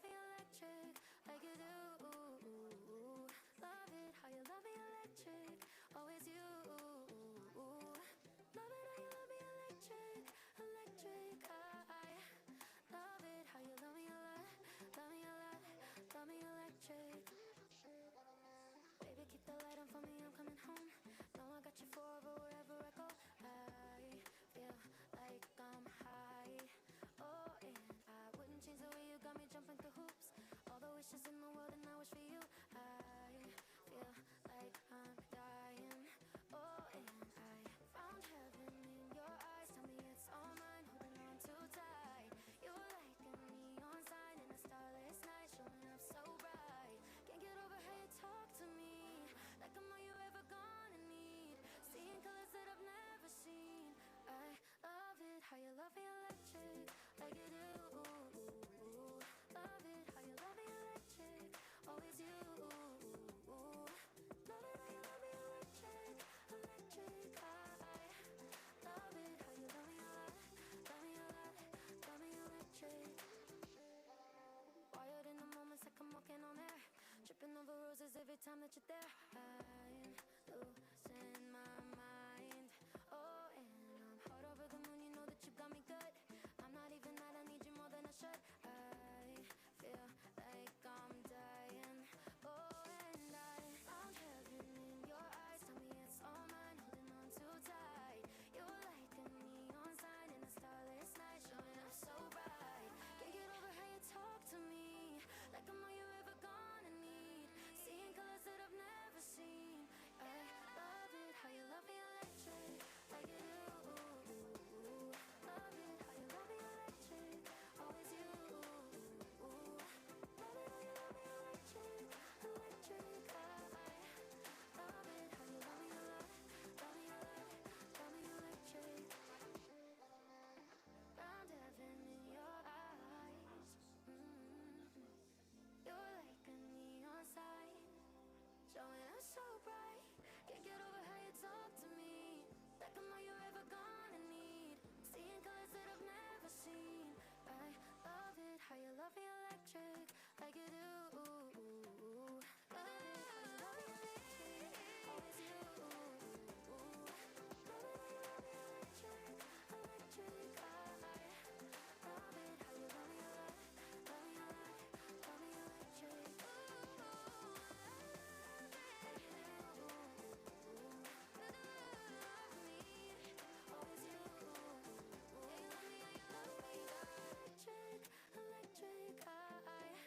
me electric, like you do. Love it how you love me electric, always you. Love it how you love me electric, electric. I love it how you love me a lot, love me a lot, love me electric. Baby, keep the light on for me, I'm coming home. Know I got you forever wherever I go. I feel like I'm high. Oh, and I wouldn't change the way you got me jumping through hoops. All the wishes in the world and I wish for you. I feel like I'm dying. Oh, and I found heaven in your eyes. Tell me it's all mine, holding on too tight. You're like a neon sign in a starless night, showing up so bright. Can't get over how you talk to me, like I'm all you ever gonna need. Seeing colors that I've never seen. I love it how you love me electric, like you do. Love it how you love me electric, always you. Love it how you love me electric, electric. I love it how you love me a lot, love me a lot, love me electric. Wired in the moments like I'm walking on air, tripping over roses every time that you're there. I'm losing my mind. Oh, and I'm hot over the moon, you know that you got me good. I'm not even that, I need you more than I should. I feel like I'm dying. Oh, and I found heaven in your eyes. Tell me it's all mine, holding on too tight. You're like a neon sign in a starless night, showing up so bright. Can't get over how you talk to me, like I'm all you ever gonna need. Seeing colors that I've never seen. I love it how you love me electric, like you do. Love it how you love me electric, always you. Love it how you love me electric, electric. I love it how you love me a lot, love me a lot, love me electric. Found heaven in your eyes. You're like a neon sign, showing up so bright. Can't get over how you talk to me, like I'm all you ever gonna need. Seeing colors that I've never seen. I love it how you love me electric, like you do. Love it how you love me electric, always you. Love it how you love me electric, electric. I love it how you love me a lot, love me a lot, love me electric. Electric, electric. I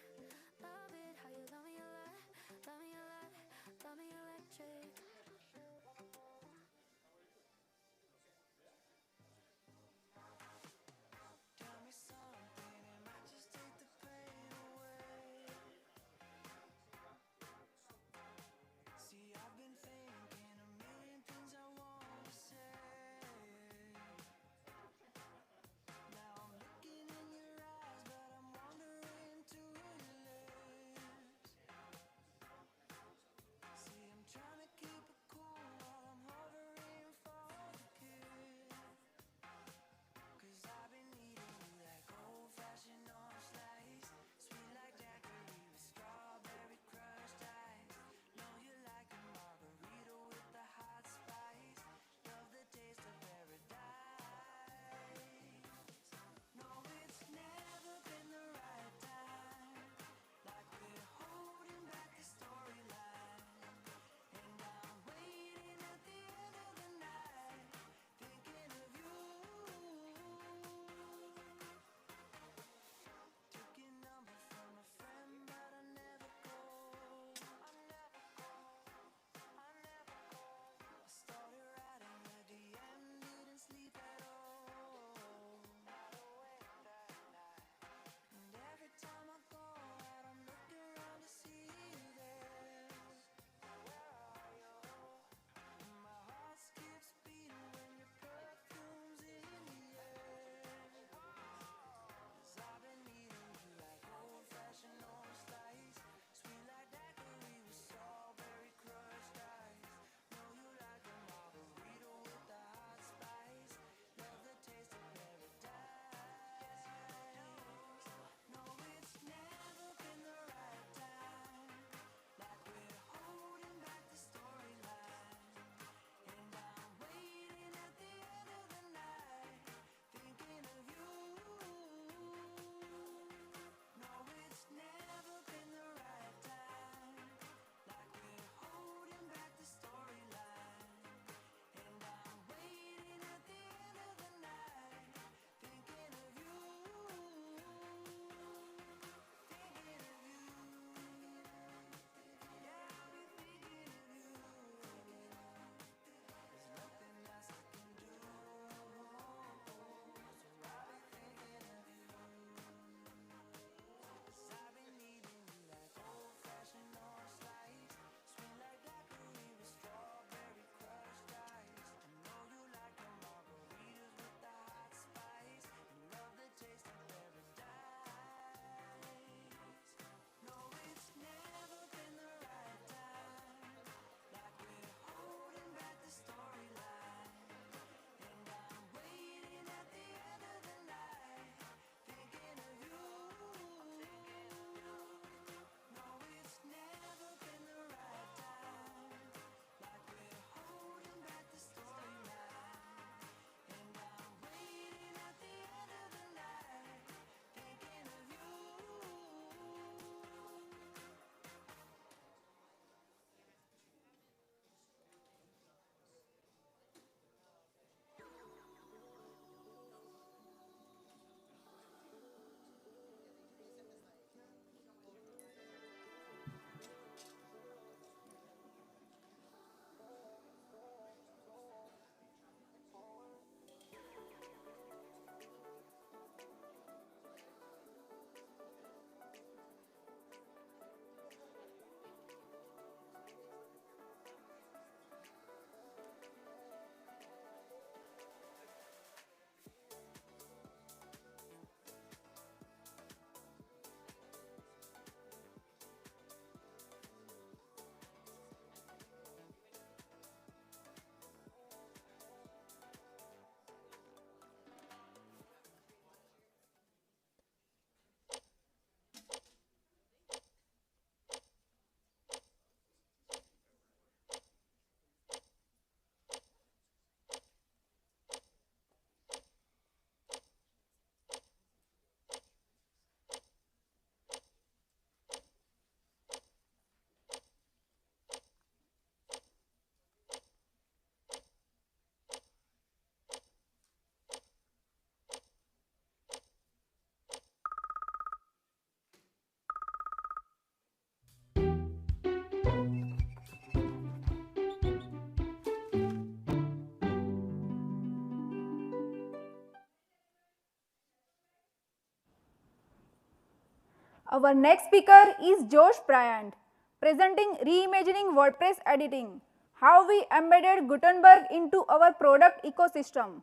Our next speaker is Josh Bryant, presenting Reimagining WordPress Editing, how we embedded Gutenberg into our product ecosystem.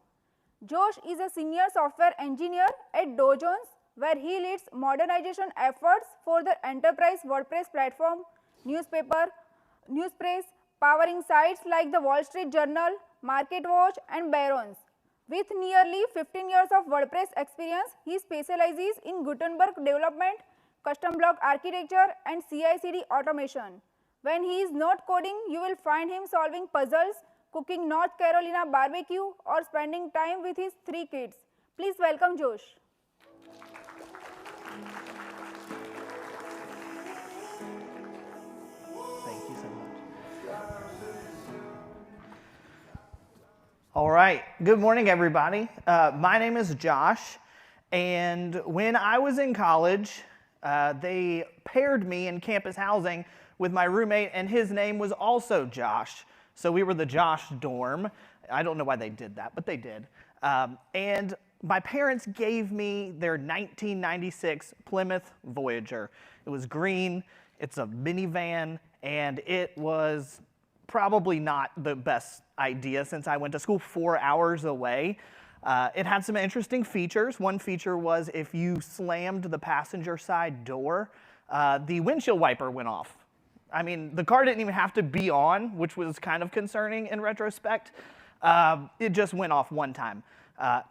Josh is a senior software engineer at Dow Jones, where he leads modernization efforts for the enterprise WordPress platform, newspress, powering sites like the Wall Street Journal, MarketWatch, and Barron's. With nearly 15 years of WordPress experience, he specializes in Gutenberg development, custom block architecture, and CI/CD automation. When he is not coding, you will find him solving puzzles, cooking North Carolina barbecue, or spending time with his 3 kids. Please welcome Josh. Thank you so much. All right, good morning, everybody. My name is Josh, and when I was in college, they paired me in campus housing with my roommate, and his name was also Josh. So we were the Josh dorm. I don't know why they did that, but they did. And my parents gave me their 1996 Plymouth Voyager. It was green, it's a minivan, and it was probably not the best idea since I went to school 4 hours away. It had some interesting features. One feature was if you slammed the passenger side door, the windshield wiper went off. I mean, the car didn't even have to be on, which was kind of concerning in retrospect. It just went off one time.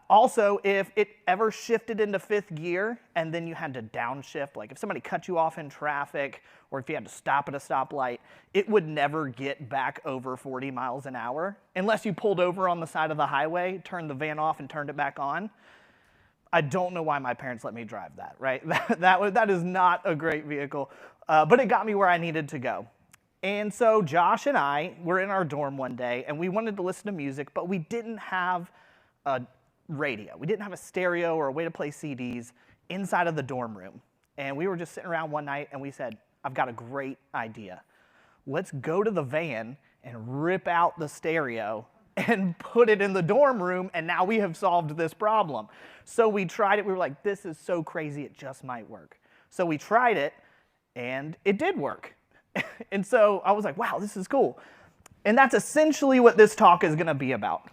Also, if it ever shifted into 5th gear and then you had to downshift, like if somebody cut you off in traffic or if you had to stop at a stoplight, it would never get back over 40 miles an hour unless you pulled over on the side of the highway, turned the van off, and turned it back on. I don't know why my parents let me drive that, right? That is not a great vehicle, but it got me where I needed to go. And so Josh and I were in our dorm one day, and we wanted to listen to music, but we didn't have a radio. We didn't have a stereo or a way to play CDs inside of the dorm room. And we were just sitting around one night, and we said, I've got a great idea. Let's go to the van and rip out the stereo and put it in the dorm room, and now we have solved this problem. So we tried it. We were like, this is so crazy, it just might work. So we tried it, and it did work. And so I was like, wow, this is cool. And that's essentially what this talk is going to be about.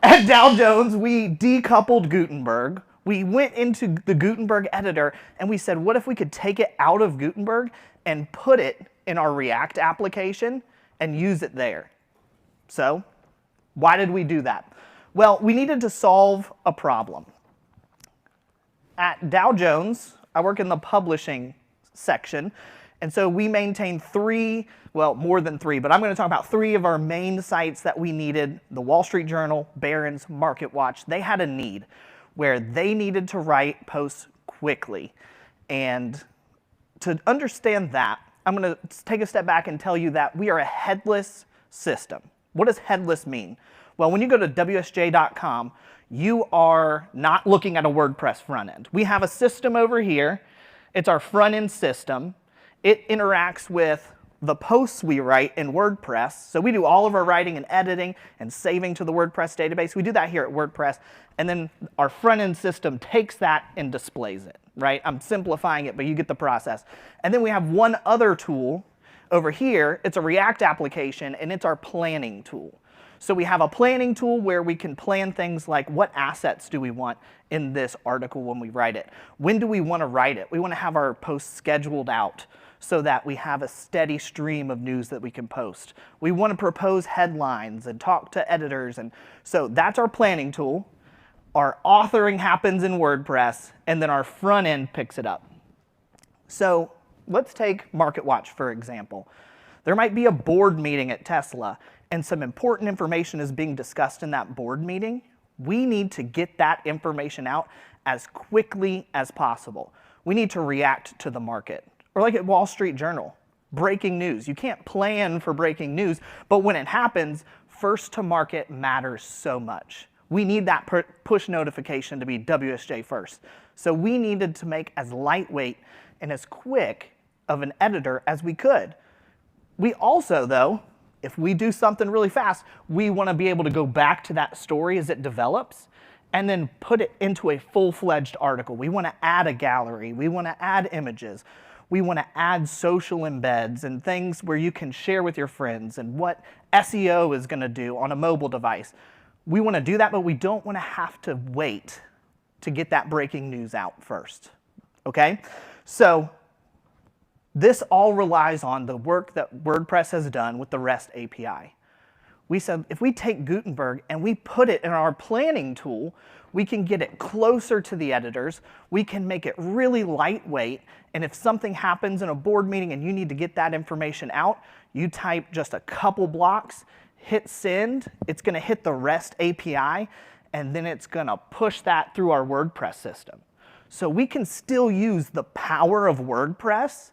At Dow Jones, we decoupled Gutenberg. We went into the Gutenberg editor, and we said, what if we could take it out of Gutenberg and put it in our React application and use it there? So why did we do that? Well, we needed to solve a problem. At Dow Jones, I work in the publishing section, and so we maintain 3, well, more than 3, but I'm going to talk about 3 of our main sites that we needed: the Wall Street Journal, Barron's, MarketWatch. They had a need where they needed to write posts quickly. And to understand that, I'm going to take a step back and tell you that we are a headless system. What does headless mean? Well, when you go to WSJ.com, you are not looking at a WordPress front end. We have a system over here. It's our front end system. It interacts with the posts we write in WordPress. So we do all of our writing and editing and saving to the WordPress database. We do that here at WordPress. And then our front end system takes that and displays it, right? I'm simplifying it, but you get the process. And then we have one other tool over here. It's a React application, and it's our planning tool. So we have a planning tool where we can plan things like, what assets do we want in this article when we write it? When do we want to write it? We want to have our posts scheduled out so that we have a steady stream of news that we can post. We want to propose headlines and talk to editors. And so that's our planning tool. Our authoring happens in WordPress, and then our front end picks it up. So let's take MarketWatch, for example. There might be a board meeting at Tesla, and some important information is being discussed in that board meeting. We need to get that information out as quickly as possible. We need to react to the market. Or like at Wall Street Journal, breaking news. You can't plan for breaking news, but when it happens, first to market matters so much. We need that push notification to be WSJ first. So we needed to make as lightweight and as quick of an editor as we could. We also, though, if we do something really fast, we want to be able to go back to that story as it develops and then put it into a full-fledged article. We want to add a gallery. We want to add images. We want to add social embeds and things where you can share with your friends and what SEO is going to do on a mobile device. We want to do that, but we don't want to have to wait to get that breaking news out first, okay? So this all relies on the work that WordPress has done with the REST API. We said if we take Gutenberg and we put it in our planning tool, we can get it closer to the editors, we can make it really lightweight, and if something happens in a board meeting and you need to get that information out, you type just a couple blocks, hit send, it's going to hit the REST API, and then it's going to push that through our WordPress system. So we can still use the power of WordPress.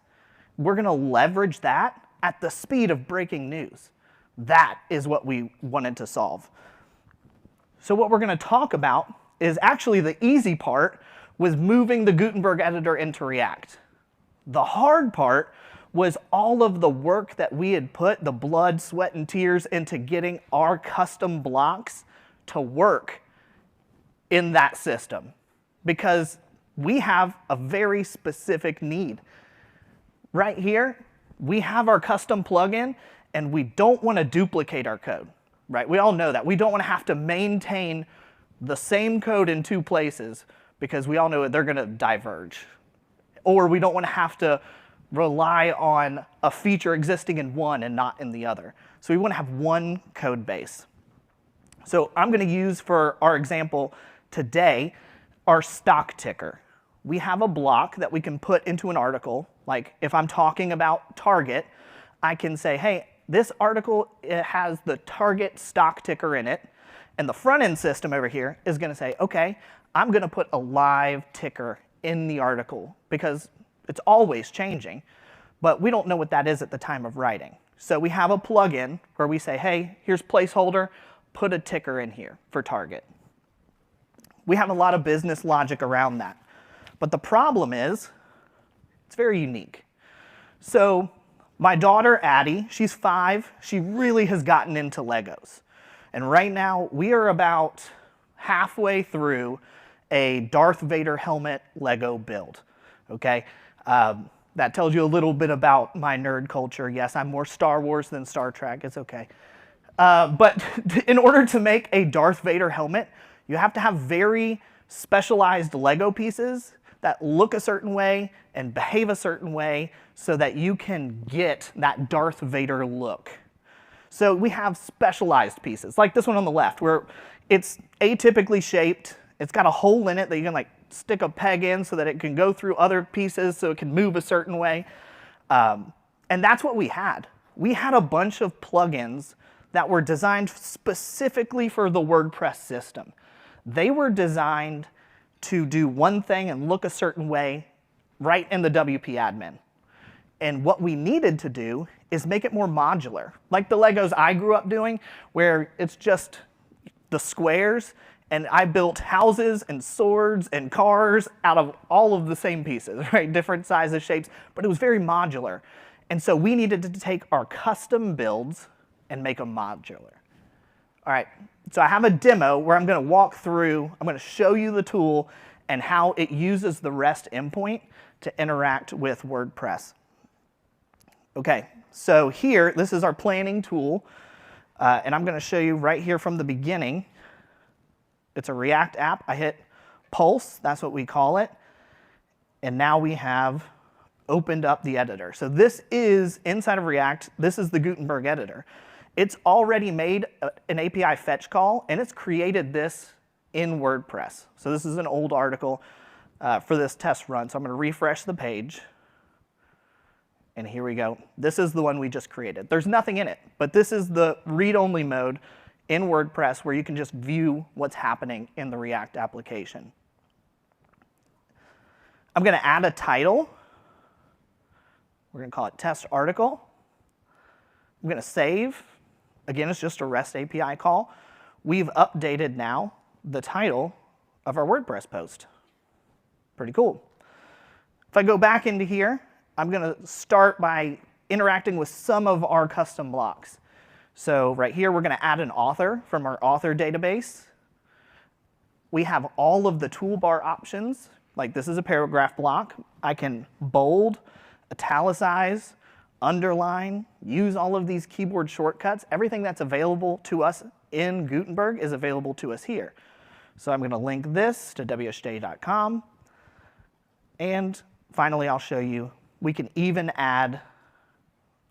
We're going to leverage that at the speed of breaking news. That is what we wanted to solve. So what we're going to talk about is actually the easy part was moving the Gutenberg editor into React. The hard part was all of the work that we had put, the blood, sweat, and tears into getting our custom blocks to work in that system, because we have a very specific need. Right here, we have our custom plugin, and we don't want to duplicate our code, right? We all know that. We don't want to have to maintain the same code in two places because we all know they're going to diverge. Or we don't want to have to rely on a feature existing in one and not in the other. So we want to have one code base. So I'm going to use for our example today our stock ticker. We have a block that we can put into an article. Like if I'm talking about Target, I can say, hey, this article, it has the Target stock ticker in it, and the front-end system over here is going to say, okay, I'm going to put a live ticker in the article because it's always changing, but we don't know what that is at the time of writing. So we have a plugin where we say, hey, here's placeholder, put a ticker in here for Target. We have a lot of business logic around that, but the problem is it's very unique. So my daughter, Addie, she's 5. She really has gotten into Legos. And right now, we are about halfway through a Darth Vader helmet Lego build, okay? That tells you a little bit about my nerd culture. Yes, I'm more Star Wars than Star Trek. It's okay. But in order to make a Darth Vader helmet, you have to have very specialized Lego pieces that look a certain way and behave a certain way so that you can get that Darth Vader look. So we have specialized pieces, like this one on the left, where it's atypically shaped. It's got a hole in it that you can like stick a peg in so that it can go through other pieces so it can move a certain way. And that's what we had. We had a bunch of plugins that were designed specifically for the WordPress system. They were designed to do one thing and look a certain way right in the WP admin. And what we needed to do is make it more modular, like the Legos I grew up doing, where it's just the squares, and I built houses and swords and cars out of all of the same pieces, right? Different sizes, shapes, but it was very modular. And so we needed to take our custom builds and make them modular. All right, so I have a demo where I'm going to walk through, I'm going to show you the tool and how it uses the REST endpoint to interact with WordPress. Okay, so here, this is our planning tool, and I'm going to show you right here from the beginning. It's a React app. I hit Pulse, that's what we call it, and now we have opened up the editor. So this is, inside of React, this is the Gutenberg editor. It's already made an API fetch call, and it's created this in WordPress. So this is an old article for this test run. So I'm going to refresh the page. And here we go. This is the one we just created. There's nothing in it, but this is the read-only mode in WordPress where you can just view what's happening in the React application. I'm going to add a title. We're going to call it test article. I'm going to save. Again, it's just a REST API call. We've updated now the title of our WordPress post. Pretty cool. If I go back into here, I'm going to start by interacting with some of our custom blocks. So right here, we're going to add an author from our author database. we have all of the toolbar options. Like this is a paragraph block. I can bold, italicize, underline, use all of these keyboard shortcuts. Everything that's available to us in Gutenberg is available to us here. So I'm going to link this to wsj.com. And finally, I'll show you, we can even add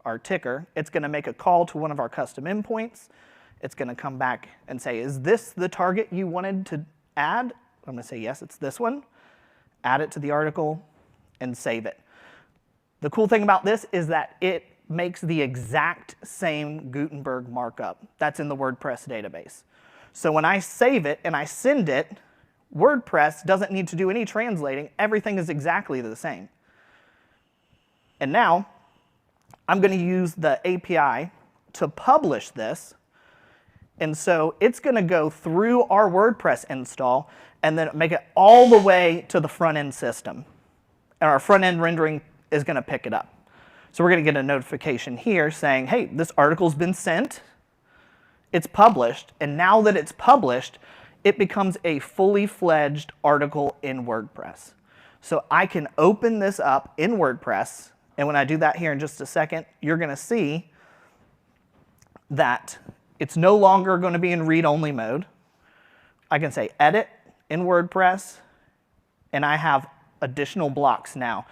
our ticker. It's going to make a call to one of our custom endpoints. It's going to come back and say, is this the target you wanted to add? I'm going to say, yes, it's this one. Add it to the article and save it. The cool thing about this is that it makes the exact same Gutenberg markup that's in the WordPress database. So when I save it and I send it, WordPress doesn't need to do any translating. Everything is exactly the same. And now I'm going to use the API to publish this. And so it's going to go through our WordPress install and then make it all the way to the front-end system. And our front-end rendering is going to pick it up. So we're going to get a notification here saying, hey, this article's been sent. It's published. And now that it's published, it becomes a fully fledged article in WordPress. So I can open this up in WordPress. And when I do that here in just a second, you're going to see that it's no longer going to be in read-only mode. I can say edit in WordPress, and I have additional blocks now.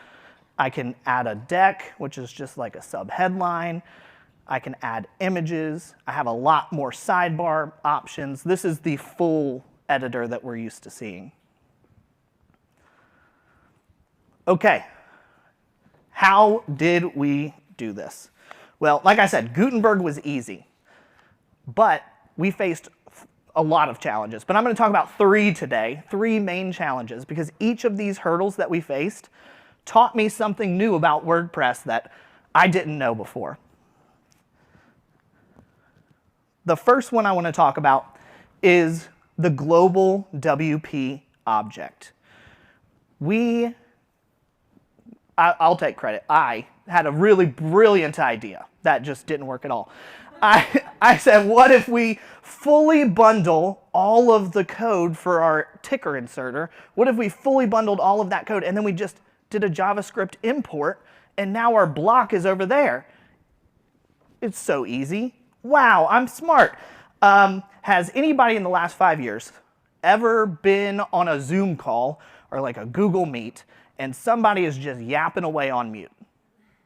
I can add a deck, which is just like a sub-headline. I can add images. I have a lot more sidebar options. This is the full editor that we're used to seeing. Okay, how did we do this? Well, like I said, Gutenberg was easy, but we faced a lot of challenges. But I'm going to talk about three today, three main challenges, because each of these hurdles that we faced taught me something new about WordPress that I didn't know before. The first one I want to talk about is the global WP object. I'll take credit. I had a really brilliant idea that just didn't work at all. I said, what if we fully bundle all of the code for our ticker inserter? What if we fully bundled all of that code and then we just did a JavaScript import and now our block is over there? It's so easy. Wow, I'm smart. Has anybody in the last 5 years ever been on a Zoom call or like a Google Meet and somebody is just yapping away on mute,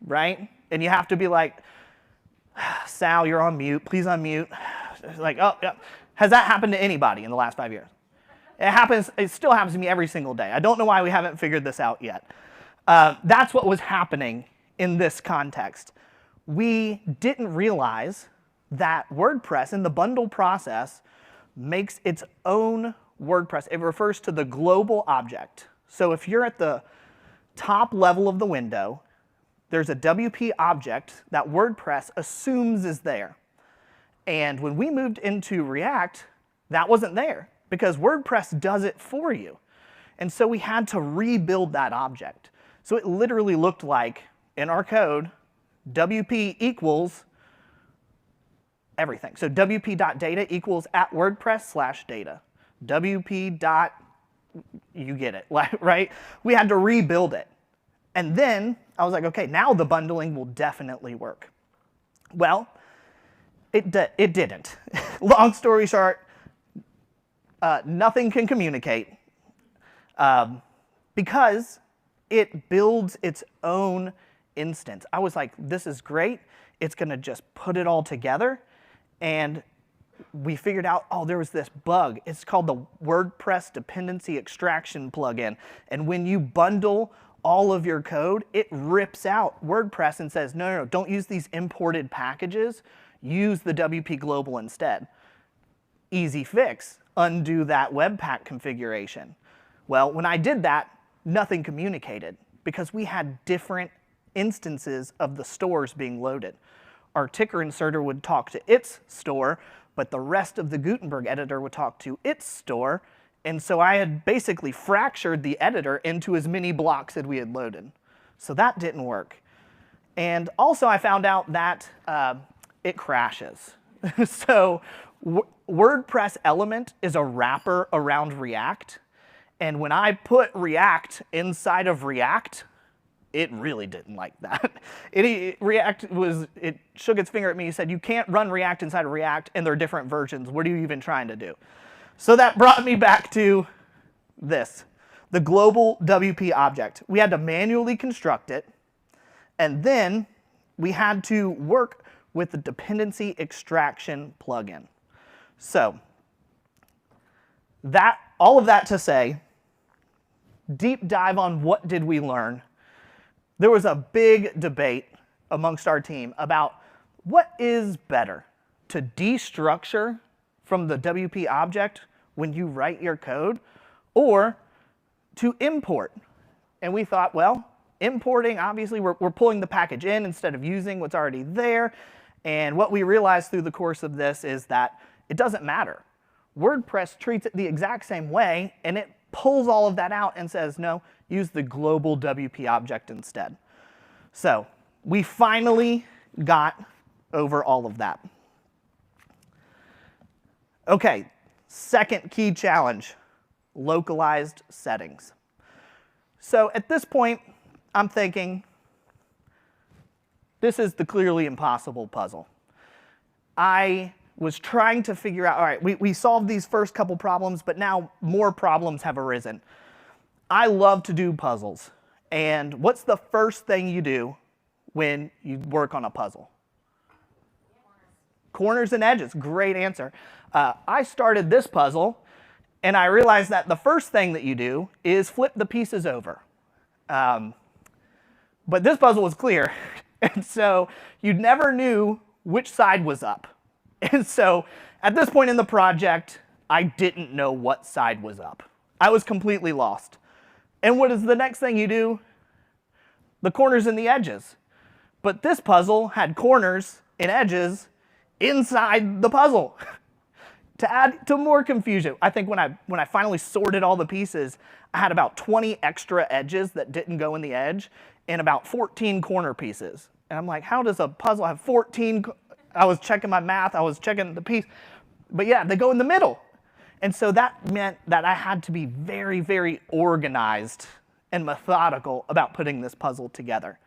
right? And you have to be like, Sal, you're on mute, please unmute. Like, oh, yeah. Has that happened to anybody in the last 5 years? It still happens to me every single day. I don't know why we haven't figured this out yet. That's what was happening in this context. We didn't realize that WordPress in the bundle process makes its own WordPress. It refers to the global object. So if you're at the top level of the window, there's a WP object that WordPress assumes is there. And when we moved into React, that wasn't there because WordPress does it for you. And so we had to rebuild that object. So it literally looked like, in our code, WP equals everything. So wp.data equals @WordPress/data. WP. You get it, right? We had to rebuild it. And then I was like, okay, now the bundling will definitely work. Well, it didn't. Long story short, nothing can communicate because it builds its own instance. I was like, this is great. It's going to just put it all together. And we figured out, oh, there was this bug. It's called the WordPress dependency extraction plugin. And when you bundle all of your code, it rips out WordPress and says, no, don't use these imported packages. Use the WP Global instead. Easy fix. Undo that Webpack configuration. Well, when I did that, nothing communicated because we had different instances of the stores being loaded. Our ticker inserter would talk to its store, but the rest of the Gutenberg editor would talk to its store. And so I had basically fractured the editor into as many blocks as we had loaded. So that didn't work. And also I found out that it crashes. So WordPress element is a wrapper around React. And when I put React inside of React, it really didn't like that. It shook its finger at me and said, you can't run React inside of React, and there are different versions. What are you even trying to do? So that brought me back to this, the global WP object. We had to manually construct it, and then we had to work with the dependency extraction plugin. So all of that to say, deep dive on what did we learn. There was a big debate amongst our team about what is better, to destructure from the WP object when you write your code, or to import. And we thought, well, importing, obviously, we're pulling the package in instead of using what's already there. And what we realized through the course of this is that it doesn't matter. WordPress treats it the exact same way, and it pulls all of that out and says, no, use the global WP object instead. So we finally got over all of that. Okay, second key challenge, localized settings. So at this point, I'm thinking, this is the clearly impossible puzzle. I was trying to figure out, all right, we solved these first couple problems, but now more problems have arisen. I love to do puzzles. And what's the first thing you do when you work on a puzzle? Corners and edges, great answer. I started this puzzle, and I realized that the first thing that you do is flip the pieces over. But this puzzle was clear. And so you never knew which side was up. And so at this point in the project, I didn't know what side was up. I was completely lost. And what is the next thing you do? The corners and the edges. But this puzzle had corners and edges inside the puzzle. To add to more confusion, I think when I finally sorted all the pieces, I had about 20 extra edges that didn't go in the edge, and about 14 corner pieces. And I'm like, how does a puzzle have 14? I was checking my math, I was checking the piece. But yeah, they go in the middle. And so that meant that I had to be very, very organized and methodical about putting this puzzle together.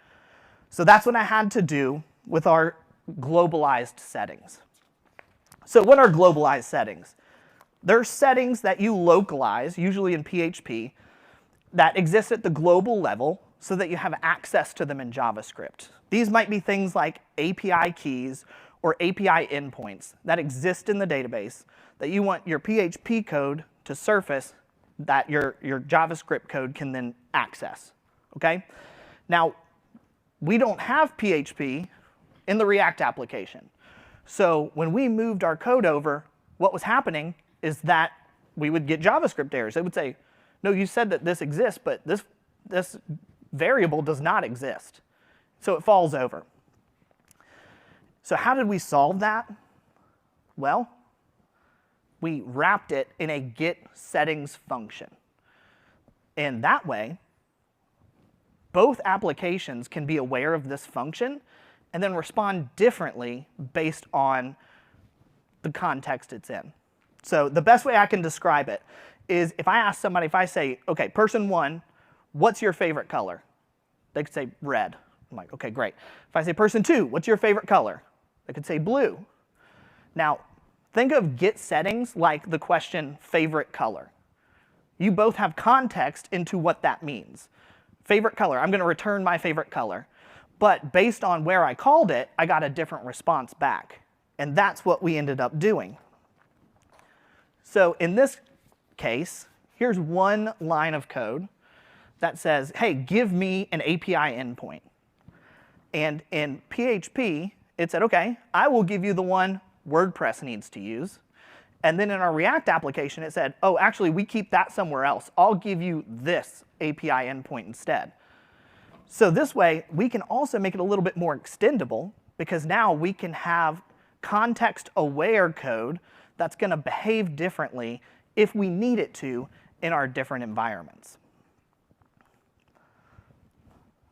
So that's what I had to do with our globalized settings. So what are globalized settings? They're settings that you localize, usually in PHP, that exist at the global level so that you have access to them in JavaScript. These might be things like API keys or API endpoints that exist in the database that you want your PHP code to surface that your JavaScript code can then access. Okay? Now, we don't have PHP in the React application. So when we moved our code over, what was happening is that we would get JavaScript errors. It would say, no, you said that this exists, but this variable does not exist. So it falls over. So how did we solve that? Well, we wrapped it in a get settings function. And that way, both applications can be aware of this function and then respond differently based on the context it's in. So the best way I can describe it is if I ask somebody, if I say, okay, person one, what's your favorite color? They could say red. I'm like, okay, great. If I say person two, what's your favorite color? They could say blue. Now, think of get settings like the question favorite color. You both have context into what that means. Favorite color, I'm going to return my favorite color. But based on where I called it, I got a different response back. And that's what we ended up doing. So in this case, here's one line of code that says, hey, give me an API endpoint. And in PHP, it said, okay, I will give you the one WordPress needs to use. And then in our React application, it said, oh, actually, we keep that somewhere else. I'll give you this API endpoint instead. So this way, we can also make it a little bit more extendable because now we can have context-aware code that's going to behave differently if we need it to in our different environments.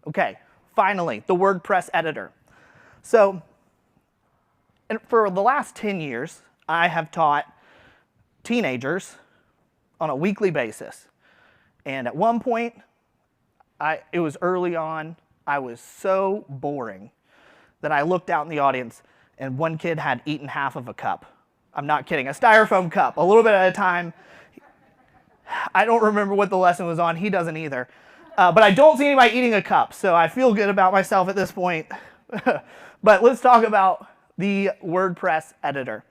Okay, finally, the WordPress editor. So And for the last 10 years, I have taught teenagers on a weekly basis. And at one point, it was early on, I was so boring that I looked out in the audience and one kid had eaten half of a cup. I'm not kidding, a styrofoam cup, a little bit at a time. I don't remember what the lesson was on, he doesn't either. But I don't see anybody eating a cup, so I feel good about myself at this point. But let's talk about the WordPress editor.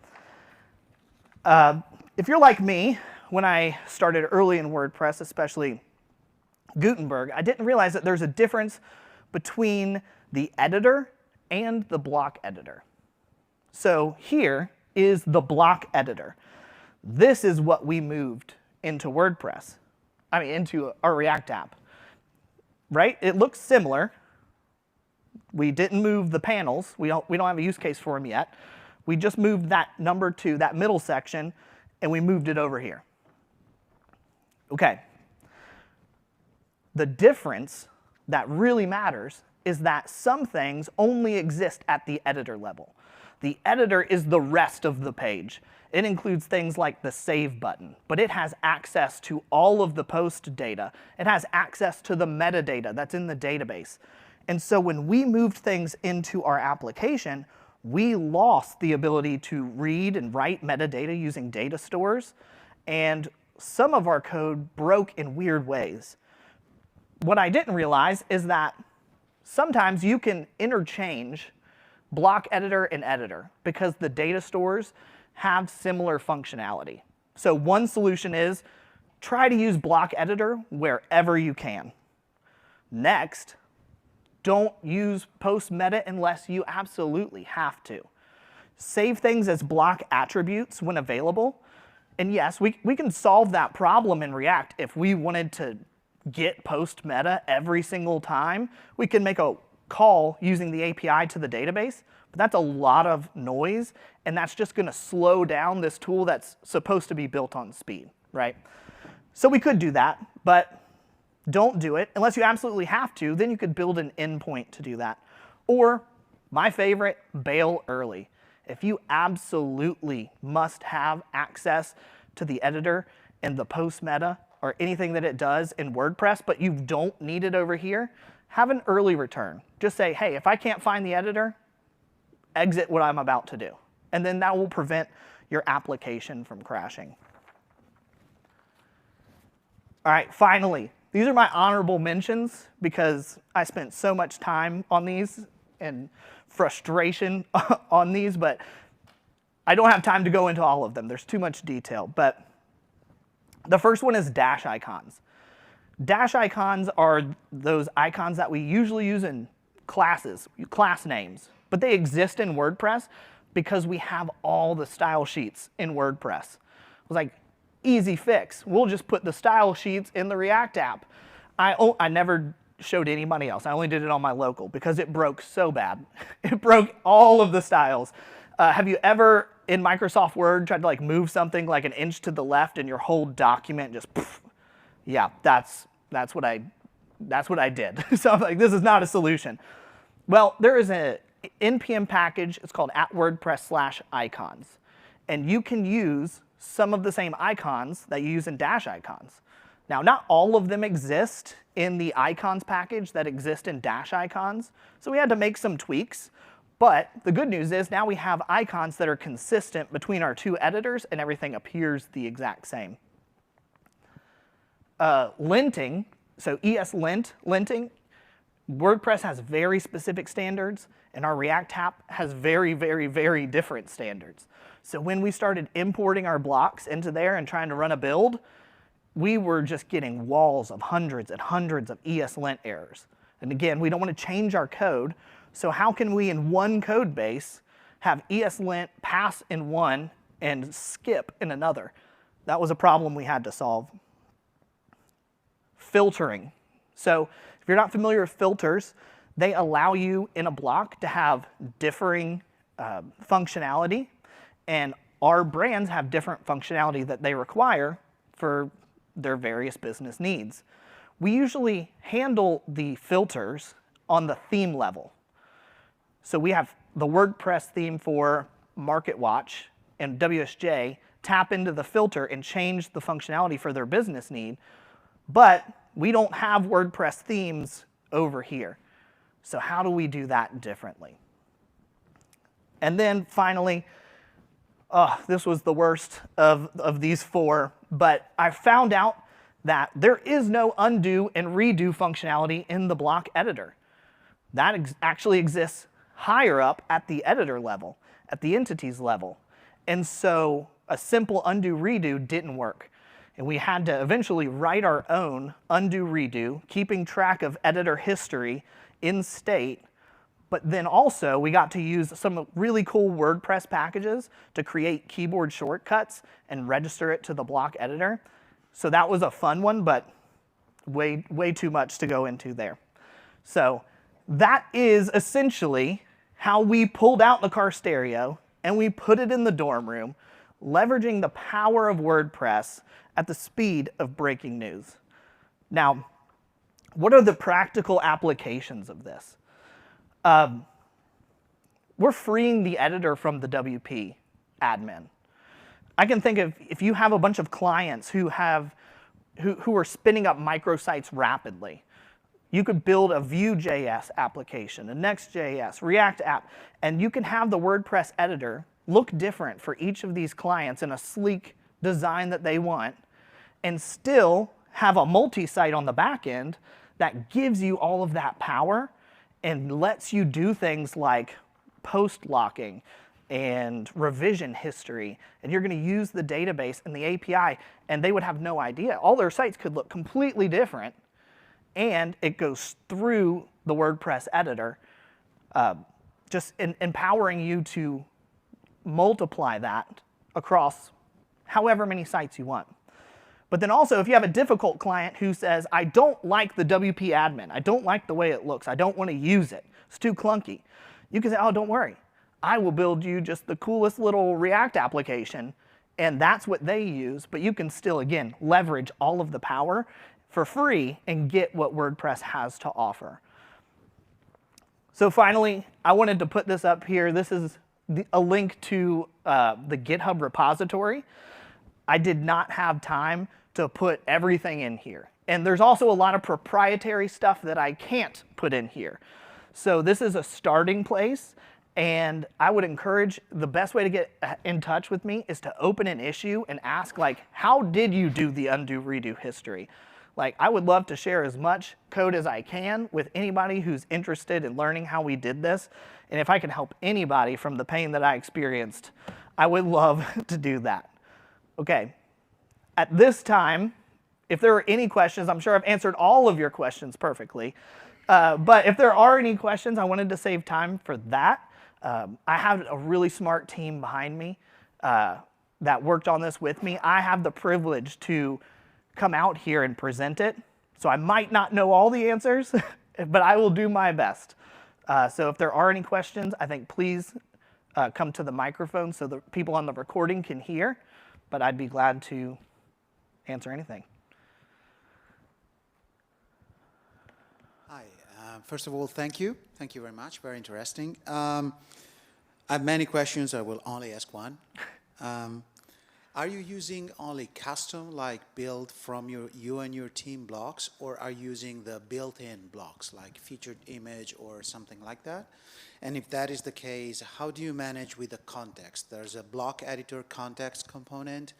If you're like me, when I started early in WordPress, especially Gutenberg, I didn't realize that there's a difference between the editor and the block editor. So here is the block editor. This is what we moved into WordPress. Into our React app. Right? It looks similar. We didn't move the panels. We don't have a use case for them yet. We just moved that number 2, that middle section, and we moved it over here. Okay. The difference that really matters is that some things only exist at the editor level. The editor is the rest of the page. It includes things like the save button, but it has access to all of the post data. It has access to the metadata that's in the database. And so when we moved things into our application, we lost the ability to read and write metadata using data stores, and some of our code broke in weird ways. What I didn't realize is that sometimes you can interchange block editor and editor because the data stores have similar functionality. So one solution is try to use block editor wherever you can. Next, don't use post meta unless you absolutely have to. Save things as block attributes when available. And yes, we can solve that problem in React if we wanted to get post meta every single time. We can make a call using the API to the database, but that's a lot of noise, and that's just going to slow down this tool that's supposed to be built on speed, right? So we could do that, but don't do it. Unless you absolutely have to, then you could build an endpoint to do that. Or, my favorite, bail early. If you absolutely must have access to the editor and the post meta or anything that it does in WordPress, but you don't need it over here, have an early return. Just say, hey, if I can't find the editor, exit what I'm about to do. And then that will prevent your application from crashing. All right, finally, these are my honorable mentions because I spent so much time on these and frustration on these, but I don't have time to go into all of them. There's too much detail. But the first one is dash icons. Dash icons are those icons that we usually use in classes, class names, but they exist in WordPress because we have all the style sheets in WordPress. It was like, easy fix. We'll just put the style sheets in the React app. I never showed anybody else. I only did it on my local because it broke so bad. It broke all of the styles. Have you ever, in Microsoft Word, tried to like move something like an inch to the left and your whole document just, poof? Yeah, that's what I did. So I'm like, this is not a solution. Well, there is an NPM package. It's called @WordPress/icons. And you can use some of the same icons that you use in dash icons. Now, not all of them exist in the icons package that exist in dash icons. So we had to make some tweaks. But the good news is now we have icons that are consistent between our two editors and everything appears the exact same. Linting, so linting, WordPress has very specific standards, and our React app has very, very, very different standards. So when we started importing our blocks into there and trying to run a build, we were just getting walls of hundreds and hundreds of ESLint errors. And again, we don't want to change our code, so how can we in one code base have ESLint pass in one and skip in another? That was a problem we had to solve. Filtering. So if you're not familiar with filters, they allow you in a block to have differing functionality, and our brands have different functionality that they require for their various business needs. We usually handle the filters on the theme level. So we have the WordPress theme for MarketWatch and WSJ tap into the filter and change the functionality for their business need, but we don't have WordPress themes over here. So how do we do that differently? And then finally, this was the worst of these four, but I found out that there is no undo and redo functionality in the block editor. That actually exists higher up at the editor level, at the entities level. And so a simple undo redo didn't work. And we had to eventually write our own undo redo, keeping track of editor history in state. But then also we got to use some really cool WordPress packages to create keyboard shortcuts and register it to the block editor. So that was a fun one, but way too much to go into there. So that is essentially how we pulled out the car stereo and we put it in the dorm room, leveraging the power of WordPress at the speed of breaking news. Now, what are the practical applications of this? We're freeing the editor from the WP admin. I can think of if you have a bunch of clients who are spinning up microsites rapidly, you could build a Vue.js application, a Next.js, React app, and you can have the WordPress editor look different for each of these clients in a sleek design that they want, and still have a multi-site on the back end that gives you all of that power and lets you do things like post locking and revision history, and you're going to use the database and the API, and they would have no idea. All their sites could look completely different, and it goes through the WordPress editor, just empowering you to multiply that across however many sites you want. But then also, if you have a difficult client who says, I don't like the WP admin, I don't like the way it looks, I don't want to use it, it's too clunky, you can say, oh, don't worry. I will build you just the coolest little React application, and that's what they use, but you can still, again, leverage all of the power for free and get what WordPress has to offer. So finally, I wanted to put this up here. This is a link to the GitHub repository. I did not have time to put everything in here. And there's also a lot of proprietary stuff that I can't put in here. So this is a starting place. And I would encourage, the best way to get in touch with me is to open an issue and ask, like, how did you do the undo redo history? Like, I would love to share as much code as I can with anybody who's interested in learning how we did this. And if I can help anybody from the pain that I experienced, I would love to do that. Okay, at this time, if there are any questions, I'm sure I've answered all of your questions perfectly. But if there are any questions, I wanted to save time for that. I have a really smart team behind me that worked on this with me. I have the privilege to come out here and present it. So I might not know all the answers, but I will do my best. So if there are any questions, I think please come to the microphone so the people on the recording can hear. But I'd be glad to answer anything. Hi. First of all, thank you. Thank you very much. Very interesting. I have many questions. I will only ask one. Are you using only custom, like build from you and your team blocks, or are you using the built-in blocks, like featured image or something like that? And if that is the case, how do you manage with the context? There's a block editor context component,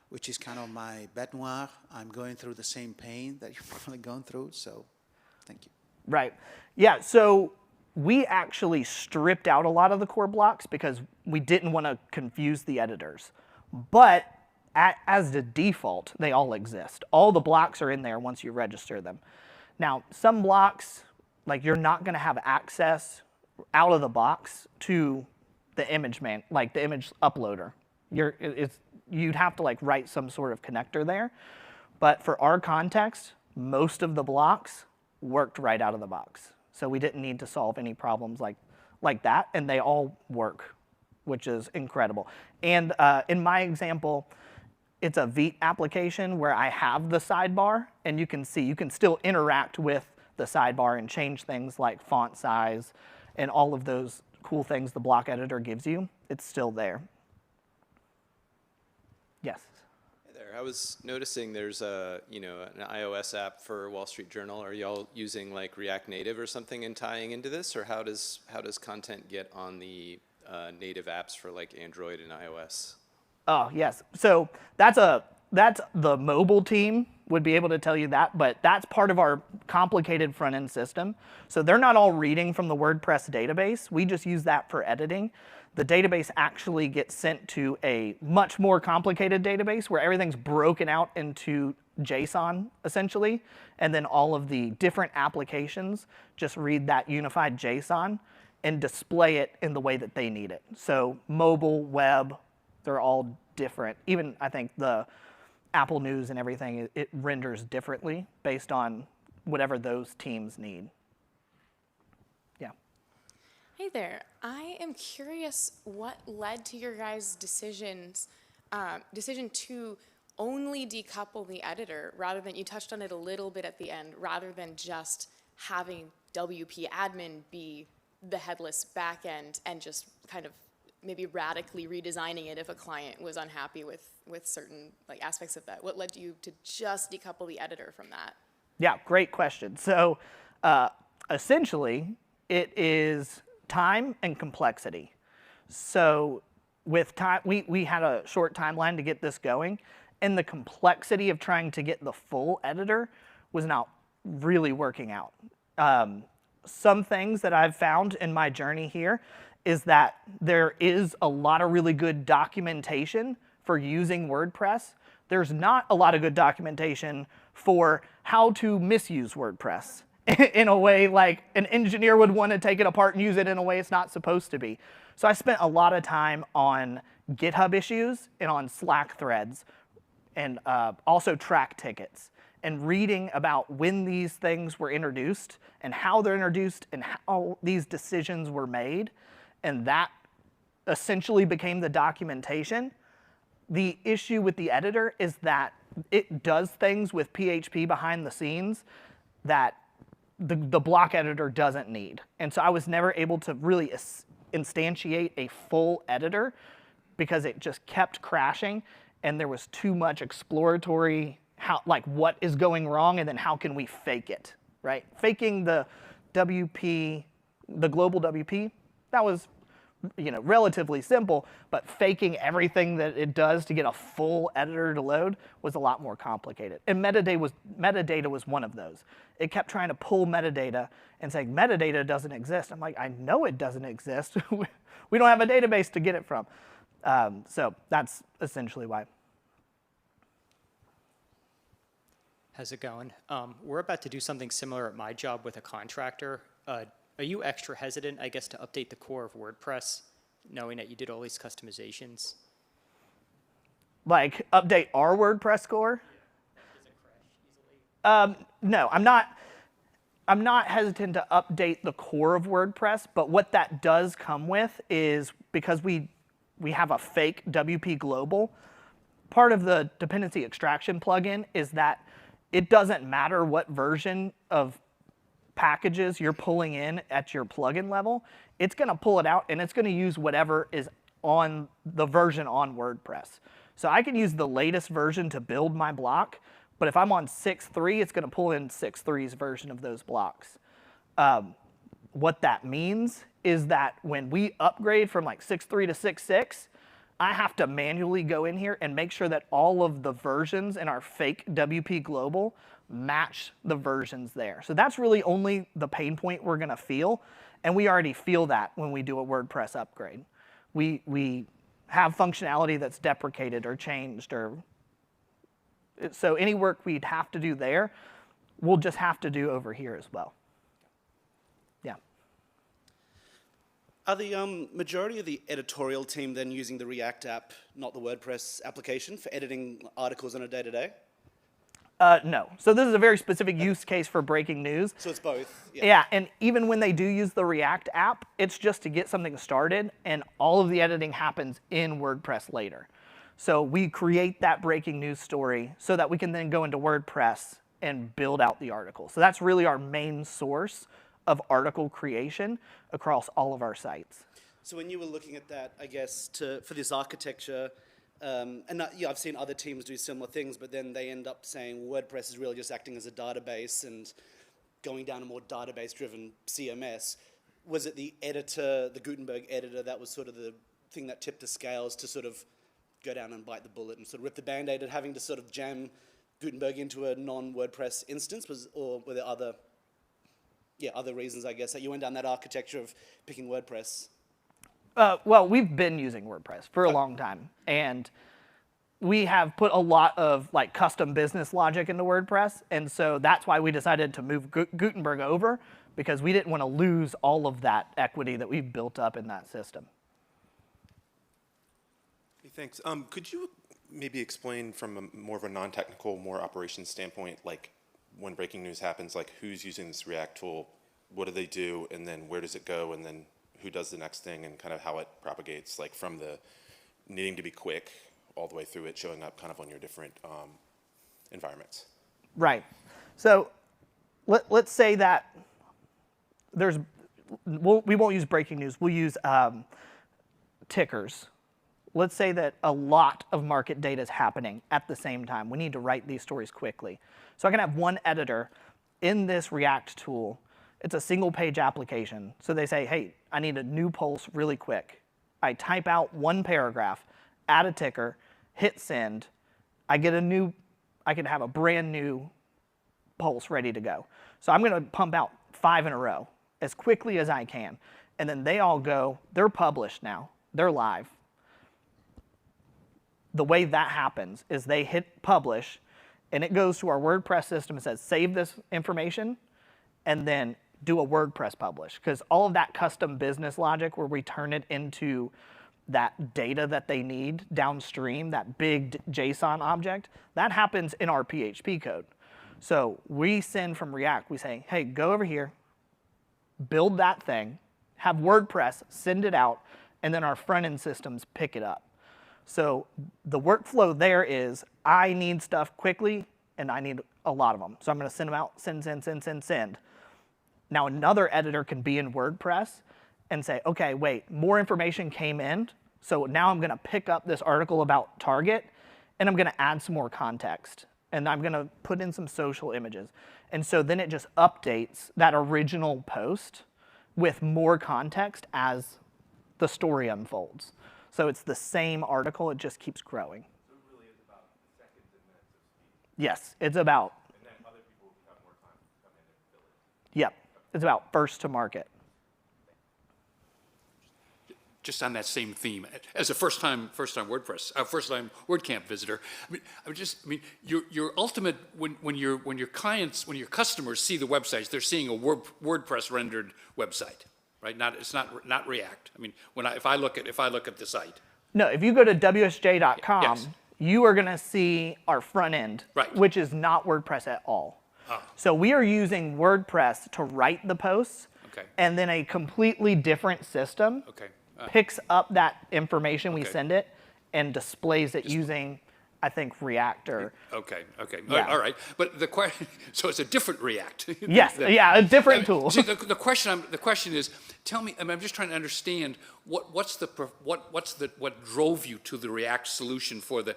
which is kind of my bête noire. I'm going through the same pain that you've probably gone through, so thank you. Right. Yeah, so we actually stripped out a lot of the core blocks because we didn't want to confuse the editors. But as the default, they all exist. All the blocks are in there once you register them. Now, some blocks, like you're not going to have access out of the box to the image like the image uploader. You'd have to like write some sort of connector there. But for our context, most of the blocks worked right out of the box. So we didn't need to solve any problems like that, and they all work, which is incredible. And in my example, it's a Vite application where I have the sidebar, and you can see, you can still interact with the sidebar and change things like font size and all of those cool things the block editor gives you, it's still there. Yes. Hey there. I was noticing there's an iOS app for Wall Street Journal. Are y'all using like React Native or something and tying into this, or how does content get on the native apps for like Android and iOS? Oh, yes. So that's the mobile team would be able to tell you that, but that's part of our complicated front-end system. So they're not all reading from the WordPress database. We just use that for editing. The database actually gets sent to a much more complicated database where everything's broken out into JSON, essentially, and then all of the different applications just read that unified JSON and display it in the way that they need it. So mobile, web, they're all different. Even, I think, the Apple News and everything, it renders differently based on whatever those teams need. Yeah. Hey there. I am curious what led to your guys' decision to only decouple the editor rather than, you touched on it a little bit at the end, rather than just having WP admin be the headless backend and just kind of maybe radically redesigning it if a client was unhappy with certain like aspects of that. What led you to just decouple the editor from that? Yeah, great question. So essentially, it is time and complexity. So with time, we had a short timeline to get this going, and the complexity of trying to get the full editor was not really working out. Some things that I've found in my journey here is that there is a lot of really good documentation for using WordPress. There's not a lot of good documentation for how to misuse WordPress in a way like an engineer would want to take it apart and use it in a way it's not supposed to be. So I spent a lot of time on GitHub issues and on Slack threads and also track tickets and reading about when these things were introduced and how they're introduced and how these decisions were made. And that essentially became the documentation. The issue with the editor is that it does things with PHP behind the scenes that the block editor doesn't need. And so I was never able to really instantiate a full editor because it just kept crashing and there was too much exploratory, what is going wrong and then how can we fake it, right? Faking the WP, the global WP, that was relatively simple, but faking everything that it does to get a full editor to load was a lot more complicated. And metadata was one of those. It kept trying to pull metadata and saying metadata doesn't exist. I'm like, I know it doesn't exist. We don't have a database to get it from. So that's essentially why. How's it going? We're about to do something similar at my job with a contractor. Are you extra hesitant, I guess, to update the core of WordPress, knowing that you did all these customizations? Like update our WordPress core? Does it crash easily? No, I'm not hesitant to update the core of WordPress, but what that does come with is because we have a fake WP global, part of the dependency extraction plugin is that it doesn't matter what version of packages you're pulling in at your plugin level, it's going to pull it out and it's going to use whatever is on the version on WordPress. So I can use the latest version to build my block, but if I'm on 6.3, it's going to pull in 6.3's version of those blocks. What that means is that when we upgrade from like 6.3 to 6.6, I have to manually go in here and make sure that all of the versions in our fake WP global match the versions there. So that's really only the pain point we're going to feel, and we already feel that when we do a WordPress upgrade. We have functionality that's deprecated or changed, or so any work we'd have to do there, we'll just have to do over here as well. Yeah. Are the majority of the editorial team then using the React app, not the WordPress application, for editing articles on a day-to-day? No. So this is a very specific use case for breaking news. So it's both? Yeah, and even when they do use the React app, it's just to get something started, and all of the editing happens in WordPress later. So we create that breaking news story so that we can then go into WordPress and build out the article. So that's really our main source of article creation across all of our sites. So when you were looking at that, I guess, for this architecture, yeah, I've seen other teams do similar things, but then they end up saying WordPress is really just acting as a database and going down a more database-driven CMS. Was it the editor, the Gutenberg editor, that was sort of the thing that tipped the scales to sort of go down and bite the bullet and sort of rip the Band-Aid at having to sort of jam Gutenberg into a non-WordPress instance, or were there other reasons, I guess, that you went down that architecture of picking WordPress? Well, we've been using WordPress for a long time, and we have put a lot of like custom business logic into WordPress, and so that's why we decided to move Gutenberg over, because we didn't want to lose all of that equity that we've built up in that system. Hey, thanks. Could you maybe explain from more of a non-technical, more operations standpoint, like when breaking news happens, like who's using this React tool, what do they do, and then where does it go, and then who does the next thing, and kind of how it propagates, like from the needing to be quick all the way through it showing up kind of on your different environments? Right. So let's say that we won't use breaking news, we'll use tickers. Let's say that a lot of market data is happening at the same time. We need to write these stories quickly. So I can have one editor in this React tool. It's a single page application. So they say, hey, I need a new pulse really quick. I type out one paragraph, add a ticker, hit send. I can have a brand new pulse ready to go. So I'm going to pump out 5 in a row as quickly as I can. And then they all go, they're published now, they're live. The way that happens is they hit publish, and it goes to our WordPress system and says, save this information, and then do a WordPress publish. Because all of that custom business logic where we turn it into that data that they need downstream, that big JSON object, that happens in our PHP code. So we send from React, we say, hey, go over here, build that thing, have WordPress send it out, and then our front-end systems pick it up. So the workflow there is, I need stuff quickly, and I need a lot of them. So I'm going to send them out, send. Now another editor can be in WordPress and say, okay, wait, more information came in, so now I'm going to pick up this article about Target, and I'm going to add some more context, and I'm going to put in some social images. And so then it just updates that original post with more context as the story unfolds. So it's the same article, it just keeps growing. So it really is about seconds and minutes of speed. Yes, it's about. And then other people have more time to come in and fill it. Yep, it's about first to market. Just on that same theme, as a first-time WordCamp visitor, your ultimate when your customers see the websites, they're seeing a WordPress rendered website, right? It's not React. I mean, if I look at the site. No, if you go to wsj.com, Yes. you are going to see our front end, Right. which is not WordPress at all. So we are using WordPress to write the posts, Okay. and then a completely different system Okay. picks up that information, we Okay. send it, and displays it using, I think, React or... Okay. Yeah. All right. But the question, so it's a different React. Yes, yeah, a different tool. See, the question is, tell me. I'm just trying to understand what drove you to the React solution for the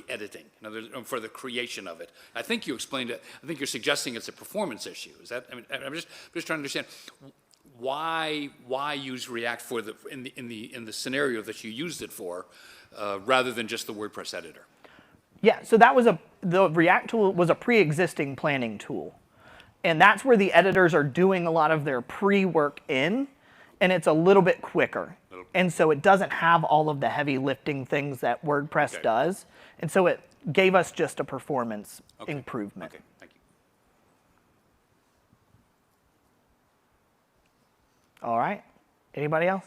editing, in other words, for the creation of it. I think you explained it. I think you're suggesting it's a performance issue. Is that? I mean, I'm just trying to understand why use React for in the scenario that you used it for, rather than just the WordPress editor. Yeah, so that was the React tool was a pre-existing planning tool. And that's where the editors are doing a lot of their pre-work in, and it's a little bit quicker. And so it doesn't have all of the heavy lifting things that WordPress Okay. does. And so it gave us just a performance improvement. Okay, thank you. All right, anybody else?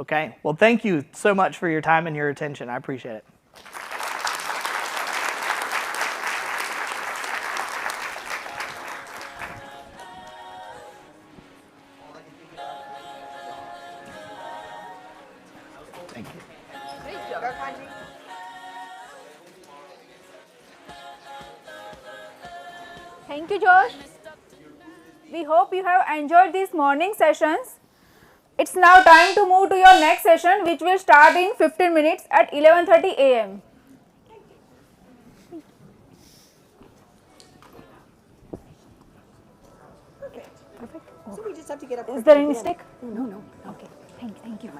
Okay, well, thank you so much for your time and your attention. I appreciate it. Thank you. Thank you, Josh. We hope you have enjoyed these morning sessions. It's now time to move to your next session, which will start in 15 minutes at 11:30 a.m. Okay. Perfect. So we just have to get up. Is there any quickly. mistake? No, no. Okay. Thank you.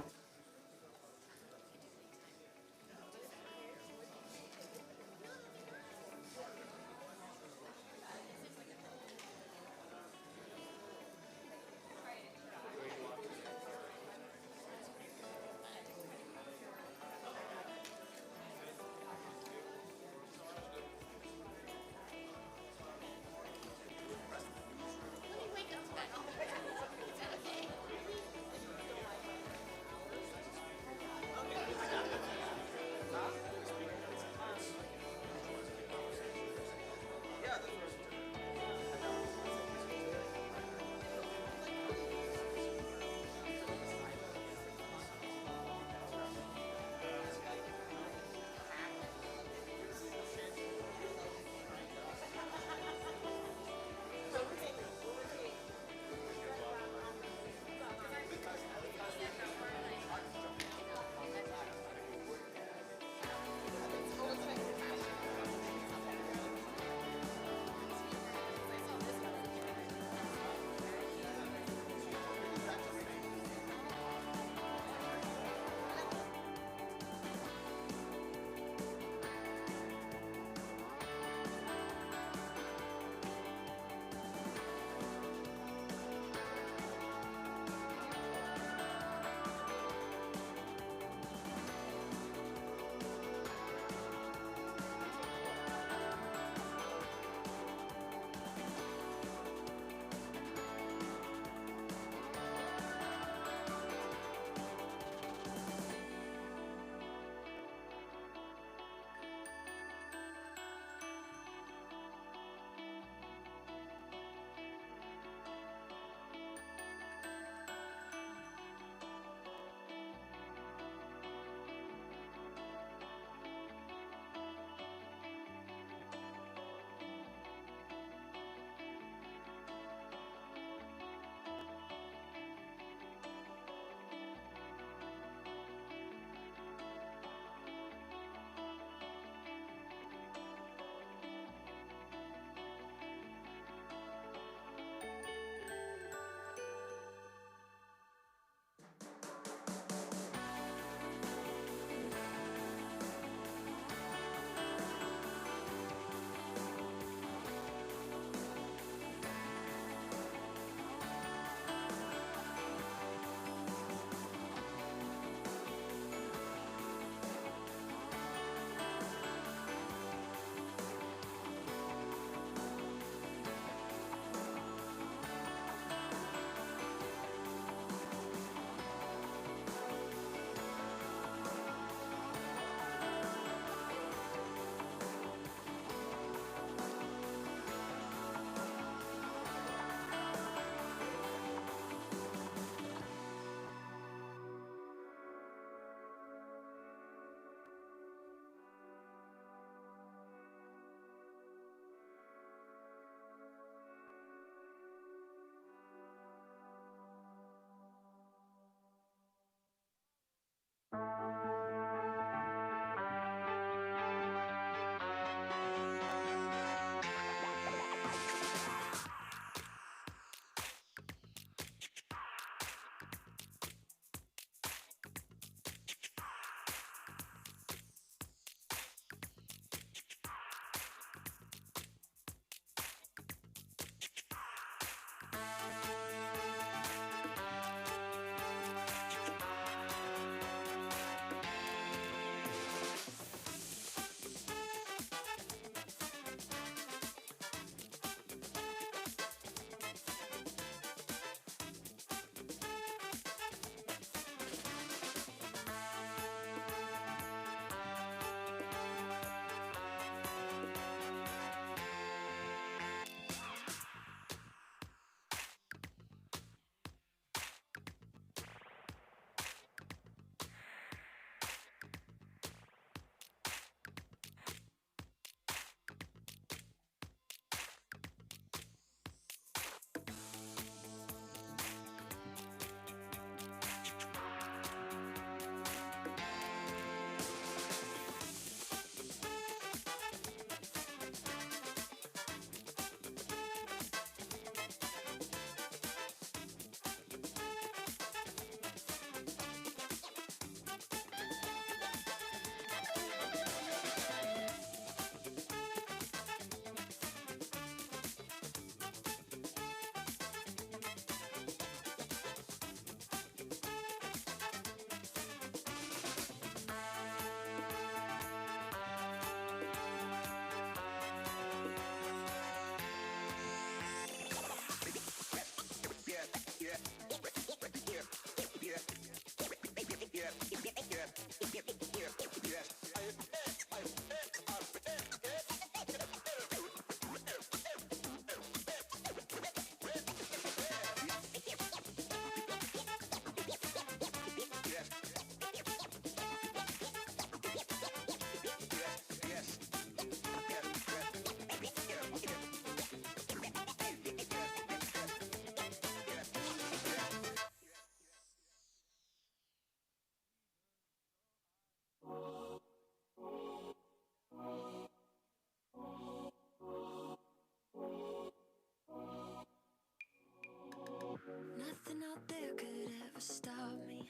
never stop me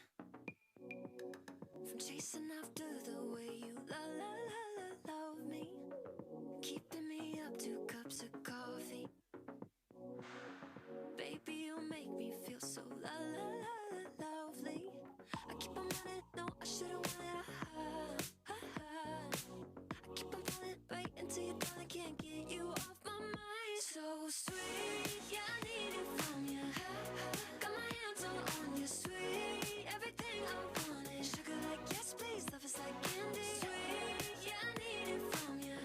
from chasing after the way you love me, keeping me up 2 cups of coffee. Baby, you make me feel so lovely. I keep on running, no, I should've wanted a I keep on pulling right into your thought, I can't get you off my mind. So sweet, yeah, I need it from you. Got my hands all on you, sweet. Everything I wanted, sugar like yes, please, love is like candy. Sweet, yeah, I need it from you.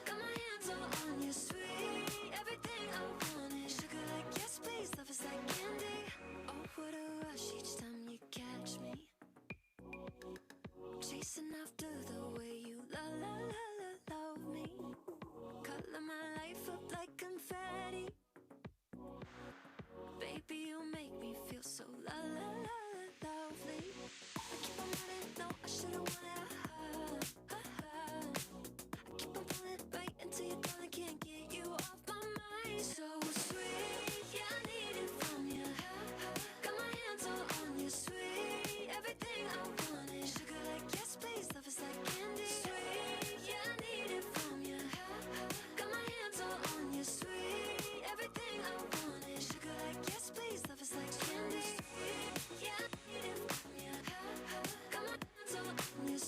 Got my hands all on you, sweet. Everything I wanted, sugar like yes, please, love is like candy. Oh, what a rush each time you catch me, chasing after the way you love me, color my life up like confetti. Baby, you make me feel so lovely. I keep on running, no, I should've wanted a I keep on pulling right into your thought, I can't get you off my mind. So sweet, yeah, I need it from you. Got my hands all on you, sweet. Everything I wanted, sugar like yes, please, love is like candy. Sweet, yeah, I need it from you. Got my hands all on you, sweet. Everything I wanted, sugar like yes, please, love is like candy. Sweet, yeah, I need it from you. Got my hands all on you.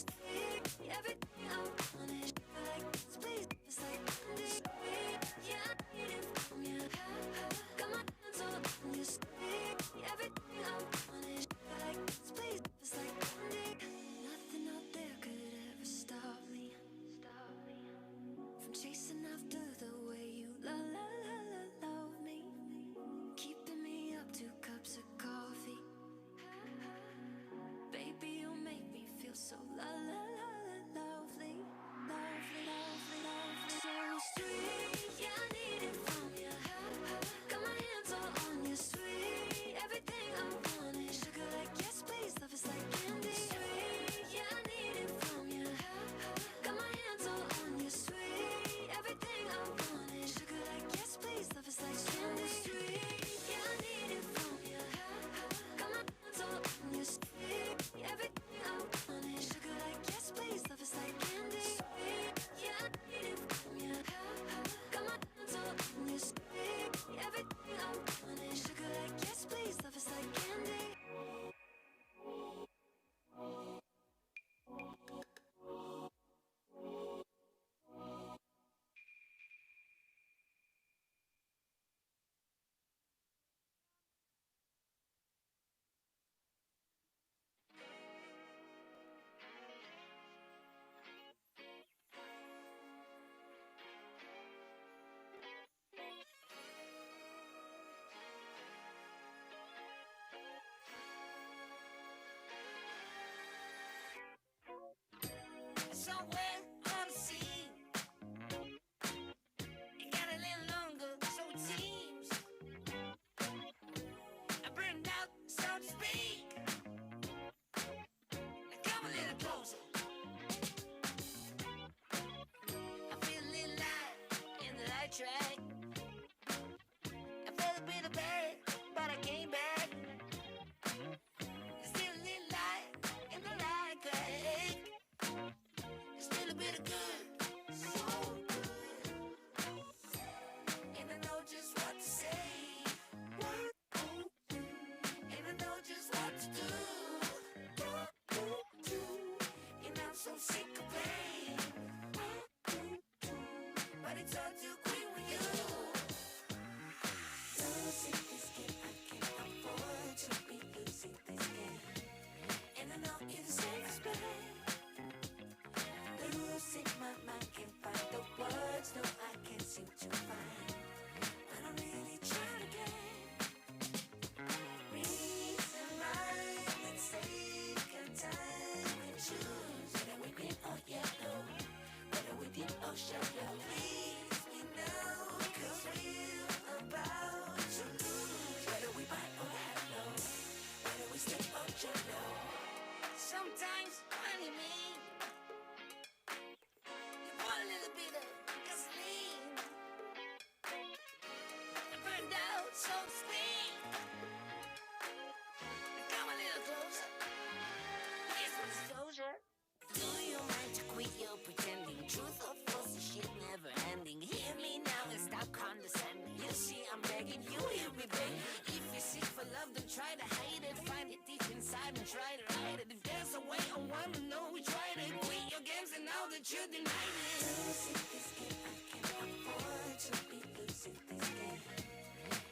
need you here, baby. If you seek for love, don't try to hide it. Find it deep inside and try to hide it. If there's a way, I wanna know we tried it. Quit your games and now that you denied it. Losing this game, I can't afford to be losing this game.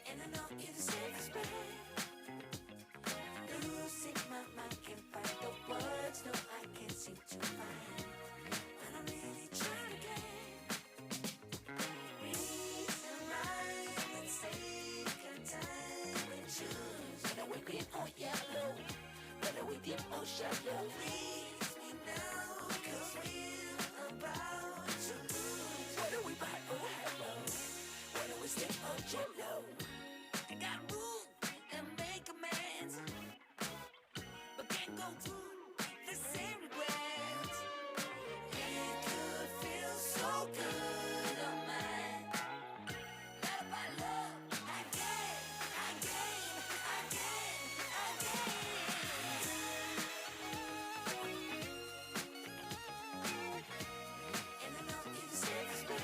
And I know you deserve respect. Losing my mind, can't find the words, no, I can't seem to find. But I'm really trying again. Reason right and take your time and choose. Whether we green or yellow, whether we deep or shallow. Please me now, cause we're about to lose. Whether we buy or hello, whether we step or jello. I got rules and make amends, but can't go through the same regrets. It could feel so good on mine. Not about love, again. And I know you deserve respect.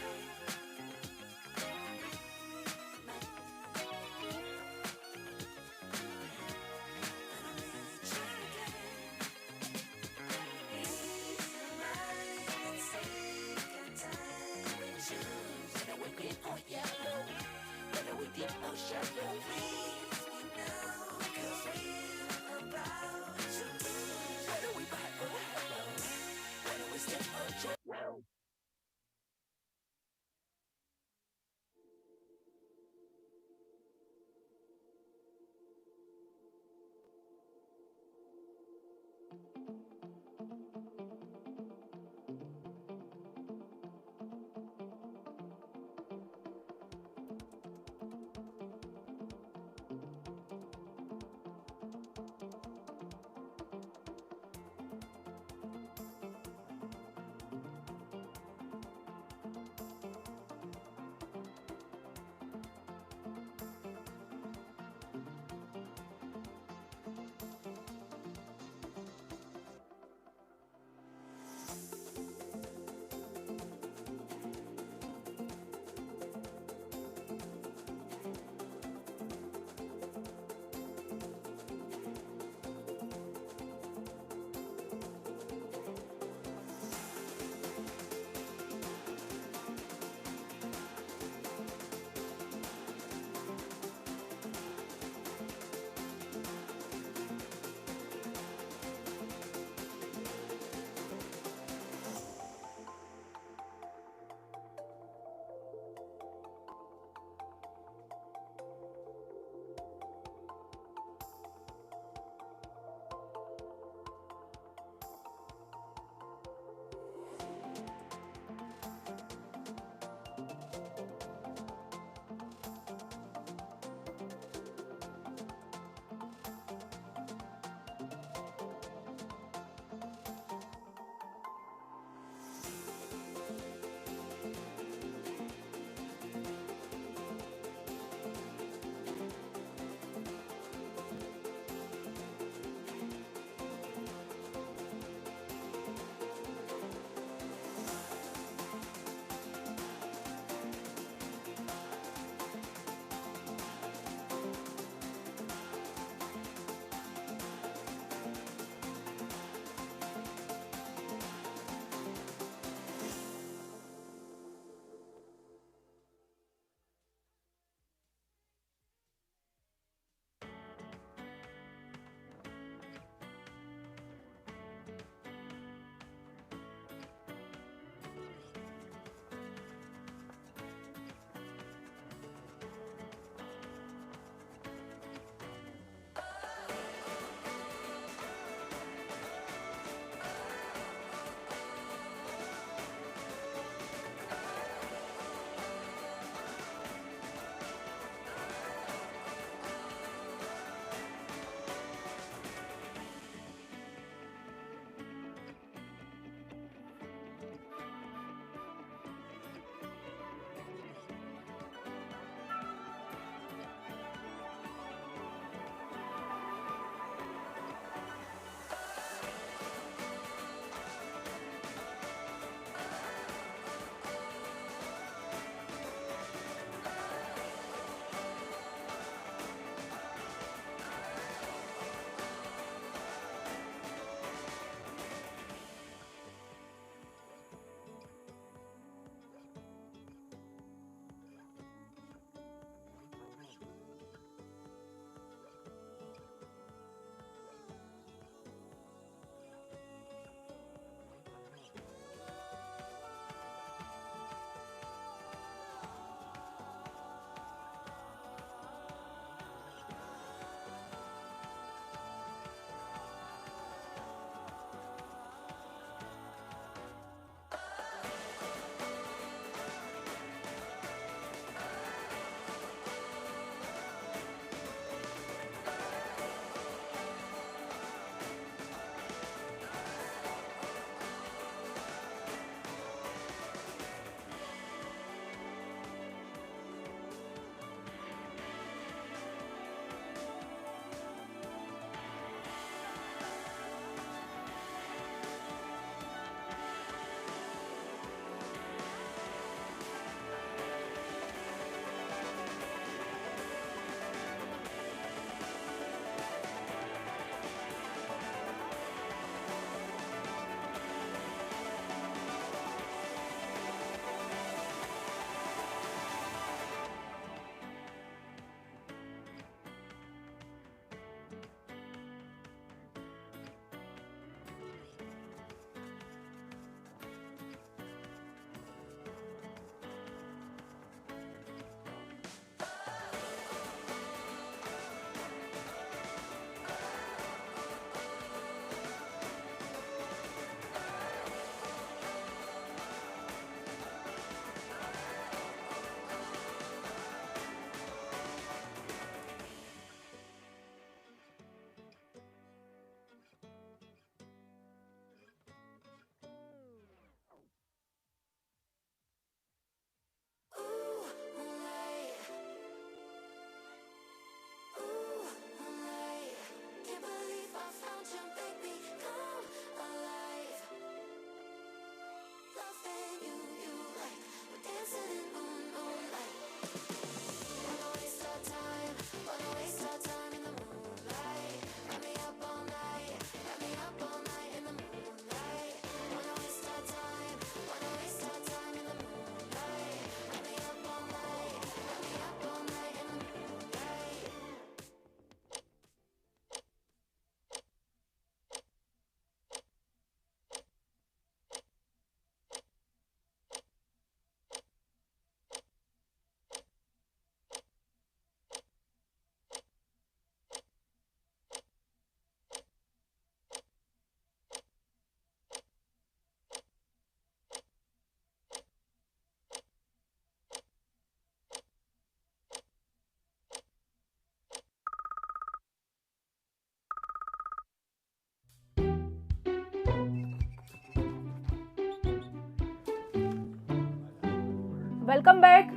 Welcome back.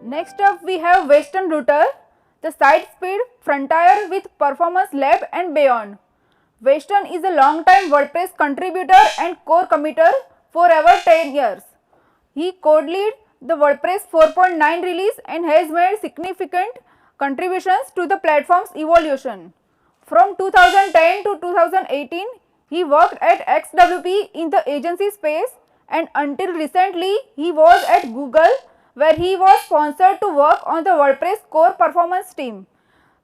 Next up we have Western Router, the site speed frontier with Performance Lab and beyond. Western is a long-time WordPress contributor and core committer for over 10 years. He code-lead the WordPress 4.9 release and has made significant contributions to the platform's evolution. From 2010 to 2018, he worked at XWP in the agency space, and until recently, he was at Google, where he was sponsored to work on the WordPress core performance team.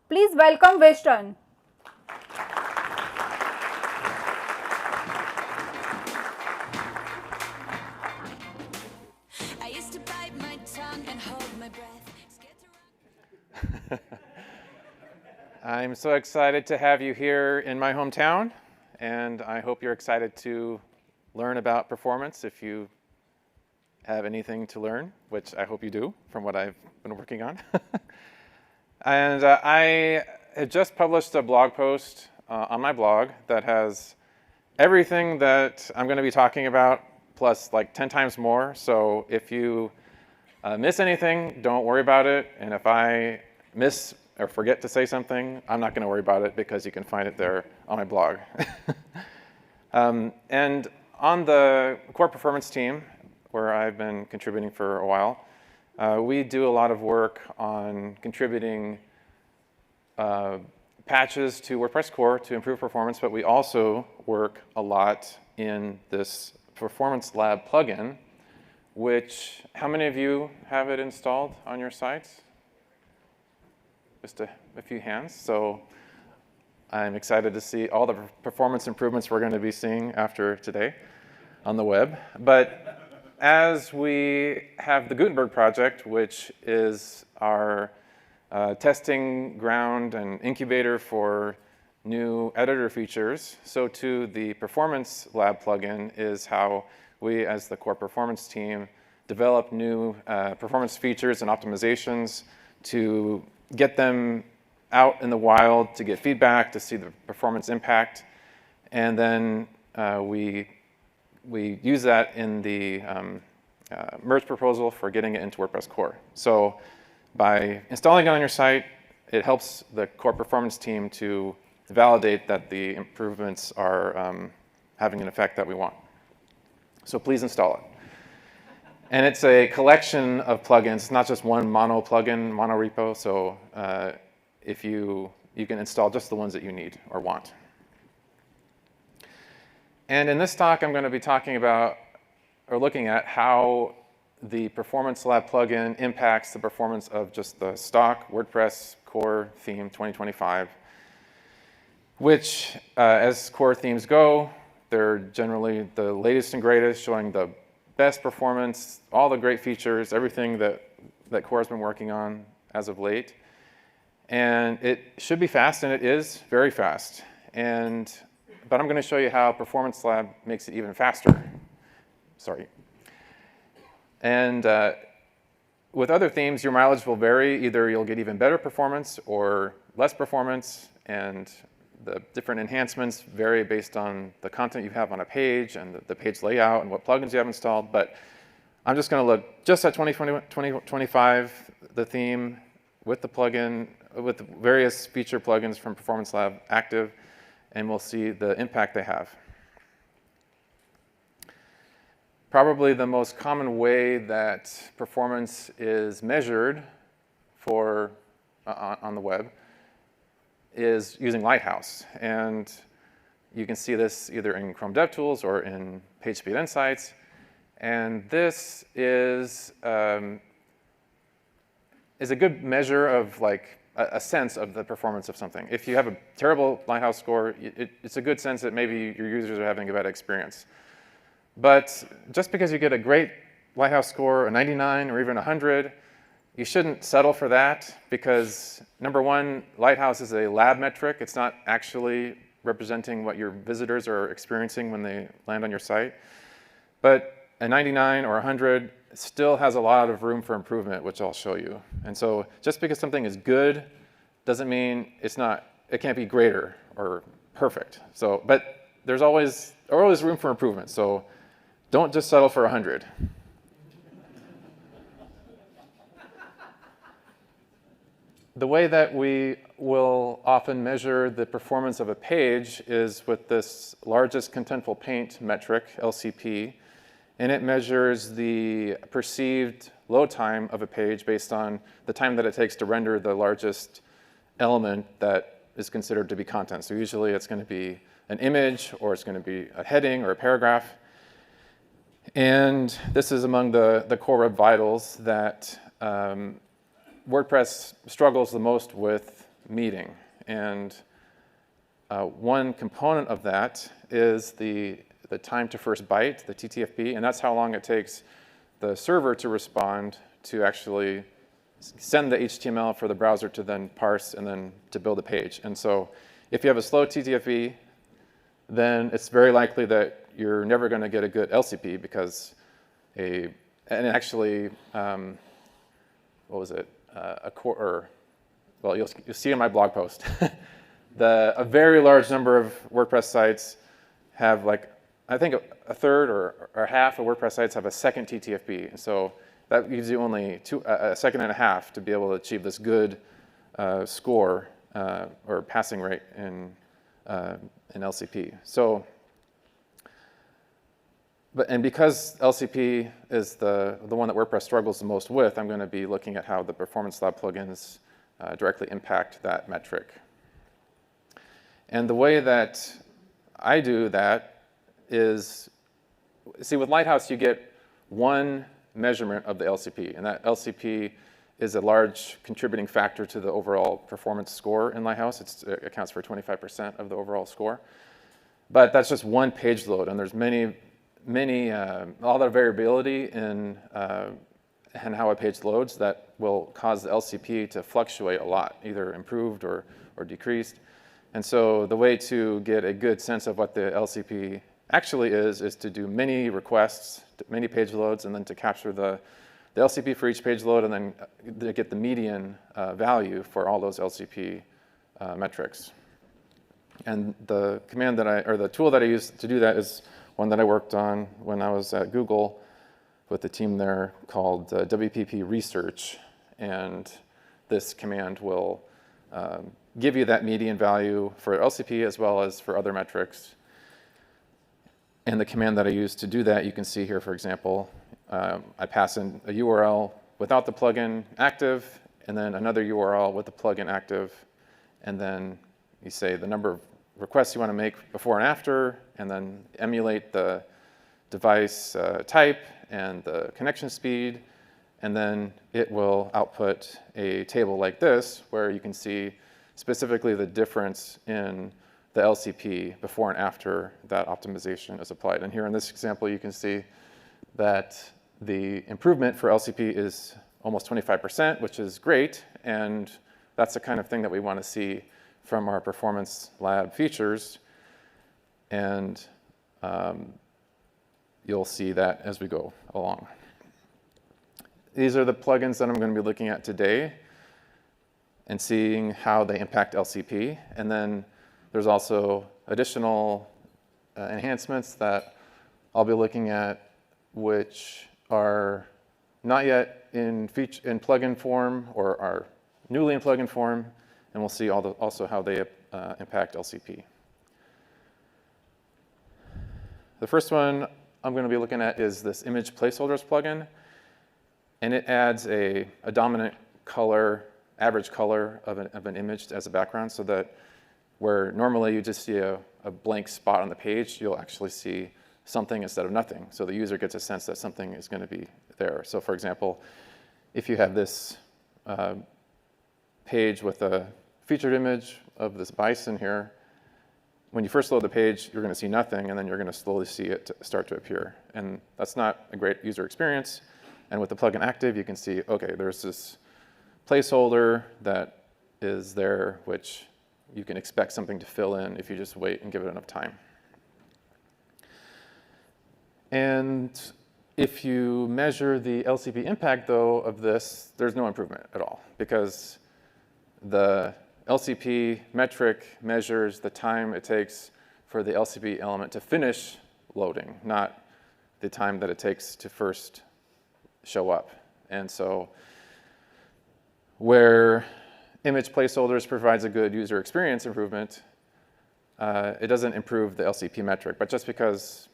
Please welcome Western. I used to bite my tongue and hold my breath. I'm so excited to have you here in my hometown, and I hope you're excited to learn about performance if you have anything to learn, which I hope you do from what I've been working on. And I had just published a blog post on my blog that has everything that I'm going to be talking about, plus like 10 times more. So if you miss anything, don't worry about it. And if I miss or forget to say something, I'm not going to worry about it because you can find it there on my blog. And on the core performance team, where I've been contributing for a while, we do a lot of work on contributing patches to WordPress core to improve performance, but we also work a lot in this Performance Lab plugin, which, how many of you have it installed on your sites? Just a few hands. So I'm excited to see all the performance improvements we're going to be seeing after today on the web. But as we have the Gutenberg project, which is our testing ground and incubator for new editor features, so too the Performance Lab plugin is how we, as the core performance team, develop new performance features and optimizations to get them out in the wild to get feedback, to see the performance impact, and then we use that in the merge proposal for getting it into WordPress core. So by installing it on your site, it helps the core performance team to validate that the improvements are having an effect that we want. So please install it. And it's a collection of plugins. It's not just one mono plugin, mono repo. So if you can install just the ones that you need or want. And in this talk, I'm going to be talking about or looking at how the Performance Lab plugin impacts the performance of just the stock WordPress core theme 2025, which, as core themes go, they're generally the latest and greatest, showing the best performance, all the great features, everything that core has been working on as of late. And it should be fast, and it is very fast. But I'm going to show you how Performance Lab makes it even faster. Sorry. And with other themes, your mileage will vary. Either you'll get even better performance or less performance, and the different enhancements vary based on the content you have on a page and the page layout and what plugins you have installed. But I'm just going to look just at 2025, the theme with the plugin, with the various feature plugins from Performance Lab active, and we'll see the impact they have. Probably the most common way that performance is measured on the web is using Lighthouse. And you can see this either in Chrome DevTools or in PageSpeed Insights. And this is a good measure of like a sense of the performance of something. If you have a terrible Lighthouse score, it's a good sense that maybe your users are having a bad experience. But just because you get a great Lighthouse score, a 99 or even 100, you shouldn't settle for that because, number one, Lighthouse is a lab metric. It's not actually representing what your visitors are experiencing when they land on your site. But a 99 or 100 still has a lot of room for improvement, which I'll show you. And so just because something is good doesn't mean it can't be greater or perfect. So, but there's always room for improvement. So don't just settle for 100. the way that we will often measure the performance of a page is with this largest contentful paint metric, LCP, and it measures the perceived load time of a page based on the time that it takes to render the largest element that is considered to be content. So usually it's going to be an image, or it's going to be a heading or a paragraph. And this is among the core web vitals that WordPress struggles the most with meeting. And one component of that is the time to first byte, the TTFB, and that's how long it takes the server to respond to actually send the HTML for the browser to then parse and then to build a page. And so if you have a slow TTFB, then it's very likely that you're never going to get a good LCP because what was it? Well, you'll see in my blog post. A very large number of WordPress sites have, like, I think a third or half of WordPress sites have a second TTFB. And so that gives you only a second and a half to be able to achieve this good score or passing rate in LCP. So, and because LCP is the one that WordPress struggles the most with, I'm going to be looking at how the Performance Lab plugins directly impact that metric. And the way that I do that is, see, with Lighthouse, you get one measurement of the LCP, and that LCP is a large contributing factor to the overall performance score in Lighthouse. It accounts for 25% of the overall score. But that's just one page load, and there's a lot of variability in how a page loads that will cause the LCP to fluctuate a lot, either improved or decreased. And so the way to get a good sense of what the LCP actually is to do many requests, many page loads, and then to capture the LCP for each page load, and then to get the median value for all those LCP metrics. And the command the tool that I use to do that is one that I worked on when I was at Google with the team there called WPP Research. And this command will give you that median value for LCP as well as for other metrics. And the command that I use to do that, you can see here, for example, I pass in a URL without the plugin active, and then another URL with the plugin active, and then you say the number of requests you want to make before and after, and then emulate the device type and the connection speed, and then it will output a table like this, where you can see specifically the difference in the LCP before and after that optimization is applied. And here in this example, you can see that the improvement for LCP is almost 25%, which is great, and that's the kind of thing that we want to see from our Performance Lab features. And you'll see that as we go along. These are the plugins that I'm going to be looking at today and seeing how they impact LCP. And then there's also additional enhancements that I'll be looking at, which are not yet in plugin form or are newly in plugin form, and we'll see also how they impact LCP. The first one I'm going to be looking at is this image placeholders plugin, and it adds a dominant color, average color of an image as a background, so that where normally you just see a blank spot on the page, you'll actually see something instead of nothing. So the user gets a sense that something is going to be there. So for example, if you have this page with a featured image of this bison here, when you first load the page, you're going to see nothing, and then you're going to slowly see it start to appear. And that's not a great user experience. And with the plugin active, you can see, okay, there's this placeholder that is there, which you can expect something to fill in if you just wait and give it enough time. And if you measure the LCP impact, though, of this, there's no improvement at all, because the LCP metric measures the time it takes for the LCP element to finish loading, not the time that it takes to first show up. And so where image placeholders provides a good user experience improvement, it doesn't improve the LCP metric. But just because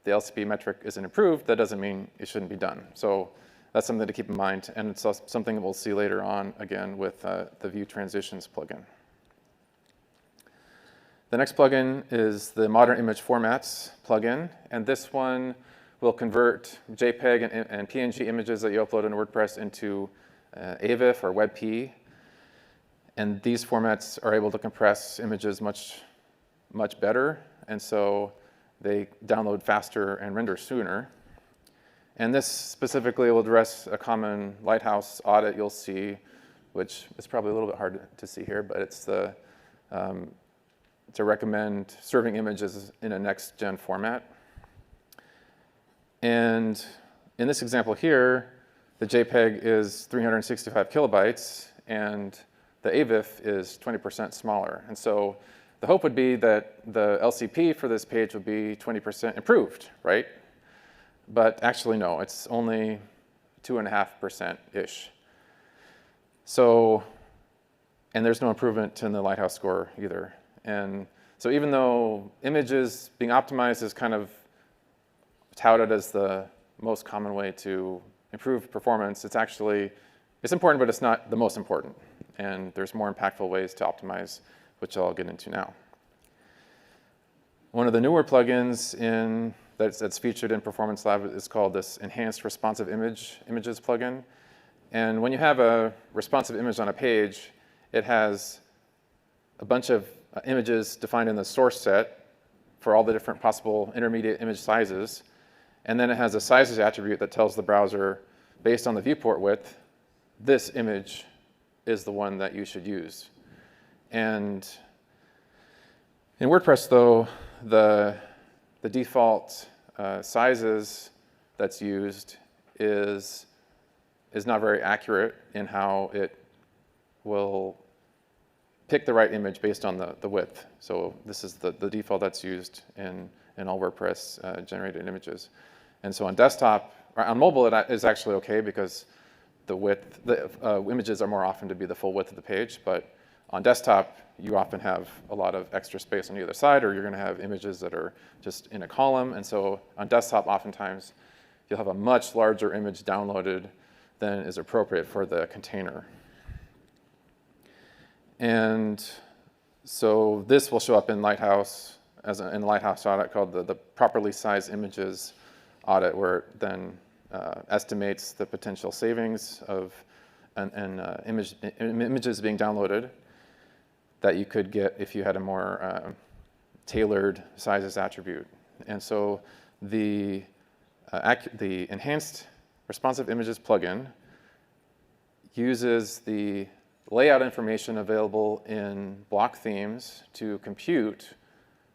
the LCP metric isn't improved, that doesn't mean it shouldn't be done. So that's something to keep in mind, and it's also something that we'll see later on, again, with the View Transitions plugin. The next plugin is the Modern Image Formats plugin, and this one will convert JPEG and PNG images that you upload in WordPress into AVIF or WebP, and these formats are able to compress images much better, and so they download faster and render sooner. And this specifically will address a common Lighthouse audit you'll see, which is probably a little bit hard to see here, but it's the to recommend serving images in a next-gen format. And in this example here, the JPEG is 365 kilobytes, and the AVIF is 20% smaller. And so the hope would be that the LCP for this page would be 20% improved, right? But actually, no, it's only 2.5%-ish. So, and there's no improvement in the Lighthouse score either. And so even though images being optimized is kind of touted as the most common way to improve performance, it's important, but it's not the most important. And there's more impactful ways to optimize, which I'll get into now. One of the newer plugins that's featured in Performance Lab is called this Enhanced Responsive Images plugin. And when you have a responsive image on a page, it has a bunch of images defined in the source set for all the different possible intermediate image sizes. And then it has a sizes attribute that tells the browser, based on the viewport width, this image is the one that you should use. And in WordPress, though, the default sizes that's used is not very accurate in how it will pick the right image based on the width. So this is the default that's used in all WordPress generated images. And so on desktop, or on mobile, it is actually okay because the images are more often to be the full width of the page. But on desktop, you often have a lot of extra space on either side, or you're going to have images that are just in a column. And so on desktop, oftentimes, you'll have a much larger image downloaded than is appropriate for the container. And so this will show up in Lighthouse, in the Lighthouse audit called the properly sized images audit, where it then estimates the potential savings of images being downloaded that you could get if you had a more tailored sizes attribute. And so the Enhanced Responsive Images plugin uses the layout information available in block themes to compute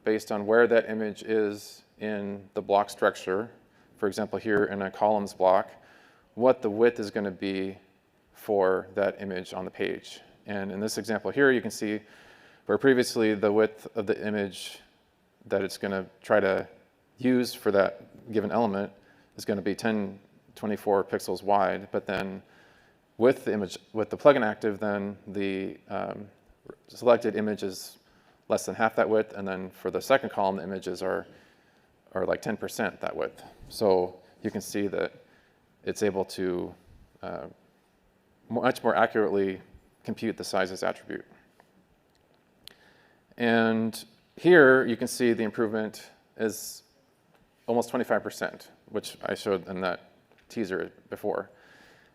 based on where that image is in the block structure. For example, here in a columns block, what the width is going to be for that image on the page. And in this example here, you can see where previously the width of the image that it's going to try to use for that given element is going to be 1024 pixels wide, but then with the plugin active, then the selected image is less than half that width, and then for the second column, the images are like 10% that width. So you can see that it's able to much more accurately compute the sizes attribute. And here you can see the improvement is almost 25%, which I showed in that teaser before.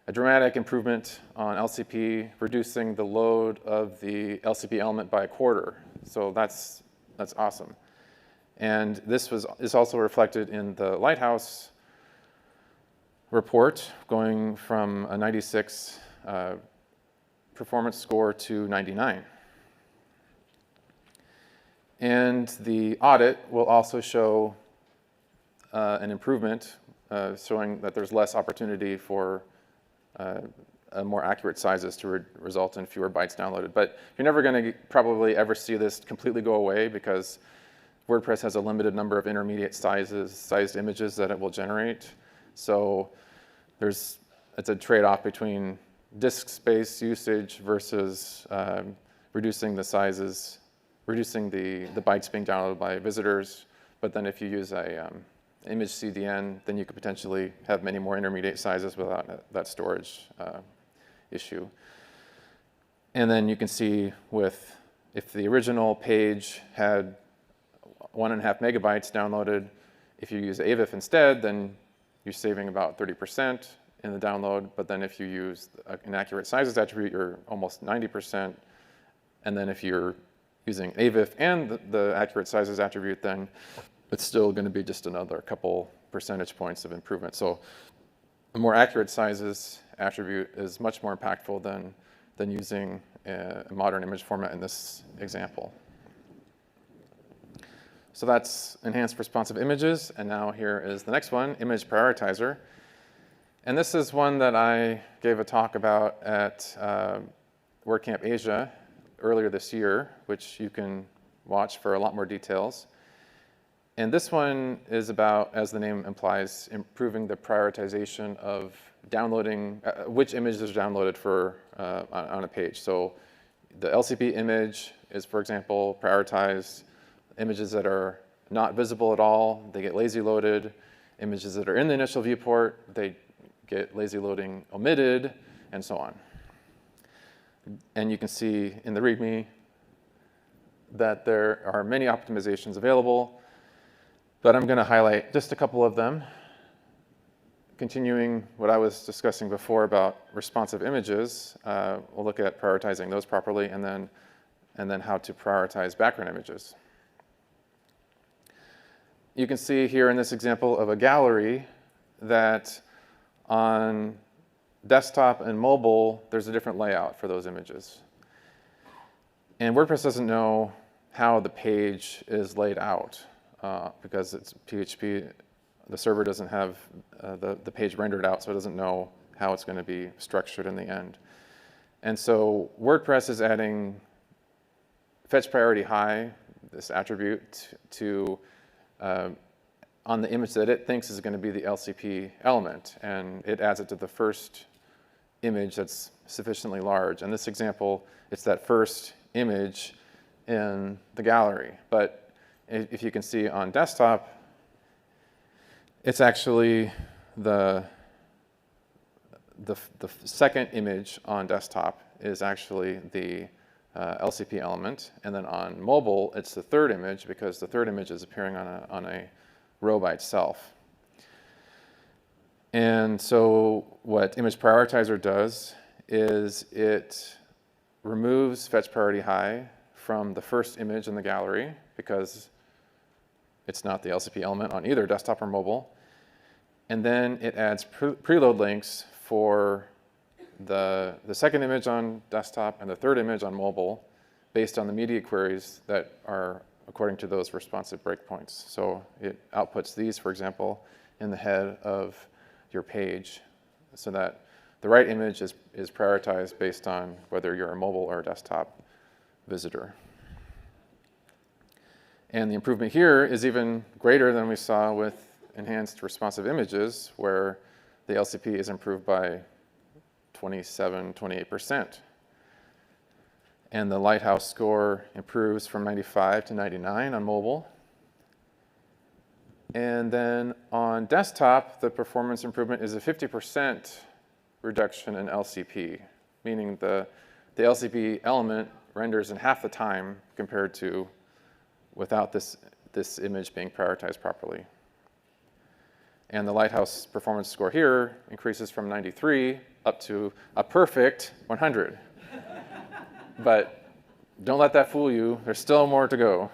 A dramatic improvement on LCP, reducing the load of the LCP element by a quarter. So that's awesome. And this is also reflected in the Lighthouse report, going from a 96 performance score to 99. And the audit will also show an improvement, showing that there's less opportunity for more accurate sizes to result in fewer bytes downloaded. But you're never going to probably ever see this completely go away because WordPress has a limited number of intermediate sized images that it will generate. So it's a trade-off between disk space usage versus reducing the sizes, reducing the bytes being downloaded by visitors. But then if you use a image CDN, then you could potentially have many more intermediate sizes without that storage issue. And then you can see if the original page had 1.5 megabytes downloaded, if you use AVIF instead, then you're saving about 30% in the download. But then if you use an accurate sizes attribute, you're almost 90%. And then if you're using AVIF and the accurate sizes attribute, then it's still going to be just another couple percentage points of improvement. So a more accurate sizes attribute is much more impactful than using a modern image format in this example. So that's enhanced responsive images. And now here is the next one, image prioritizer. And this is one that I gave a talk about at WordCamp Asia earlier this year, which you can watch for a lot more details. And this one is about, as the name implies, improving the prioritization of downloading, which images are downloaded for on a page. So the LCP image is, for example, prioritized. Images that are not visible at all, they get lazy loaded. Images that are in the initial viewport, they get lazy loading omitted, and so on. And you can see in the README that there are many optimizations available, but I'm going to highlight just a couple of them. Continuing what I was discussing before about responsive images, we'll look at prioritizing those properly, and then how to prioritize background images. You can see here in this example of a gallery that on desktop and mobile, there's a different layout for those images. And WordPress doesn't know how the page is laid out because it's PHP. The server doesn't have the page rendered out, so it doesn't know how it's going to be structured in the end. And so WordPress is adding fetch priority high, this attribute, to on the image that it thinks is going to be the LCP element, and it adds it to the first image that's sufficiently large. In this example, it's that first image in the gallery. But if you can see on desktop, it's actually the second image on desktop is actually the LCP element, and then on mobile, it's the third image because the third image is appearing on a row by itself. And so what Image Prioritizer does is it removes fetch priority high from the first image in the gallery because it's not the LCP element on either desktop or mobile. And then it adds preload links for the second image on desktop and the third image on mobile based on the media queries that are according to those responsive breakpoints. So it outputs these, for example, in the head of your page so that the right image is prioritized based on whether you're a mobile or a desktop visitor. And the improvement here is even greater than we saw with enhanced responsive images, where the LCP is improved by 28%. And the Lighthouse score improves from 95 to 99 on mobile. And then on desktop, the performance improvement is a 50% reduction in LCP, meaning the LCP element renders in half the time compared to without this image being prioritized properly. And the Lighthouse performance score here increases from 93 up to a perfect 100. But don't let that fool you. There's still more to go.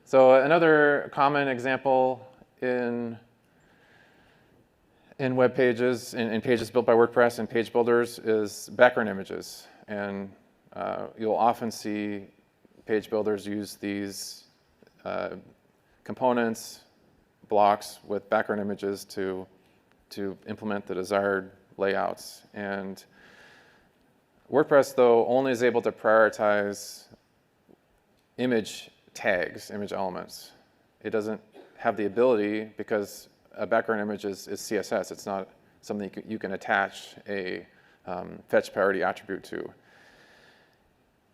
So another common example in web pages, in pages built by WordPress and page builders, is background images. And you'll often see page builders use these components, blocks with background images to implement the desired layouts. And WordPress, though, only is able to prioritize image tags, image elements. It doesn't have the ability, because a background image is CSS. It's not something you can attach a fetch priority attribute to.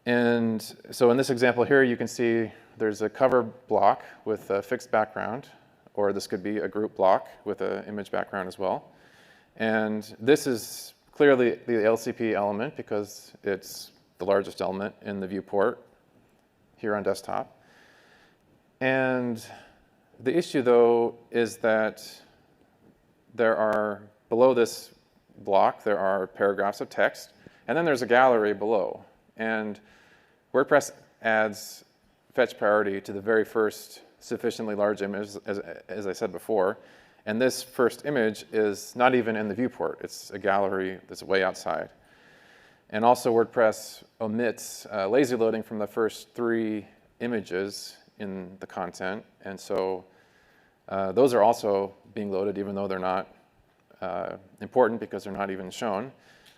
And so in this example here, you can see there's a cover block with a fixed background, or this could be a group block with an image background as well. And this is clearly the LCP element because it's the largest element in the viewport here on desktop. And the issue, though, is that there are, below this block, there are paragraphs of text, and then there's a gallery below. And WordPress adds fetch priority to the very first sufficiently large image, as I said before. And this first image is not even in the viewport. It's a gallery that's way outside. And also WordPress omits lazy loading from the first 3 images in the content. And so those are also being loaded even though they're not important because they're not even shown.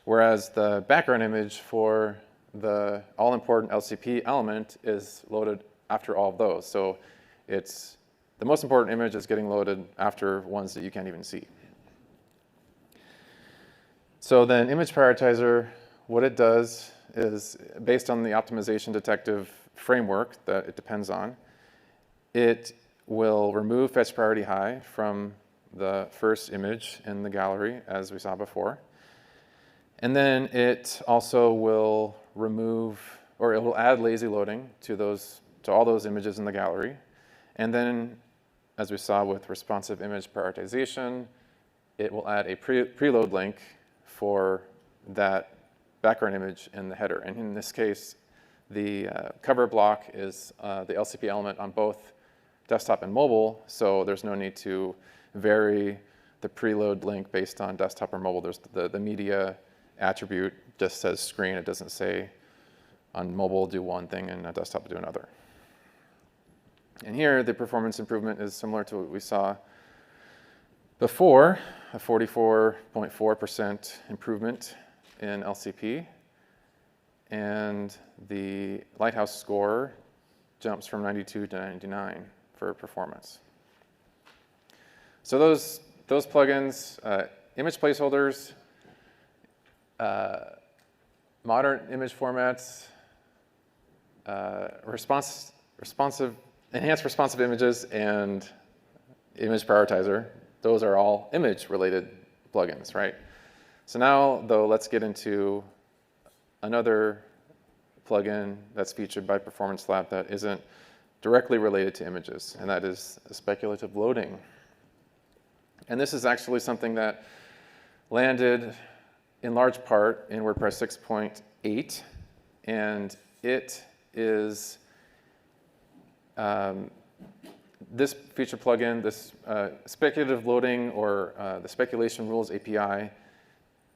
Whereas the background image for the all-important LCP element is loaded after all of those. So it's the most important image is getting loaded after ones that you can't even see. So then Image Prioritizer, what it does is, based on the optimization detective framework that it depends on, it will remove fetch priority high from the first image in the gallery, as we saw before. And then it also will remove, or it will add lazy loading to all those images in the gallery. And then, as we saw with responsive image prioritization, it will add a preload link for that background image in the header. And in this case, the cover block is the LCP element on both desktop and mobile, so there's no need to vary the preload link based on desktop or mobile. There's the media attribute just says screen. It doesn't say on mobile do one thing and on desktop do another. And here, the performance improvement is similar to what we saw before, a 44.4% improvement in LCP. And the Lighthouse score jumps from 92 to 99 for performance. So those plugins, image placeholders, modern image formats, enhanced responsive images, and image prioritizer, those are all image-related plugins, right? So now, though, let's get into another plugin that's featured by Performance Lab that isn't directly related to images, and that is speculative loading. And this is actually something that landed in large part in WordPress 6.8, and it is this feature plugin, this speculative loading, or the speculation rules API,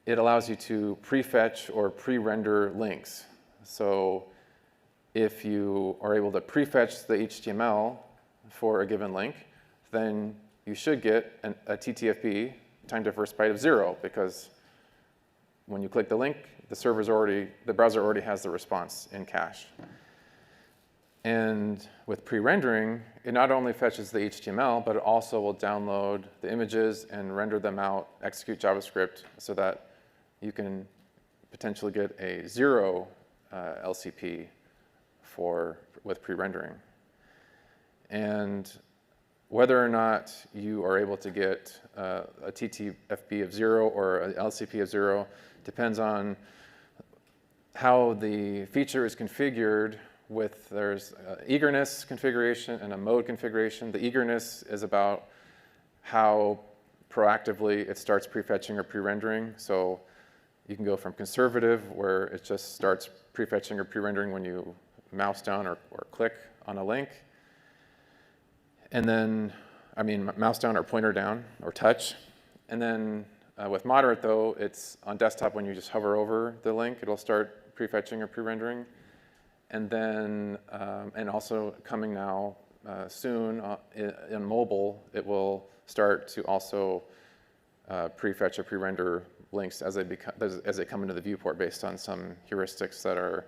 it allows you to prefetch or pre-render links. So if you are able to prefetch the HTML for a given link, then you should get a TTFB, time to first byte, of 0, because when you click the link, the browser already has the response in cache. And with pre-rendering, it not only fetches the HTML, but it also will download the images and render them out, execute JavaScript, so that you can potentially get a 0 LCP with pre-rendering. And whether or not you are able to get a TTFB of 0 or an LCP of 0 depends on how the feature is configured. There's eagerness configuration and a mode configuration. The eagerness is about how proactively it starts prefetching or pre-rendering. So you can go from conservative, where it just starts prefetching or pre-rendering when you mouse down or click on a link. And then, mouse down or pointer down or touch. And then with moderate, though, it's on desktop when you just hover over the link, it'll start prefetching or pre-rendering. And then, and also coming now soon in mobile, it will start to also prefetch or pre-render links as they come into the viewport based on some heuristics that are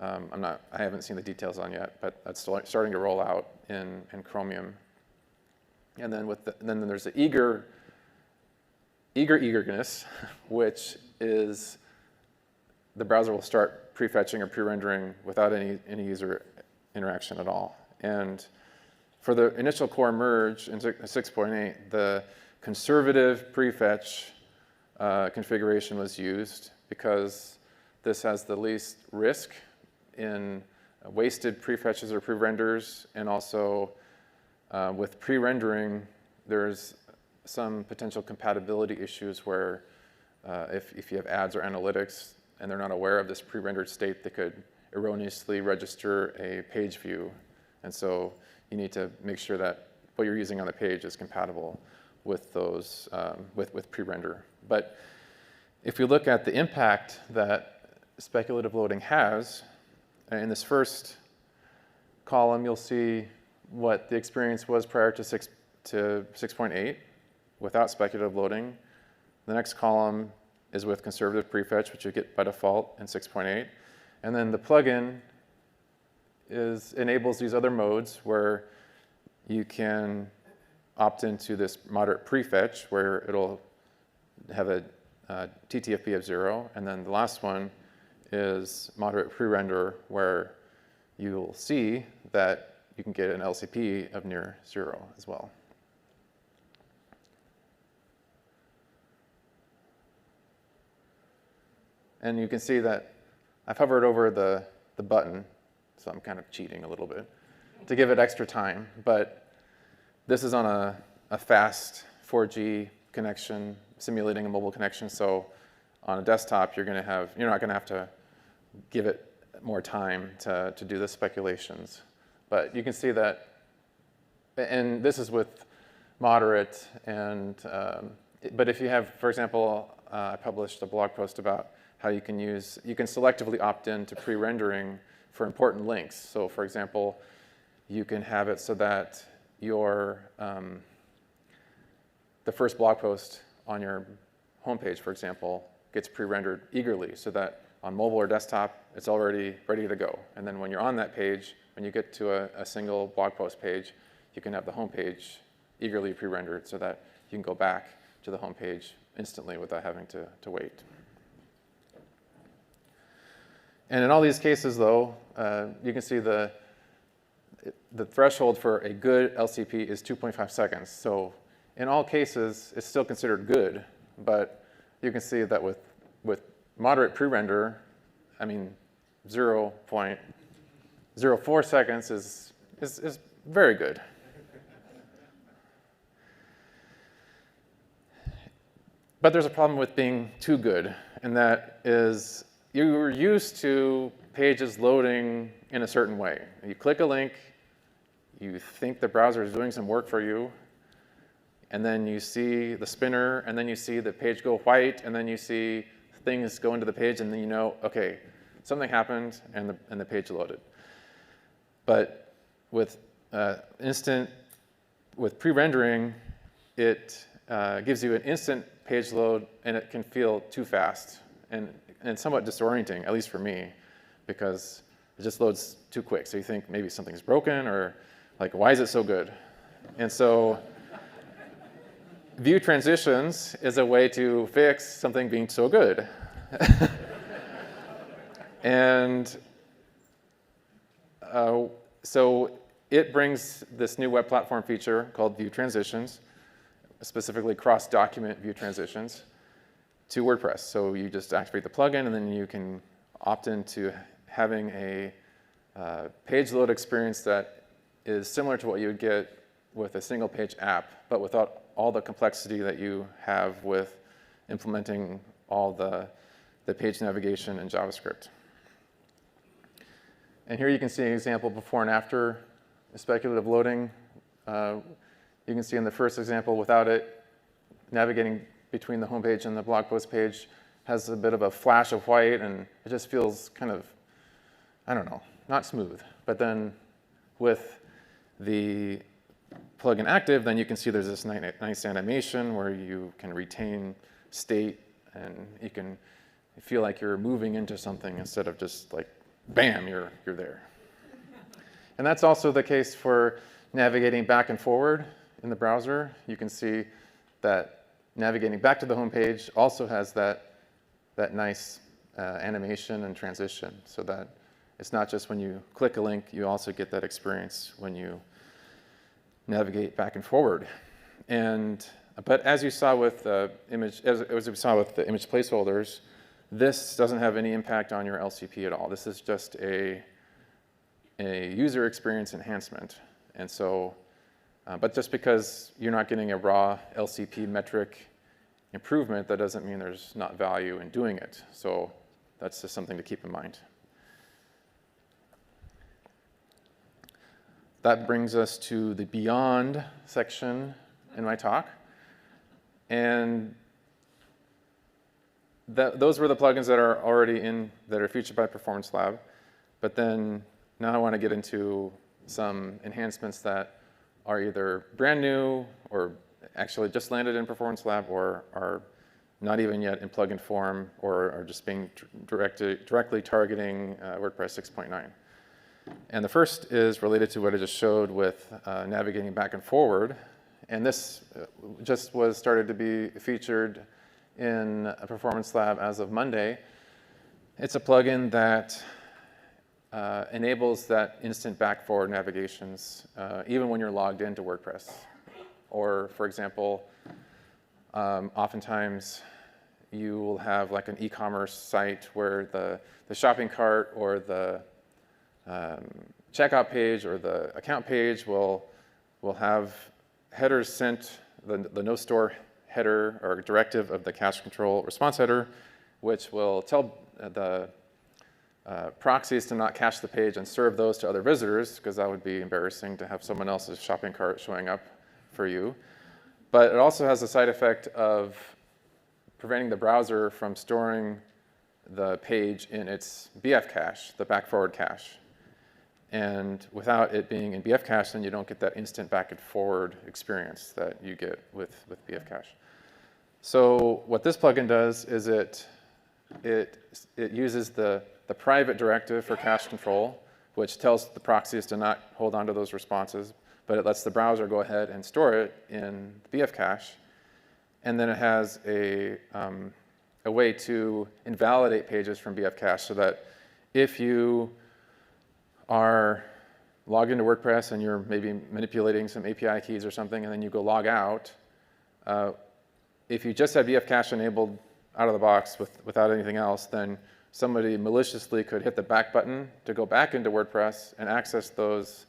I haven't seen the details on yet, but that's starting to roll out in Chromium. And then then there's the eager eagerness, which is the browser will start prefetching or pre-rendering without any user interaction at all. And for the initial core merge in 6.8, the conservative prefetch configuration was used because this has the least risk in wasted prefetches or pre-renders, and also with pre-rendering, there's some potential compatibility issues where if you have ads or analytics and they're not aware of this pre-rendered state, they could erroneously register a page view. And so you need to make sure that what you're using on the page is compatible with those, with pre-render. But if we look at the impact that speculative loading has, in this first column, you'll see what the experience was prior to 6.8 without speculative loading. The next column is with conservative prefetch, which you get by default in 6.8. And then the plugin enables these other modes where you can opt into this moderate prefetch, where it'll have a TTFP of 0. And then the last one is moderate pre-render, where you'll see that you can get an LCP of near 0 as well. And you can see that I've hovered over the button, so I'm kind of cheating a little bit to give it extra time. But this is on a fast 4G connection, simulating a mobile connection. So on a desktop, you're not going to have to give it more time to do the speculations. But you can see that, and this is with moderate. And but if you have, for example, I published a blog post about how you can selectively opt in to pre-rendering for important links. So for example, you can have it so that the first blog post on your homepage, for example, gets pre-rendered eagerly, so that on mobile or desktop, it's already ready to go. And then when you're on that page, when you get to a single blog post page, you can have the homepage eagerly pre-rendered so that you can go back to the homepage instantly without having to wait. And in all these cases, though, you can see the threshold for a good LCP is 2.5 seconds. So in all cases, it's still considered good. But you can see that with moderate pre-render, I mean, 0.04 seconds is very good. But there's a problem with being too good, and that is you're used to pages loading in a certain way. You click a link, you think the browser is doing some work for you, and then you see the spinner, and then you see the page go white, and then you see things go into the page, and then you know, okay, something happened, and the page loaded. But with pre-rendering, it gives you an instant page load, and it can feel too fast and somewhat disorienting, at least for me, because it just loads too quick. So you think maybe something's broken, or like, why is it so good? And so view transitions is a way to fix something being so good. And so it brings this new web platform feature called view transitions, specifically cross-document view transitions, to WordPress. So you just activate the plugin, and then you can opt into having a page load experience that is similar to what you would get with a single page app, but without all the complexity that you have with implementing all the page navigation in JavaScript. And here you can see an example before and after speculative loading. You can see in the first example, without it, navigating between the homepage and the blog post page has a bit of a flash of white, and it just feels kind of, I don't know, not smooth. But then with the plugin active, then you can see there's this nice animation where you can retain state, and you can feel like you're moving into something instead of just like, bam, you're there. And that's also the case for navigating back and forward in the browser. You can see that navigating back to the home page also has that nice animation and transition, so that it's not just when you click a link, you also get that experience when you navigate back and forward. But as you saw with the image, as we saw with the image placeholders, this doesn't have any impact on your LCP at all. This is just a user experience enhancement. And so, but just because you're not getting a raw LCP metric improvement, that doesn't mean there's not value in doing it. So that's just something to keep in mind. That brings us to the Beyond section in my talk. And those were the plugins that are already that are featured by Performance Lab. But then now I want to get into some enhancements that are either brand new or actually just landed in Performance Lab or are not even yet in plugin form or are just being directly targeting WordPress 6.9. And the first is related to what I just showed with navigating back and forward. And this just was started to be featured in a Performance Lab as of Monday. It's a plugin that enables that instant back-forward navigations even when you're logged into WordPress. Or, for example, oftentimes you will have like an e-commerce site where the shopping cart or the checkout page or the account page will have headers sent, the no store header or directive of the cache control response header, which will tell the proxies to not cache the page and serve those to other visitors, because that would be embarrassing to have someone else's shopping cart showing up for you. But it also has the side effect of preventing the browser from storing the page in its BF cache, the back-forward cache. And without it being in BF cache, then you don't get that instant back and forward experience that you get with BF cache. So what this plugin does is it uses the private directive for cache control, which tells the proxies to not hold on to those responses, but it lets the browser go ahead and store it in BF cache. And then it has a way to invalidate pages from BF cache, so that if you are logged into WordPress and you're maybe manipulating some API keys or something, and then you go log out, if you just have BF cache enabled out of the box without anything else, then somebody maliciously could hit the back button to go back into WordPress and access those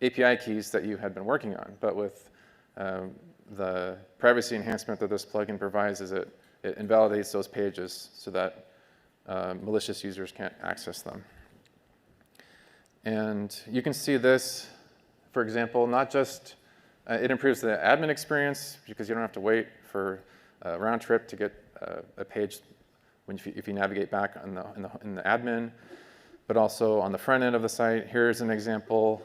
API keys that you had been working on. But with the privacy enhancement that this plugin provides, is it invalidates those pages so that malicious users can't access them. And you can see this, for example, not just, it improves the admin experience because you don't have to wait for a round trip to get a page if you navigate back in the admin, but also on the front end of the site. Here's an example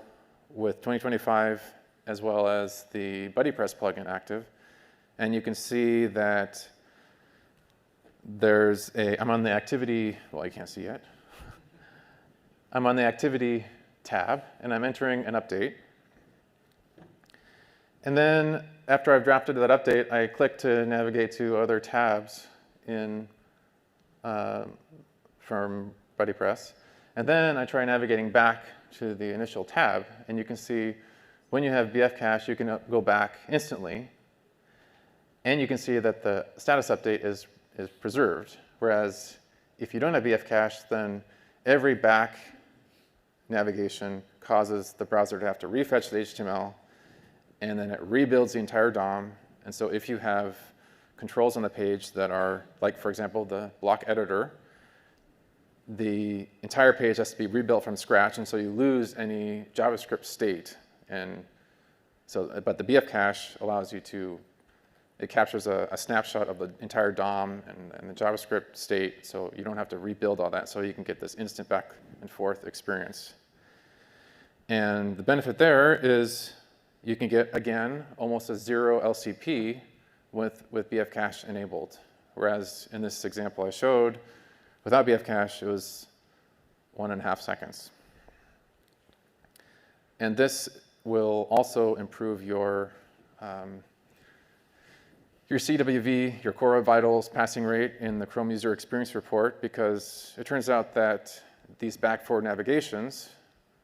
with 2025 as well as the BuddyPress plugin active. And you can see that I'm on the activity, well, you can't see yet. I'm on the activity tab, and I'm entering an update. And then after I've drafted that update, I click to navigate to other tabs from BuddyPress. And then I try navigating back to the initial tab. And you can see when you have BF cache, you can go back instantly. And you can see that the status update is preserved. Whereas if you don't have BF cache, then every back navigation causes the browser to have to refetch the HTML, and then it rebuilds the entire DOM. And so if you have controls on the page that are, like, for example, the block editor, the entire page has to be rebuilt from scratch, and so you lose any JavaScript state. And so, but the BF cache allows you to, it captures a snapshot of the entire DOM and the JavaScript state, so you don't have to rebuild all that, so you can get this instant back and forth experience. And the benefit there is you can get, again, almost a 0 LCP with BF cache enabled. Whereas in this example I showed, without BF cache, it was 1.5 seconds. And this will also improve your your CWV, your core vitals passing rate in the Chrome User Experience Report, because it turns out that these back-forward navigations,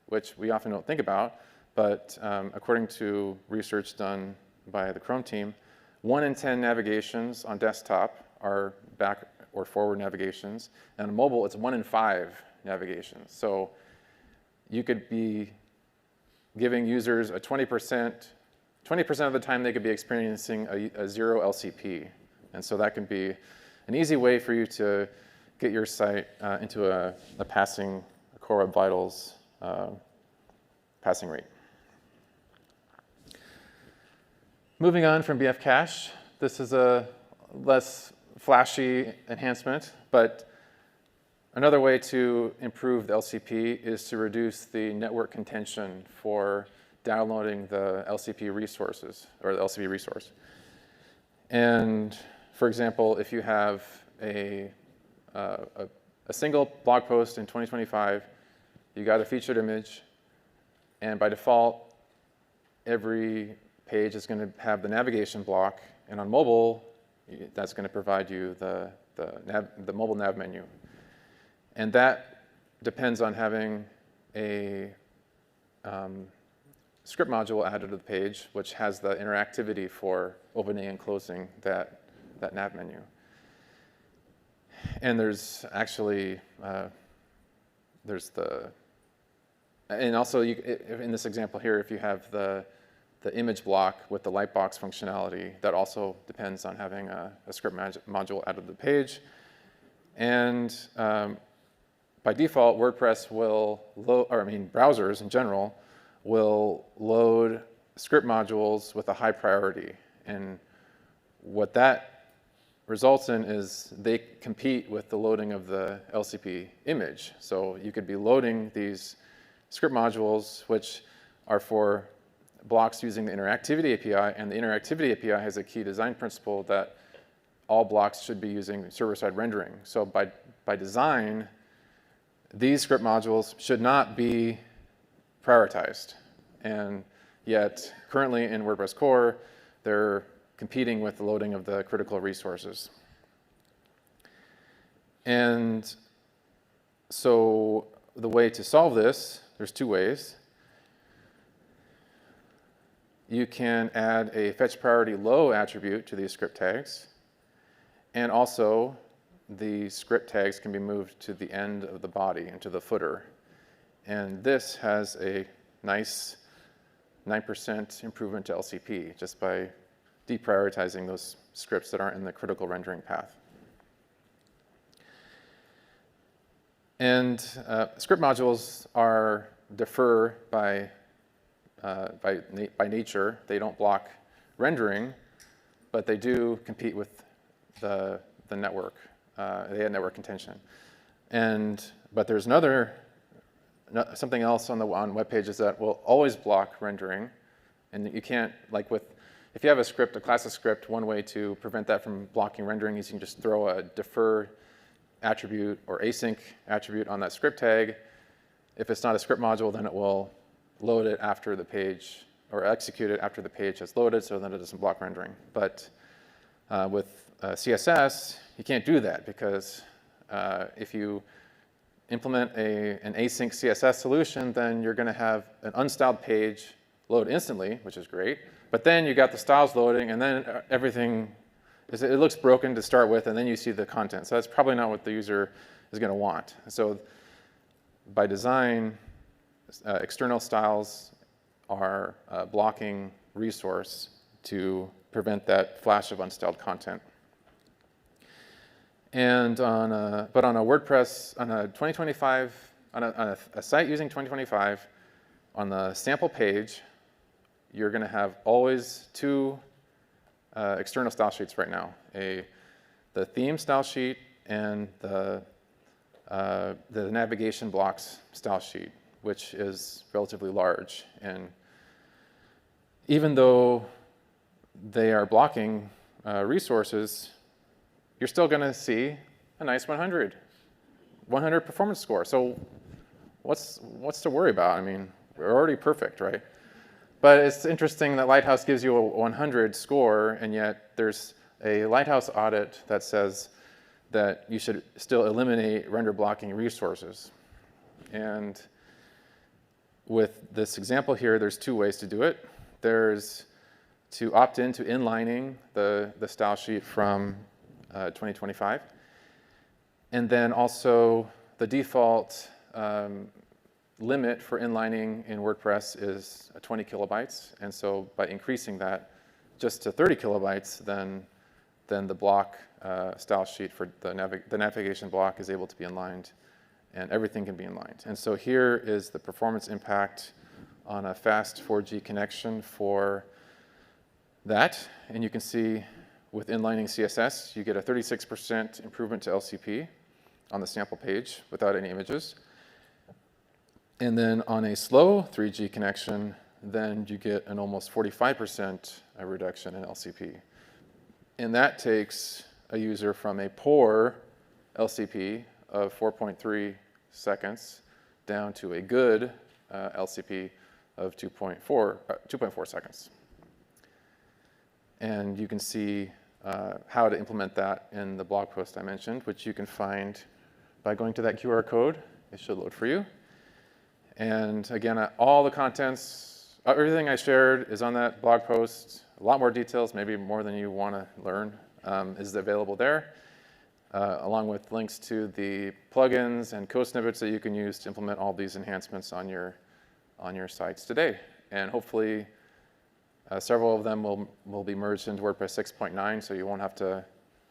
which we often don't think about, but according to research done by the Chrome team, 1 in 10 navigations on desktop are back or forward navigations, and on mobile it's 1 in 5 navigations. So you could be giving users a 20% of the time they could be experiencing a 0 LCP. And so that can be an easy way for you to get your site into a passing Core Web Vitals passing rate. Moving on from BF Cache, this is a less flashy enhancement, but another way to improve the LCP is to reduce the network contention for downloading the LCP resources, or the LCP resource. And for example, if you have a single blog post in 2025, you got a featured image, and by default, every page is going to have the navigation block, and on mobile, that's going to provide you the mobile nav menu. And that depends on having a script module added to the page, which has the interactivity for opening and closing that nav menu. And there's actually, and also in this example here, if you have the image block with the lightbox functionality, that also depends on having a script module added to the page. And by default, WordPress will browsers in general will load script modules with a high priority. And what that results in is they compete with the loading of the LCP image. So you could be loading these script modules, which are for blocks using the Interactivity API, and the Interactivity API has a key design principle that all blocks should be using server-side rendering. So by design, these script modules should not be prioritized. And yet, currently in WordPress core, they're competing with the loading of the critical resources. And so the way to solve this, there's 2 ways. You can add a fetch priority low attribute to these script tags. And also, the script tags can be moved to the end of the body, into the footer. And this has a nice 9% improvement to LCP just by deprioritizing those scripts that aren't in the critical rendering path. And script modules are defer by nature. They don't block rendering, but they do compete with the network. They have network contention. But there's something else on web pages that will always block rendering. And you can't, if you have a class of script, one way to prevent that from blocking rendering is you can just throw a defer attribute or async attribute on that script tag. If it's not a script module, then it will load it after the page, or execute it after the page has loaded, so then it doesn't block rendering. But with CSS, you can't do that, because if you implement an async CSS solution, then you're going to have an unstyled page load instantly, which is great. But then you got the styles loading, and then everything, it looks broken to start with, and then you see the content. So that's probably not what the user is going to want. So by design, external styles are blocking resource to prevent that flash of unstyled content. And on a WordPress, on a 2025, on a site using 2025, on the sample page, you're going to have always 2 external style sheets right now: the theme style sheet and the navigation blocks style sheet, which is relatively large. And even though they are blocking resources, you're still going to see a nice 100 performance score. So what's to worry about? I mean, we're already perfect, right? But it's interesting that Lighthouse gives you a 100 score, and yet there's a Lighthouse audit that says that you should still eliminate render blocking resources. And with this example here, there's two ways to do it. There's to opt into inlining the style sheet from 2025. And then also the default limit for inlining in WordPress is 20 kilobytes. And so by increasing that just to 30 kilobytes, then the block style sheet for the navigation block is able to be inlined, and everything can be inlined. And so here is the performance impact on a fast 4G connection for that. And you can see with inlining CSS, you get a 36% improvement to LCP on the sample page without any images. And then on a slow 3G connection, then you get an almost 45% reduction in LCP. And that takes a user from a poor LCP of 4.3 seconds down to a good LCP of 2.4 seconds. And you can see how to implement that in the blog post I mentioned, which you can find by going to that QR code. It should load for you. And again, all the contents, everything I shared is on that blog post. A lot more details, maybe more than you want to learn, is available there, along with links to the plugins and code snippets that you can use to implement all these enhancements on your sites today. And hopefully, several of them will be merged into WordPress 6.9, so you won't have to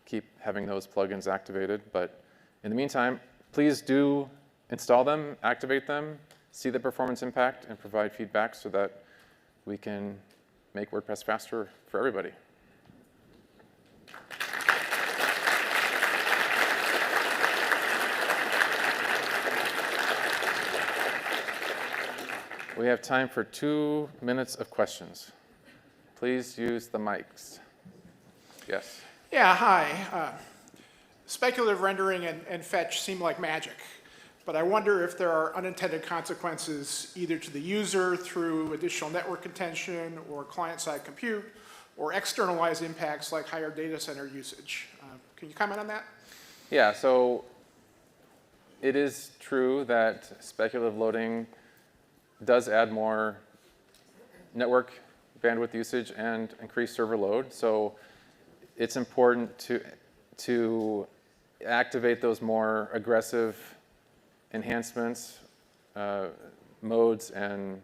keep having those plugins activated. But in the meantime, please do install them, activate them, see the performance impact, and provide feedback so that we can make WordPress faster for everybody. We have time for 2 minutes of questions. Please use the mics. Yes. Yeah, hi. Speculative rendering and fetch seem like magic, but I wonder if there are unintended consequences either to the user through additional network contention or client-side compute, or externalized impacts like higher data center usage. Can you comment on that? Yeah, so it is true that speculative loading does add more network bandwidth usage and increased server load. So it's important to activate those more aggressive enhancements, modes, and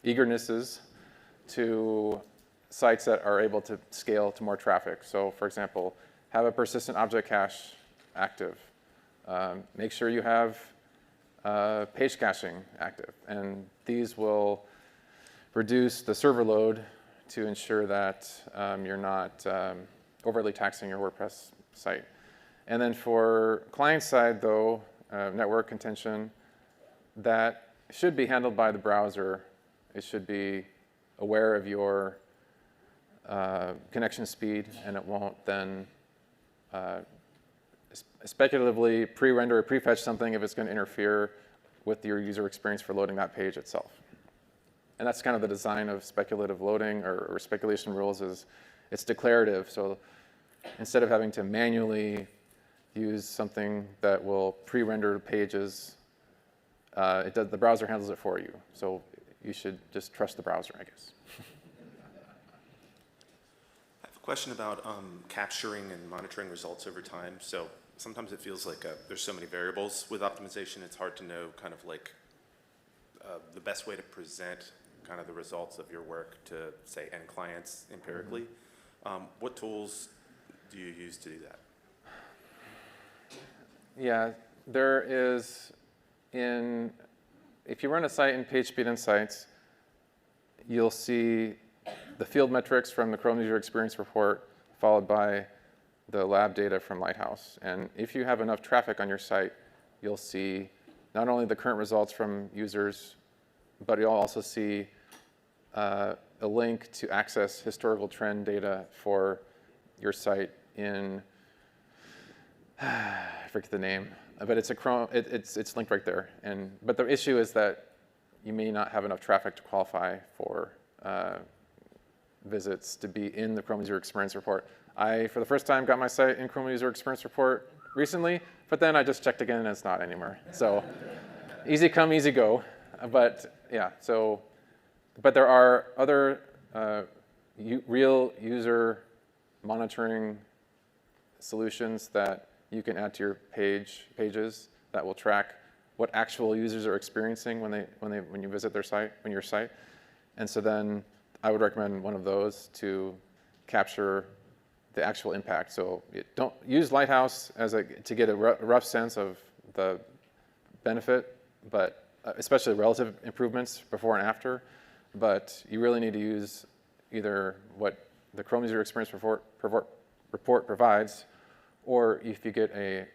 eagernesses to sites that are able to scale to more traffic. So for example, have a persistent object cache active. Make sure you have page caching active. And these will reduce the server load to ensure that you're not overly taxing your WordPress site. And then for client side, though, network contention, that should be handled by the browser. It should be aware of your connection speed, and it won't then speculatively pre-render or pre-fetch something if it's going to interfere with your user experience for loading that page itself. And that's kind of the design of speculative loading or speculation rules is it's declarative. So instead of having to manually use something that will pre-render pages, the browser handles it for you. So you should just trust the browser, I guess. I have a question about capturing and monitoring results over time. So sometimes it feels like there's so many variables with optimization, it's hard to know kind of like the best way to present kind of the results of your work to, say, end clients empirically. What tools do you use to do that? Yeah, there is if you run a site in PageSpeed Insights, you'll see the field metrics from the Chrome User Experience Report followed by the lab data from Lighthouse. And if you have enough traffic on your site, you'll see not only the current results from users, but you'll also see a link to access historical trend data for your site in, I forget the name, but it's a Chrome, it's linked right there. But the issue is that you may not have enough traffic to qualify for visits to be in the Chrome User Experience Report. I, for the first time, got my site in Chrome User Experience Report recently, but then I just checked again and it's not anymore. So easy come, easy go. But yeah, so, but there are other real user monitoring solutions that you can add to your pages that will track what actual users are experiencing when you visit their site, your site. And so then I would recommend one of those to capture the actual impact. So don't use Lighthouse to get a rough sense of the benefit, but especially relative improvements before and after. But you really need to use either what the Chrome User Experience report provides, or if you get a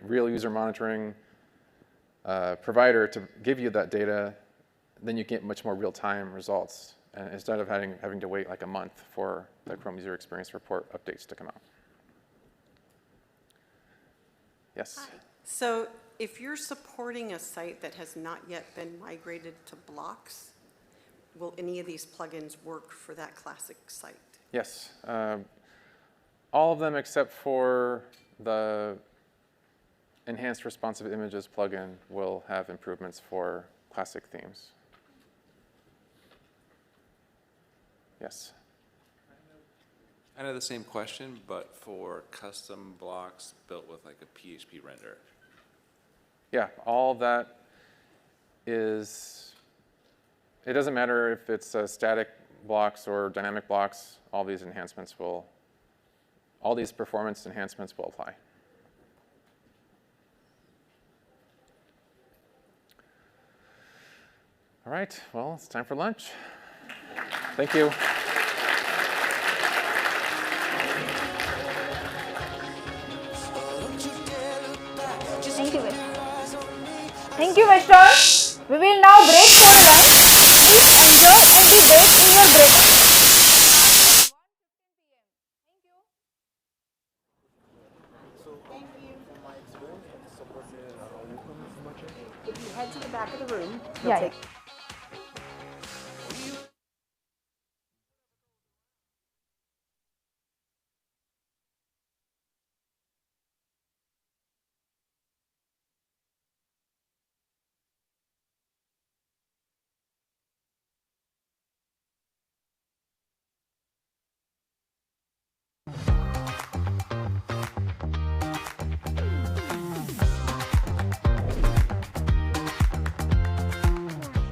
real user monitoring provider to give you that data, then you get much more real-time results, and instead of having to wait like a month for the Chrome User Experience report updates to come out. Yes? Hi. So if you're supporting a site that has not yet been migrated to blocks, will any of these plugins work for that classic site? Yes. All of them except for the Enhanced Responsive Images plugin will have improvements for classic themes. Yes? I know the same question, but for custom blocks built with like a PHP render. Yeah, all of that is, it doesn't matter if it's static blocks or dynamic blocks, all these performance enhancements will apply. All right, well, it's time for lunch. Thank you. Thank you, Thank you, Western. We will now break for lunch. Please enjoy and be baked in your break. If you head to the back of the room, Yeah.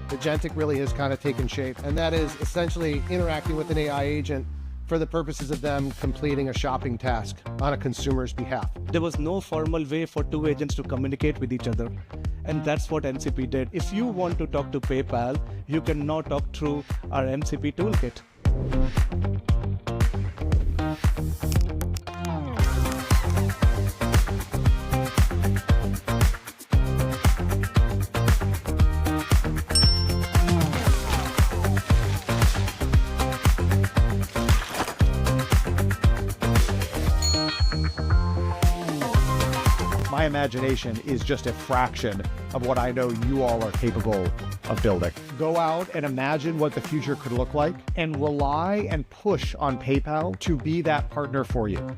Agentic really has kind of taken shape, and that is essentially interacting with an AI agent for the purposes of them completing a shopping task on a consumer's behalf. There was no formal way for two agents to communicate with each other, and that's what MCP did. If you want to talk to PayPal, you can now talk through our MCP toolkit. My imagination is just a fraction of what I know you all are capable of building. Go out and imagine what the future could look like and rely and push on PayPal to be that partner for you.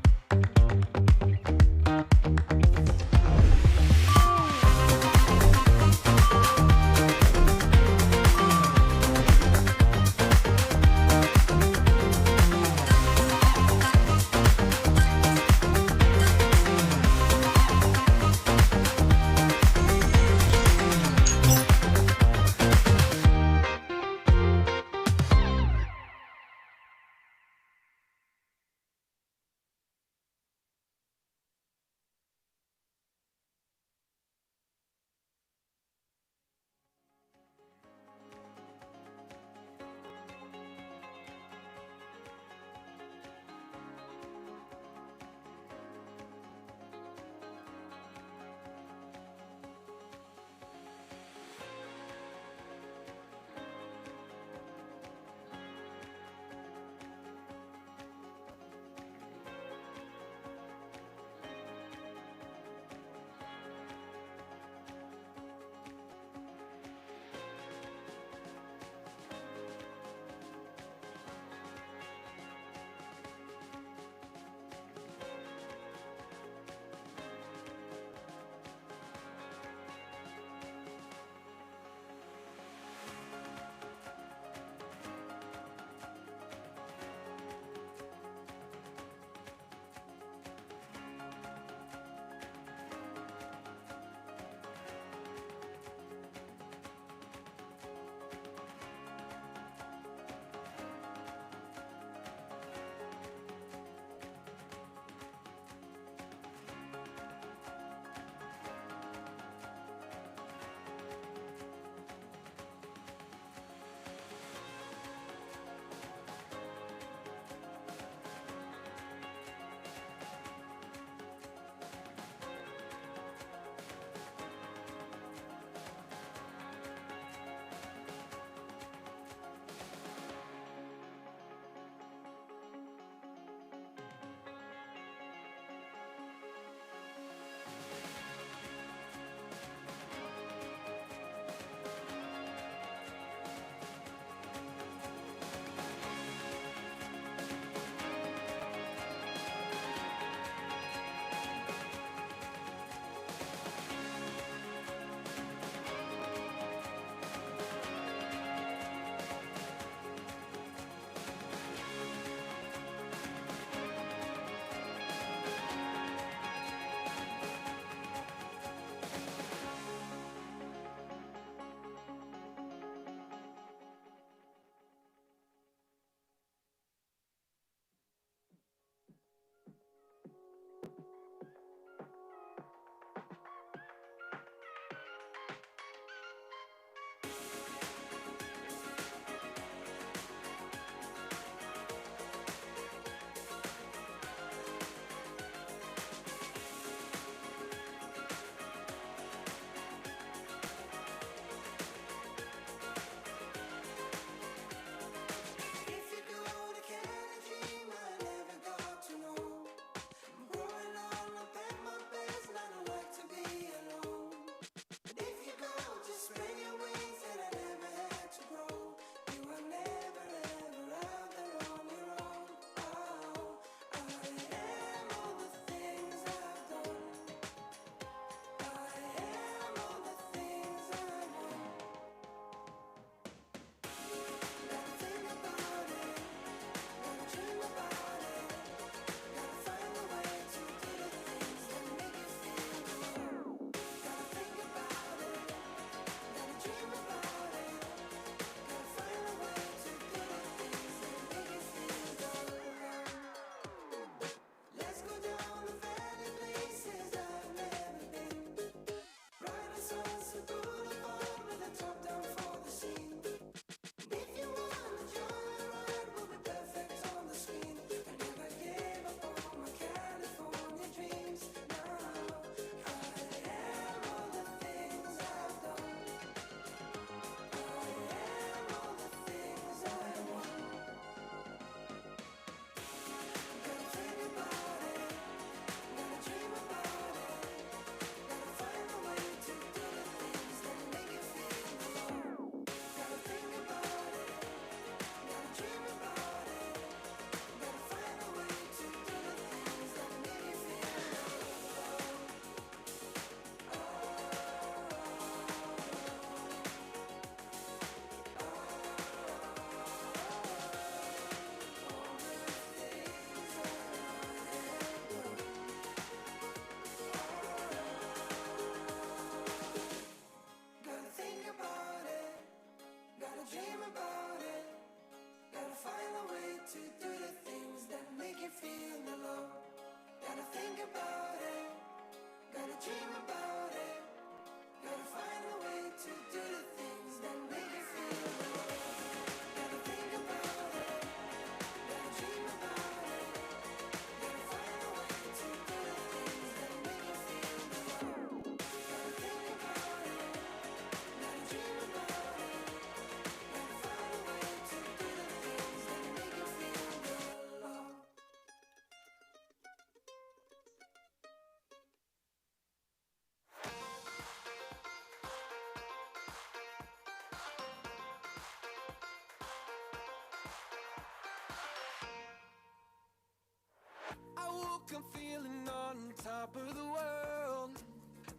I'm feeling on top of the world,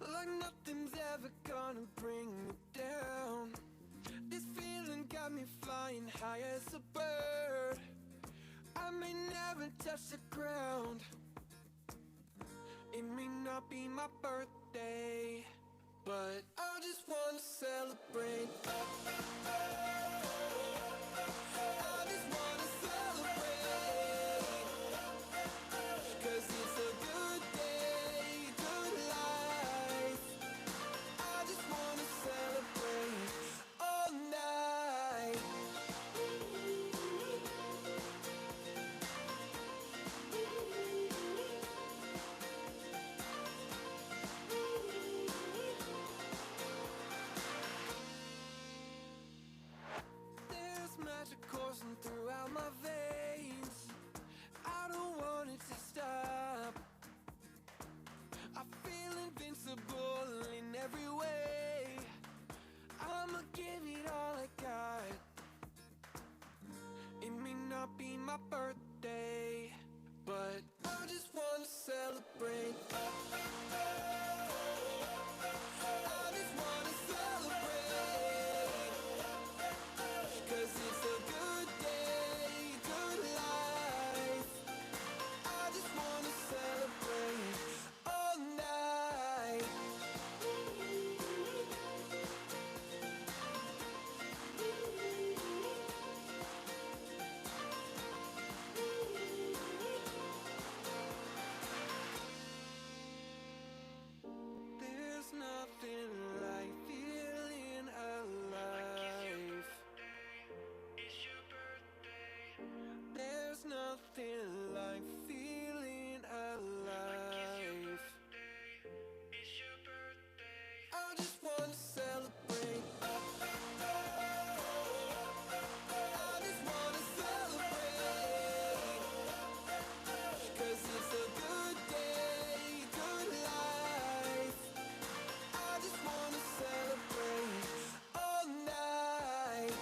like nothing's ever gonna bring me down. This feeling got me flying high as a bird. I may never touch the ground. It may not be my birthday, but I just wanna celebrate. I just wanna celebrate, 'cause it's a good day, good life. I just wanna celebrate all night. There's magic coursing throughout my veins. I don't want it to stop. I feel invincible in every way. I'ma give it all I got. It may not be my birthday, but I just wanna celebrate. I just wanna celebrate, 'cause it's a good day, good life. I just wanna celebrate all night. There's nothing like feeling alive. There's nothing like feeling alive. I just wanna celebrate. I just wanna celebrate, 'cause it's a good day, good life. I just wanna celebrate all night.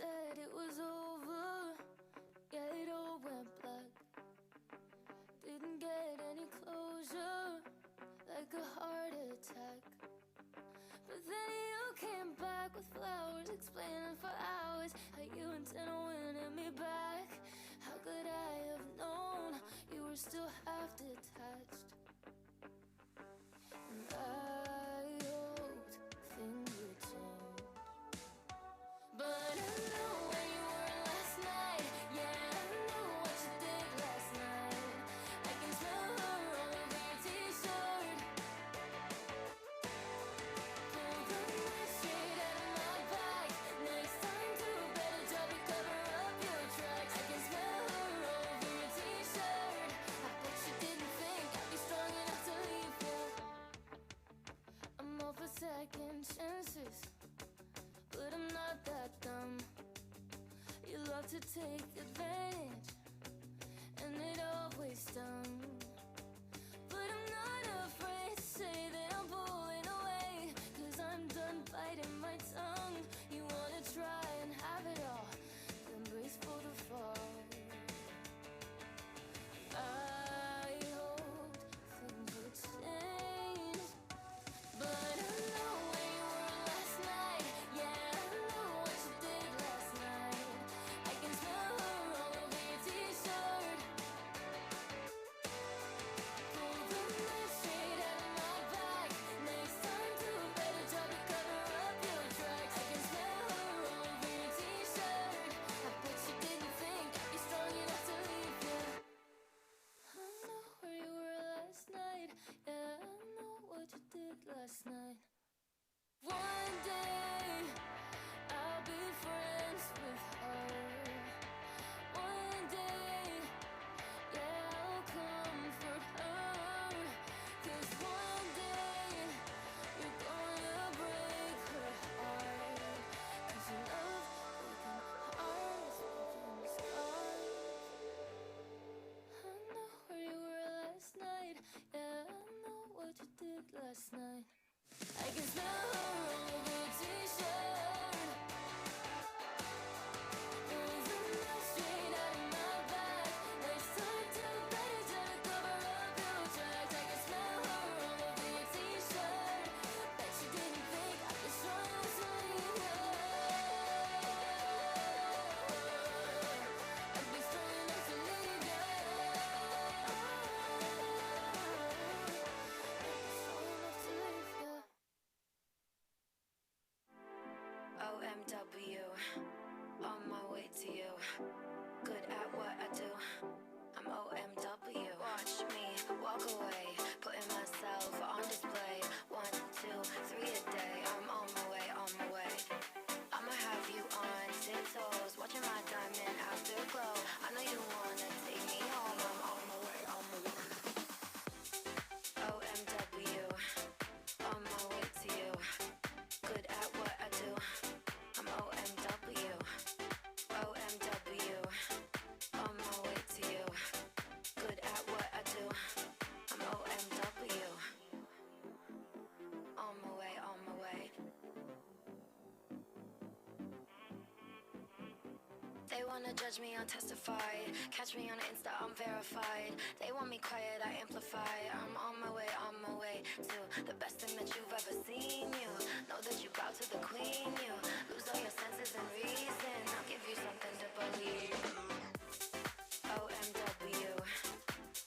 said it was over, yeah, it all went black. Didn't get any closure, like a heart attack. But then you came back with flowers, explaining for hours how you intend on winning me back. How could I have known you were still half detached? And I hoped things would change, but I know where you were last night. Yeah, I know what you did last night. I can smell her all over your t-shirt. Pull the knife straight out of my back. Next time, do better job to cover up your tracks. I can smell her all over your t-shirt. I bet you didn't think I'd be strong enough to leave you. I'm all for second chances, but I'm not that dumb. You love to take advantage, and it always stung. But I'm not afraid to say that I'm pulling away, 'cause I'm done biting my tongue. You wanna try and have it all, then brace for the fall. I hoped things would change, but I know where you were last night. Yeah, I know what you did last night. I can smell her all over your t-shirt. Pull the knife straight out of my back. Next time, do better job to cover up your tracks. I can smell her all over your t-shirt. I bet you didn't think I'd be strong enough to leave you. I know where you were last night. Yeah, I know what you did last night. One day I'll be friends with her. One day, yeah, I'll comfort her. 'Cause one day you're gonna break her heart. 'Cause you love breaking hearts, breaking scars. I know where you were last night. Yeah, I know what you did last night. I can smell her all over your t-shirt. Pull the knife straight out of my back. Next time, do better job to cover up your tracks. I can smell her all over your t-shirt. Bet you didn't think I'd be strong enough to leave you. I'd be strong enough to leave you. OMW, on my way to you. Good at what I do. I'm OMW. Watch me walk away, putting myself on display. 1, 2, 3 a day. I'm on my way, on my way. I'ma have you on tiptoes, watching my diamond afterglow. I know you wanna take me home. I'm on my way, on my way. OMW, on my way to you. Good at what I do. I'm OMW. OMW, on my way to you. Good at what I do. I'm OMW. On my way, on my way. They wanna judge me unjustified. Catch me on Insta, I'm verified. They want me quiet, I amplify. I'm on my way to the best thing that you've ever seen. You know that you bow to the queen. You lose all your senses and reason. I'll give you something to believe. OMW,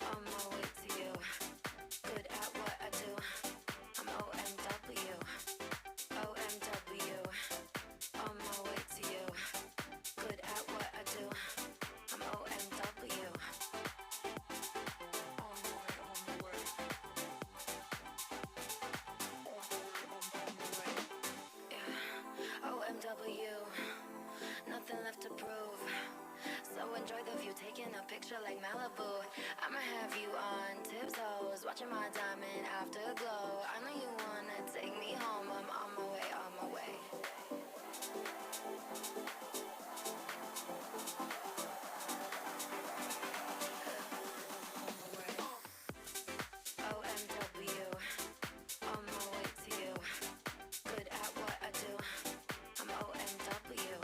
on my way to you. Good at what I do. I'm OMW. OMW, on my way to you. Good at what I do. I'm OMW. On my way, on my way. Yeah. OMW. Nothing left to prove. So enjoy the view, taking a picture like Malibu. I'ma have you on tiptoes, watching my diamond afterglow. I know you wanna take me home. I'm on my way, on my way. OMW, on my way to you. Good at what I do. I'm OMW.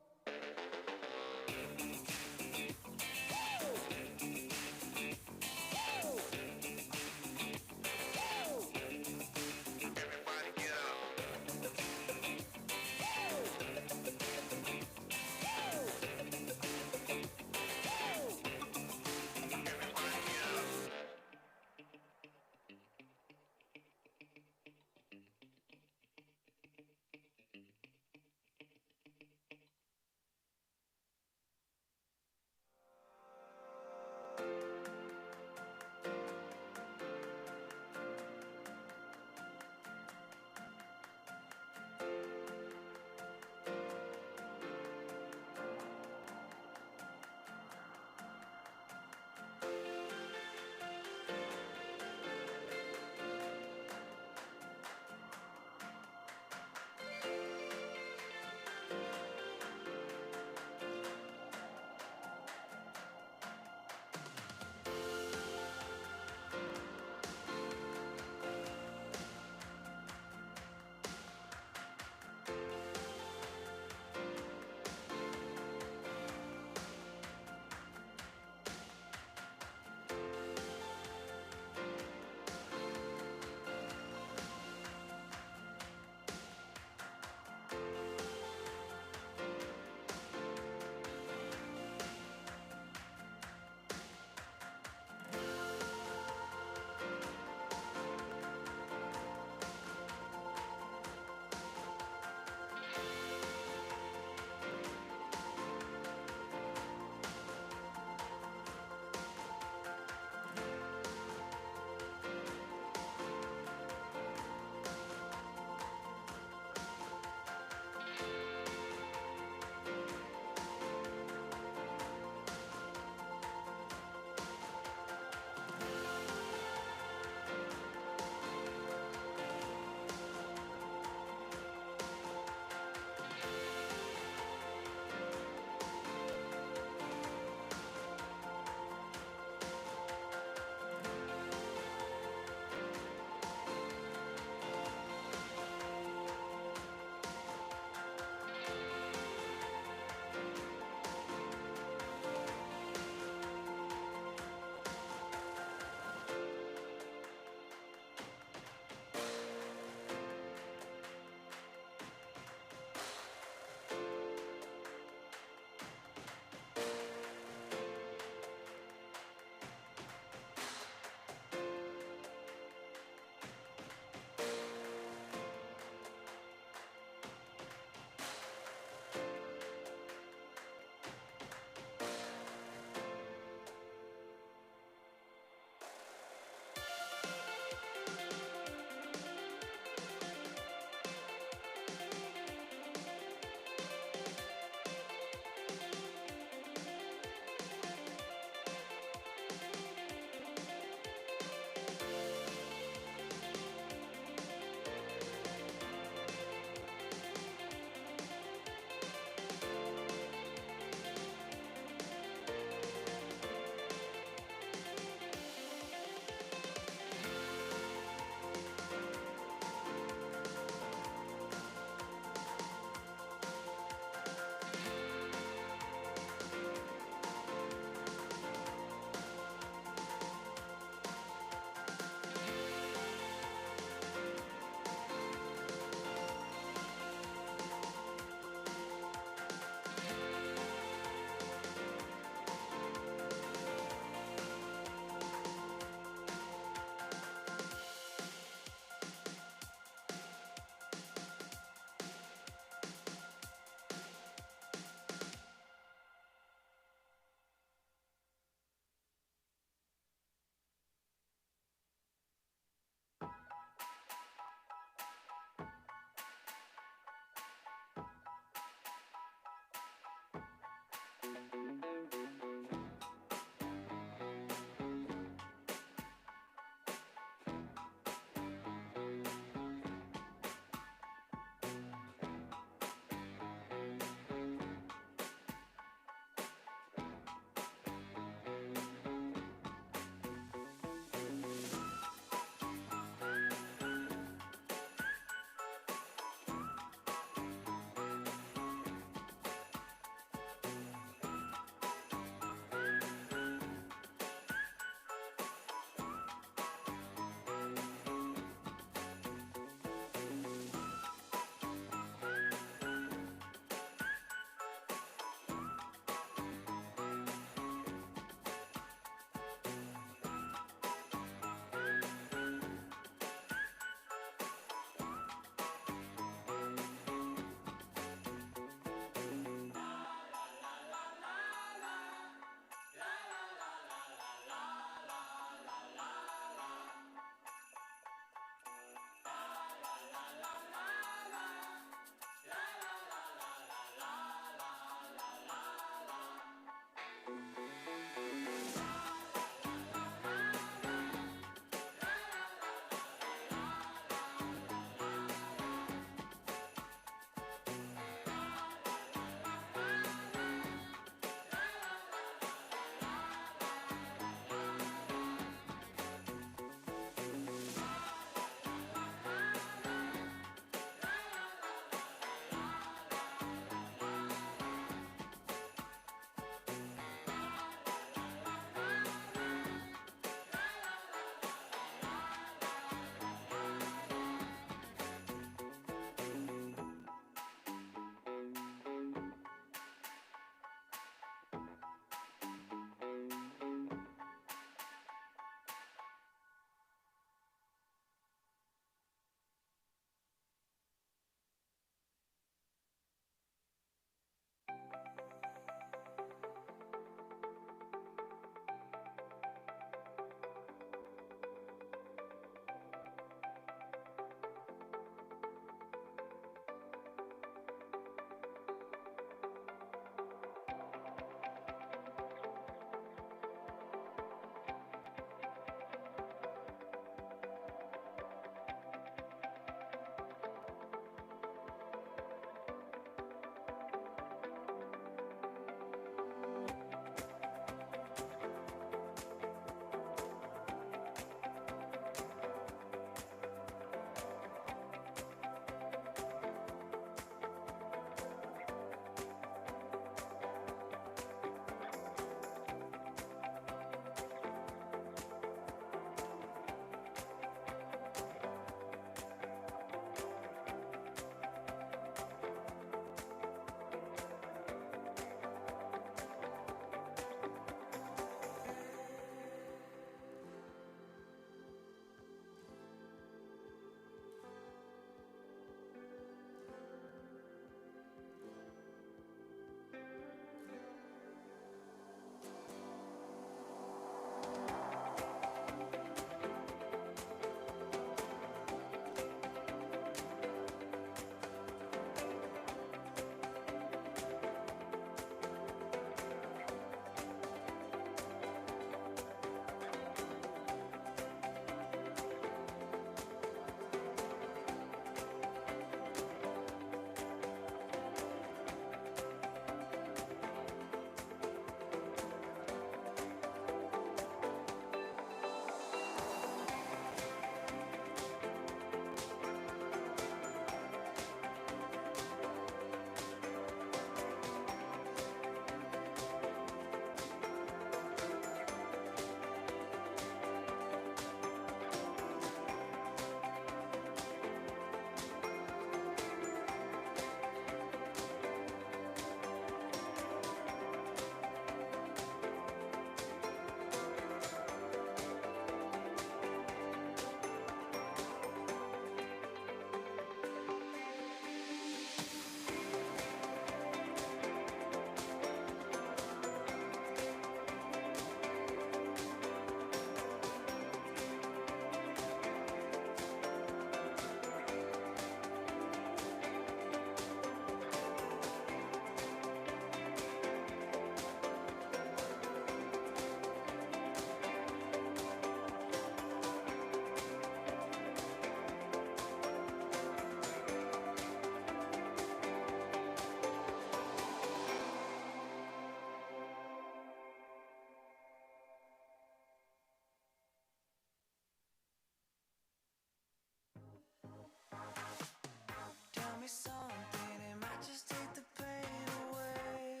me something, it might just take the pain away.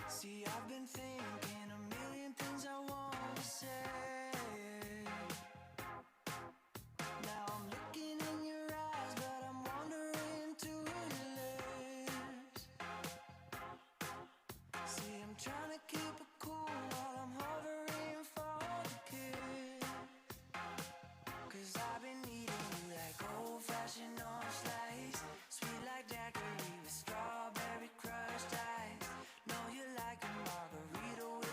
See, I've been thinking a million things I want to say. Now I'm looking in your eyes, but I'm wandering to your lips. See, I'm trying to keep it cool while I'm hovering for the kiss. 'Cause I've been eating you like old-fashioned orange slice, sweet like daiquiri with strawberry crushed ice. Know you like a margarita with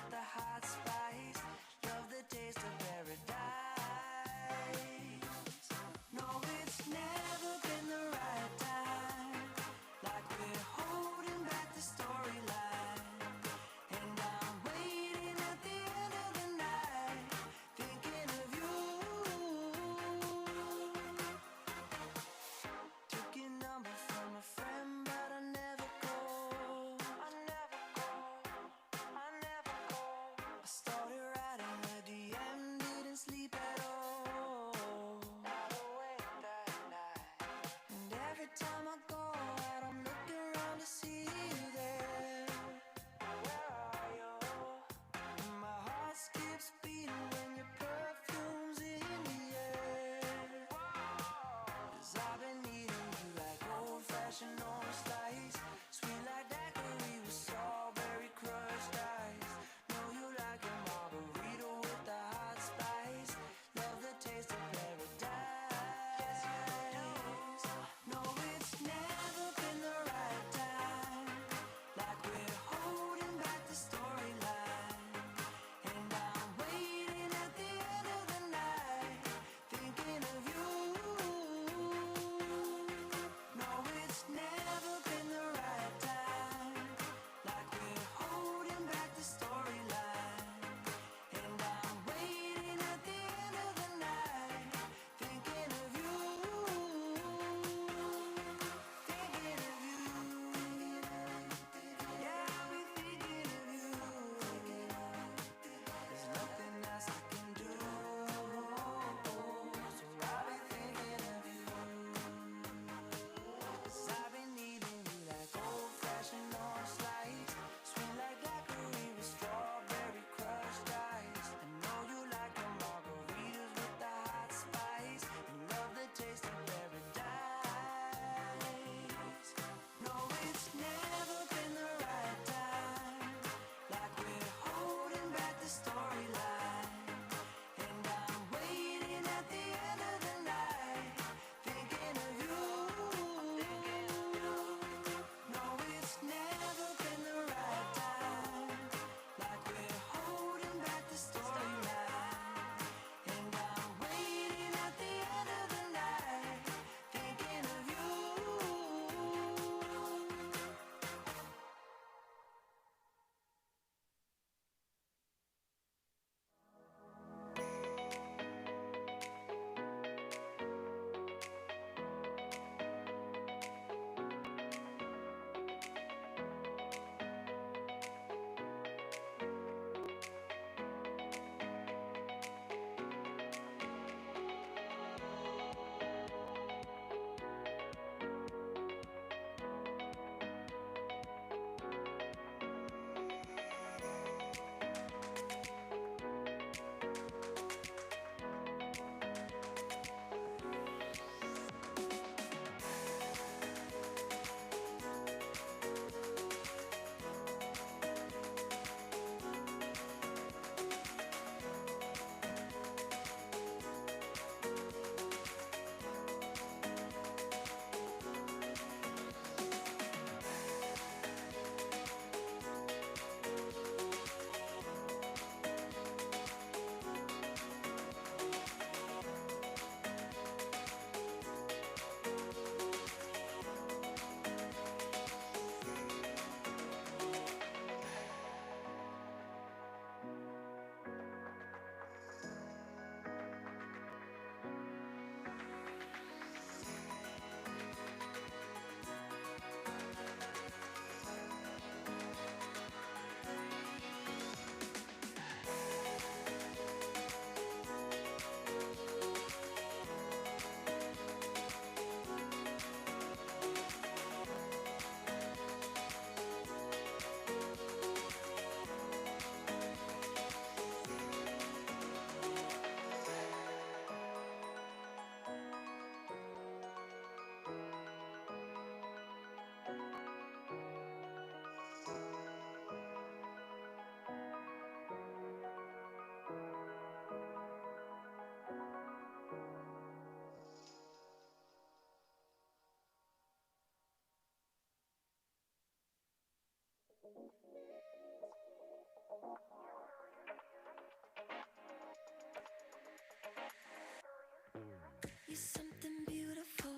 something beautiful,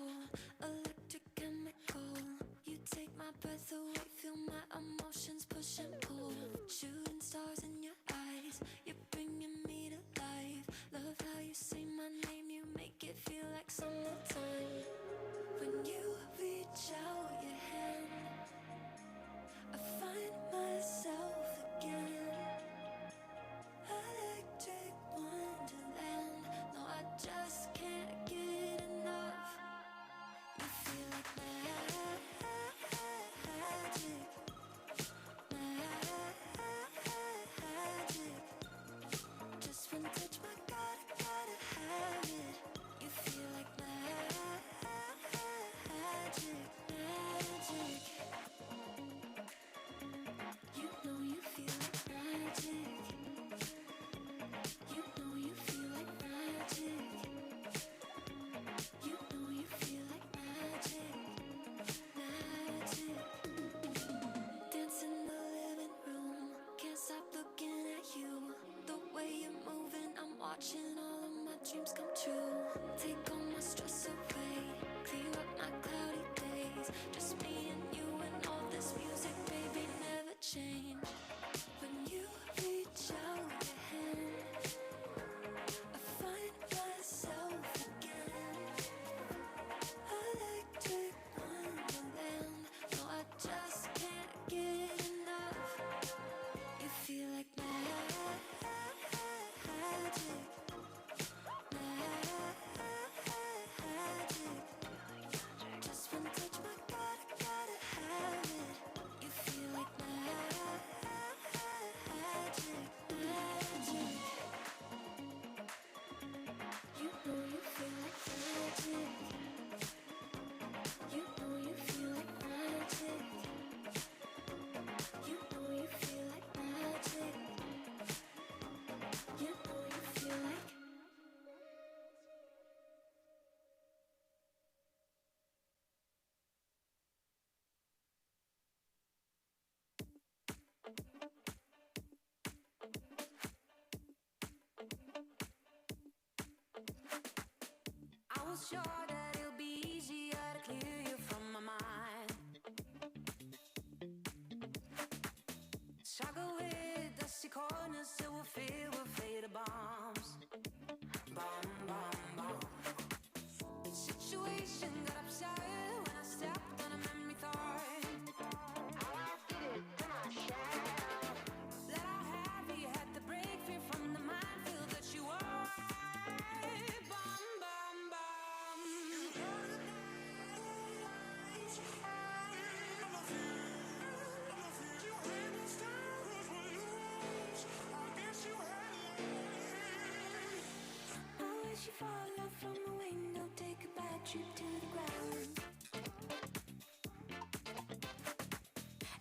electric chemical. You take my breath away, feel my emotions push and pull. Shooting stars in your eyes, you're bringing me to life. Love how you say my name, you make it feel like summertime. When you reach out your hand, I find myself again. Electric wonderland, no, I just can't get enough. You feel like magic, magic. Just one touch, my God, I gotta have it. You feel like magic, magic. You know you feel like magic. You know you feel like magic. You know you feel like magic, magic. Dance in the living room, can't stop looking at you. The way you're moving, I'm watching all of my dreams come true. Take all my stress away, clear up my cloudy days. Just me and you and all this music, baby, never change. When you reach out your hand, I find myself again. Electric wonderland, no, I just can't get enough. You feel like magic, magic. Just one touch, my God, I gotta have it. You feel like magic, magic. You know you feel like magic. You know you feel like magic. You know you feel like magic. You know you feel like. I was sure that it'll be easier to clear you from my mind. Struggle with dusty corners till we're filled with faded bombs. Bomb, bomb, bomb. Situation got upset when I stepped on a memory thorn. How I did it when I shared. Let out heavy, had to break free from the minefield that you are. Bomb, bomb, bomb. I wish you fall off from the window, take a bad trip to the ground.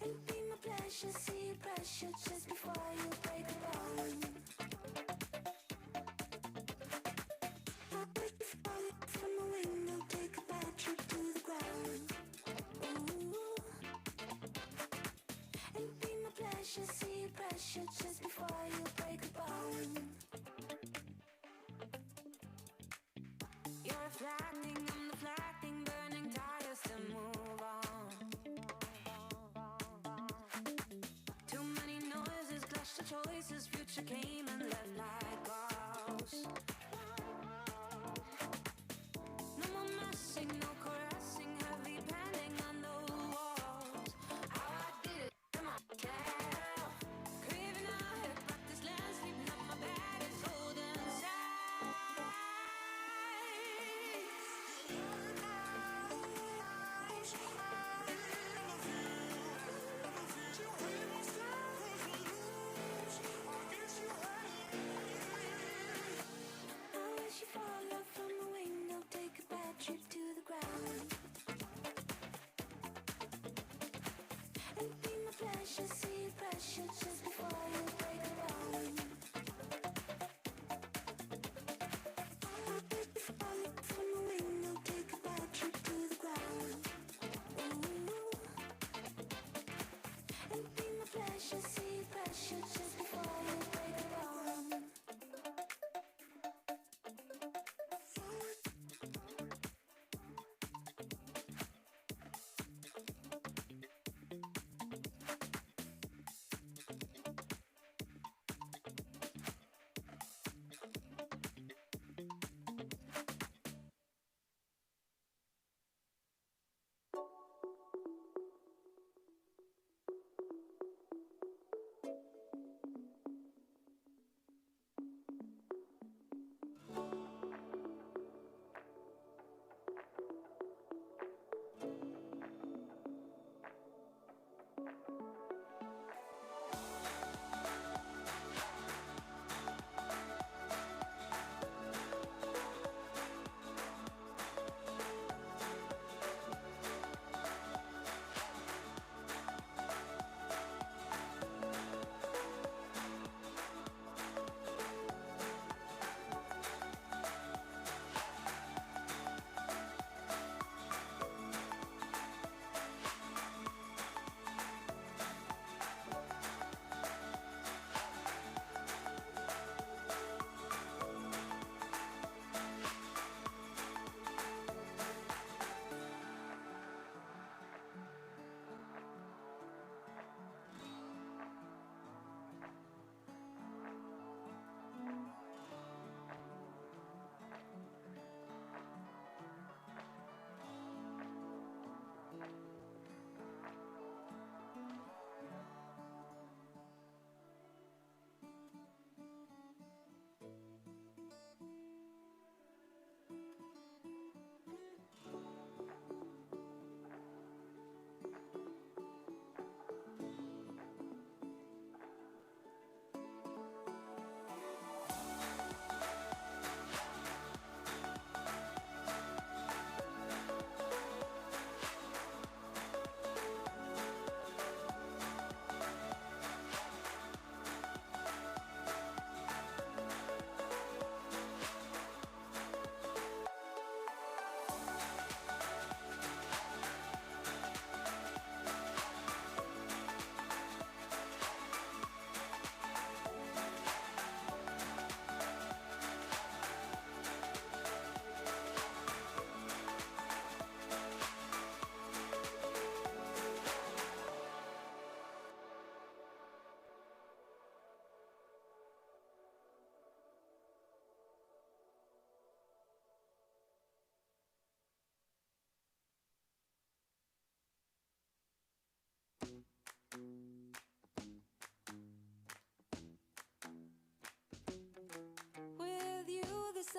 It'd be my pleasure, see your pressure just before you break the bone. I wish you fall off from the window, take a bad trip to the ground. Ooh. It'd be my pleasure, see your pressure just before you break the bone. You're reflecting, I'm deflecting, burning tires to move on. Too many noises, clash the choices, future came and left like ghosts. No more messing, no caressing, heavy pending on the walls. How I did it to myself, craving out here, practice land, sleeping on my bed, it's golden side. I wish you fall off from the window, take a bad trip to the ground. It'd be my pleasure, see your pressure just before you break the bone. I wish you fall off from the window, take a bad trip to the ground. Ooh. It'd be my pleasure, see your pressure just before you break the bone.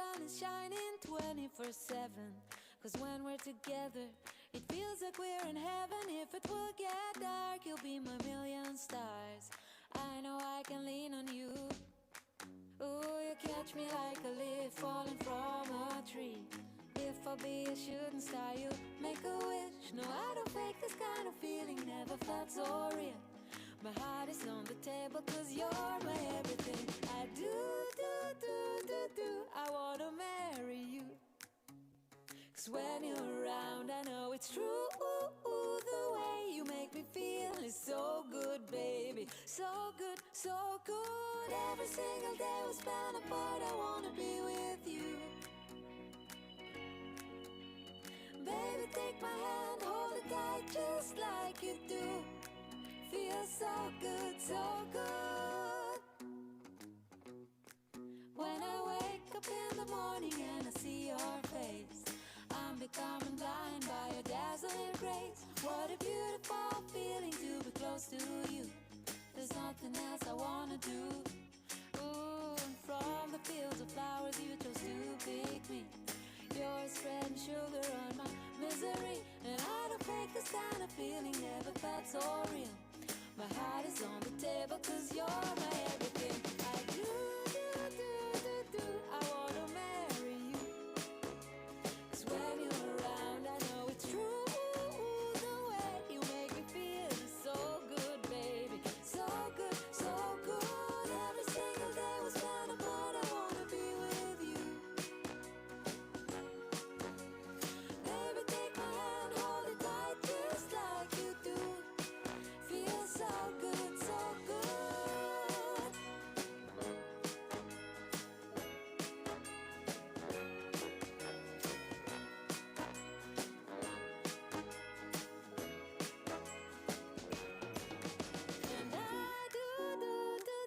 sun is shining 24/7. Cause when we're together, it feels like we're in heaven. If it will get dark, you'll be my million stars. I know I can lean on you. Ooh, you catch me like a leaf falling from a tree. If I'll be a shooting star, you make a wish. No, I don't fake this kind of feeling, never felt so real. My heart is on the table cause you're my everything. I do, I wanna marry you. Cause when you're around, I know it's true. The way you make me feel is so good, baby. So good, so good. Every single day we spend apart, I wanna be with you. Baby, take my hand, hold it tight just like you do. Feels so good, so good. When I wake up in the morning and I see your face, I'm becoming blind by your dazzling grace. What a beautiful feeling to be close to you. There's nothing else I wanna do. Ooh, and from the fields of flowers you chose to pick me. You're spreading sugar on my misery. And I don't fake this kind of feeling, never felt so real. My heart is on the table cause you're my everything. I do, I wanna marry you. Cause when you're around, I know it's true. The way you make me feel is so good, baby. So good, so good. Every single day we spend apart, I wanna be with you. Baby, take my hand, hold it tight just like you do. Feels so good, so good. And I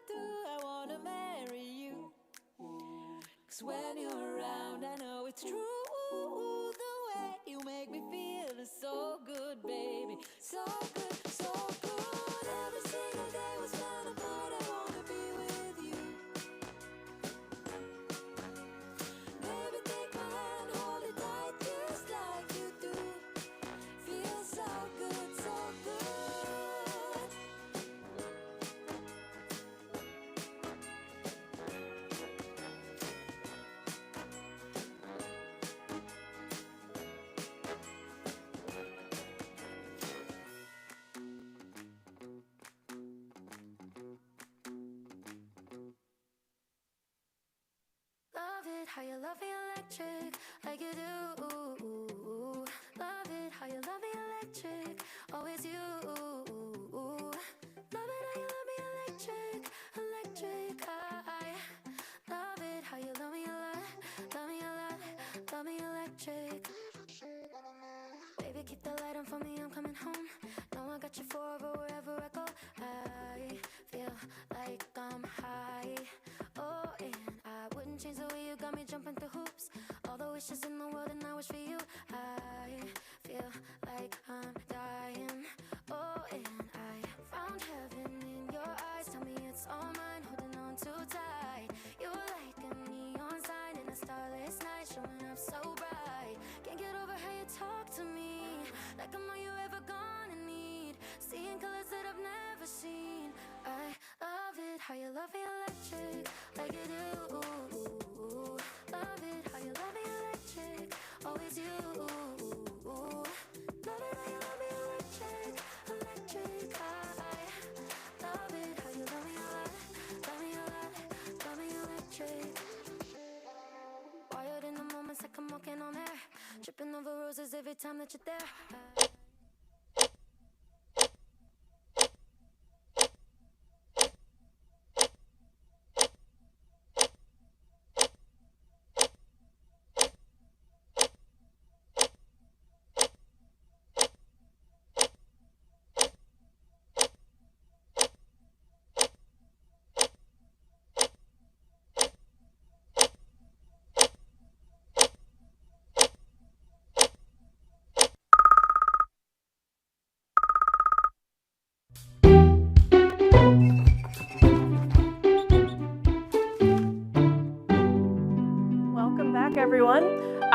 do, I wanna marry you. Cause when you're around, I know it's true. The way you make me feel is so good, baby. So good, so good. Every single day we spend apart, I wanna be with you. Baby, take my hand, hold it tight just like you do. Feels so good, so good. Love it how you love me electric, like you do. Love it how you love me electric, always you. Love it how you love me electric, electric. I love it how you love me a lot, love me a lot, love me electric. Baby, keep the light on for me, I'm coming home. Know I got you forever wherever I go. I feel like I'm high. Oh, and I wouldn't change the way you got me jumping through hoops. All the wishes in the world and I wish for you. I feel like I'm dying. Oh, and I found heaven in your eyes. Tell me it's all mine, holding on too tight. You're like a neon sign in a starless night, showing up so bright. Can't get over how you talk to me, like I'm all you ever gonna need. Seeing colors that I've never seen. I love it how you love me electric, like you do. Love it how you love me electric, always you. Love it how you love me electric, electric. I love it how you love me a lot, love me a lot, love me electric. Wired in the moments like I'm walking on air, tripping over roses every time that you're there.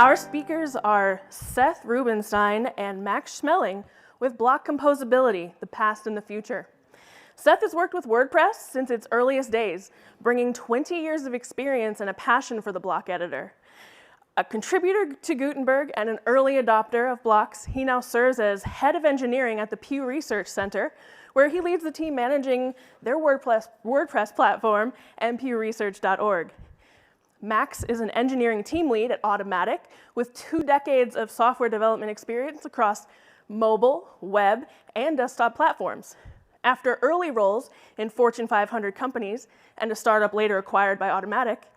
Our speakers are Seth Rubenstein and Max Schmeling with Block Composability, the Past and the Future. Seth has worked with WordPress since its earliest days, bringing 20 years of experience and a passion for the block editor. A contributor to Gutenberg and an early adopter of blocks, he now serves as head of engineering at the Pew Research Center, where he leads the team managing their WordPress platform and pewresearch.org. Max is an engineering team lead at Automatic with 2 decades of software development experience across mobile, web, and desktop platforms. After early roles in Fortune 500 companies and a startup later acquired by Automatic,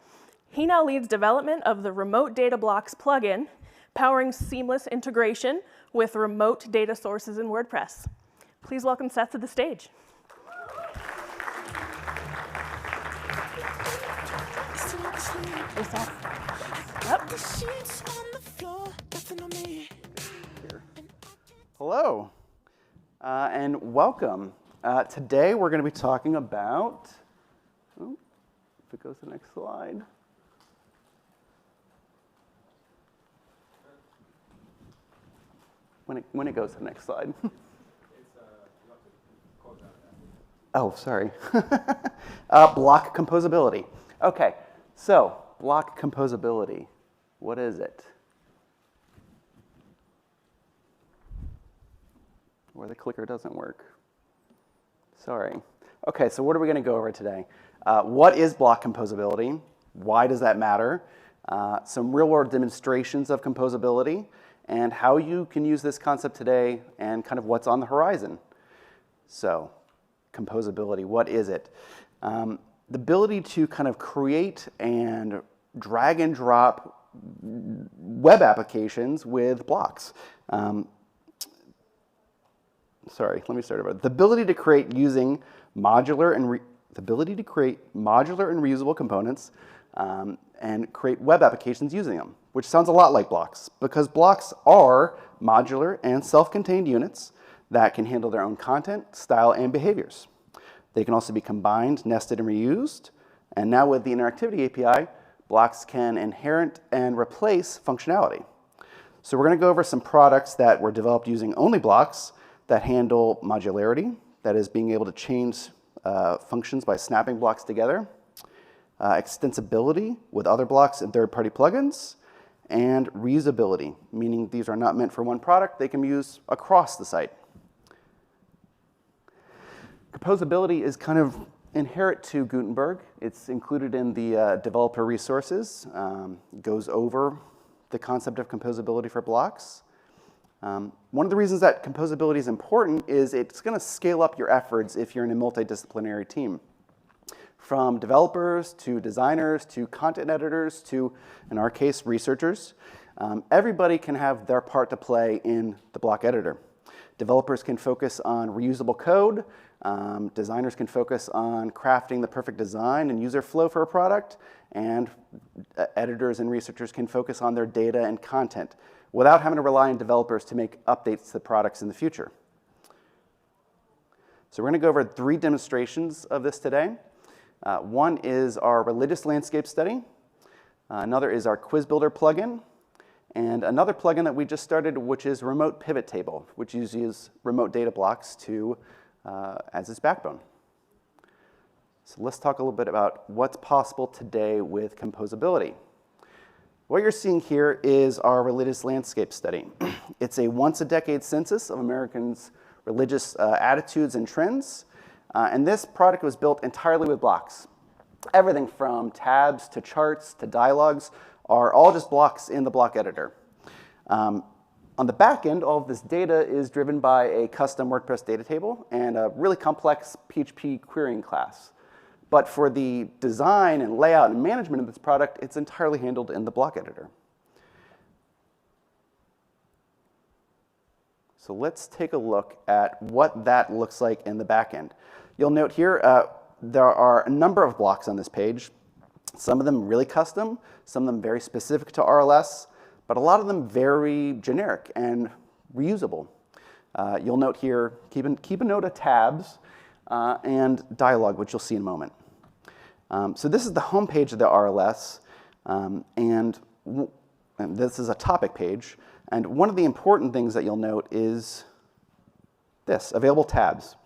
he now leads development of the Remote Data Blocks plugin, powering seamless integration with remote data sources in WordPress. Please welcome Seth to the stage. Hey, Seth. Yep. Hello, and welcome. Today we're going to be talking about, if it goes to the next slide. When it goes to the next slide. Oh, sorry. Block composability. Okay, so block composability. What is it? Or the clicker doesn't work. Sorry. Okay, so what are we going to go over today? What is block composability? Why does that matter? Some real-world demonstrations of composability, and how you can use this concept today, and kind of what's on the horizon. So, composability, what is it? The ability to kind of create and drag and drop web applications with blocks. Sorry, let me start over. The ability to create modular and reusable components and create web applications using them, which sounds a lot like blocks, because blocks are modular and self-contained units that can handle their own content, style, and behaviors. They can also be combined, nested, and reused. And now with the Interactivity API, blocks can inherit and replace functionality. So we're going to go over some products that were developed using only blocks that handle modularity, that is being able to change functions by snapping blocks together, extensibility with other blocks and third-party plugins, and reusability, meaning these are not meant for one product, they can be used across the site. Composability is kind of inherent to Gutenberg. It's included in the developer resources, goes over the concept of composability for blocks. One of the reasons that composability is important is it's going to scale up your efforts if you're in a multidisciplinary team. From developers to designers to content editors to, in our case, researchers. Everybody can have their part to play in the block editor. Developers can focus on reusable code. Designers can focus on crafting the perfect design and user flow for a product. And editors and researchers can focus on their data and content without having to rely on developers to make updates to the products in the future. So we're going to go over 3 demonstrations of this today. One is our religious landscape study. Another is our quiz builder plugin. And another plugin that we just started, which is remote pivot table, which uses remote data blocks as its backbone. So let's talk a little bit about what's possible today with composability. What you're seeing here is our religious landscape study. It's a once-a-decade census of Americans' religious attitudes and trends. And this product was built entirely with blocks. Everything from tabs to charts to dialogues are all just blocks in the block editor. On the back end, all of this data is driven by a custom WordPress data table and a really complex PHP querying class. But for the design and layout and management of this product, it's entirely handled in the block editor. So let's take a look at what that looks like in the back end. You'll note here there are a number of blocks on this page. Some of them really custom, some of them very specific to RLS, but a lot of them very generic and reusable. You'll note here, keep a note of tabs and dialogue, which you'll see in a moment. So this is the home page of the RLS, and and this is a topic page. And one of the important things that you'll note is this, available tabs.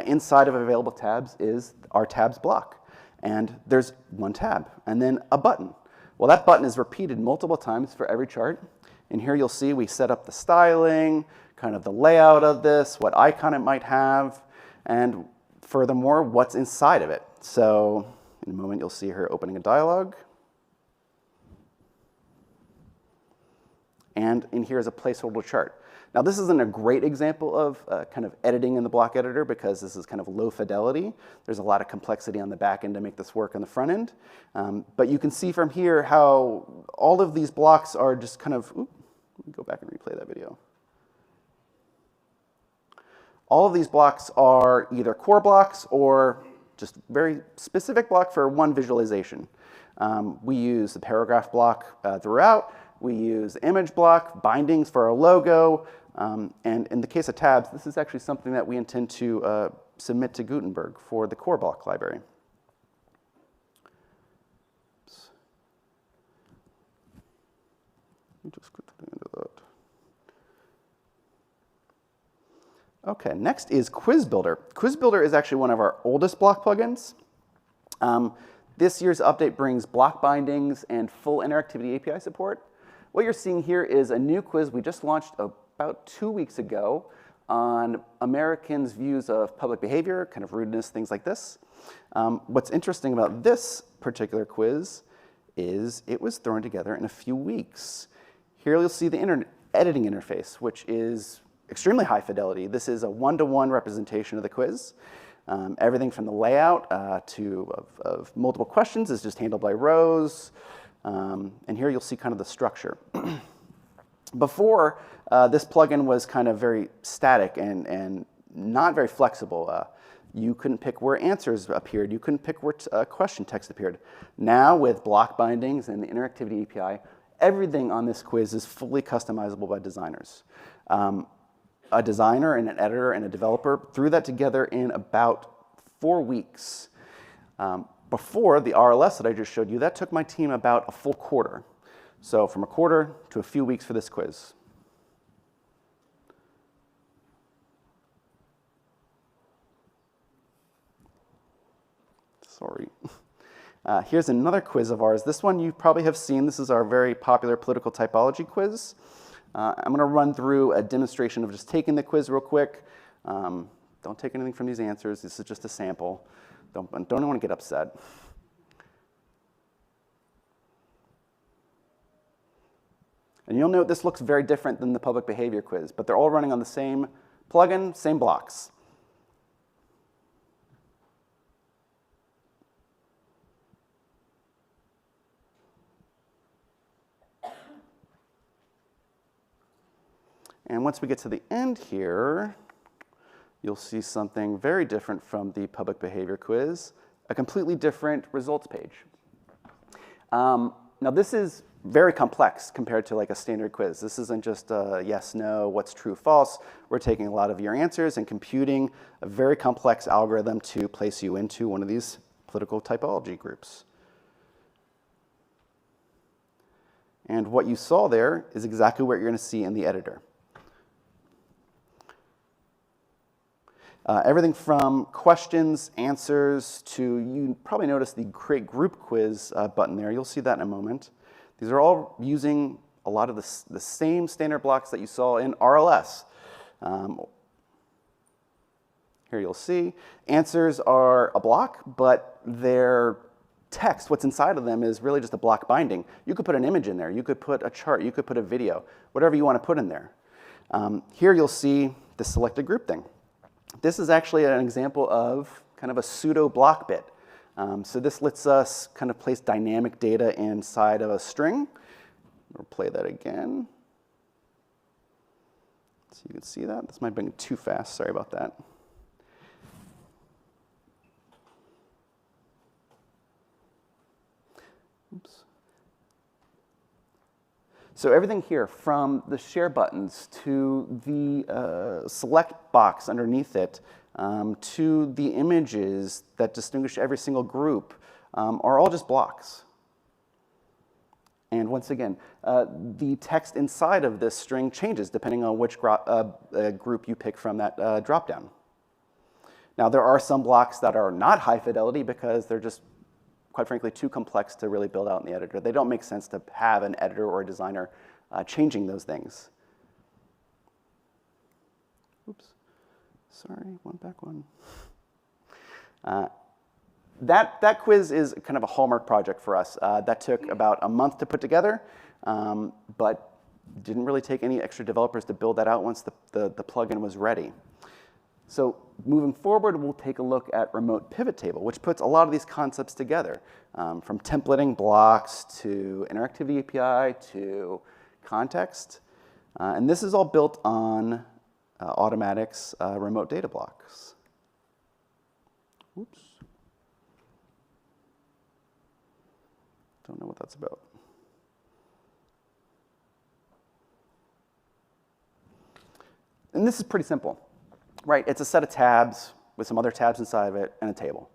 Inside of available tabs is our tabs block. And there's one tab, and then a button. Well, that button is repeated multiple times for every chart. And here you'll see we set up the styling, kind of the layout of this, what icon it might have, and furthermore, what's inside of it. So in a moment, you'll see her opening a dialog. And in here is a placeholder chart. Now, this isn't a great example of kind of editing in the block editor because this is kind of low fidelity. There's a lot of complexity on the back end to make this work on the front end. But you can see from here how all of these blocks are just kind of, let me go back and replay that video. All of these blocks are either core blocks or just very specific block for one visualization. We use the paragraph block throughout. We use image block, bindings for our logo, and in the case of tabs, this is actually something that we intend to submit to Gutenberg for the core block library. Oops. Let me just get to the end of that. Okay, next is Quiz Builder. Quiz Builder is actually one of our oldest block plugins. This year's update brings block bindings and full interactivity API support. What you're seeing here is a new quiz we just launched about 2 weeks ago on Americans' views of public behavior, kind of rudeness, things like this. What's interesting about this particular quiz is it was thrown together in a few weeks. Here you'll see the editing interface, which is extremely high fidelity. This is a one-to-one representation of the quiz. Everything from the layout of multiple questions is just handled by rows. And here you'll see kind of the structure. Before, this plugin was kind of very static and not very flexible. You couldn't pick where answers appeared. You couldn't pick where question text appeared. Now, with block bindings and the interactivity API, everything on this quiz is fully customizable by designers. A designer and an editor and a developer threw that together in about 4 weeks. Before, the RLS that I just showed you, that took my team about a full quarter. So from a quarter to a few weeks for this quiz. Sorry. Here's another quiz of ours. This one you probably have seen. This is our very popular political typology quiz. I'm going to run through a demonstration of just taking the quiz real quick. Don't take anything from these answers. This is just a sample. Don't want to get upset. And you'll note this looks very different than the public behavior quiz, but they're all running on the same plugin, same blocks. And once we get to the end here, you'll see something very different from the public behavior quiz, a completely different results page. Now this is very complex compared to like a standard quiz. This isn't just yes, no, what's true, false. We're taking a lot of your answers and computing a very complex algorithm to place you into one of these political typology groups. And what you saw there is exactly what you're going to see in the editor. Everything from questions, answers, to, you probably noticed the Create Group Quiz button there. You'll see that in a moment. These are all using a lot of the same standard blocks that you saw in RLS. Here you'll see answers are a block, but their text, what's inside of them, is really just a block binding. You could put an image in there. You could put a chart. You could put a video, whatever you want to put in there. Here you'll see the selected group thing. This is actually an example of kind of a pseudo block bit. So this lets us kind of place dynamic data inside of a string. We'll play that again. So you can see that. This might have been too fast. Sorry about that. Oops. So everything here, from the share buttons to the select box underneath it, to the images that distinguish every single group, are all just blocks. And once again, the text inside of this string changes depending on which group you pick from that dropdown. Now, there are some blocks that are not high fidelity because they're just, quite frankly, too complex to really build out in the editor. They don't make sense to have an editor or a designer changing those things. Oops. Sorry, one back one. That quiz is kind of a hallmark project for us. That took about a month to put together, but didn't really take any extra developers to build that out once the plugin was ready. So moving forward, we'll take a look at Remote Pivot Table, which puts a lot of these concepts together, from templating blocks to Interactivity API to context. And this is all built on Automatic's remote data blocks. Oops. Don't know what that's about. And this is pretty simple, right? It's a set of tabs with some other tabs inside of it and a table.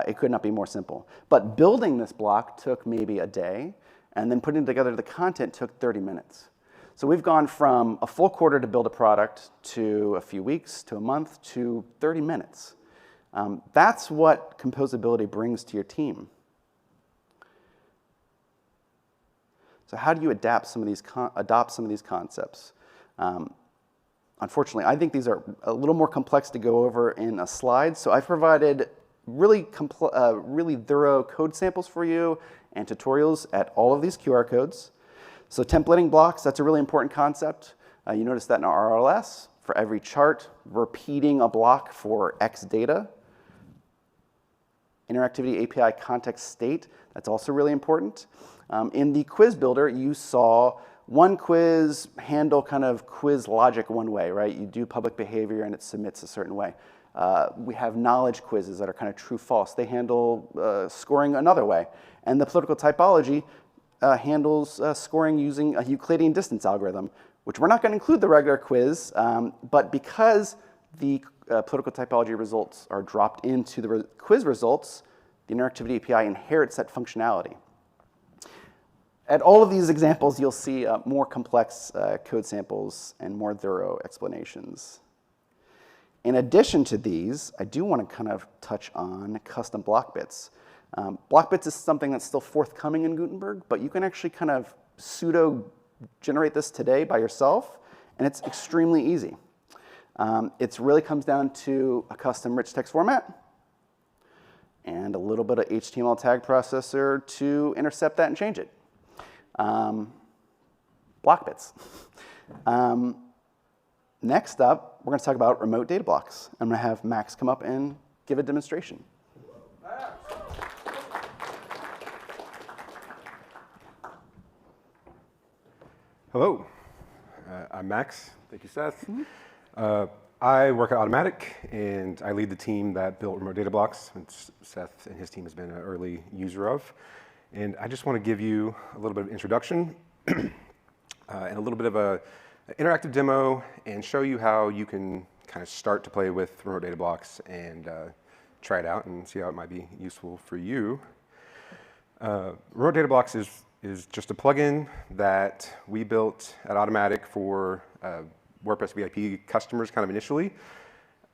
It could not be more simple. But building this block took maybe a day, and then putting together the content took 30 minutes. So we've gone from a full quarter to build a product to a few weeks to a month to 30 minutes. That's what composability brings to your team. So how do you adopt some of these concepts? Unfortunately, I think these are a little more complex to go over in a slide. So I've provided really thorough code samples for you and tutorials at all of these QR codes. So templating blocks, that's a really important concept. You notice that in our RLS. For every chart, repeating a block for X data. Interactivity API context state, that's also really important. In the quiz builder, you saw one quiz handle kind of quiz logic one way, right? You do public behavior and it submits a certain way. We have knowledge quizzes that are kind of true-false. They handle scoring another way. And the political typology handles scoring using a Euclidean distance algorithm, which we're not going to include the regular quiz, but because the political typology results are dropped into the quiz results, the Interactivity API inherits that functionality. At all of these examples, you'll see more complex code samples and more thorough explanations. In addition to these, I do want to kind of touch on custom block bits. Block bits is something that's still forthcoming in Gutenberg, but you can actually kind of pseudo-generate this today by yourself, and it's extremely easy. It really comes down to a custom rich text format and a little bit of HTML tag processor to intercept that and change it. Block bits. Next up, we're going to talk about remote data blocks. I'm going to have Max come up and give a demonstration. Hello, I'm Max. Thank you, Seth. I work at Automatic, and I lead the team that built remote data blocks, which Seth and his team has been an early user of. And I just want to give you a little bit of introduction and a little bit of an interactive demo and show you how you can kind of start to play with remote data blocks and try it out and see how it might be useful for you. Remote data blocks is just a plugin that we built at Automatic for WordPress VIP customers kind of initially.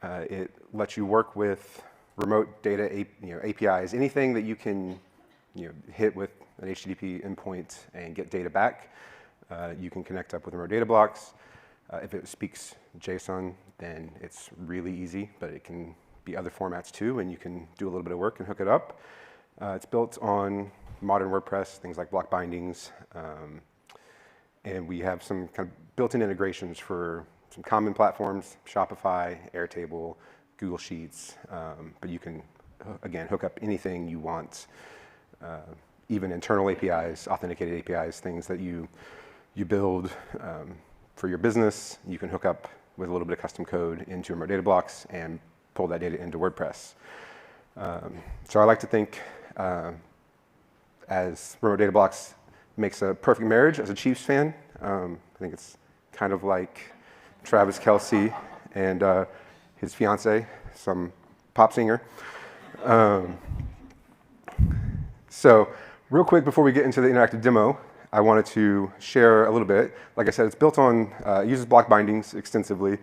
It lets you work with remote data APIs, anything that you can hit with an HTTP endpoint and get data back. You can connect up with remote data blocks. If it speaks JSON, then it's really easy, but it can be other formats too, and you can do a little bit of work and hook it up. It's built on modern WordPress, things like block bindings, and we have some kind of built-in integrations for some common platforms, Shopify, Airtable, Google Sheets, but you can, again, hook up anything you want, even internal APIs, authenticated APIs, things that you build for your business. You can hook up with a little bit of custom code into remote data blocks and pull that data into WordPress. So I like to think as remote data blocks makes a perfect marriage as a Chiefs fan. I think it's kind of like Travis Kelce and his fiance, some pop singer. So real quick before we get into the interactive demo, I wanted to share a little bit. Like I said, it's built on, uses block bindings extensively.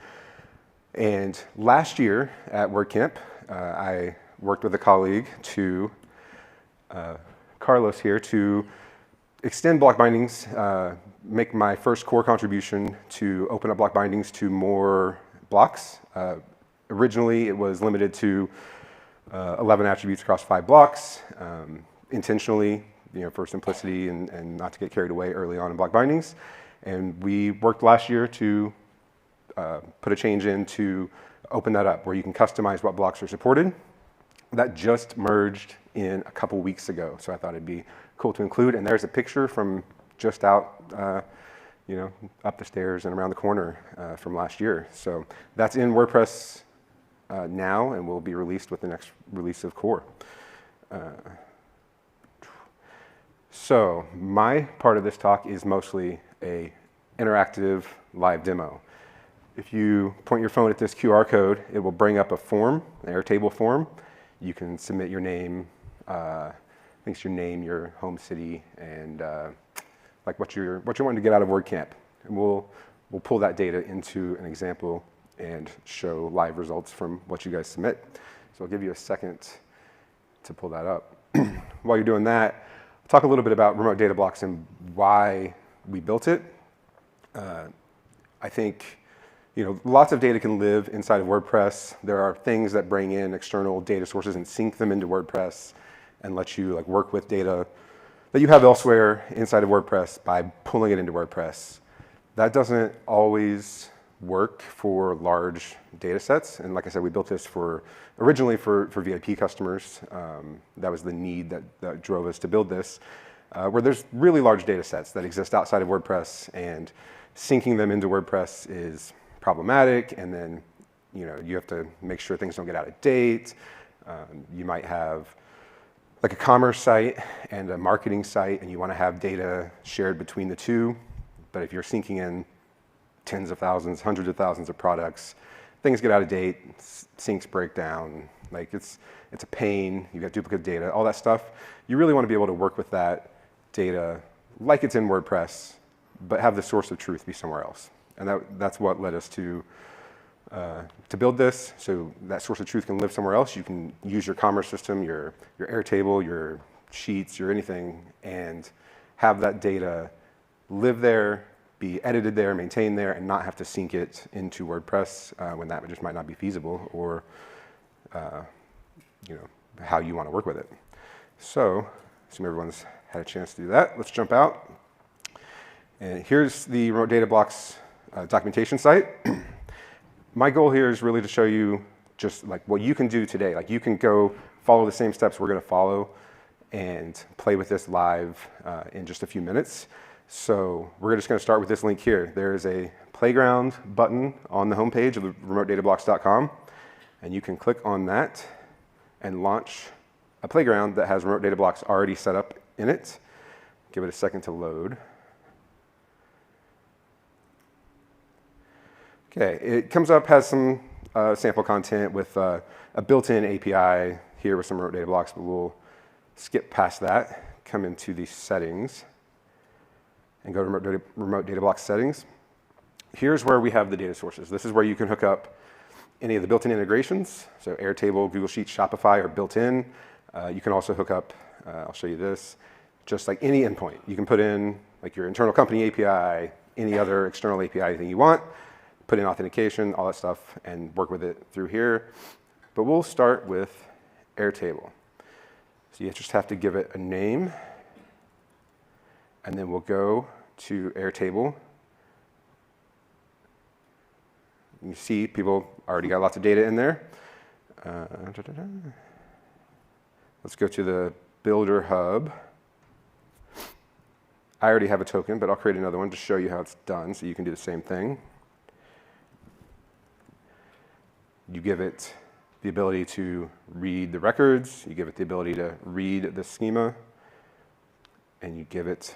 And last year at WordCamp, I worked with a colleague to, Carlos here, to extend block bindings, make my first core contribution to open up block bindings to more blocks. Originally, it was limited to 11 attributes across 5 blocks, intentionally, for simplicity and not to get carried away early on in block bindings. And we worked last year to put a change in to open that up, where you can customize what blocks are supported. That just merged in a couple weeks ago, so I thought it'd be cool to include. And there's a picture from just out, up the stairs and around the corner from last year. So that's in WordPress now and will be released with the next release of core. So my part of this talk is mostly a interactive live demo. If you point your phone at this QR code, it will bring up a form, an Airtable form. You can submit your name, I think it's your name, your home city, and like what you're wanting to get out of WordCamp. And we'll pull that data into an example and show live results from what you guys submit. So I'll give you a second to pull that up. While you're doing that, I'll talk a little bit about remote data blocks and why we built it. I think lots of data can live inside of WordPress. There are things that bring in external data sources and sync them into WordPress and let you work with data that you have elsewhere inside of WordPress by pulling it into WordPress. That doesn't always work for large data sets. And like I said, we built this originally for VIP customers. That was the need that drove us to build this, where there's really large data sets that exist outside of WordPress, and syncing them into WordPress is problematic. And then you have to make sure things don't get out of date. You might have like a commerce site and a marketing site, and you want to have data shared between the two. But if you're syncing in tens of thousands, hundreds of thousands of products, things get out of date, syncs break down. It's a pain. You've got duplicate data, all that stuff. You really want to be able to work with that data like it's in WordPress, but have the source of truth be somewhere else. And that's what led us to build this. So that source of truth can live somewhere else. You can use your commerce system, your Airtable, your Sheets, your anything, and have that data live there, be edited there, maintained there, and not have to sync it into WordPress when that just might not be feasible, or how you want to work with it. So, assume everyone's had a chance to do that. Let's jump out. And here's the remote data blocks documentation site. My goal here is really to show you just what you can do today. You can go follow the same steps we're going to follow and play with this live in just a few minutes. So we're just going to start with this link here. There is a playground button on the homepage of the remotedatablocks.com, and you can click on that and launch a playground that has remote data blocks already set up in it. Give it a second to load. Okay, it comes up, has some sample content with a built-in API here with some remote data blocks, but we'll skip past that, come into the settings, and go to remote data block settings. Here's where we have the data sources. This is where you can hook up any of the built-in integrations. So Airtable, Google Sheets, Shopify are built in. You can also hook up, I'll show you this, just like any endpoint. You can put in your internal company API, any other external API, anything you want, put in authentication, all that stuff, and work with it through here. But we'll start with Airtable. So you just have to give it a name, and then we'll go to Airtable. You see people already got lots of data in there. Let's go to the Builder Hub. I already have a token, but I'll create another one to show you how it's done so you can do the same thing. You give it the ability to read the records, you give it the ability to read the schema, and you give it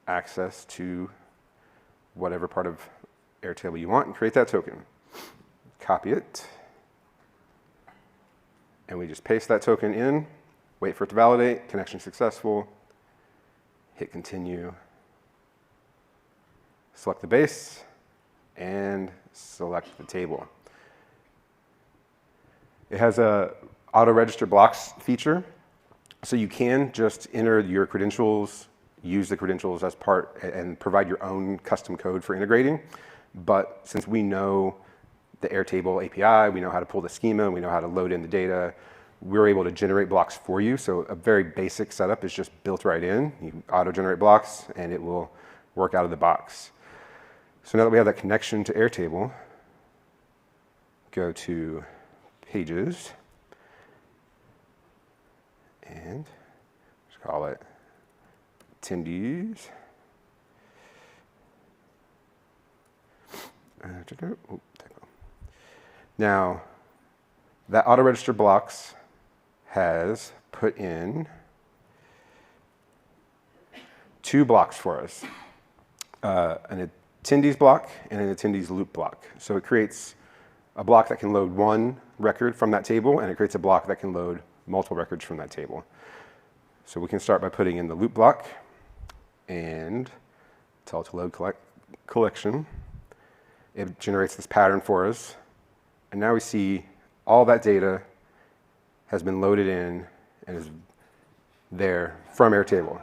access to whatever part of Airtable you want and create that token. Copy it, and we just paste that token in, wait for it to validate, connection successful, hit continue, select the base, and select the table. It has a auto register blocks feature, so you can just enter your credentials, use the credentials as part, and provide your own custom code for integrating. But since we know the Airtable API, we know how to pull the schema, we know how to load in the data, we're able to generate blocks for you. So a very basic setup is just built right in. You auto-generate blocks, and it will work out of the box. So now that we have that connection to Airtable, go to Pages, and just call it attendees. Now, that auto-register blocks has put in 2 blocks for us, an attendees block and an attendees loop block. So it creates a block that can load 1 record from that table, and it creates a block that can load multiple records from that table. So we can start by putting in the loop block and tell it to load collection. It generates this pattern for us. And now we see all that data has been loaded in and is there from Airtable.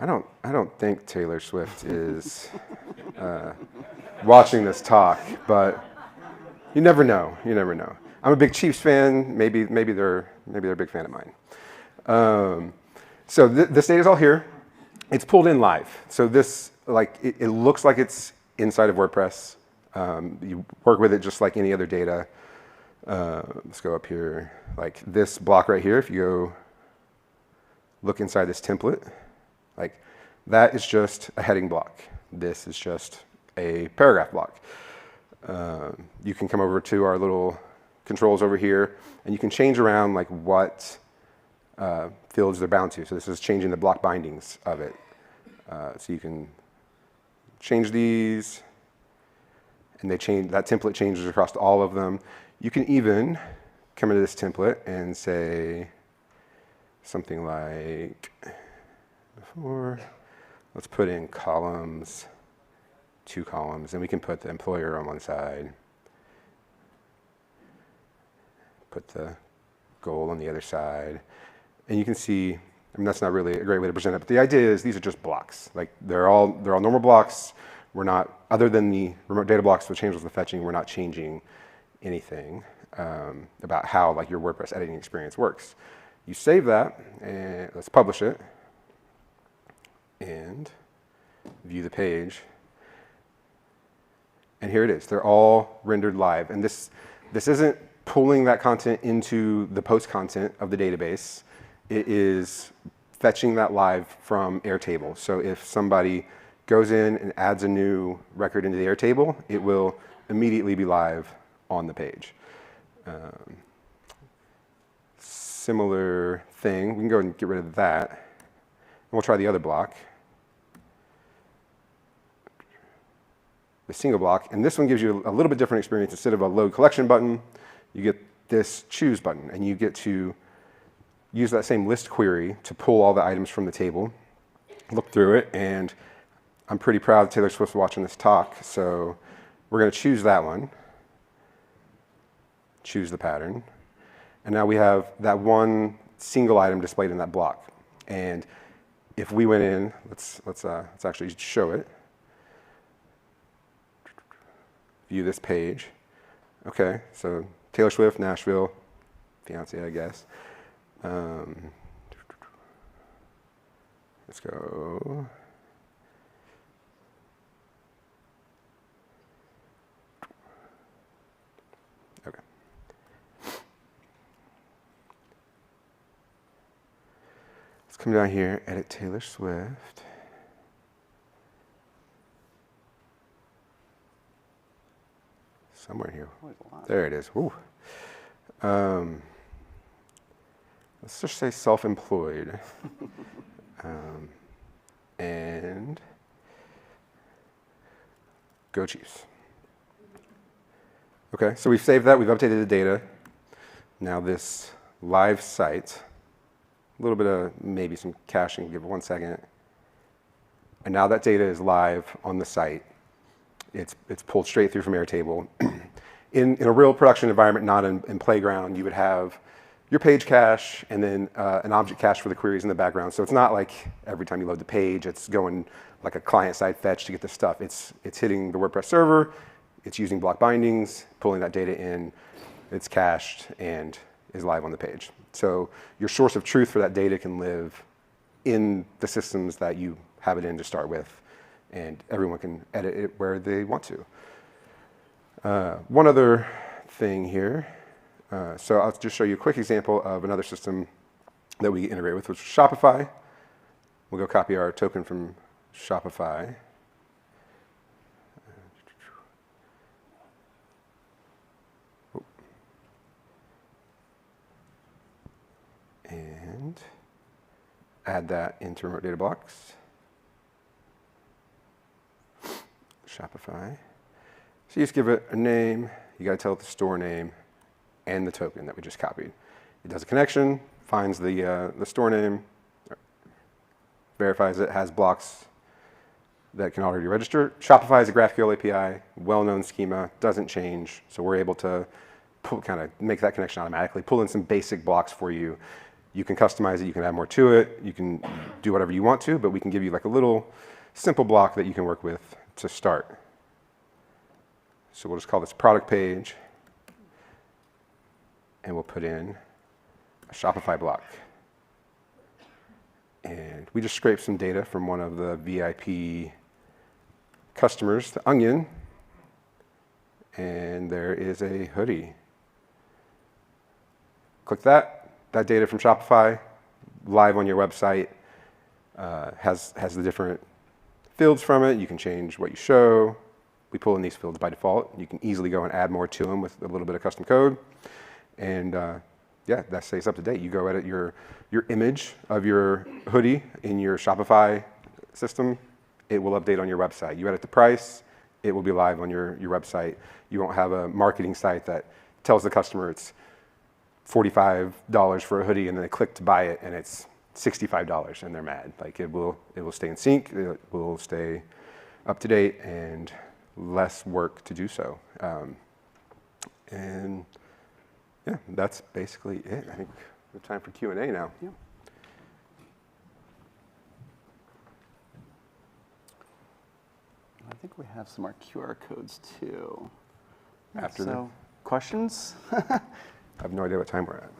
I don't think Taylor Swift is watching this talk, but you never know. You never know. I'm a big Chiefs fan. Maybe they're a big fan of mine. So this data is all here. It's pulled in live. So this, it looks like it's inside of WordPress. You work with it just like any other data. Let's go up here. Like this block right here, if you go look inside this template, that is just a heading block. This is just a paragraph block. You can come over to our little controls over here, and you can change around what fields they're bound to. So this is changing the block bindings of it. So you can change these, and that template changes across all of them. You can even come into this template and say something like before. Let's put in columns, 2 columns, and we can put the employer on one side, put the goal on the other side, and you can see, that's not really a great way to present it, but the idea is these are just blocks. They're all normal blocks. We're not, other than the remote data blocks, which changes the fetching, we're not changing anything about how your WordPress editing experience works. You save that, and let's publish it, and view the page. And here it is. They're all rendered live. And this isn't pulling that content into the post content of the database. It is fetching that live from Airtable. So if somebody goes in and adds a new record into the Airtable, it will immediately be live on the page. Similar thing. We can go and get rid of that. And we'll try the other block. The single block, and this one gives you a little bit different experience. Instead of a load collection button, you get this choose button, and you get to use that same list query to pull all the items from the table, look through it, and I'm pretty proud Taylor Swift's watching this talk, so we're going to choose that one, choose the pattern, and now we have that one single item displayed in that block. And if we went in, let's actually show it. View this page. Okay, so Taylor Swift, Nashville, fiance, I guess. Let's go. Okay. Let's come down here, edit Taylor Swift. Somewhere here. There it is. Ooh. Let's just say self-employed. And go Chiefs. Okay, so we've saved that. We've updated the data. Now this live site a little bit of maybe some caching, give it 1 second. And now that data is live on the site. It's pulled straight through from Airtable. In a real production environment, not in Playground, you would have your page cache and then an object cache for the queries in the background. So it's not like every time you load the page, it's going like a client-side fetch to get the stuff. It's hitting the WordPress server, it's using block bindings, pulling that data in, it's cached, and is live on the page. So your source of truth for that data can live in the systems that you have it in to start with, and everyone can edit it where they want to. One other thing here. So I'll just show you a quick example of another system that we integrate with, which is Shopify. We'll go copy our token from Shopify. And add that into Remote Data Blocks. Shopify. So you just give it a name. You got to tell it the store name and the token that we just copied. It does a connection, finds the store name, verifies it, has blocks that can already register. Shopify is a GraphQL API, well-known schema, doesn't change. So we're able to kind of make that connection automatically, pull in some basic blocks for you. You can customize it, you can add more to it, you can do whatever you want to, but we can give you like a little simple block that you can work with to start. So we'll just call this product page, and we'll put in a Shopify block. And we just scraped some data from one of the VIP customers, the Onion, and there is a hoodie. Click that. That data from Shopify, live on your website, has the different fields from it. You can change what you show. We pull in these fields by default. You can easily go and add more to them with a little bit of custom code. And yeah, that stays up to date. You go edit your image of your hoodie in your Shopify system, it will update on your website. You edit the price, it will be live on your website. You won't have a marketing site that tells the customer it's $45 for a hoodie and then they click to buy it and it's $65 and they're mad. Like it will stay in sync, it will stay up to date and less work to do so. And yeah, that's basically it. I think we have time for Q&A now. Yeah. I think we have some more QR codes too. After so, questions? I have no idea what time we're at.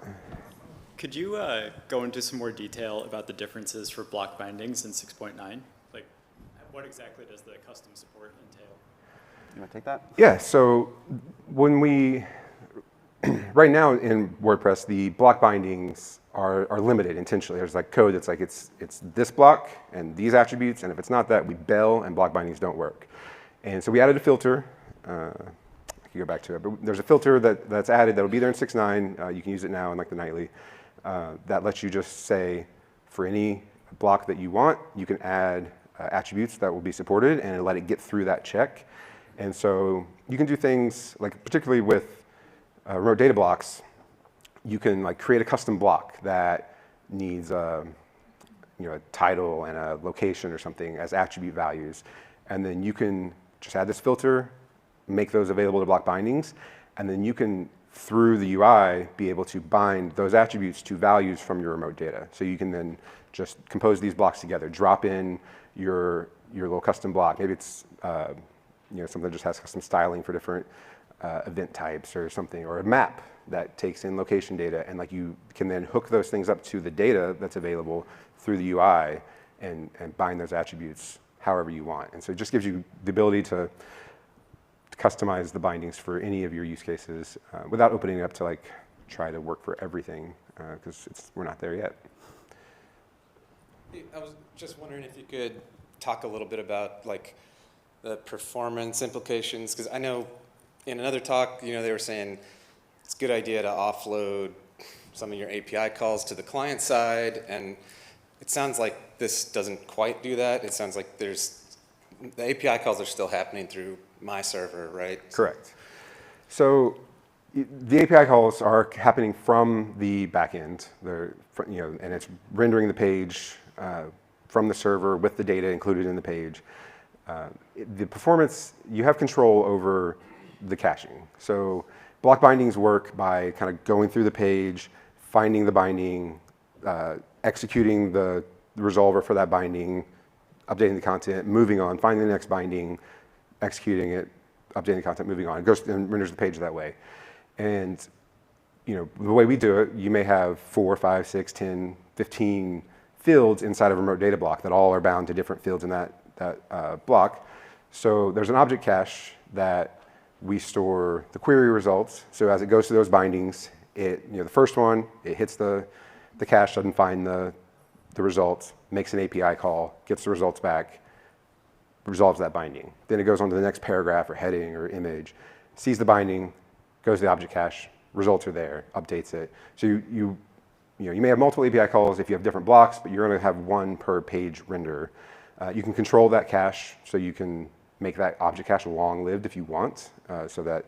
Could you go into some more detail about the differences for block bindings in 6.9? Like, what exactly does the custom support entail? You want to take that? Yeah, so when we, right now in WordPress, the block bindings are limited intentionally. There's like code that's like, it's this block and these attributes, and if it's not that, we bail and block bindings don't work. And so we added a filter. I can go back to it, but there's a filter that's added that'll be there in 6.9. You can use it now in like the nightly. That lets you just say for any block that you want, you can add attributes that will be supported and let it get through that check. And so you can do things like, particularly with remote data blocks, you can like create a custom block that needs a title and a location or something as attribute values. And then you can just add this filter, make those available to block bindings, and then you can, through the UI, be able to bind those attributes to values from your remote data. So you can then just compose these blocks together, drop in your little custom block. Maybe it's something that just has custom styling for different event types or something, or a map that takes in location data, and like you can then hook those things up to the data that's available through the UI and bind those attributes however you want. And so it just gives you the ability to customize the bindings for any of your use cases without opening it up to like try to work for everything, because we're not there yet. I was just wondering if you could talk a little bit about like the performance implications, because I know in another talk, they were saying it's a good idea to offload some of your API calls to the client side, and it sounds like this doesn't quite do that. It sounds like the API calls are still happening through my server, right? Correct. So The API calls are happening from the backend, and it's rendering the page from the server with the data included in the page. The performance, you have control over the caching. So block bindings work by kind of going through the page, finding the binding, executing the resolver for that binding, updating the content, moving on, finding the next binding, executing it, updating the content, moving on. It goes and renders the page that way. And the way we do it, you may have 4, 5, 6, 10, 15 fields inside of a remote data block that all are bound to different fields in that block. So there's an object cache that we store the query results. So as it goes through those bindings, the first one, it hits the cache, doesn't find the results, makes an API call, gets the results back, resolves that binding. Then it goes on to the next paragraph or heading or image, sees the binding, goes to the object cache, results are there, updates it. So you may have multiple API calls if you have different blocks, but you're going to have one per page render. You can control that cache, so you can make that object cache long-lived if you want, so that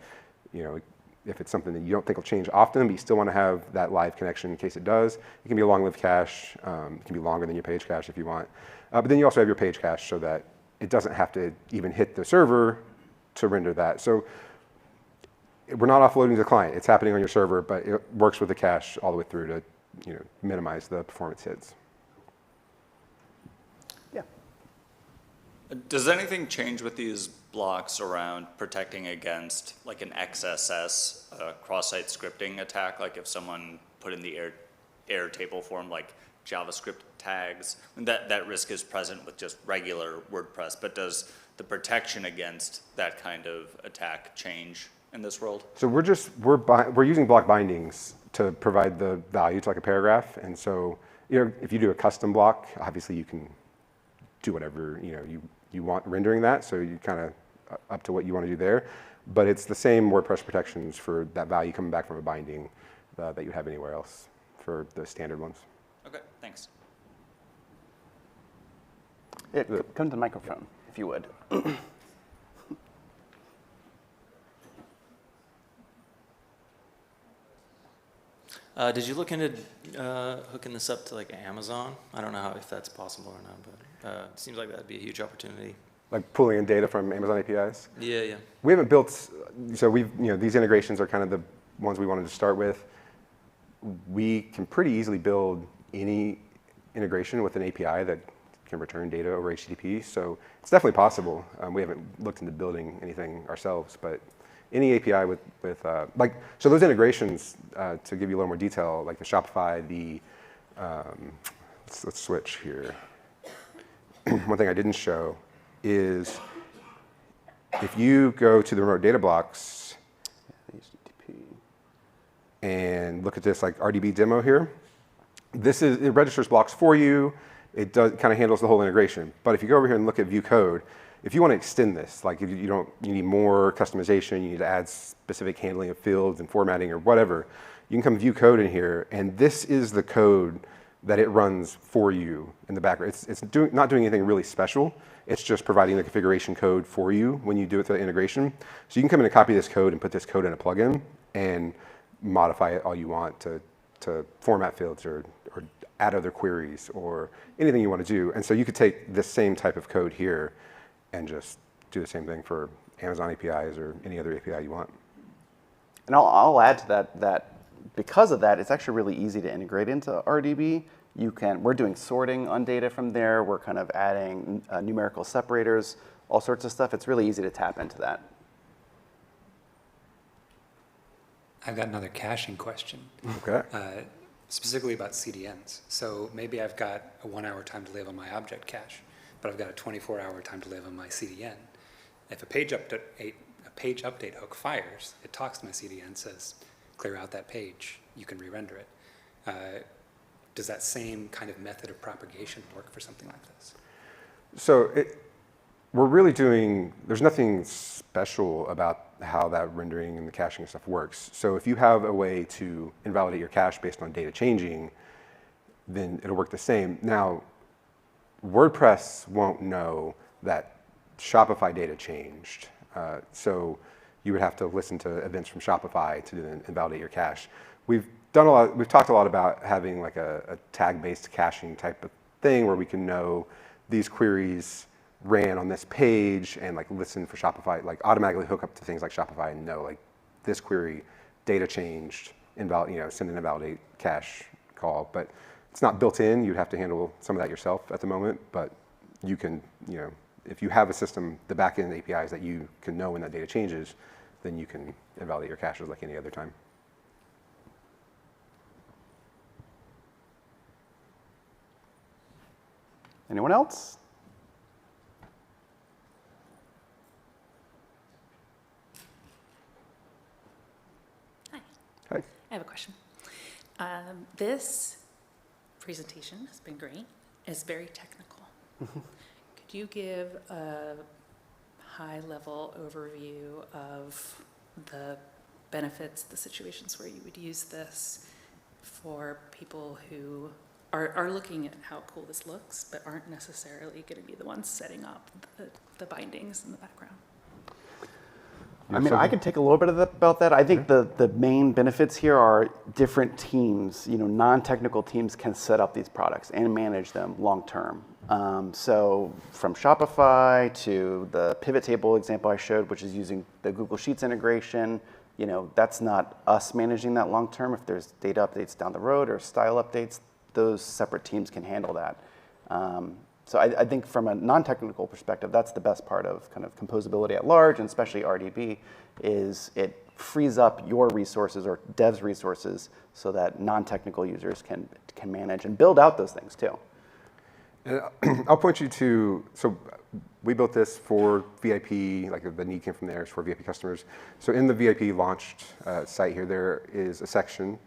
if it's something that you don't think will change often, but you still want to have that live connection in case it does. It can be a long-lived cache. It can be longer than your page cache if you want. But then you also have your page cache so that it doesn't have to even hit the server to render that. So we're not offloading to the client. It's happening on your server, but it works with the cache all the way through to minimize the performance hits. Yeah. Does anything change with these blocks around protecting against like an XSS cross-site scripting attack? Like if someone put in the error table form like JavaScript tags, that risk is present with just regular WordPress, but does the protection against that kind of attack change in this world? So we're using block bindings to provide the value to like a paragraph, and so if you do a custom block, obviously you can do whatever you want rendering that. So you kind of up to what you want to do there, but it's the same WordPress protections for that value coming back from a binding that you have anywhere else for the standard ones. Okay, thanks. Yeah, come to the microphone, if you would. Did you look into hooking this up to like Amazon? I don't know if that's possible or not, but it seems like that'd be a huge opportunity. Like pulling in data from Amazon APIs? Yeah, yeah. We haven't built, so these integrations are kind of the ones we wanted to start with. We can pretty easily build any integration with an API that can return data over HTTP, so it's definitely possible. We haven't looked into building anything ourselves, but any API with so those integrations, to give you a little more detail, like the Shopify, let's switch here. One thing I didn't show is if you go to the remote data blocks and look at this like RDB demo here, it registers blocks for you. It kind of handles the whole integration. But if you go over here and look at view code, if you want to extend this, like if you need more customization, you need to add specific handling of fields and formatting or whatever, you can come view code in here, and this is the code that it runs for you in the background. It's not doing anything really special. It's just providing the configuration code for you when you do it through the integration. So you can come in and copy this code and put this code in a plugin and modify it all you want to format fields or add other queries or anything you want to do. And so you could take this same type of code here and just do the same thing for Amazon APIs or any other API you want. And I'll add to that because of that, it's actually really easy to integrate into RDB. We're doing sorting on data from there. We're kind of adding numerical separators, all sorts of stuff. It's really easy to tap into that. I've got another caching question. Okay. Specifically about CDNs. So maybe I've got a 1-hour time to live on my object cache, but I've got a 24-hour time to live on my CDN. If a page update hook fires, it talks to my CDN, says, clear out that page, you can re-render it. Does that same kind of method of propagation work for something like this? So we're really there's nothing special about how that rendering and the caching and stuff works. So if you have a way to invalidate your cache based on data changing, then it'll work the same. Now, WordPress won't know that Shopify data changed. So you would have to listen to events from Shopify to then invalidate your cache. We've talked a lot about having like a tag-based caching type of thing where we can know these queries ran on this page and like listen for Shopify, like automatically hook up to things like Shopify and know like this query, data changed, send an invalidate cache call. But it's not built in. You'd have to handle some of that yourself at the moment. But you can, if you have a system, the backend APIs that you can know when that data changes, then you can invalidate your caches like any other time. Anyone else? Hi. I have a question. This presentation has been great. It's very technical. Could you give a high-level overview of the benefits, the situations where you would use this for people who are looking at how cool this looks, but aren't necessarily going to be the ones setting up the bindings in the background? I mean, I can take a little bit about that. I think the main benefits here are different teams, non-technical teams can set up these products and manage them long term. So from Shopify to the pivot table example I showed, which is using the Google Sheets integration, that's not us managing that long term. If there's data updates down the road or style updates, those separate teams can handle that. So I think from a non-technical perspective, that's the best part of kind of composability at large, and especially RDB, is it frees up your resources or devs' resources so that non-technical users can manage and build out those things too. And I'll point you to, so we built this for VIP, like the need came from there, it's for VIP customers. So in the VIP launched site here, there is a section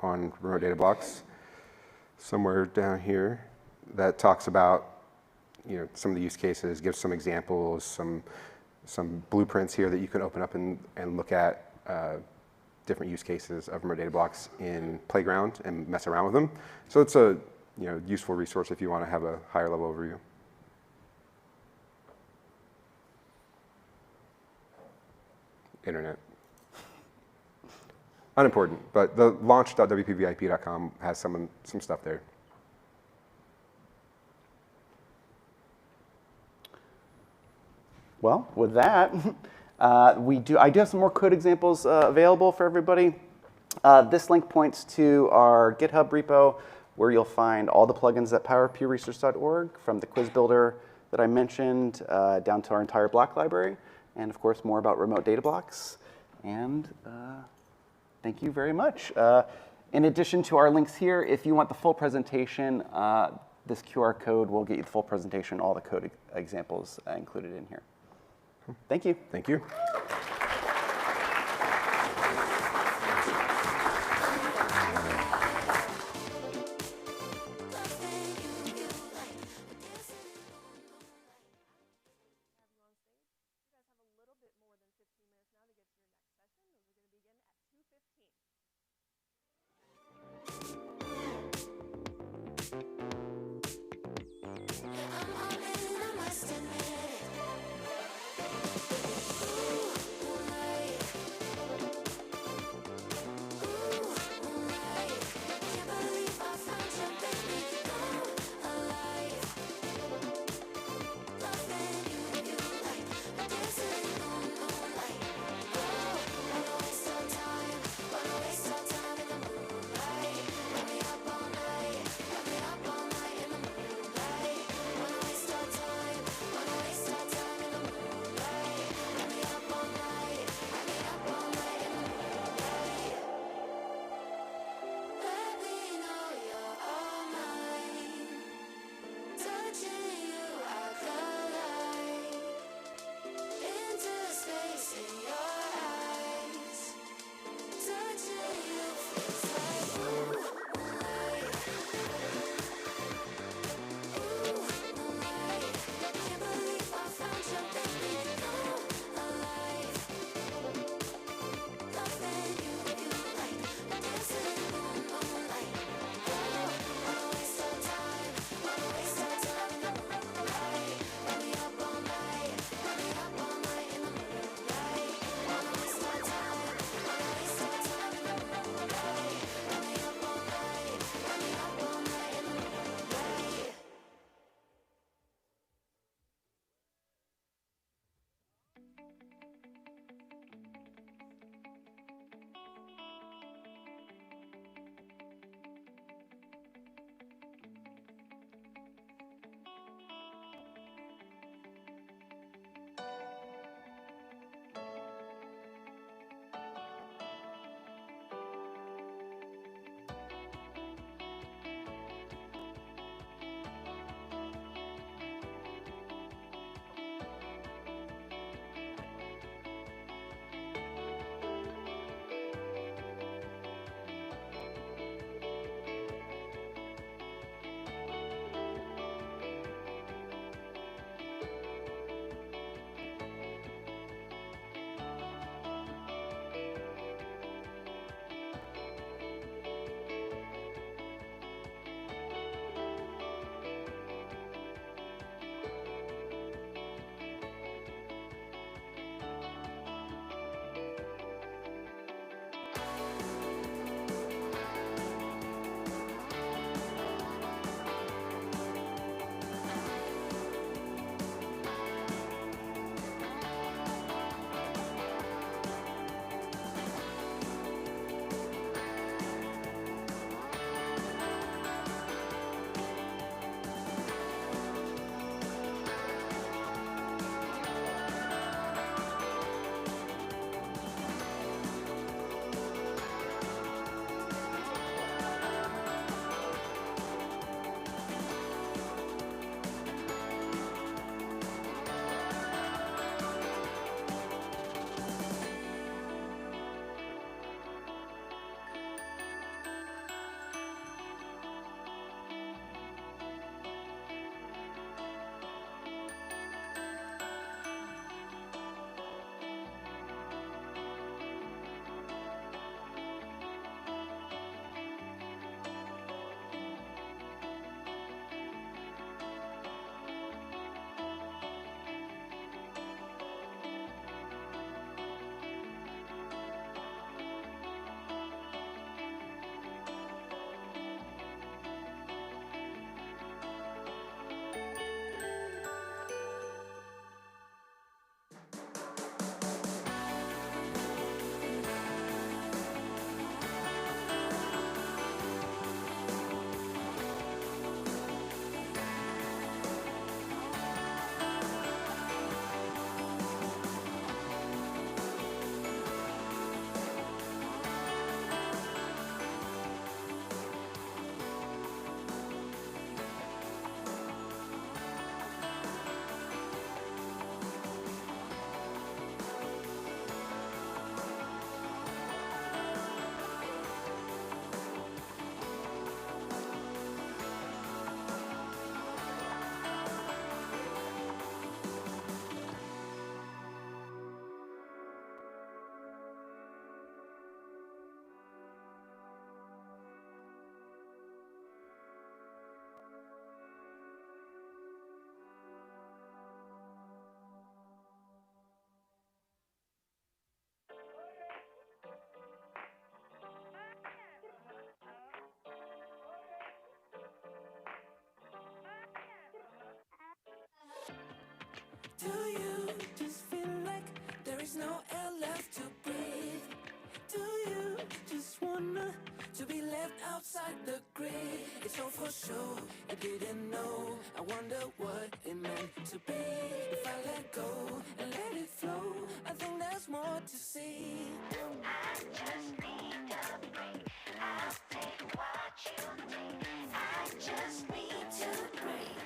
on remote data blocks somewhere down here that talks about some of the use cases, gives some examples, some blueprints here that you can open up and look at different use cases of remote data blocks in Playground and mess around with them. So it's a useful resource if you want to have a higher level overview. Internet. Unimportant, but the launch.wpvip.com has some stuff there. Well, with that, I do have some more code examples available for everybody. This link points to our GitHub repo, where you'll find all the plugins at powerpewresearch.org, from the quiz builder that I mentioned down to our entire block library, and of course more about remote data blocks. And thank you very much. In addition to our links here, if you want the full presentation, this QR code will get you the full presentation, all the code examples included in here. Thank you. Thank you. outside the grid. It's all for sure. You didn't know. I wonder what it meant to be. If I let go and let it flow, I think there's more to see. I just need a break. I'll take what you think. I just need to break.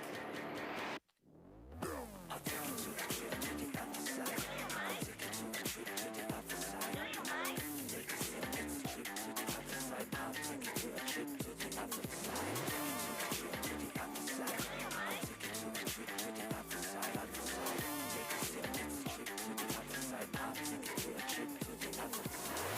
I'll take you to a trip to the other side. I'll take you to a trip to the other side. Take a sip, take a trip to the other side. I'll take you to a trip to the other side. Take a trip to the other side. I'll take you to a trip to the other side. Take a sip, take a trip to the other side. I'll take you to a trip to the other side.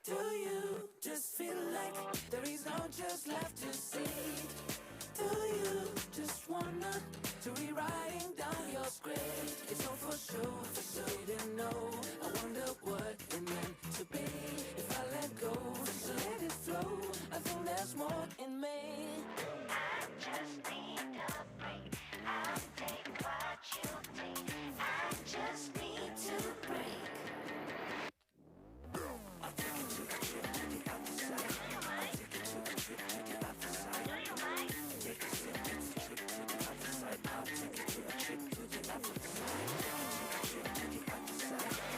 Do you just feel like there is no just left to see? Do you just wanna to rewriting down your script? It's all for sure, you didn't know. I wonder what it meant to be. If I let go, so let it flow. I think there's more in me. I just need a break. I'll take what you think. I just need to break. I'll take you to a trip to the other side. I'll take you to a trip to the other side. Take a sip, take a trip to the other side. I'll take you to a trip to the other side. Take a trip to the other side.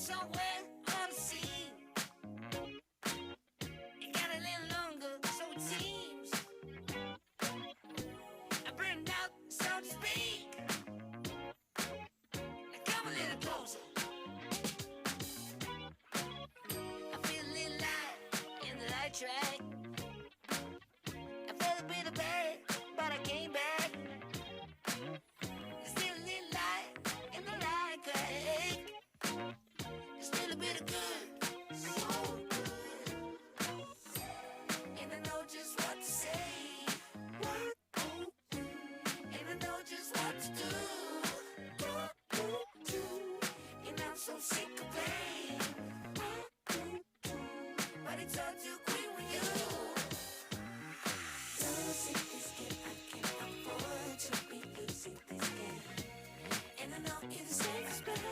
somewhere unseen. It got a little longer, so it seems. I burned out, so to speak. Now come a little closer. I feel a little light in the light track. I felt a bit of bad, but I came back. There's still a little light in the light track. There's still a bit of good, so good. And I know just what to say. And I know just what to do. And I'm so sick of playing. But it's all too quick with you. Losing this game, I can't afford to be losing this game. And I know it's the safest bet.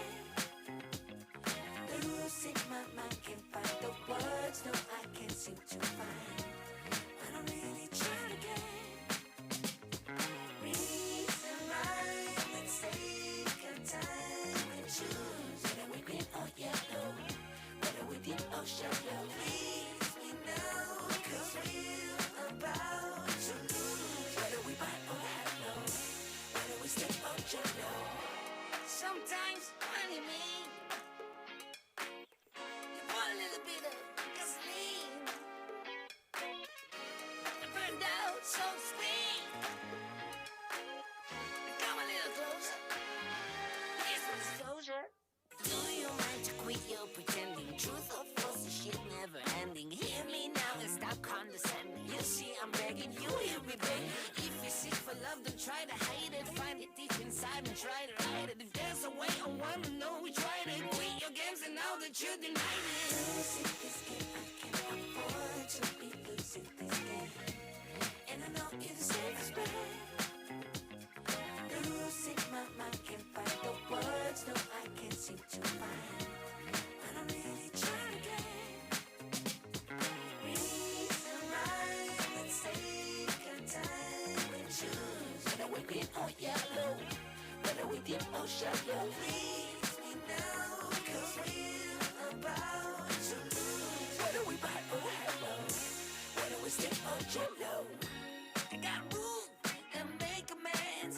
Losing my mind, can't find the words, no, I can't seem to find. But I'm really trying again. Reason right, let's take our time and choose whether we green or yellow, whether we deep or shallow. Please me now, 'cause we're about to lose, whether we buy or hello, whether we step or jello. Sometimes funny me. You want a little bit of gasoline. I burned out, so to speak. Come a little closer. Here's my disclosure. Do you mind to quit your pretending? Truth or false, the shit never ending. Hear me now and stop condescending. You see, I'm begging you, hear me begging. If you're sick for love, don't try to hide it. Find it deep inside and try to hide it. If there's a way, I wanna know we tried it. Quit your games and now that you denied it. Losing this game, I can't afford to be losing this game. And I know it's the safest bet. Losing my mind, can't find the words, no, I can't seem to find. But I'm really trying again. Reason right, let's take our time and choose whether we're green or yellow, whether we deep or shallow. Please me now, 'cause we're about to lose, whether we buy or hello, whether we step or jello. I got room and make amends,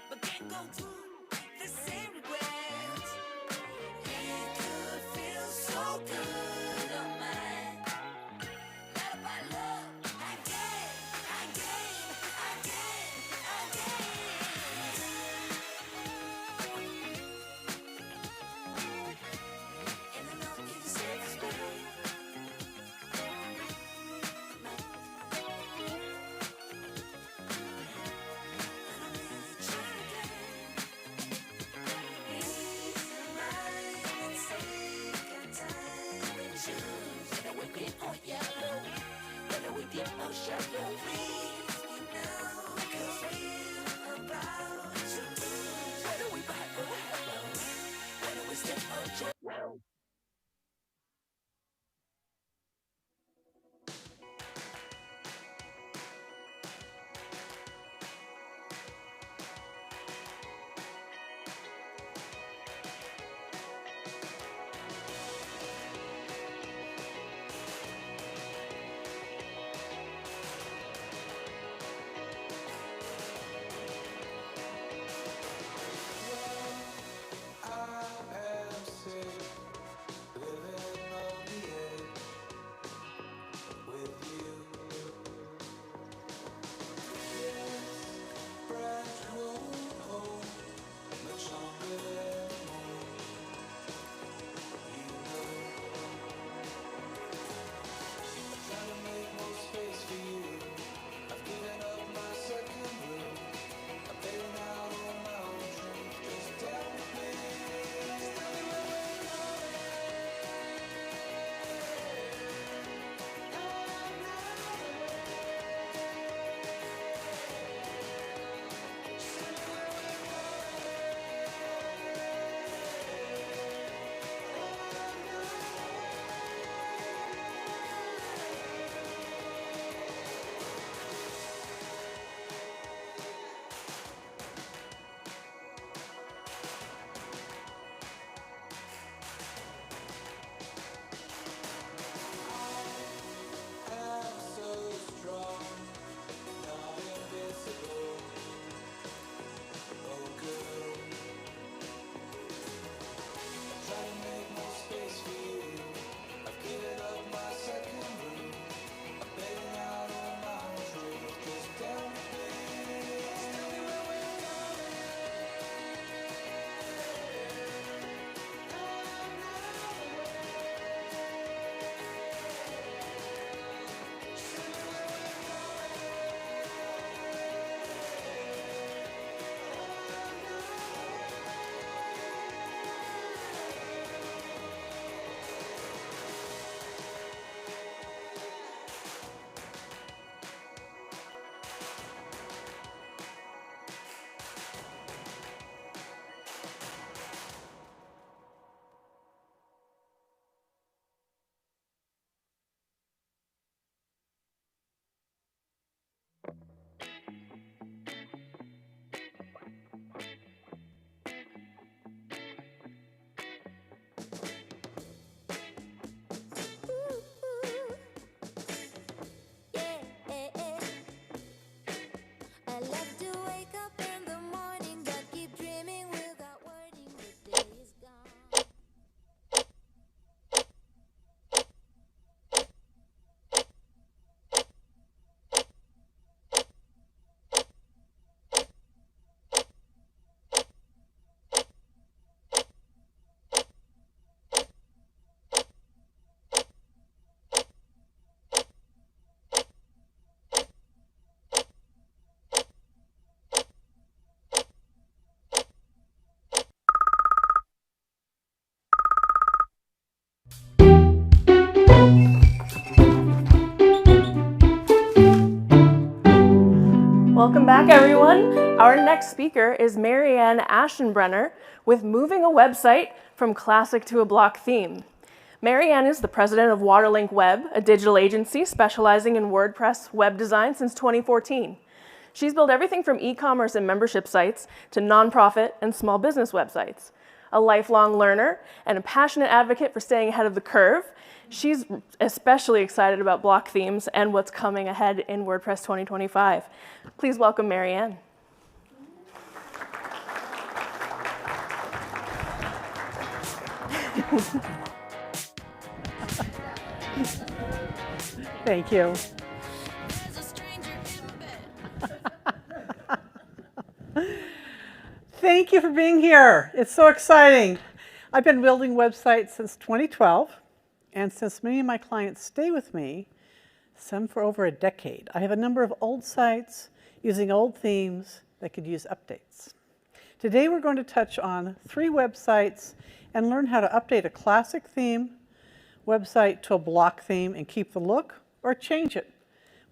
but can't go through the same regrets. It could feel so good on mine. Love by love, again, again, again, again. And I know it's the safest bet. Welcome back, everyone. Our next speaker is Marianne Aschenbrenner with Moving a Website from Classic to a Block Theme. Marianne is the president of Waterlink Web, a digital agency specializing in WordPress web design since 2014. She's built everything from e-commerce and membership sites to nonprofit and small business websites. A lifelong learner and a passionate advocate for staying ahead of the curve, she's especially excited about block themes and what's coming ahead in WordPress 2025. Please welcome Marianne. Thank you. Thank you for being here. It's so exciting. I've been building websites since 2012, and since many of my clients stay with me, some for over a decade, I have a number of old sites using old themes that could use updates. Today we're going to touch on 3 websites and learn how to update a classic theme website to a block theme and keep the look or change it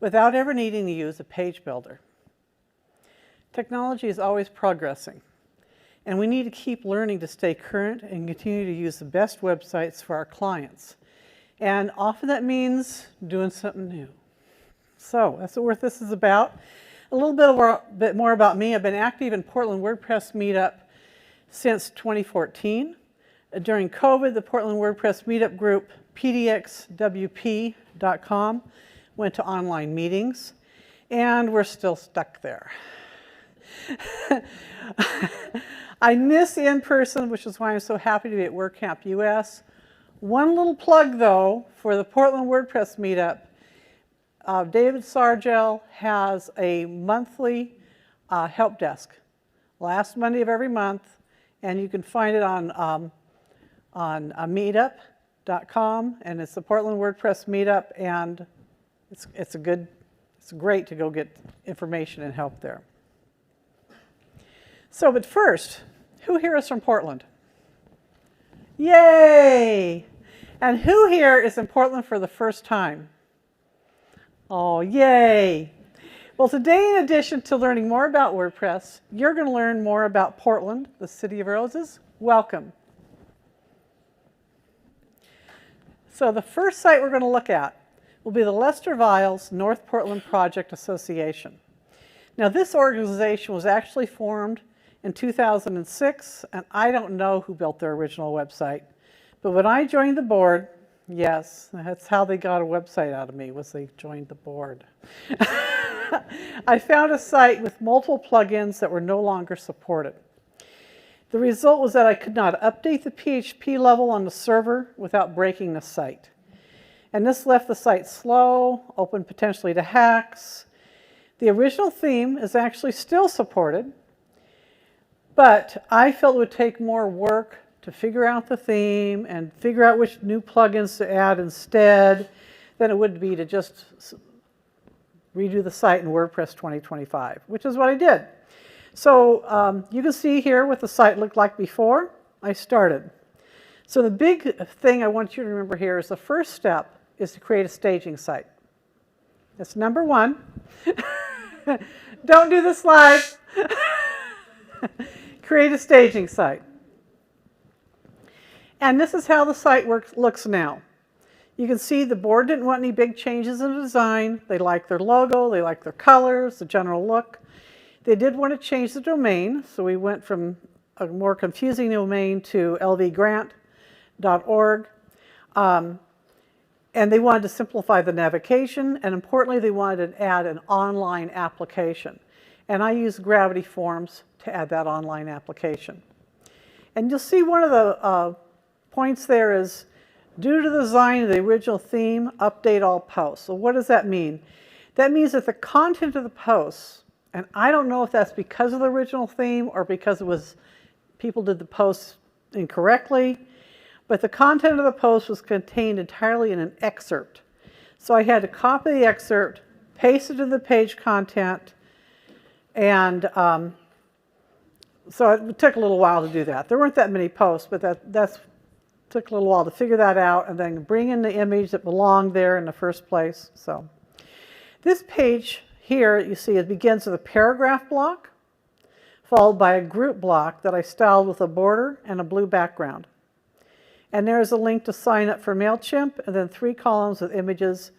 without ever needing to use a page builder. Technology is always progressing, and we need to keep learning to stay current and continue to use the best websites for our clients. And often that means doing something new. So that's what this is about. A little bit more about me. I've been active in Portland WordPress Meetup since 2014. During COVID, the Portland WordPress Meetup group, pdxwp.com, went to online meetings, and we're still stuck there. I miss in-person, which is why I'm so happy to be at WordCamp US. One little plug, though, for the Portland WordPress Meetup. David Sargel has a monthly help desk, last Monday of every month, and you can find it on meetup.com, and it's the Portland WordPress Meetup, and it's great to go get information and help there. So, but first, who here is from Portland? Yay! And who here is in Portland for the first time? Oh, yay! Well, today, in addition to learning more about WordPress, you're going to learn more about Portland, the City of Roses. Welcome. So the first site we're going to look at will be the Lester Viles North Portland Project Association. Now, this organization was actually formed in 2006, and I don't know who built their original website. But when I joined the board, yes, that's how they got a website out of me, was they joined the board. I found a site with multiple plugins that were no longer supported. The result was that I could not update the PHP level on the server without breaking the site. And this left the site slow, open potentially to hacks. The original theme is actually still supported, but I felt it would take more work to figure out the theme and figure out which new plugins to add instead than it would be to just redo the site in WordPress 2025, which is what I did. So you can see here what the site looked like before I started. So the big thing I want you to remember here is the first step is to create a staging site. That's number 1. Don't do this live. Create a staging site. And this is how the site looks now. You can see the board didn't want any big changes in the design. They like their logo, they like their colors, the general look. They did want to change the domain, so we went from a more confusing domain to lvgrant.org. And they wanted to simplify the navigation, and importantly, they wanted to add an online application. And I used Gravity Forms to add that online application. And you'll see one of the points there is, due to the design of the original theme, update all posts. So what does that mean? That means that the content of the posts, and I don't know if that's because of the original theme or because it was people did the posts incorrectly, but the content of the post was contained entirely in an excerpt. So I had to copy the excerpt, paste it in the page content, and so it took a little while to do that. There weren't that many posts, but that took a little while to figure that out and then bring in the image that belonged there in the first place. So this page here you see it begins with a paragraph block, followed by a group block that I styled with a border and a blue background. And there's a link to sign up for MailChimp, and then 3 columns with images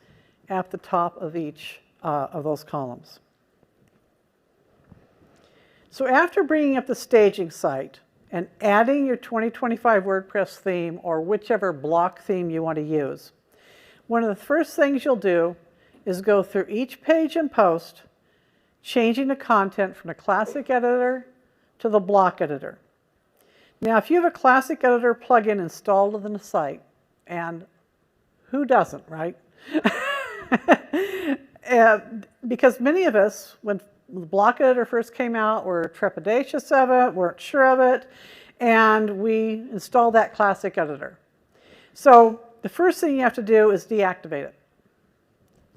at the top of each of those columns. So after bringing up the staging site and adding your 2025 WordPress theme or whichever block theme you want to use, one of the first things you'll do is go through each page and post, changing the content from the classic editor to the block editor. Now, if you have a classic editor plugin installed within the site, and who doesn't, right? Because many of us, when the block editor first came out, were trepidatious of it, weren't sure of it, and we installed that classic editor. So the first thing you have to do is deactivate it.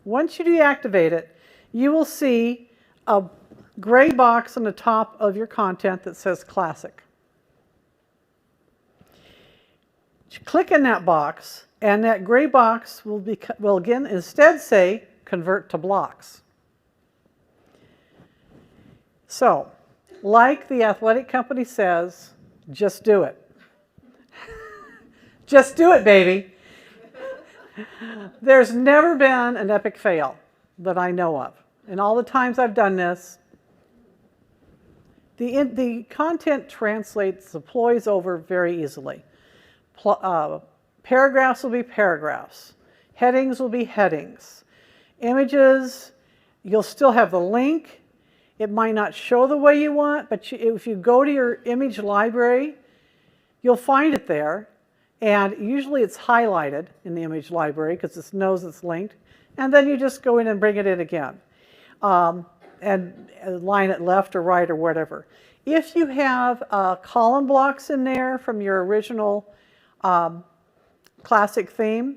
Once you deactivate it, you will see a gray box on the top of your content that says Classic. Click in that box, and that gray box will again instead say Convert to Blocks. So, like the athletic company says, just do it. Just do it, baby. There's never been an epic fail that I know of. And all the times I've done this, the content translates, deploys over very easily. Paragraphs will be paragraphs. Headings will be headings. Images, you'll still have the link. It might not show the way you want, but if you go to your image library, you'll find it there. And usually it's highlighted in the image library because it knows it's linked. And then you just go in and bring it in again. And line it left or right or whatever. If you have column blocks in there from your original classic theme,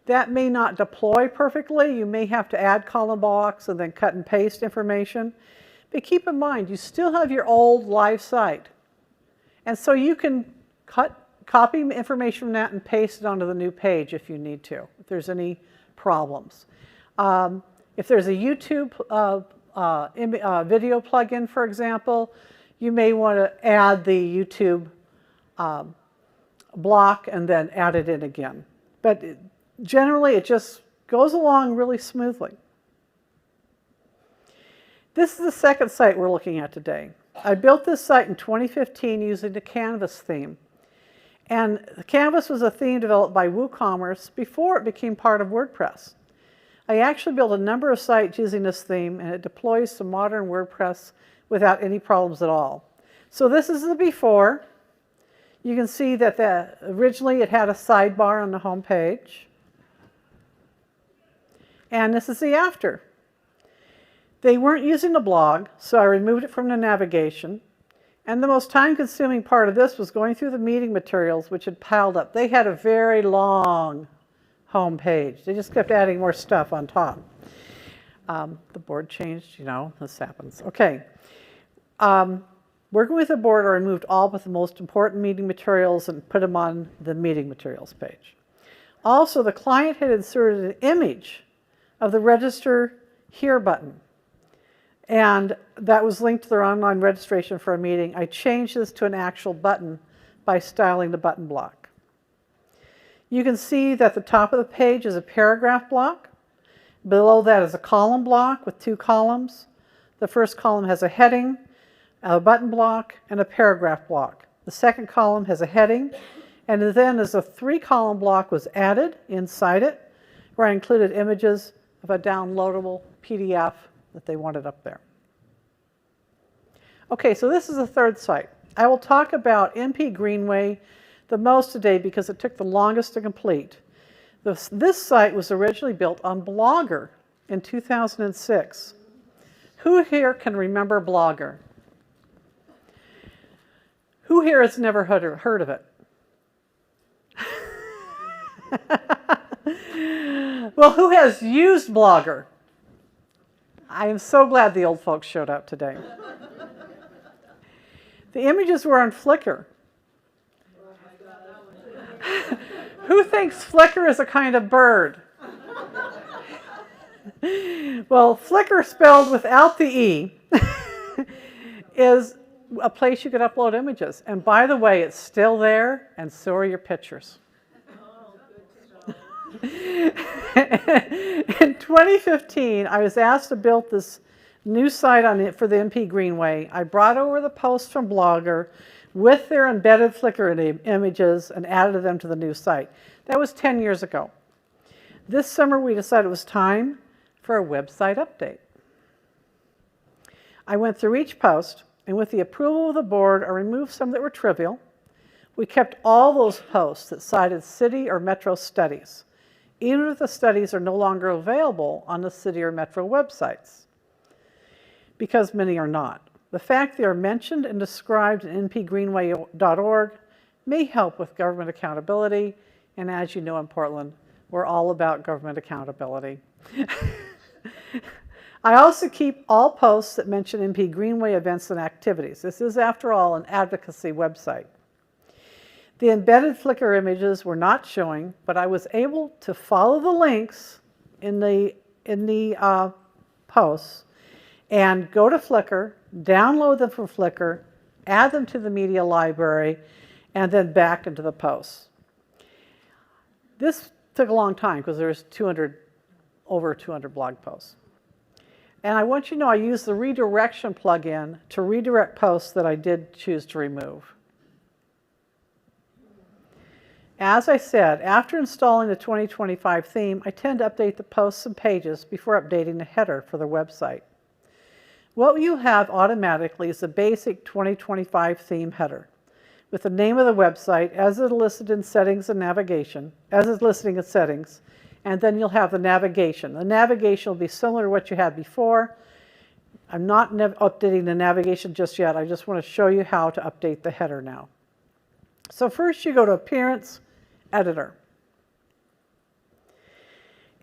that may not deploy perfectly. You may have to add column blocks and then cut and paste information. But keep in mind, you still have your old live site. And so you can copy information from that and paste it onto the new page if you need to, if there's any problems. If there's a YouTube video plugin, for example, you may want to add the YouTube block and then add it in again. But generally, it just goes along really smoothly. This is the second site we're looking at today. I built this site in 2015 using the Canvas theme. And Canvas was a theme developed by WooCommerce before it became part of WordPress. I actually built a number of sites using this theme, and it deploys to modern WordPress without any problems at all. So this is the before. You can see that originally it had a sidebar on the home page. And this is the after. They weren't using the blog, so I removed it from the navigation. And the most time-consuming part of this was going through the meeting materials, which had piled up. They had a very long home page. They just kept adding more stuff on top. The board changed, you know, this happens. Okay. Working with the board, I removed all but the most important meeting materials and put them on the meeting materials page. Also, the client had inserted an image of the Register Here button. And that was linked to their online registration for a meeting. I changed this to an actual button by styling the button block. You can see that the top of the page is a paragraph block. Below that is a column block with 2 columns. The first column has a heading, a button block, and a paragraph block. The second column has a heading, and then as a 3-column block was added inside it, where I included images of a downloadable PDF that they wanted up there. Okay, so this is the third site. I will talk about MP Greenway the most today because it took the longest to complete. This site was originally built on Blogger in 2006. Who here can remember Blogger? Who here has never heard of it? Well, who has used Blogger? I am so glad the old folks showed up today. The images were on Flickr. Who thinks Flickr is a kind of bird? Well, Flickr spelled without the E is a place you could upload images. And by the way, it's still there, and so are your pictures. In 2015, I was asked to build this new site on it for the MP Greenway. I brought over the posts from Blogger with their embedded Flickr images and added them to the new site. That was 10 years ago. This summer, we decided it was time for a website update. I went through each post, and with the approval of the board, I removed some that were trivial. We kept all those posts that cited city or metro studies, even if the studies are no longer available on the city or metro websites, because many are not. The fact they are mentioned and described in npgreenway.org may help with government accountability, and as you know in Portland, we're all about government accountability. I also keep all posts that mention MP Greenway events and activities. This is, after all, an advocacy website. The embedded Flickr images were not showing, but I was able to follow the links in the posts and go to Flickr, download them from Flickr, add them to the media library, and then back into the posts. This took a long time because there's over 200 blog posts. And I want you to know I used the redirection plugin to redirect posts that I did choose to remove. As I said, after installing the 2025 theme, I tend to update the posts and pages before updating the header for the website. What you have automatically is the basic 2025 theme header with the name of the website as is listed in settings and navigation, as is listed in settings, and then you'll have the navigation. The navigation will be similar to what you had before. I'm not updating the navigation just yet. I just want to show you how to update the header now. So first you go to Appearance, Editor.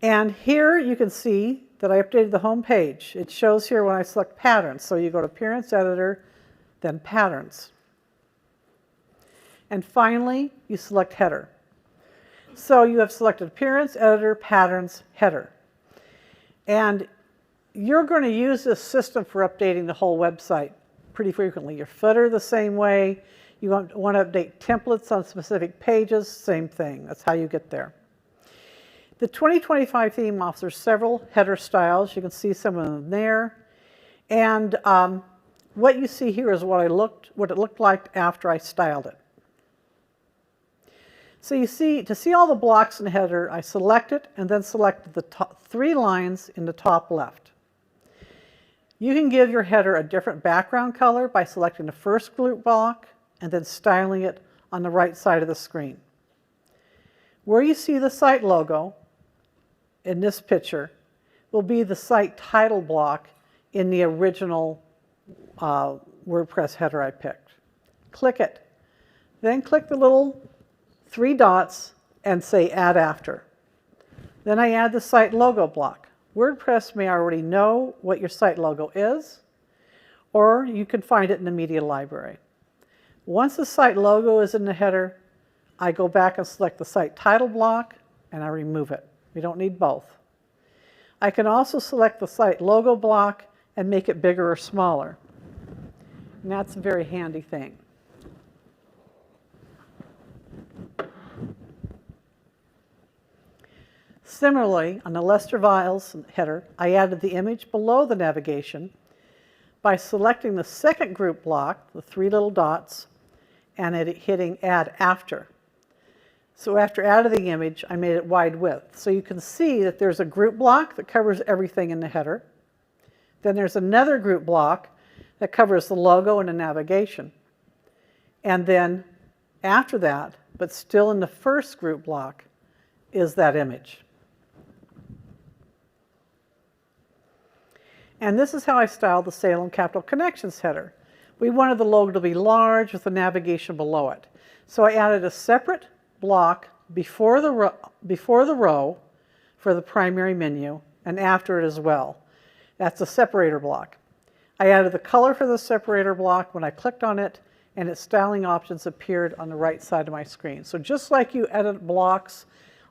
And here you can see that I updated the home page. It shows here when I select Patterns. So you go to Appearance, Editor, then Patterns. And finally, you select Header. So you have selected Appearance, Editor, Patterns, Header. And you're going to use this system for updating the whole website pretty frequently. Your footer the same way. You want to update templates on specific pages, same thing. That's how you get there. The 2025 theme offers several header styles. You can see some of them there. And what you see here is what it looked like after I styled it. So you see, to see all the blocks in the header, I select it and then selected the top 3 lines in the top left. You can give your header a different background color by selecting the first group block and then styling it on the right side of the screen. Where you see the site logo in this picture will be the site title block in the original WordPress header I picked. Click it. Then click the little 3 dots and say Add After. Then I add the site logo block. WordPress may already know what your site logo is, or you can find it in the media library. Once the site logo is in the header, I go back and select the site title block and I remove it. We don't need both. I can also select the site logo block and make it bigger or smaller. And that's a very handy thing. Similarly, on the Lester Viles header, I added the image below the navigation by selecting the second group block, the 3 little dots, and hitting Add After. So after adding the image, I made it wide width. So you can see that there's a group block that covers everything in the header. Then there's another group block that covers the logo and the navigation. And then after that, but still in the first group block, is that image. And this is how I styled the Salem Capital Connections header. We wanted the logo to be large with the navigation below it. So I added a separate block before the row for the primary menu and after it as well. That's a separator block. I added the color for the separator block when I clicked on it, and its styling options appeared on the right side of my screen. So just like you edit blocks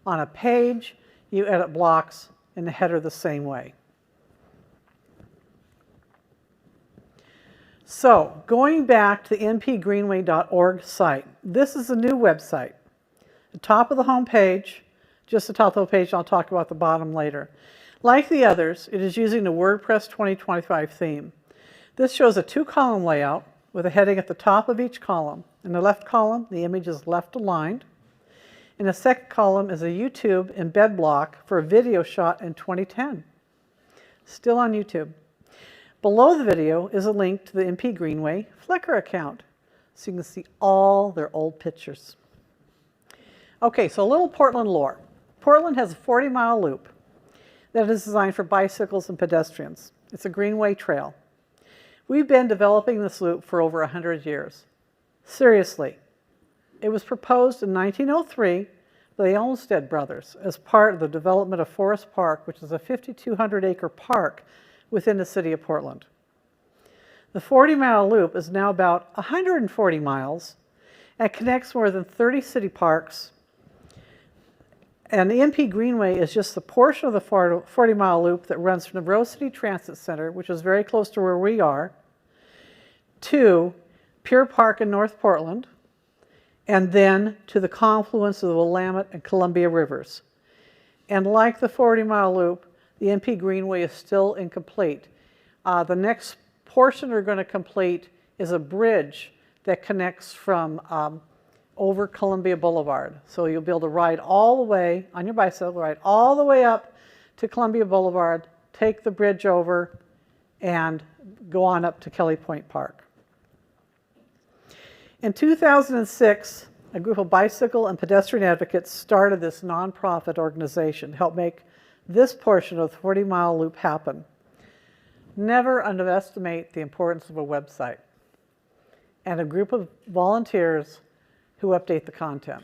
on a page, you edit blocks and the header the same way. So going back to the npgreenway.org site, this is a new website. The top of the home page, just the top of the page, I'll talk about the bottom later. Like the others, it is using the WordPress 2025 theme. This shows a 2-column layout with a heading at the top of each column. In the left column, the image is left aligned. In the second column is a YouTube embed block for a video shot in 2010. Still on YouTube. Below the video is a link to the MP Greenway Flickr account, so you can see all their old pictures. Okay, so a little Portland lore. Portland has a 40-mile loop that is designed for bicycles and pedestrians. It's a greenway trail. We've been developing this loop for over 100 years. Seriously, it was proposed in 1903 by the Olmsted brothers as part of the development of Forest Park, which is a 5,200-acre park within the city of Portland. The 40-mile loop is now about 140 miles and connects more than 30 city parks. And the MP Greenway is just the portion of the 40-mile loop that runs from the Rose City Transit Center, which is very close to where we are, to Pier Park in North Portland, and then to the confluence of the Willamette and Columbia rivers. And like the 40-mile loop, the MP Greenway is still incomplete. The next portion we're going to complete is a bridge that connects from over Columbia Boulevard. So you'll be able to ride all the way on your bicycle, ride all the way up to Columbia Boulevard, take the bridge over, and go on up to Kelly Point Park. In 2006, a group of bicycle and pedestrian advocates started this nonprofit organization to help make this portion of the 40-mile loop happen. Never underestimate the importance of a website and a group of volunteers who update the content,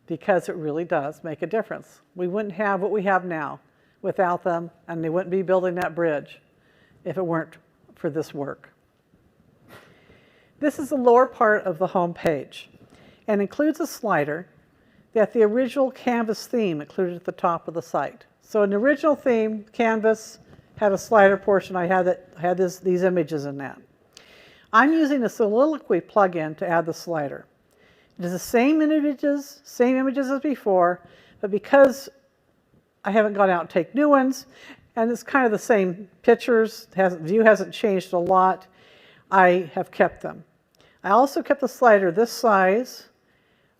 because it really does make a difference. We wouldn't have what we have now without them, and they wouldn't be building that bridge if it weren't for this work. This is the lower part of the home page and includes a slider that the original Canvas theme included at the top of the site. So in the original theme, Canvas had a slider portion. I had these images in that. I'm using the Soliloquy plugin to add the slider. It is the same images as before, but because I haven't gone out and take new ones, and it's kind of the same pictures, view hasn't changed a lot, I have kept them. I also kept the slider this size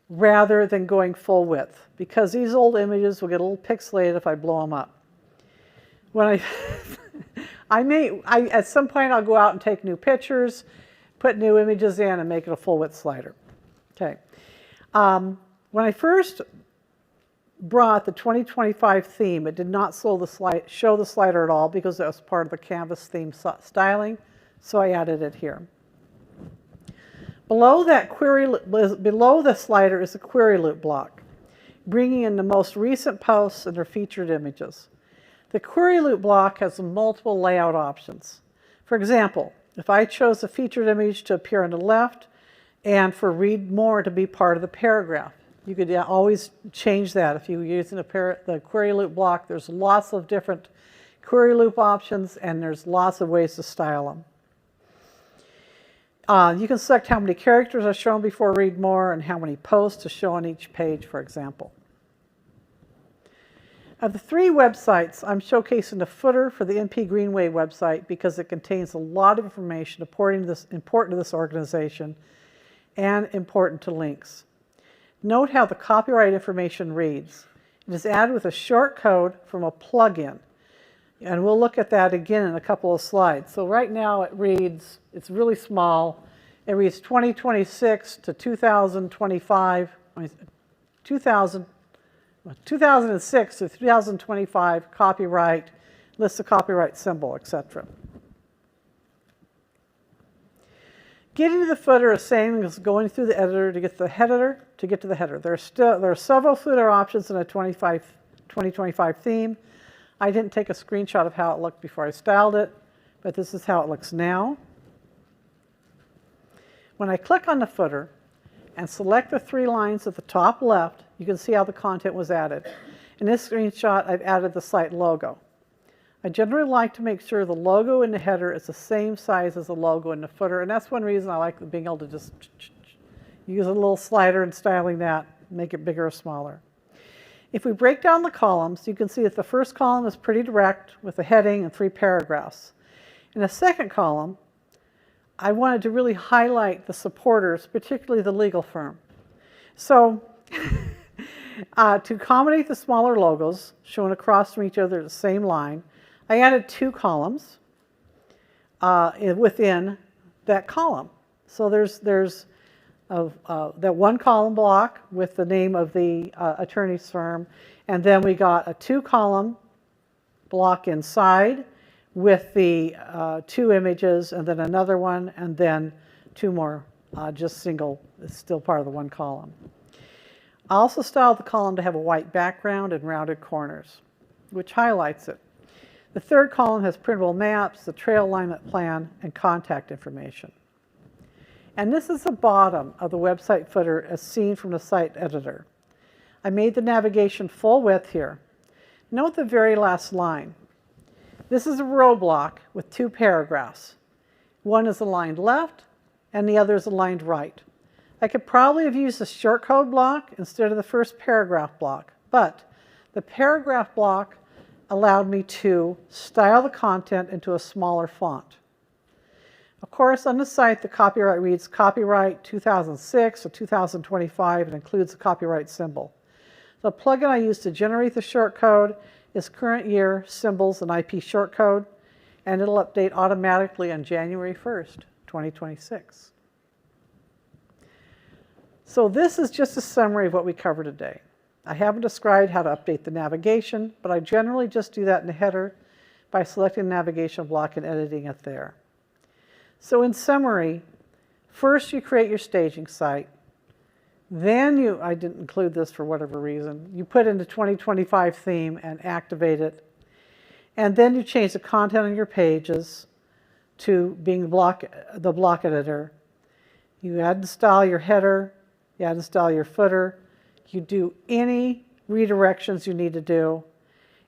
rather than going full width, because these old images will get a little pixelated if I blow them up. When at some point I'll go out and take new pictures, put new images in, and make it a full width slider. Okay. When I first brought the 2025 theme, it did not show the slider at all because that was part of the Canvas theme styling, so I added it here. Below the slider is a query loop block, bringing in the most recent posts and their featured images. The query loop block has multiple layout options. For example, if I chose a featured image to appear on the left and for read more to be part of the paragraph, you could always change that. If you're using the query loop block, there's lots of different query loop options, and there's lots of ways to style them. You can select how many characters are shown before read more and how many posts to show on each page, for example. Of the 3 websites, I'm showcasing the footer for the MP Greenway website because it contains a lot of information important to this organization and important to links. Note how the copyright information reads. It is added with a short code from a plugin. And we'll look at that again in a couple of slides. So right now it reads, it's really small. It reads 2026 to 2025, 2006 to 2025 copyright, lists the copyright symbol, etc. Getting to the footer is same as going through the editor to get to the header. There are several footer options in a 2025 theme. I didn't take a screenshot of how it looked before I styled it, but this is how it looks now. When I click on the footer and select the 3 lines at the top left, you can see how the content was added. In this screenshot, I've added the site logo. I generally like to make sure the logo in the header is the same size as the logo in the footer, and that's one reason I like being able to just use a little slider and styling that, make it bigger or smaller. If we break down the columns, you can see that the first column is pretty direct with a heading and 3 paragraphs. In the second column, I wanted to really highlight the supporters, particularly the legal firm. So to accommodate the smaller logos shown across from each other at the same line, I added 2 columns within that column. So there's that 1 column block with the name of the attorney's firm, and then we got a 2 column block inside with the 2 images, and then another one, and then 2 more, just single, it's still part of the 1 column. I also styled the column to have a white background and rounded corners, which highlights it. The 3rd column has printable maps, the trail alignment plan, and contact information. And this is the bottom of the website footer as seen from the site editor. I made the navigation full width here. Note the very last line. This is a row block with 2 paragraphs. One is aligned left and the other is aligned right. I could probably have used the shortcode block instead of the first paragraph block, but the paragraph block allowed me to style the content into a smaller font. Of course, on the site, the copyright reads copyright 2006 or 2025 and includes a copyright symbol. The plugin I use to generate the shortcode is current year, symbols, and IP shortcode, and it'll update automatically on January 1st, 2026. So this is just a summary of what we covered today. I haven't described how to update the navigation, but I generally just do that in the header by selecting the navigation block and editing it there. So in summary, first you create your staging site. Then I didn't include this for whatever reason, you put in the 2025 theme and activate it. And then you change the content on your pages to being the block editor. You add and style your header, you add and style your footer, you do any redirections you need to do,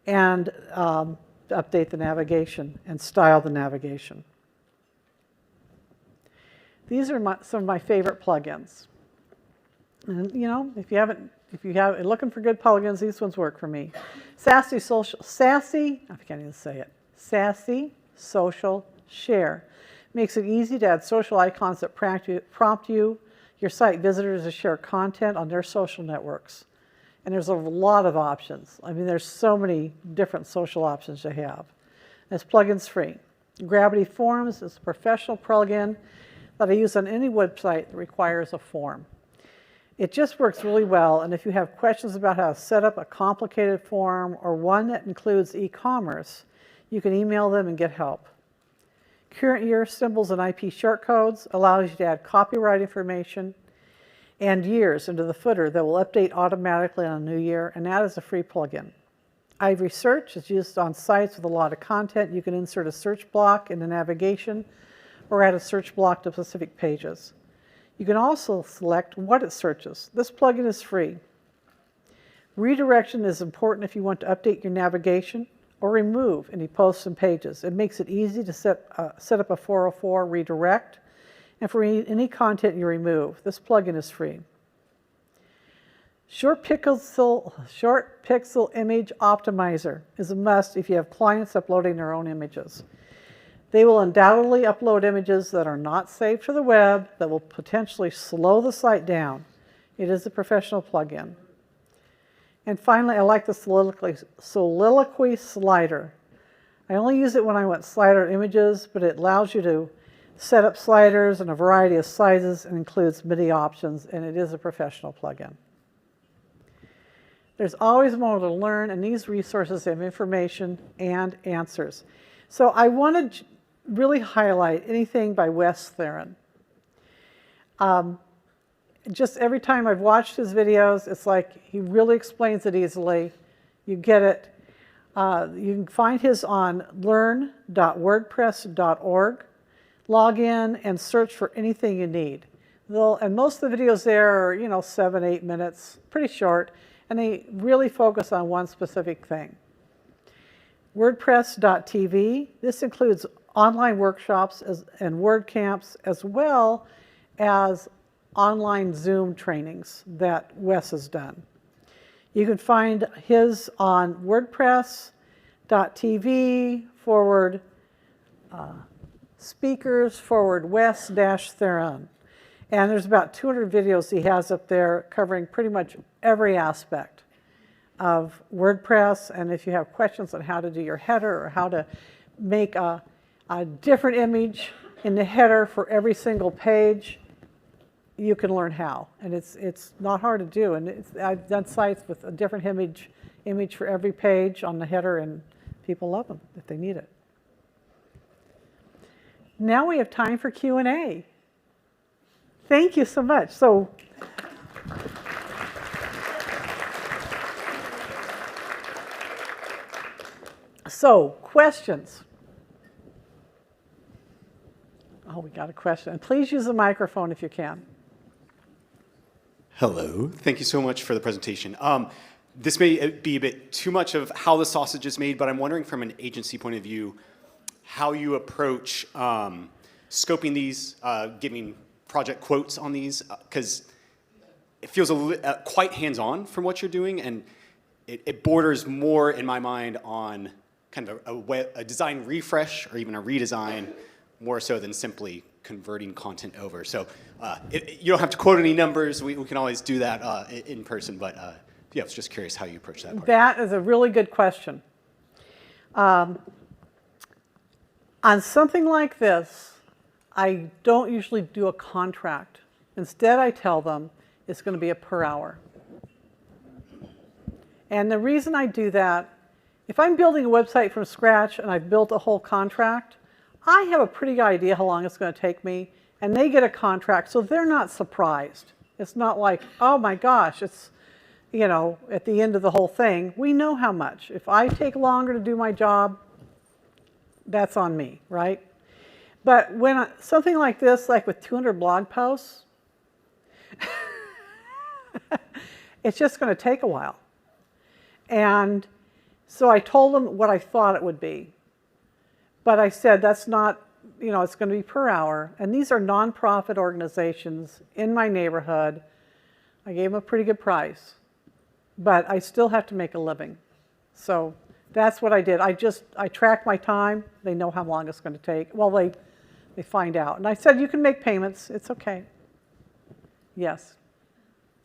and update the navigation and style the navigation. These are some of my favorite plugins. And you know, if you're looking for good plugins, these ones work for me. Sassy Social Share makes it easy to add social icons that prompt your site visitors to share content on their social networks. And there's a lot of options. I mean, there's so many different social options you have. This plugin's free. Gravity Forms is a professional plugin that I use on any website that requires a form. It just works really well, and if you have questions about how to set up a complicated form or one that includes e-commerce, you can email them and get help. Current year symbols and IP shortcodes allows you to add copyright information and years into the footer that will update automatically on a new year, and that is a free plugin. Ivory Search is used on sites with a lot of content. You can insert a search block in the navigation or add a search block to specific pages. You can also select what it searches. This plugin is free. Redirection is important if you want to update your navigation or remove any posts and pages. It makes it easy to set up a 404 redirect, and for any content you remove. This plugin is free. Short Pixel Image Optimizer is a must if you have clients uploading their own images. They will undoubtedly upload images that are not saved to the web that will potentially slow the site down. It is a professional plugin. And finally, I like the soliloquy slider. I only use it when I want slider images, but it allows you to set up sliders in a variety of sizes and includes MIDI options, and it is a professional plugin. There's always more to learn, and these resources have information and answers. So I want to really highlight anything by Wes Theron. Just every time I've watched his videos, it's like he really explains it easily. You get it. You can find his on learn.wordpress.org. Log in and search for anything you need. And most of the videos there are, 7-8 minutes, pretty short. and they really focus on one specific thing. WordPress.tv, this includes online workshops and WordCamps, as well as online Zoom trainings that Wes has done. You can find his on WordPress.tv speakers/Wes-Theron. And there's about 200 videos he has up there covering pretty much every aspect of WordPress. And if you have questions on how to do your header or how to make a different image in the header for every single page, you can learn how. And it's not hard to do. And I've done sites with a different image for every page on the header, and people love them if they need it. Now we have time for Q&A. Thank you so much. So questions. Oh, we got a question. And please use the microphone if you can. Hello. Thank you so much for the presentation. This may be a bit too much of how the sausage is made, but I'm wondering from an agency point of view how you approach scoping these, giving project quotes on these, because it feels quite hands-on from what you're doing, and it borders more, in my mind, on kind of a design refresh or even a redesign, more so than simply converting content over. So you don't have to quote any numbers. We can always do that in person, but yeah, I was just curious how you approach that part. That is a really good question. On something like this, I don't usually do a contract. Instead, I tell them it's going to be a per hour. And the reason I do that, if I'm building a website from scratch and I've built a whole contract, I have a pretty good idea how long it's going to take me, and they get a contract, so they're not surprised. It's not like, oh my gosh, it's, you know, at the end of the whole thing. We know how much. If I take longer to do my job, that's on me, right? But when something like this, like with 200 blog posts, it's just going to take a while. And so I told them what I thought it would be. But I said, that's not, you know, it's going to be per hour. And these are nonprofit organizations in my neighborhood. I gave them a pretty good price. But I still have to make a living. So that's what I did. I track my time. They know how long it's going to take. Well, they find out. And I said, you can make payments. It's okay. Yes.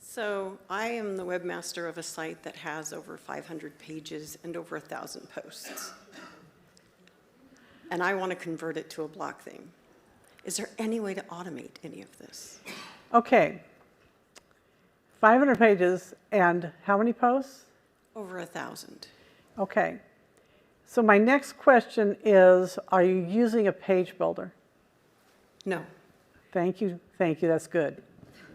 So I am the webmaster of a site that has over 500 pages and over 1,000 posts. And I want to convert it to a block theme. Is there any way to automate any of this? Okay. 500 pages and how many posts? Over 1,000. Okay. So my next question is, are you using a page builder? No. Thank you. Thank you. That's good.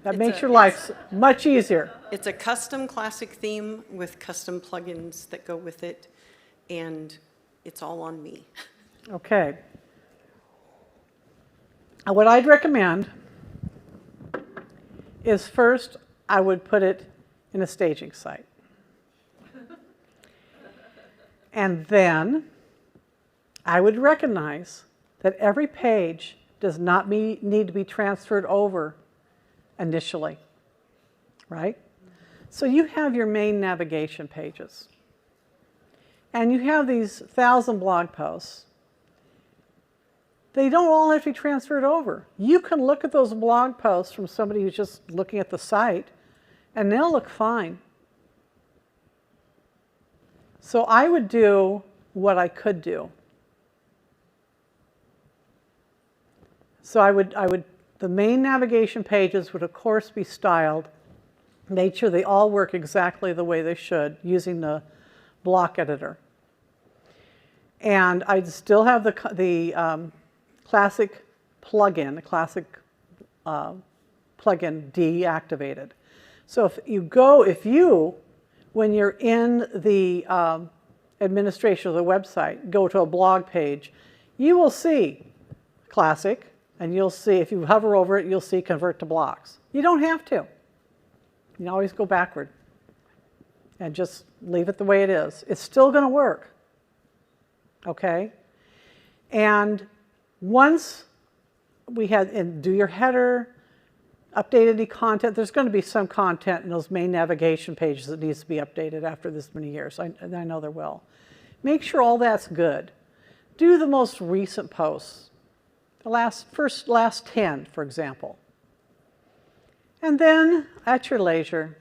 That makes your life much easier. It's a custom classic theme with custom plugins that go with it, and it's all on me. Okay. What I'd recommend is first, I would put it in a staging site. And then I would recognize that every page does not need to be transferred over initially, right? So you have your main navigation pages. And you have these 1,000 blog posts. They don't all have to be transferred over. You can look at those blog posts from somebody who's just looking at the site, and they'll look fine. So I would do what I could do. So the main navigation pages would of course be styled, make sure they all work exactly the way they should using the block editor. And I'd still have the classic plugin, the classic plugin deactivated. So if you, when you're in the administration of the website, go to a blog page, you will see classic, and you'll see, if you hover over it, you'll see convert to blocks. You don't have to. You can always go backward. and just leave it the way it is. It's still going to work, okay? And once we had, and do your header, update any content. There's going to be some content in those main navigation pages that needs to be updated after this many years. I know there will. Make sure all that's good. Do the most recent posts, the last 10, for example. And then, at your leisure,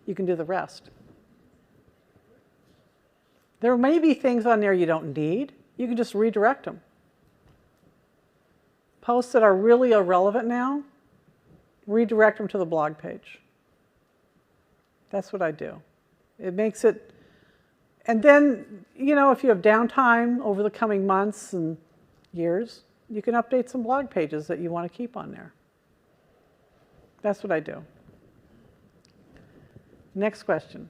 you can do the rest. There may be things on there you don't need. You can just redirect them. Posts that are really irrelevant now, redirect them to the blog page. That's what I do. It makes it, and then, you know, if you have downtime over the coming months and years, you can update some blog pages that you want to keep on there. That's what I do. Next question.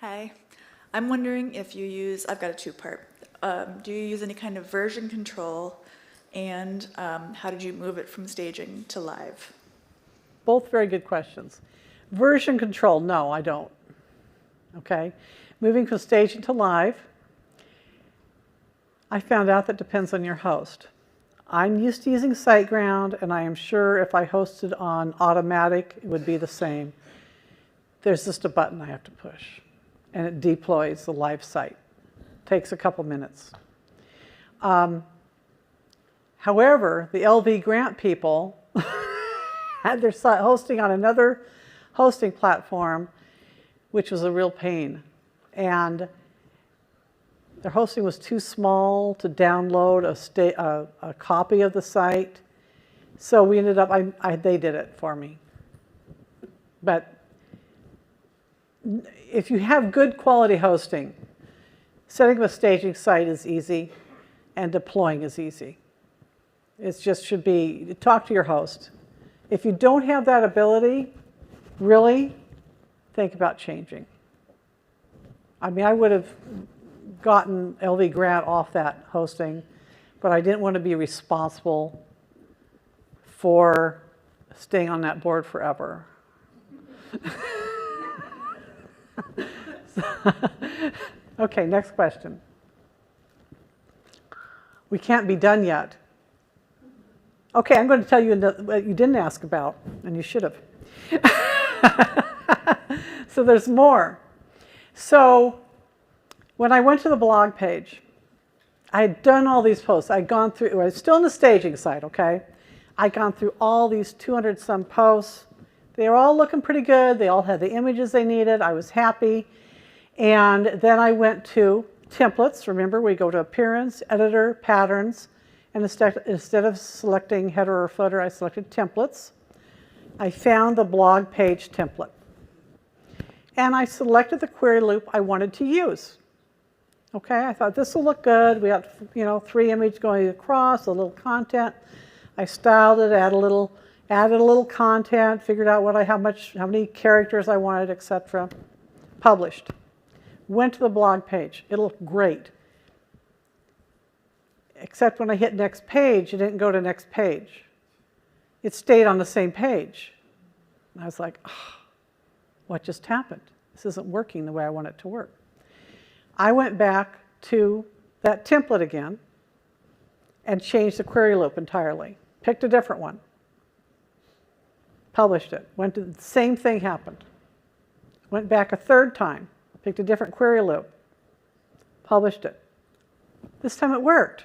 Hi. I'm wondering if you use, I've got a two-part. Do you use any kind of version control, and how did you move it from staging to live? Both very good questions. Version control, no, I don't. Okay. Moving from staging to live, I found out that depends on your host. I'm used to using SiteGround, and I am sure if I hosted on Automatic, it would be the same. There's just a button I have to push, and it deploys the live site. Takes a couple minutes. However, the LV Grant people had their site hosting on another hosting platform, which was a real pain. And their hosting was too small to download a copy of the site. So we ended up, they did it for me. But if you have good quality hosting, setting up a staging site is easy and deploying is easy. It just should be, talk to your host. If you don't have that ability, really think about changing. I mean, I would have gotten LV Grant off that hosting, but I didn't want to be responsible for staying on that board forever. Okay, next question. We can't be done yet. Okay, I'm going to tell you what you didn't ask about, and you should have. So there's more. So when I went to the blog page, I had done all these posts. I'd gone through, I was still on the staging site, okay? I'd gone through all these 200 some posts. They were all looking pretty good. They all had the images they needed. I was happy. And then I went to templates. Remember, we go to Appearance, Editor, Patterns, and instead of selecting header or footer, I selected templates. I found the blog page template. And I selected the query loop I wanted to use. Okay, I thought this will look good. We got, you know, 3 images going across, a little content. I styled it, added a little content, figured out how many characters I wanted, etc. Published. Went to the blog page. It looked great. Except when I hit next page, it didn't go to next page. It stayed on the same page. And I was like, oh, what just happened? This isn't working the way I want it to work. I went back to that template again and changed the query loop entirely. Picked a different one. Published it. Went to the same thing happened. Went back a third time. Picked a different query loop. Published it. This time it worked.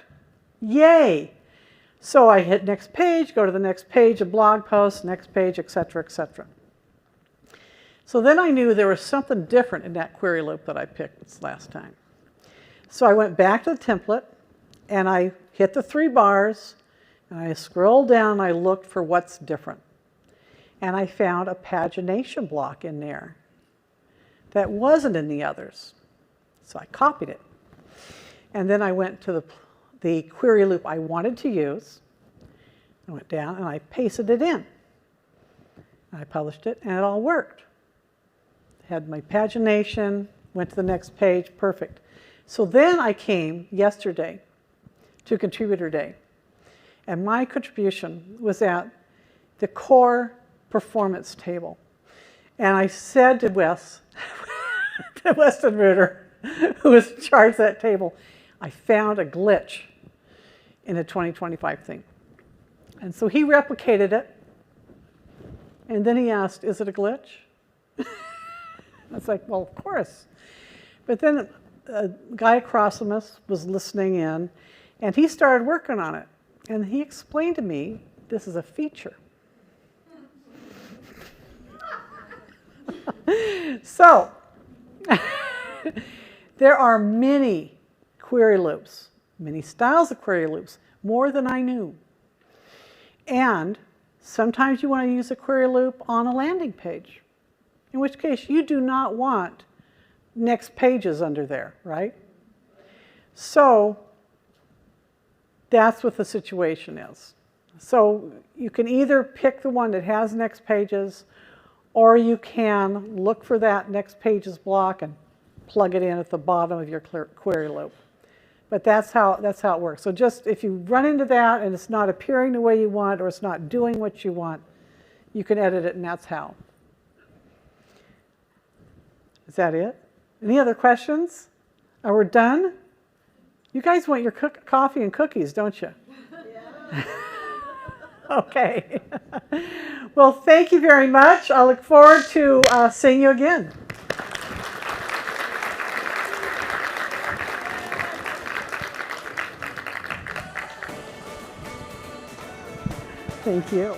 Yay! So I hit next page, go to the next page, a blog post, next page, etc., etc. So then I knew there was something different in that query loop that I picked this last time. So I went back to the template, and I hit the 3 bars, and I scrolled down, and I looked for what's different. And I found a pagination block in there that wasn't in the others. So I copied it. And then I went to the query loop I wanted to use. I went down and I pasted it in. I published it, and it all worked. Had my pagination, went to the next page, perfect. So then I came yesterday to Contributor Day. And my contribution was that the core performance table. And I said to Wes, to Weston Reuter, who was in charge of that table, I found a glitch in the 2025 thing. And so he replicated it. And then he asked, is it a glitch? I was like, well, of course. But then a guy across from us was listening in, and he started working on it. And he explained to me, this is a feature. So, there are many query loops, many styles of query loops, more than I knew. And sometimes you want to use a query loop on a landing page, in which case you do not want next pages under there, right? So that's what the situation is. So you can either pick the one that has next pages, or you can look for that next pages block and plug it in at the bottom of your query loop. But that's how it works. So just if you run into that and it's not appearing the way you want, or it's not doing what you want, you can edit it, and that's how. Is that it? Any other questions? Are we done? You guys want your coffee and cookies, don't you? Yeah. Okay. Well, thank you very much. I look forward to seeing you again. Thank you.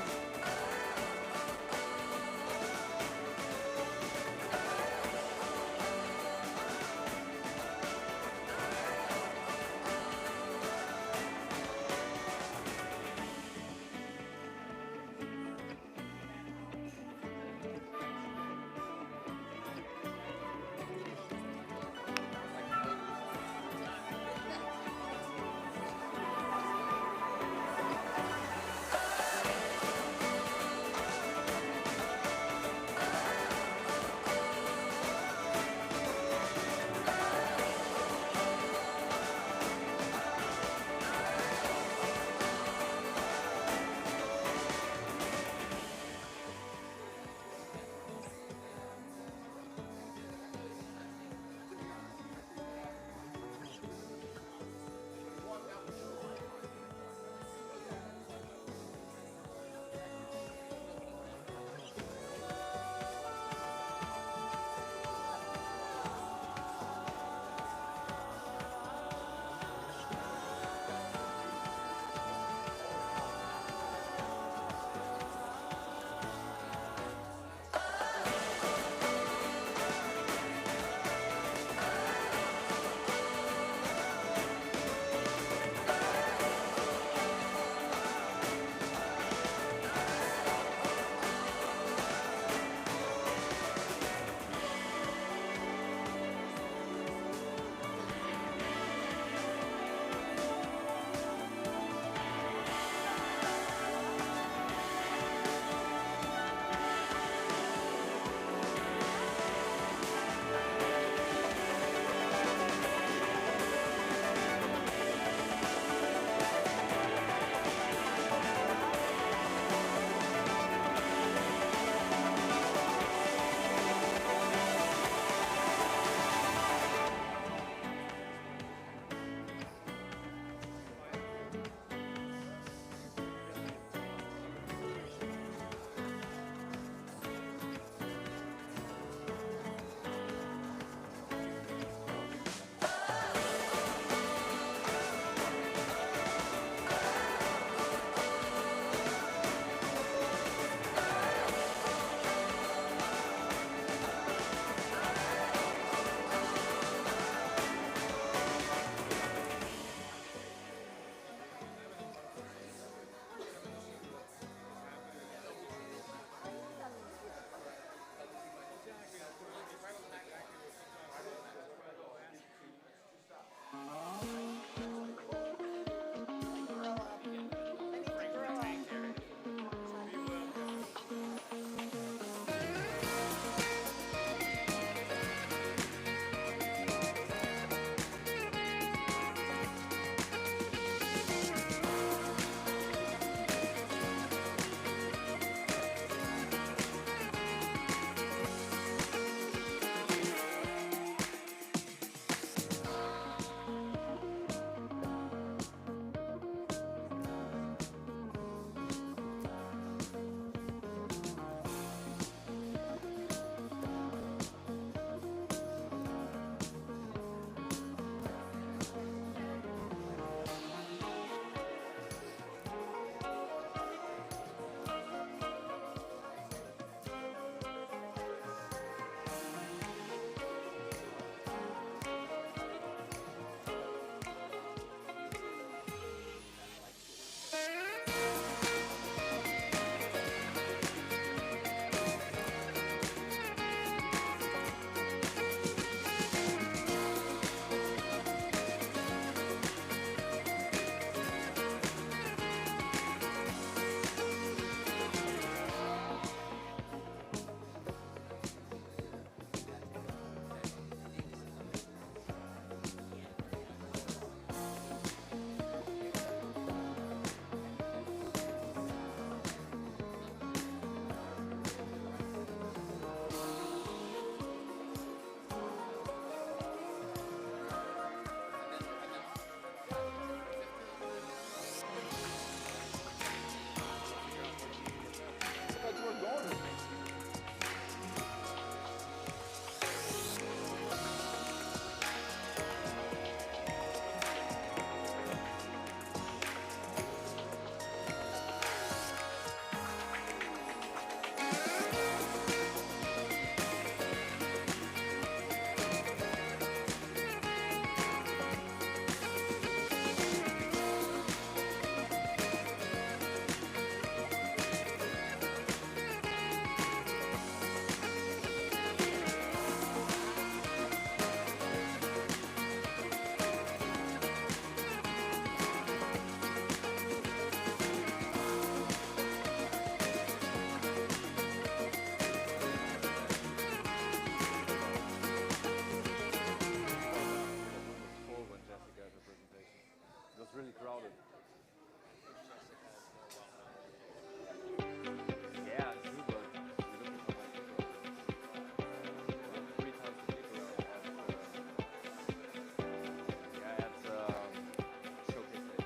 extremely crowded. Yeah, it's good, but we're looking for more people. Around 3 times the people at showcase day.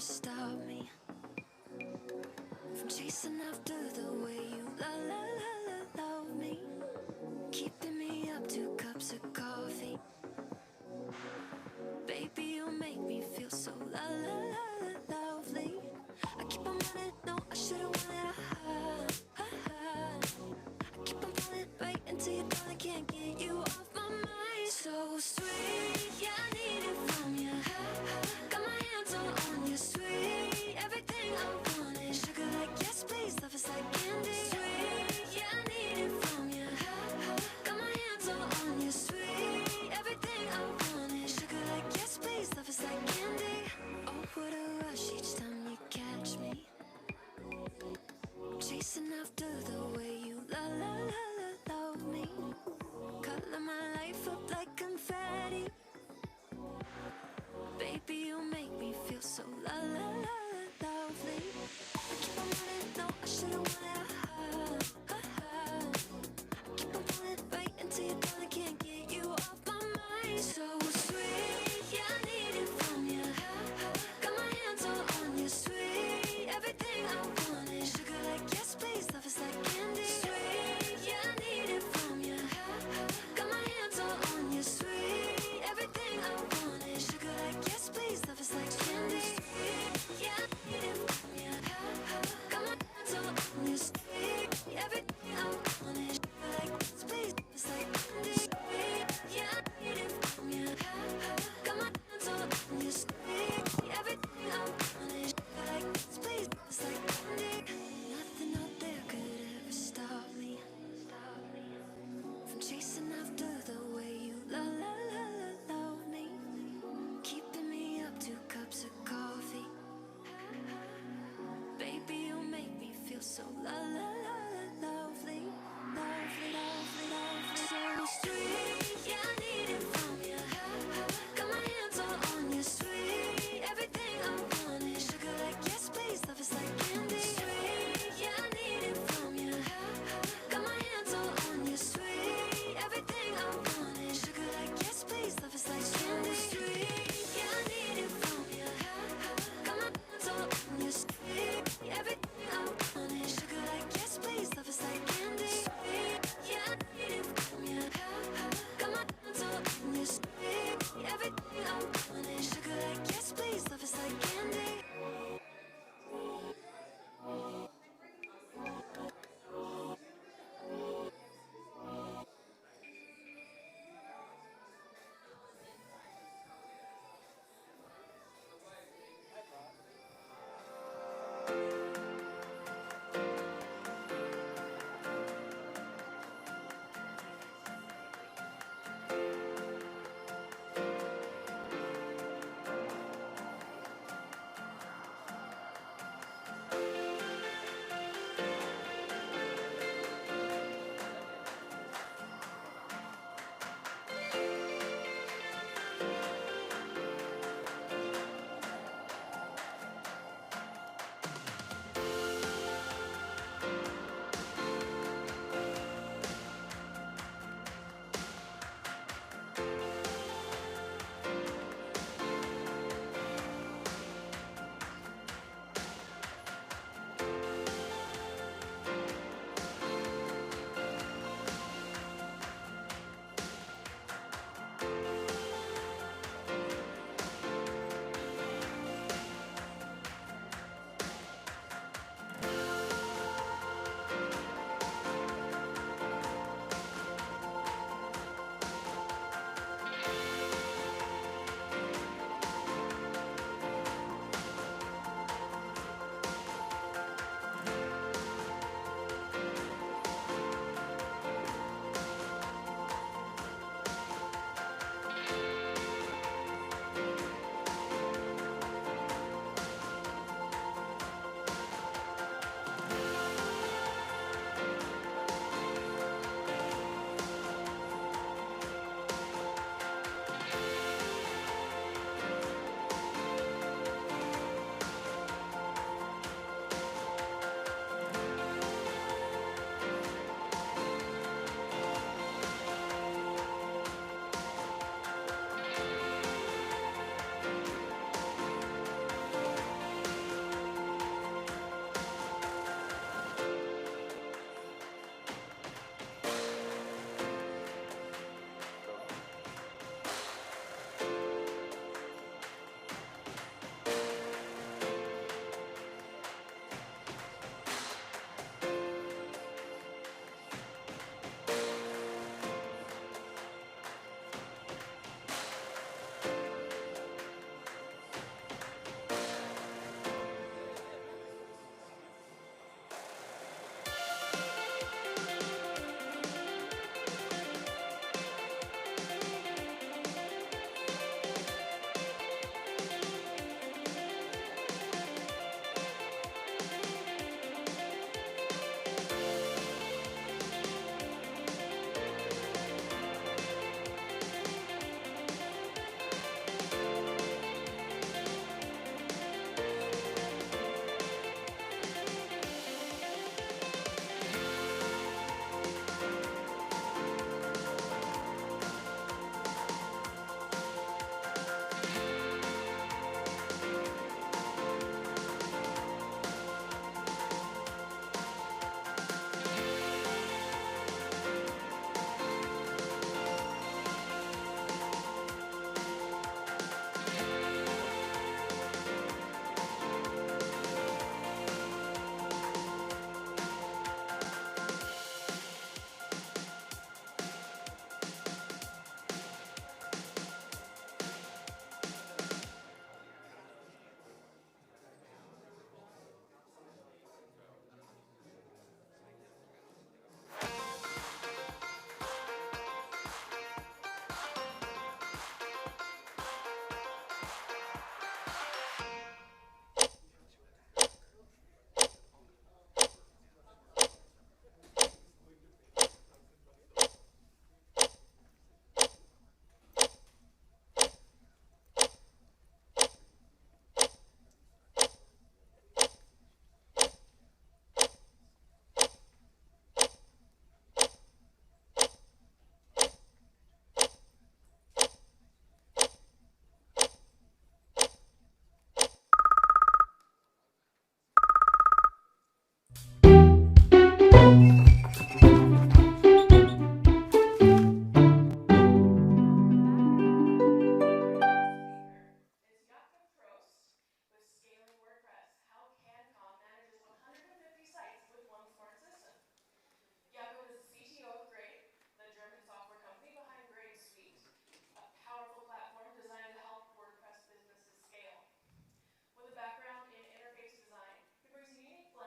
stop me from chasing after the way you love me, keeping me up 2 cups of coffee. Baby, you make me feel so lovely. I keep on running, no, I should've wanted a high. I keep on falling right into your thought, I can't get you off my mind. So sweet, yeah, I need it from you. Got my hands all on you, sweet. Everything I want is sugar like yes, please. Love is like candy. Sweet, yeah, I need it from you. Got my hands all on you, sweet. Everything I want is sugar like yes, please. Love is like candy. Oh, what a rush each time you catch me. Chasing after the way you love me. Color my life up like confetti. Baby, you make me feel so lovely. I keep on running, no, I should've wanted a high.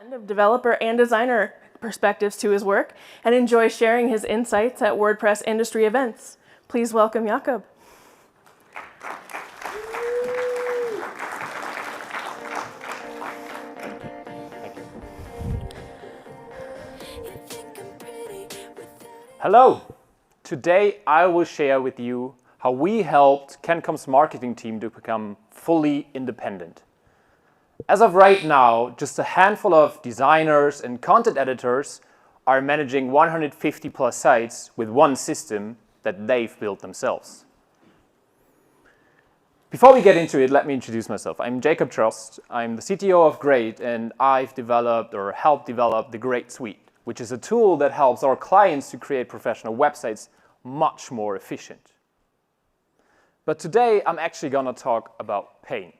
blend of developer and designer perspectives to his work and enjoys sharing his insights at WordPress industry events. Please welcome Jakob. Hello! Today I will share with you how we helped Cancom's marketing team to become fully independent. As of right now, just a handful of designers and content editors are managing 150 plus sites with one system that they've built themselves. Before we get into it, let me introduce myself. I'm Jacob Trost. I'm the CTO of Great, and I've developed or helped develop the Great Suite, which is a tool that helps our clients to create professional websites much more efficient. But today, I'm actually going to talk about pain.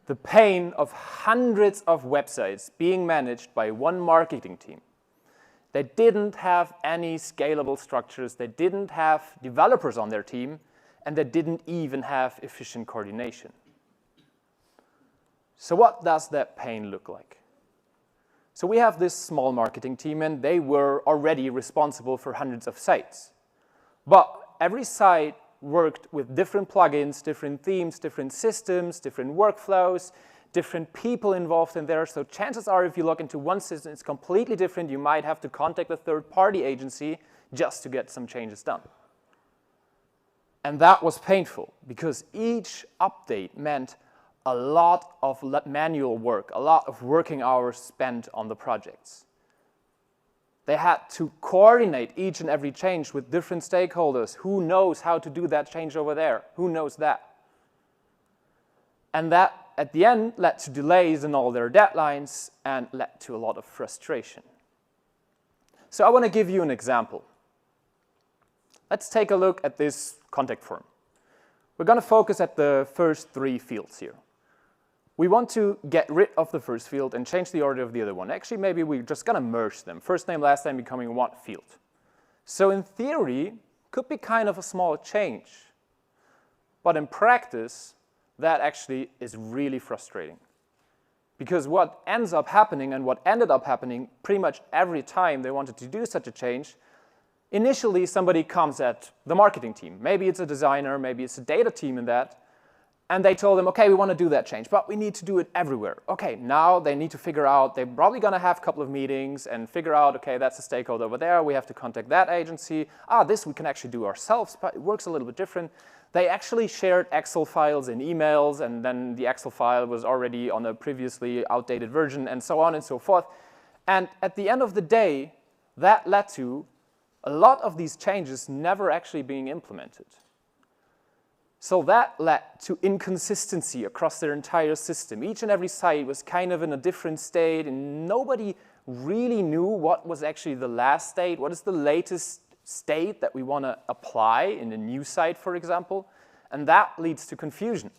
The pain of hundreds of websites being managed by one marketing team. They didn't have any scalable structures, they didn't have developers on their team, and they didn't even have efficient coordination. So what does that pain look like? So we have this small marketing team, and they were already responsible for hundreds of sites. But every site worked with different plugins, different themes, different systems, different workflows, different people involved in there. So chances are, if you look into one system, it's completely different. You might have to contact a third-party agency just to get some changes done. And that was painful, because each update meant a lot of manual work, a lot of working hours spent on the projects. They had to coordinate each and every change with different stakeholders. Who knows how to do that change over there? Who knows that? And that, at the end, led to delays in all their deadlines and led to a lot of frustration. So I want to give you an example. Let's take a look at this contact form. We're going to focus at the first three fields here. We want to get rid of the first field and change the order of the other one. Actually, maybe we're just going to merge them. First name, last name becoming one field. So in theory, could be kind of a small change. But in practice, that actually is really frustrating. Because what ends up happening and what ended up happening pretty much every time they wanted to do such a change, initially somebody comes at the marketing team. Maybe it's a designer, maybe it's a data team in that. And they told them, okay, we want to do that change, but we need to do it everywhere. Okay, now they need to figure out, they're probably going to have a couple of meetings and figure out, okay, that's a stakeholder over there, we have to contact that agency. This we can actually do ourselves, but it works a little bit different. They actually shared Excel files and emails, and then the Excel file was already on a previously outdated version, and so on and so forth. And at the end of the day, that led to a lot of these changes never actually being implemented. So that led to inconsistency across their entire system. Each and every site was kind of in a different state, and nobody really knew what was actually the last state, what is the latest state that we want to apply in a new site, for example, and that leads to confusion.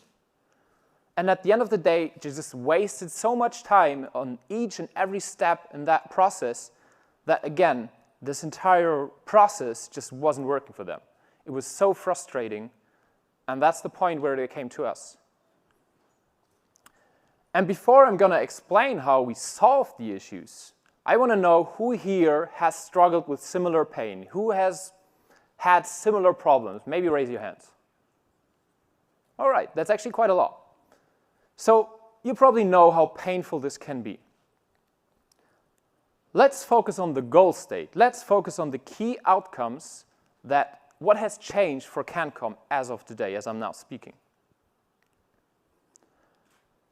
And at the end of the day, you just wasted so much time on each and every step in that process that, again, this entire process just wasn't working for them. It was so frustrating. And that's the point where they came to us. And before I'm going to explain how we solved the issues, I want to know who here has struggled with similar pain, who has had similar problems. Maybe raise your hands. All right, that's actually quite a lot. So you probably know how painful this can be. Let's focus on the goal state. Let's focus on the key outcomes that what has changed for Cancom as of today, as I'm now speaking.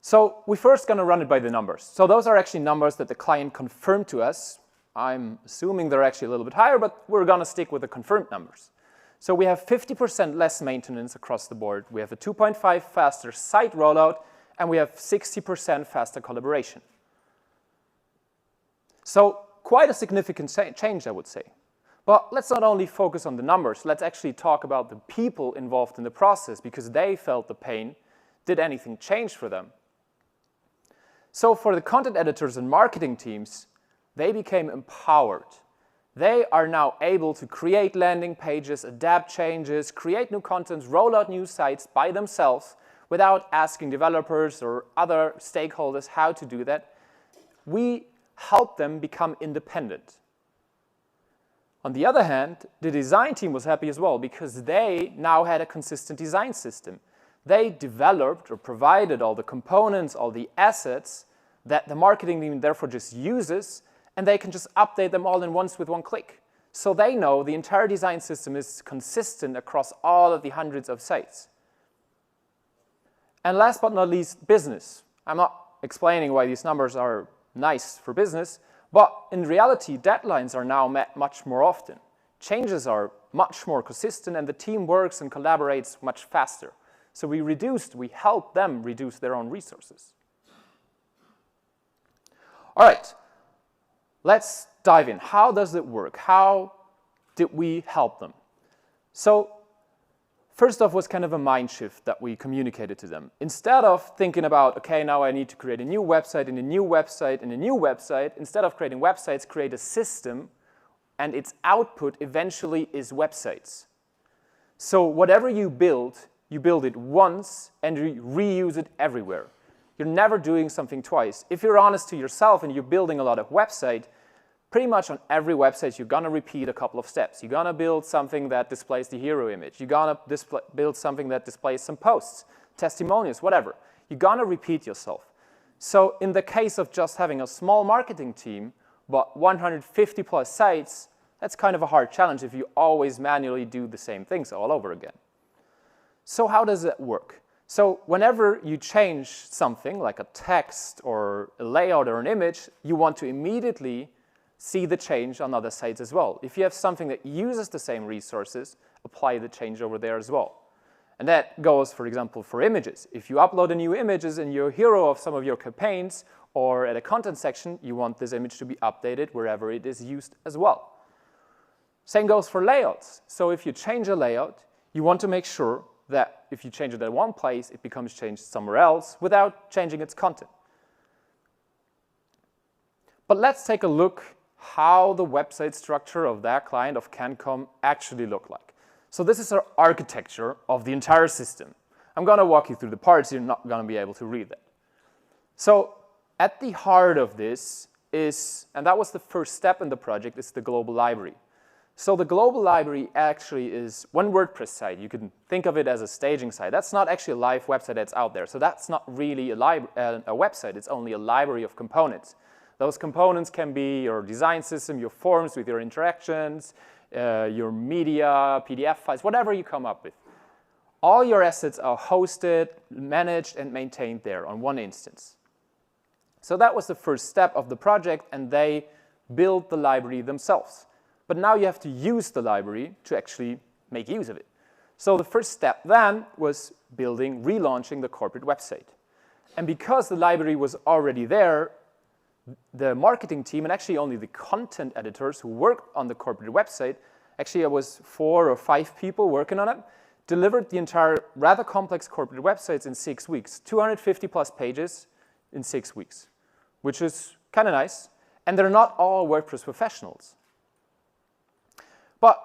So we're first going to run it by the numbers. So those are actually numbers that the client confirmed to us. I'm assuming they're actually a little bit higher, but we're going to stick with the confirmed numbers. So we have 50% less maintenance across the board. We have a 2.5 faster site rollout, and we have 60% faster collaboration. So quite a significant change, I would say. But let's not only focus on the numbers, let's actually talk about the people involved in the process, because they felt the pain. Did anything change for them? So for the content editors and marketing teams, they became empowered. They are now able to create landing pages, adapt changes, create new content, roll out new sites by themselves without asking developers or other stakeholders how to do that. We help them become independent. On the other hand, the design team was happy as well because they now had a consistent design system. They developed or provided all the components, all the assets that the marketing team therefore just uses, and they can just update them all in once with one click. So they know the entire design system is consistent across all of the hundreds of sites. And last but not least, business. I'm not explaining why these numbers are nice for business, but in reality, deadlines are now met much more often. Changes are much more consistent, and the team works and collaborates much faster. So we help them reduce their own resources. All right, let's dive in. How does it work? How did we help them? So first off was kind of a mind shift that we communicated to them. Instead of thinking about, okay, now I need to create a new website and a new website and a new website, instead of creating websites, create a system, and its output eventually is websites. So whatever you build it once and reuse it everywhere. You're never doing something twice. If you're honest to yourself and you're building a lot of website, pretty much on every website, you're going to repeat a couple of steps. You're going to build something that displays the hero image. You're going to build something that displays some posts, testimonials, whatever. You're going to repeat yourself. So in the case of just having a small marketing team, but 150 plus sites, that's kind of a hard challenge if you always manually do the same things all over again. So how does it work? So whenever you change something like a text or a layout or an image, you want to immediately see the change on other sites as well. If you have something that uses the same resources, apply the change over there as well. And that goes, for example, for images. If you upload a new images in your hero of some of your campaigns or at a content section, you want this image to be updated wherever it is used as well. Same goes for layouts. So if you change a layout, you want to make sure that if you change it at one place, it becomes changed somewhere else without changing its content. But let's take a look how the website structure of that client of CanCom actually look like. So this is our architecture of the entire system. I'm going to walk you through the parts. You're not going to be able to read that. So at the heart of this is, and that was the first step in the project, is the global library. So the global library actually is one WordPress site. You can think of it as a staging site. That's not actually a live website that's out there. So that's not really a website. It's only a library of components. Those components can be your design system, your forms with your interactions, your media, PDF files, whatever you come up with. All your assets are hosted, managed, and maintained there on one instance. So that was the first step of the project, and they built the library themselves. But now you have to use the library to actually make use of it. So the first step then was relaunching the corporate website. And because the library was already there, the marketing team, and actually only the content editors who worked on the corporate website, actually it was 4 or 5 people working on it, delivered the entire rather complex corporate websites in 6 weeks, 250 plus pages in 6 weeks, which is kind of nice. And they're not all WordPress professionals. But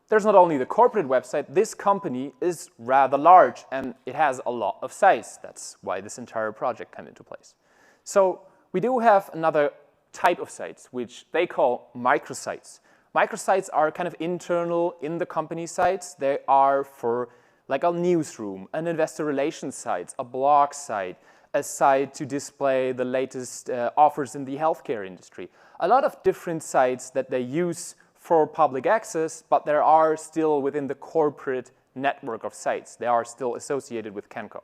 there's not only the corporate website, this company is rather large and it has a lot of sites. That's why this entire project came into place. So we do have another type of sites, which they call microsites. Microsites are kind of internal in the company sites. They are for like a newsroom, an investor relations site, a blog site, a site to display the latest offers in the healthcare industry. A lot of different sites that they use for public access, but they are still within the corporate network of sites. They are still associated with CanCom.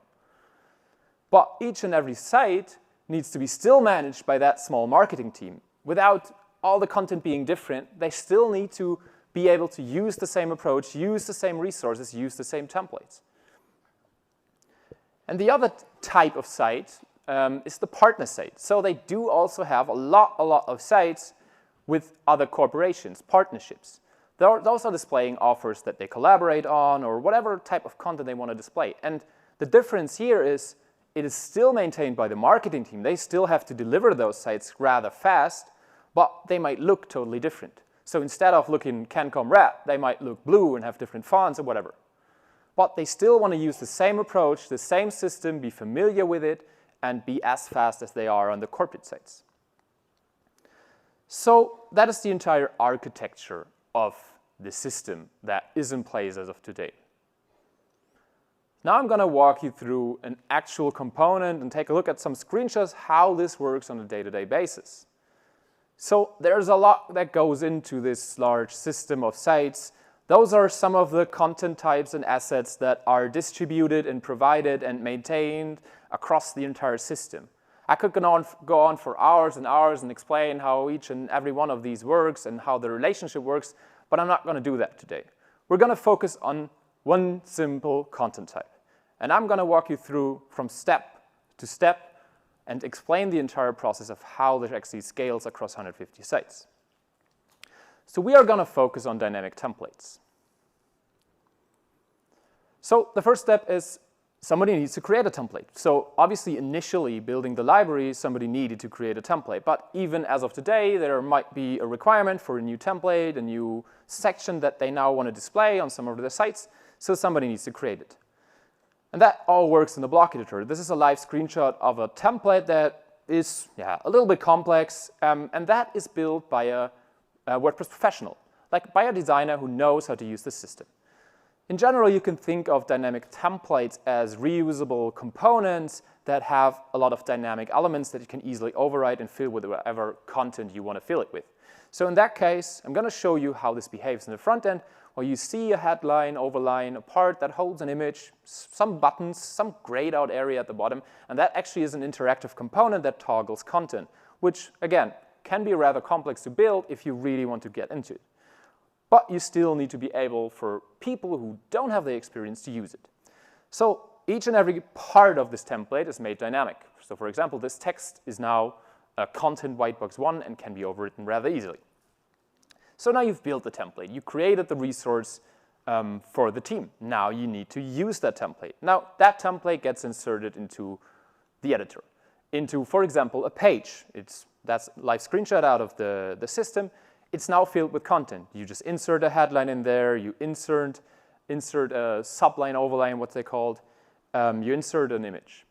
But each and every site needs to be still managed by that small marketing team. Without all the content being different, they still need to be able to use the same approach, use the same resources, use the same templates. And the other type of site is the partner site. So they do also have a lot of sites with other corporations, partnerships. Those are displaying offers that they collaborate on or whatever type of content they want to display. And the difference here is it is still maintained by the marketing team. They still have to deliver those sites rather fast, but they might look totally different. So instead of looking CanCom red, they might look blue and have different fonts or whatever. but they still want to use the same approach, the same system, be familiar with it, and be as fast as they are on the corporate sites. So that is the entire architecture of the system that is in place as of today. Now I'm going to walk you through an actual component and take a look at some screenshots how this works on a day-to-day basis. So there's a lot that goes into this large system of sites. Those are some of the content types and assets that are distributed and provided and maintained across the entire system. I could go on for hours and hours and explain how each and every one of these works and how the relationship works, but I'm not going to do that today. We're going to focus on one simple content type. And I'm going to walk you through from step to step and explain the entire process of how this actually scales across 150 sites. So we are going to focus on dynamic templates. So the first step is somebody needs to create a template. So obviously, initially, building the library, somebody needed to create a template. But even as of today, there might be a requirement for a new template, a new section that they now want to display on some of their sites. So somebody needs to create it. And that all works in the block editor. This is a live screenshot of a template that is a little bit complex. And that is built by a WordPress professional, like by a designer who knows how to use the system. In general, you can think of dynamic templates as reusable components that have a lot of dynamic elements that you can easily override and fill with whatever content you want to fill it with. So in that case, I'm going to show you how this behaves in the front end, where you see a headline, overline, a part that holds an image, some buttons, some grayed out area at the bottom, and that actually is an interactive component that toggles content, which, again, can be rather complex to build if you really want to get into it. But you still need to be able for people who don't have the experience to use it. So each and every part of this template is made dynamic. So for example, this text is now a content whitebox 1 and can be overwritten rather easily. So now you've built the template. You created the resource for the team. Now you need to use that template. Now that template gets inserted into the editor, into, for example, a page. That's a live screenshot out of the system. It's now filled with content. You just insert a headline in there. You insert a subline, overline, what they called. You insert an image.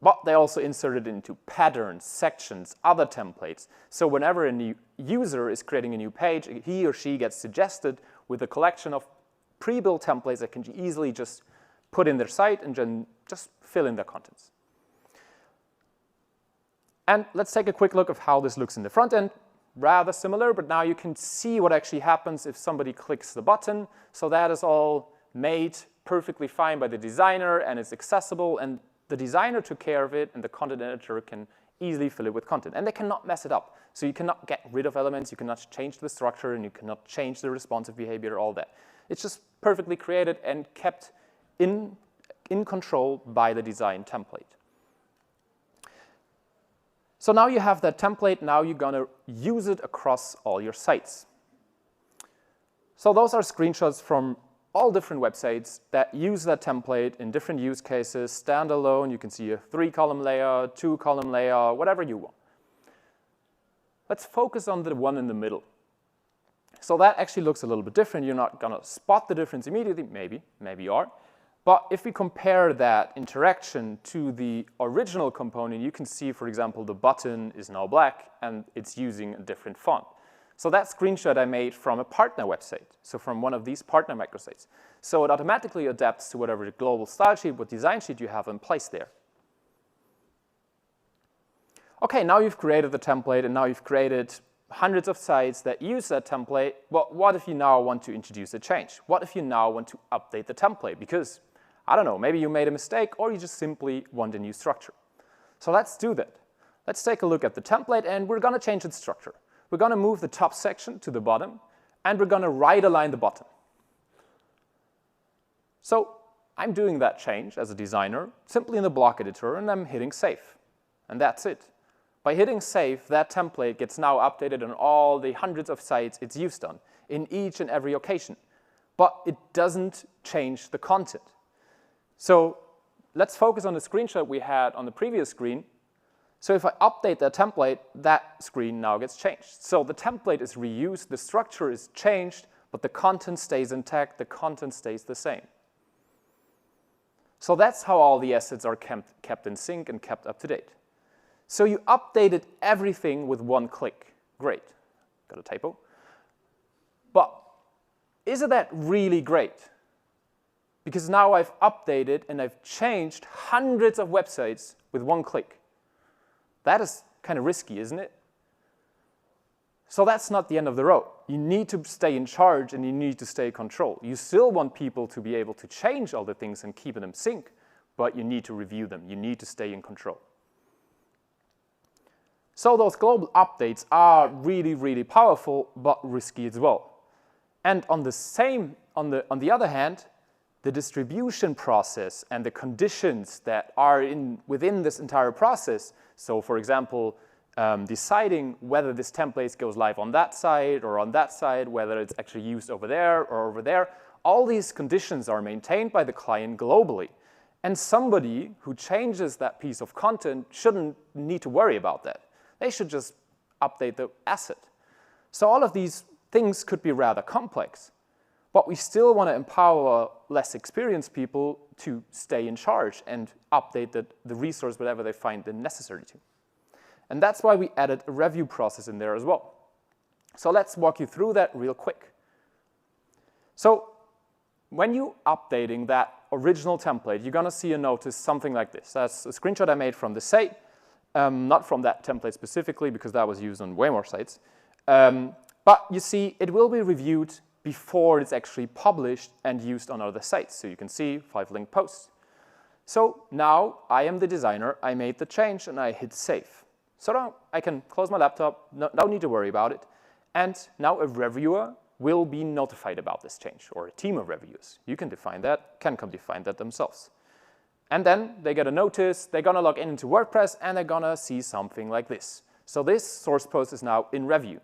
But they also insert it into patterns, sections, other templates. So whenever a new user is creating a new page, he or she gets suggested with a collection of pre-built templates that can easily just put in their site and then just fill in their contents. And let's take a quick look of how this looks in the front end. Rather similar, but now you can see what actually happens if somebody clicks the button. So that is all made perfectly fine by the designer, and it's accessible, and the designer took care of it, and the content editor can easily fill it with content. And they cannot mess it up. So you cannot get rid of elements, you cannot change the structure, and you cannot change the responsive behavior, all that. It's just perfectly created and kept in control by the design template. So now you have that template, now you're going to use it across all your sites. So those are screenshots from all different websites that use that template in different use cases, standalone. You can see a 3-column layout, 2-column layout, whatever you want. Let's focus on the one in the middle. So that actually looks a little bit different. You're not going to spot the difference immediately, maybe you are. But if we compare that interaction to the original component, you can see, for example, the button is now black and it's using a different font. So that screenshot I made from a partner website, so from one of these partner microsites. So it automatically adapts to whatever global style sheet, what design sheet you have in place there. Okay, now you've created the template and now you've created hundreds of sites that use that template. Well, what if you now want to introduce a change? What if you now want to update the template? Because I don't know, maybe you made a mistake or you just simply want a new structure. So let's do that. Let's take a look at the template and we're going to change its structure. We're going to move the top section to the bottom and we're going to right align the bottom. So I'm doing that change as a designer simply in the block editor and I'm hitting save. And that's it. By hitting save, that template gets now updated on all the hundreds of sites it's used on in each and every occasion. But it doesn't change the content. So let's focus on the screenshot we had on the previous screen. So if I update that template, that screen now gets changed. So the template is reused, the structure is changed, but the content stays intact, the content stays the same. So that's how all the assets are kept in sync and kept up to date. So you updated everything with one click. Great. Got a typo. But isn't that really great? Because now I've updated and I've changed hundreds of websites with one click. That is kind of risky, isn't it? So that's not the end of the road. You need to stay in charge and you need to stay in control. You still want people to be able to change all the things and keep them in sync, but you need to review them. You need to stay in control. So those global updates are really, really powerful, but risky as well. And on the other hand, the distribution process and the conditions that are within this entire process, so for example, deciding whether this template goes live on that side or on that side, whether it's actually used over there or over there, all these conditions are maintained by the client globally. And somebody who changes that piece of content shouldn't need to worry about that. They should just update the asset. So all of these things could be rather complex, but we still want to empower less experienced people to stay in charge and update the resource whatever they find it necessary to. And that's why we added a review process in there as well. So let's walk you through that real quick. So when you're updating that original template, you're going to see a notice something like this. That's a screenshot I made from the site, not from that template specifically, because that was used on way more sites. But you see, it will be reviewed before it's actually published and used on other sites. So you can see 5 linked posts. So now I am the designer. I made the change and I hit save. So now I can close my laptop, no need to worry about it. And now a reviewer will be notified about this change, or a team of reviewers. You can define that, can define that themselves. And then they get a notice, they're going to log into WordPress, and they're going to see something like this. So this source post is now in review.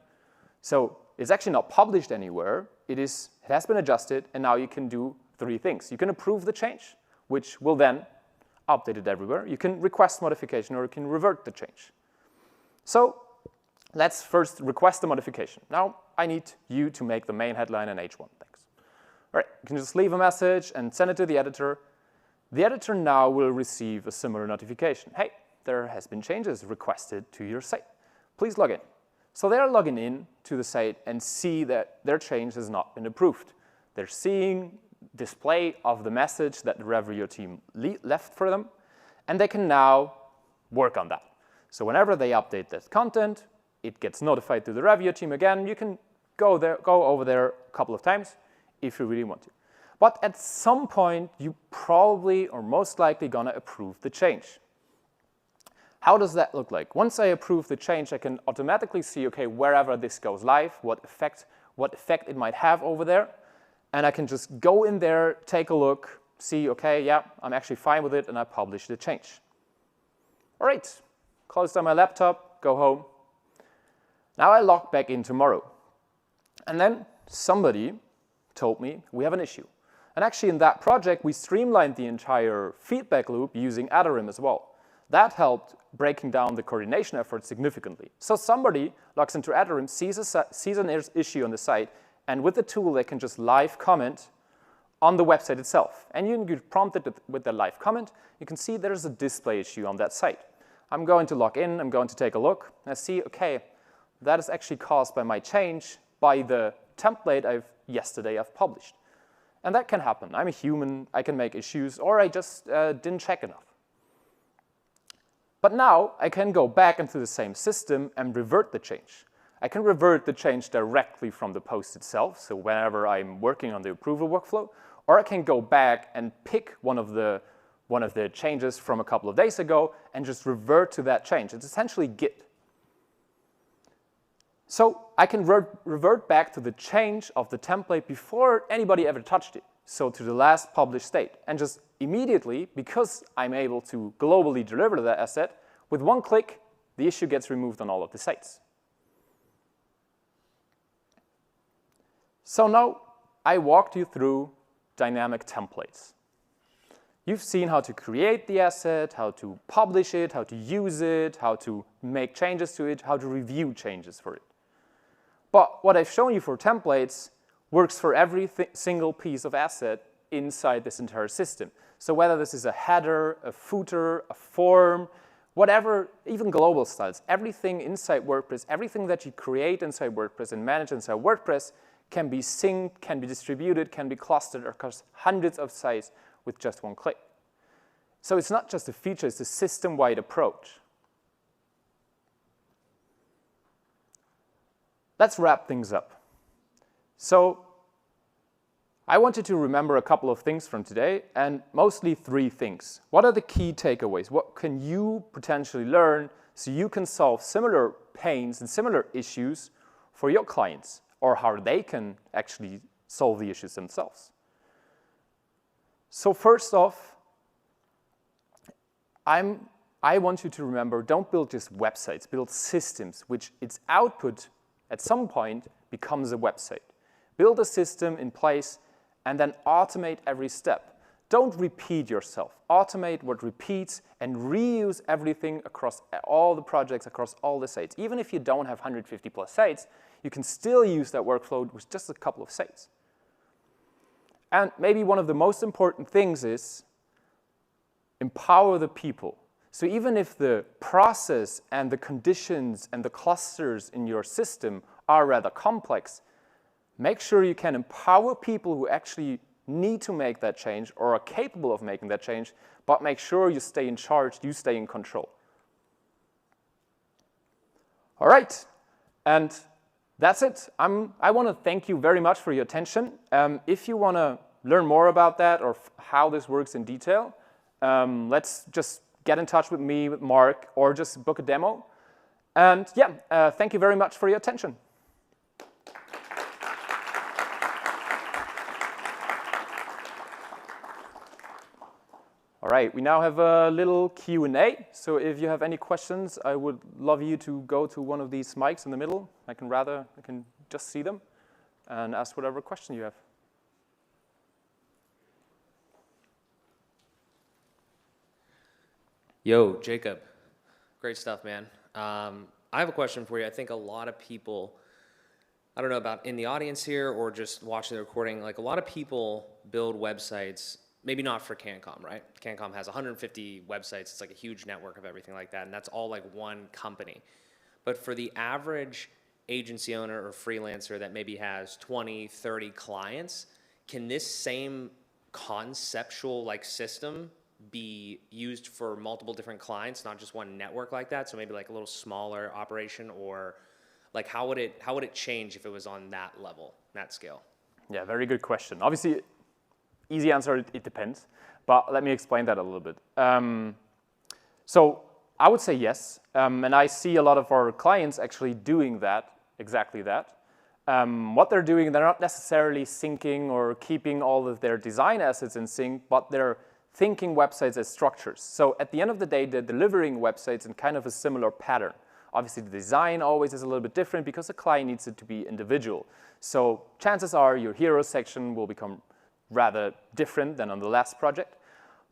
So it's actually not published anywhere. It has been adjusted, and now you can do 3 things. You can approve the change, which will then update it everywhere. You can request modification, or you can revert the change. So let's first request the modification. Now I need you to make the main headline an H1. Thanks. All right, you can just leave a message and send it to the editor. The editor now will receive a similar notification. Hey, there has been changes requested to your site. Please log in. So they're logging in to the site and see that their change has not been approved. They're seeing display of the message that the reviewer team left for them, and they can now work on that. So whenever they update that content, it gets notified to the reviewer team again. You can go over there a couple of times if you really want to. But at some point, you probably or most likely gonna approve the change. How does that look like? Once I approve the change, I can automatically see, okay, wherever this goes live, what effect it might have over there. And I can just go in there, take a look, see, okay, yeah, I'm actually fine with it, and I publish the change. All right, close down my laptop, go home. Now I log back in tomorrow. And then somebody told me we have an issue. And actually in that project, we streamlined the entire feedback loop using Adarim as well. That helped breaking down the coordination effort significantly. So somebody logs into Adarim, sees an issue on the site, and with the tool, they can just live comment on the website itself. And you can prompt it with the live comment. You can see there's a display issue on that site. I'm going to log in, I'm going to take a look, and I see, okay, that is actually caused by my change by the template yesterday I've published. And that can happen. I'm a human, I can make issues, or I just didn't check enough. But now I can go back into the same system and revert the change. I can revert the change directly from the post itself, so whenever I'm working on the approval workflow, or I can go back and pick one of the changes from a couple of days ago and just revert to that change. It's essentially Git. So I can revert back to the change of the template before anybody ever touched it, so to the last published state. And just immediately, because I'm able to globally deliver that asset, with one click, the issue gets removed on all of the sites. So now I walked you through dynamic templates. You've seen how to create the asset, how to publish it, how to use it, how to make changes to it, how to review changes for it. But what I've shown you for templates works for every single piece of asset inside this entire system. So whether this is a header, a footer, a form, whatever, even global styles, everything inside WordPress, everything that you create inside WordPress and manage inside WordPress can be synced, can be distributed, can be clustered across hundreds of sites with just one click. So it's not just a feature, it's a system-wide approach. Let's wrap things up. So I want you to remember a couple of things from today, and mostly 3 things. What are the key takeaways? What can you potentially learn so you can solve similar pains and similar issues for your clients, or how they can actually solve the issues themselves? So first off, I want you to remember, don't build just websites, build systems, which its output at some point becomes a website. Build a system in place and then automate every step. Don't repeat yourself. Automate what repeats and reuse everything across all the projects, across all the sites. Even if you don't have 150 plus sites, you can still use that workflow with just a couple of sites. And maybe one of the most important things is empower the people. So even if the process and the conditions and the clusters in your system are rather complex, make sure you can empower people who actually need to make that change or are capable of making that change, but make sure you stay in charge, you stay in control. All right, and that's it. I want to thank you very much for your attention. If you want to learn more about that or how this works in detail, let's just get in touch with me, with Mark, or just book a demo. And yeah, thank you very much for your attention. All right, we now have a little Q&A. So if you have any questions, I would love you to go to one of these mics in the middle. I can just see them and ask whatever question you have. Yo, Jacob. Great stuff, man. I have a question for you. I think a lot of people, I don't know about in the audience here or just watching the recording, like a lot of people build websites, maybe not for CanCom, right? CanCom has 150 websites. It's like a huge network of everything like that, and that's all like one company. But for the average agency owner or freelancer that maybe has 20, 30 clients, can this same conceptual like system be used for multiple different clients, not just one network like that? So maybe like a little smaller operation, or like how would it change if it was on that level, that scale? Yeah, very good question. Obviously, easy answer, it depends. But let me explain that a little bit. So I would say yes. And I see a lot of our clients actually doing that, exactly that. What they're doing, they're not necessarily syncing or keeping all of their design assets in sync, but they're thinking websites as structures. So at the end of the day, they're delivering websites in kind of a similar pattern. Obviously, the design always is a little bit different because the client needs it to be individual. So chances are your hero section will become rather different than on the last project.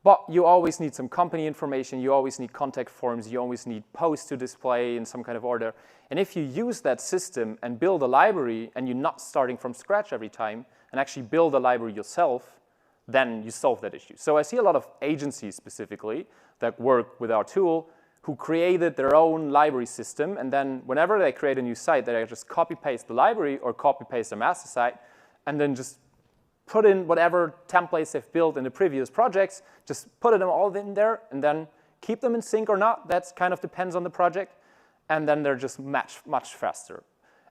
But you always need some company information, you always need contact forms, you always need posts to display in some kind of order. And if you use that system and build a library, and you're not starting from scratch every time, and actually build a library yourself, then you solve that issue. So I see a lot of agencies specifically that work with our tool who created their own library system, and then whenever they create a new site, they just copy-paste the library or copy-paste the master site, and then just put in whatever templates they've built in the previous projects, just put them all in there, and then keep them in sync or not. That kind of depends on the project, and then they're just much faster.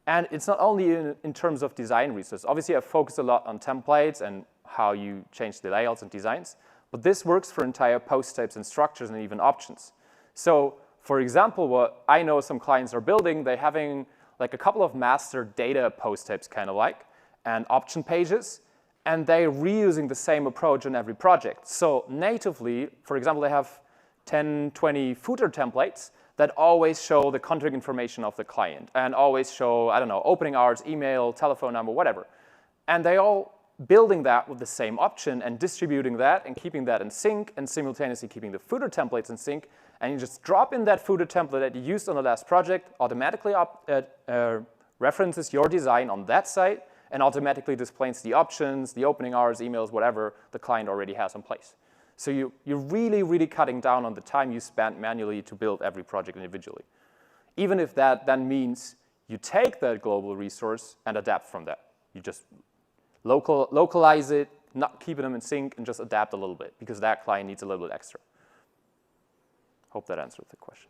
And it's not only in terms of design resources. Obviously, I focus a lot on templates and how you change the layouts and designs, but this works for entire post types and structures and even options. So, for example, what I know some clients are building, they're having like a couple of master data post types kind of like, and option pages, and they're reusing the same approach on every project. So natively, for example, they have 10, 20 footer templates that always show the contact information of the client and always show, I don't know, opening hours, email, telephone number, whatever. And they all building that with the same option and distributing that and keeping that in sync and simultaneously keeping the footer templates in sync. And you just drop in that footer template that you used on the last project, automatically references your design on that site, and automatically displays the options, the opening hours, emails, whatever the client already has in place. So you're really, really cutting down on the time you spend manually to build every project individually. Even if that then means you take that global resource and adapt from that. You just localize it, not keeping them in sync, and just adapt a little bit, because that client needs a little bit extra. Hope that answered the question.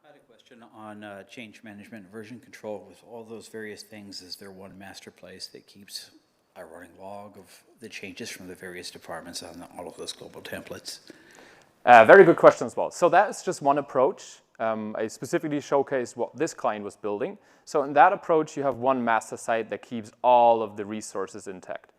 I had a question on change management, version control. With all those various things, is there one master place that keeps a running log of the changes from the various departments on all of those global templates? Very good question as well. So that's just one approach. I specifically showcased what this client was building. So in that approach, you have one master site that keeps all of the resources intact.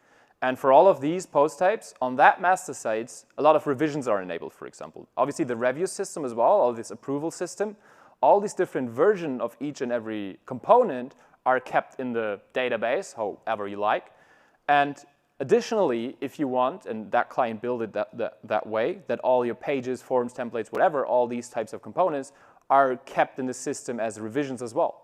And for all of these post types, on that master sites, a lot of revisions are enabled, for example. Obviously, the review system as well, all this approval system, all these different versions of each and every component are kept in the database, however you like. And additionally, if you want, and that client built it that way, that all your pages, forms, templates, whatever, all these types of components are kept in the system as revisions as well.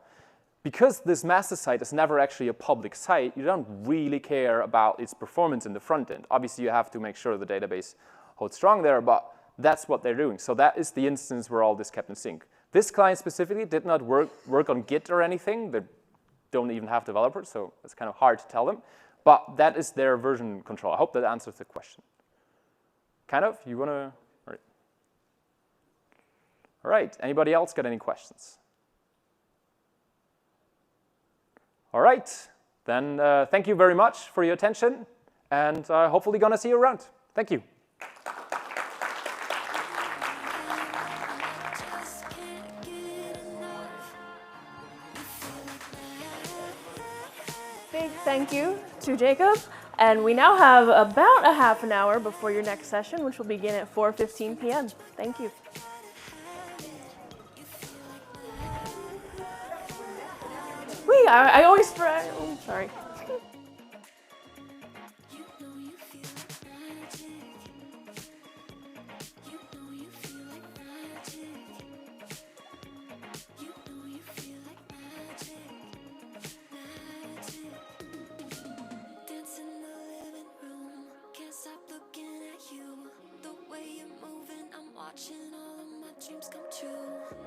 Because this master site is never actually a public site, you don't really care about its performance in the front end. Obviously, you have to make sure the database holds strong there, but that's what they're doing. So that is the instance where all this kept in sync. This client specifically did not work on Git or anything. They don't even have developers, so it's kind of hard to tell them. But that is their version control. I hope that answers the question. Kind of? You want to? All right. Anybody else got any questions? All right. Then thank you very much for your attention, and hopefully going to see you around. Thank you. Big thank you to Jacob. And we now have about a half an hour before your next session, which will begin at 4:15 p.m. Thank you. I always try. Oh, sorry. Watching all of my dreams come true.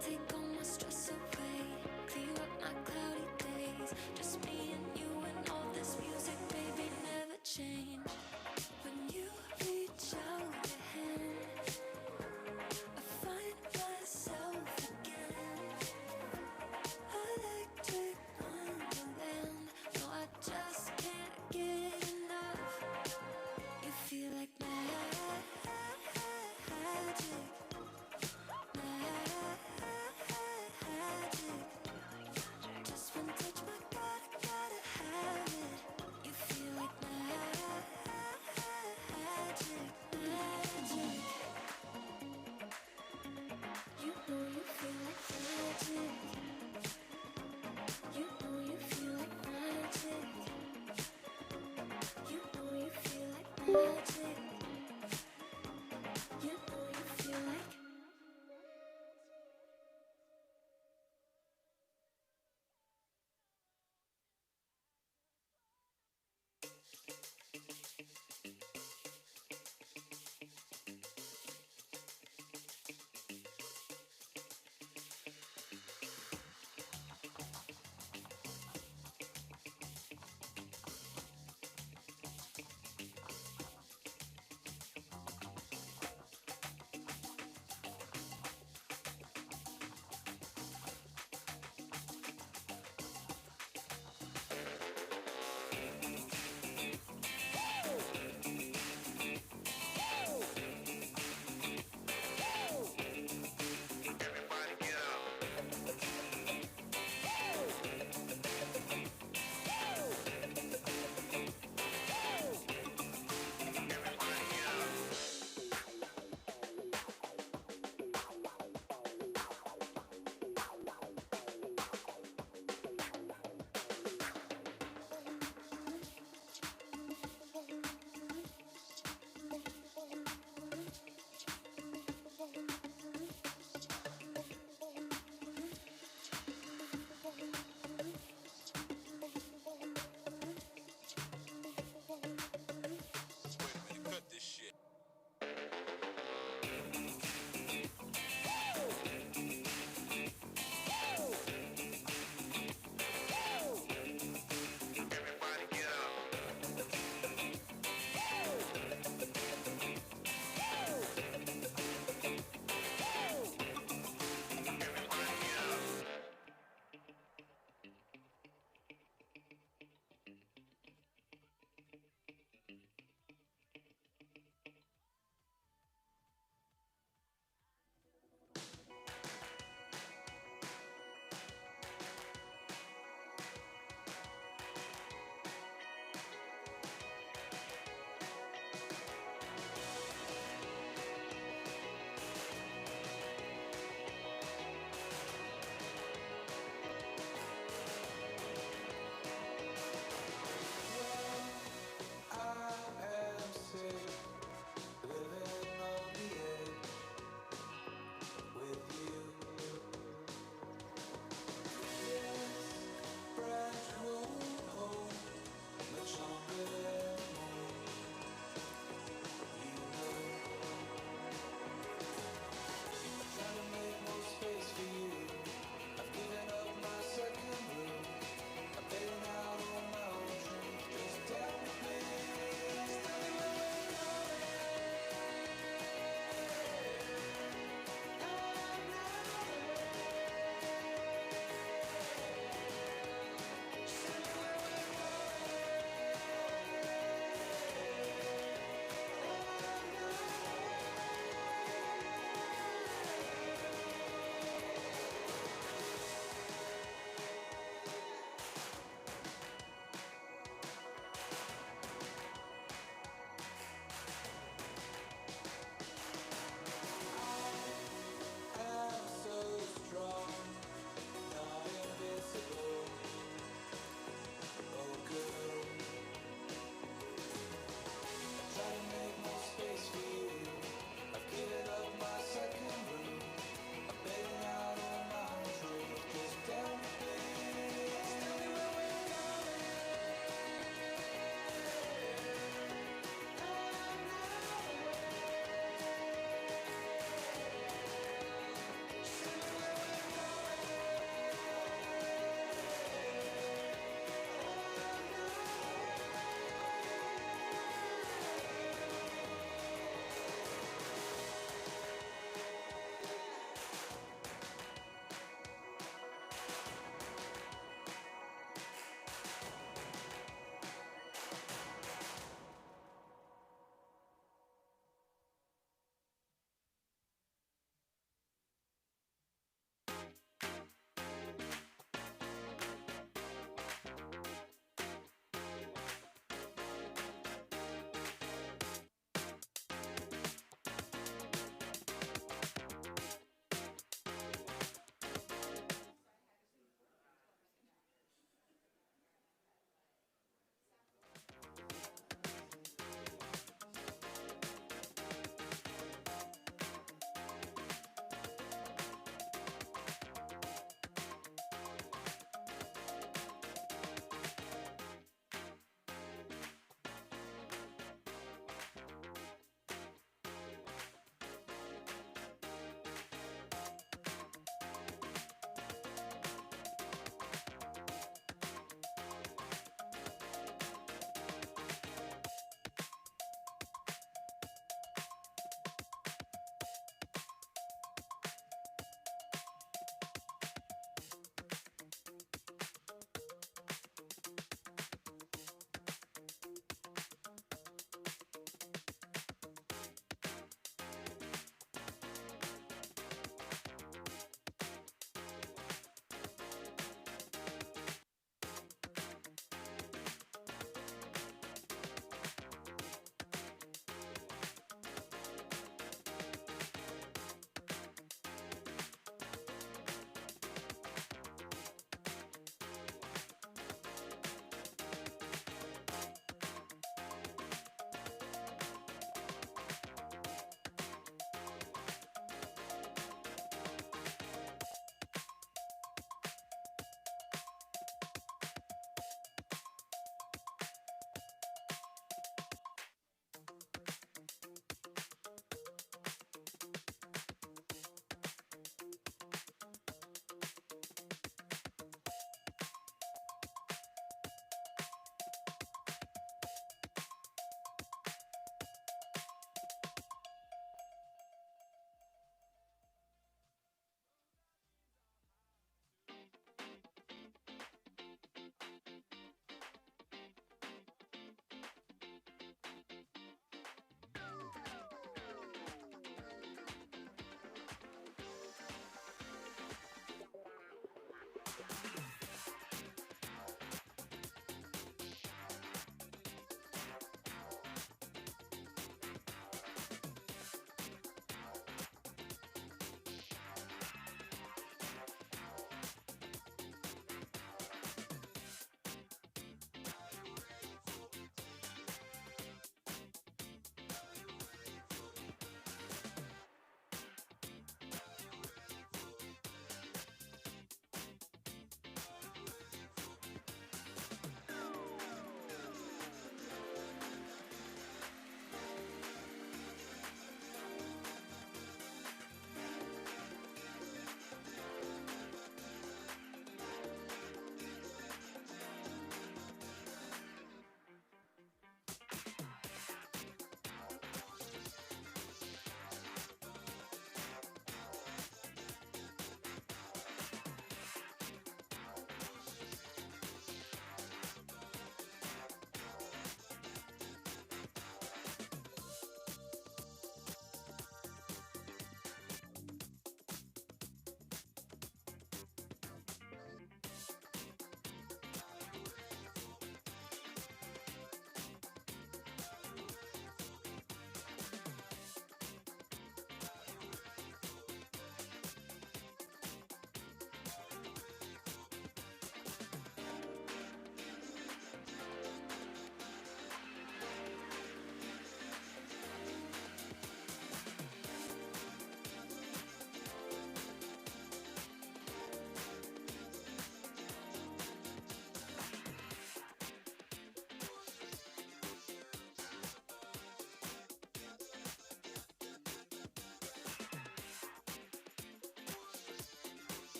Take all my stress away. Clear up my cloudy days. Just me and you and all this music, baby, never change. When you reach out your hand, I find myself again. Electric wonderland. No, I just can't get enough. You feel like magic.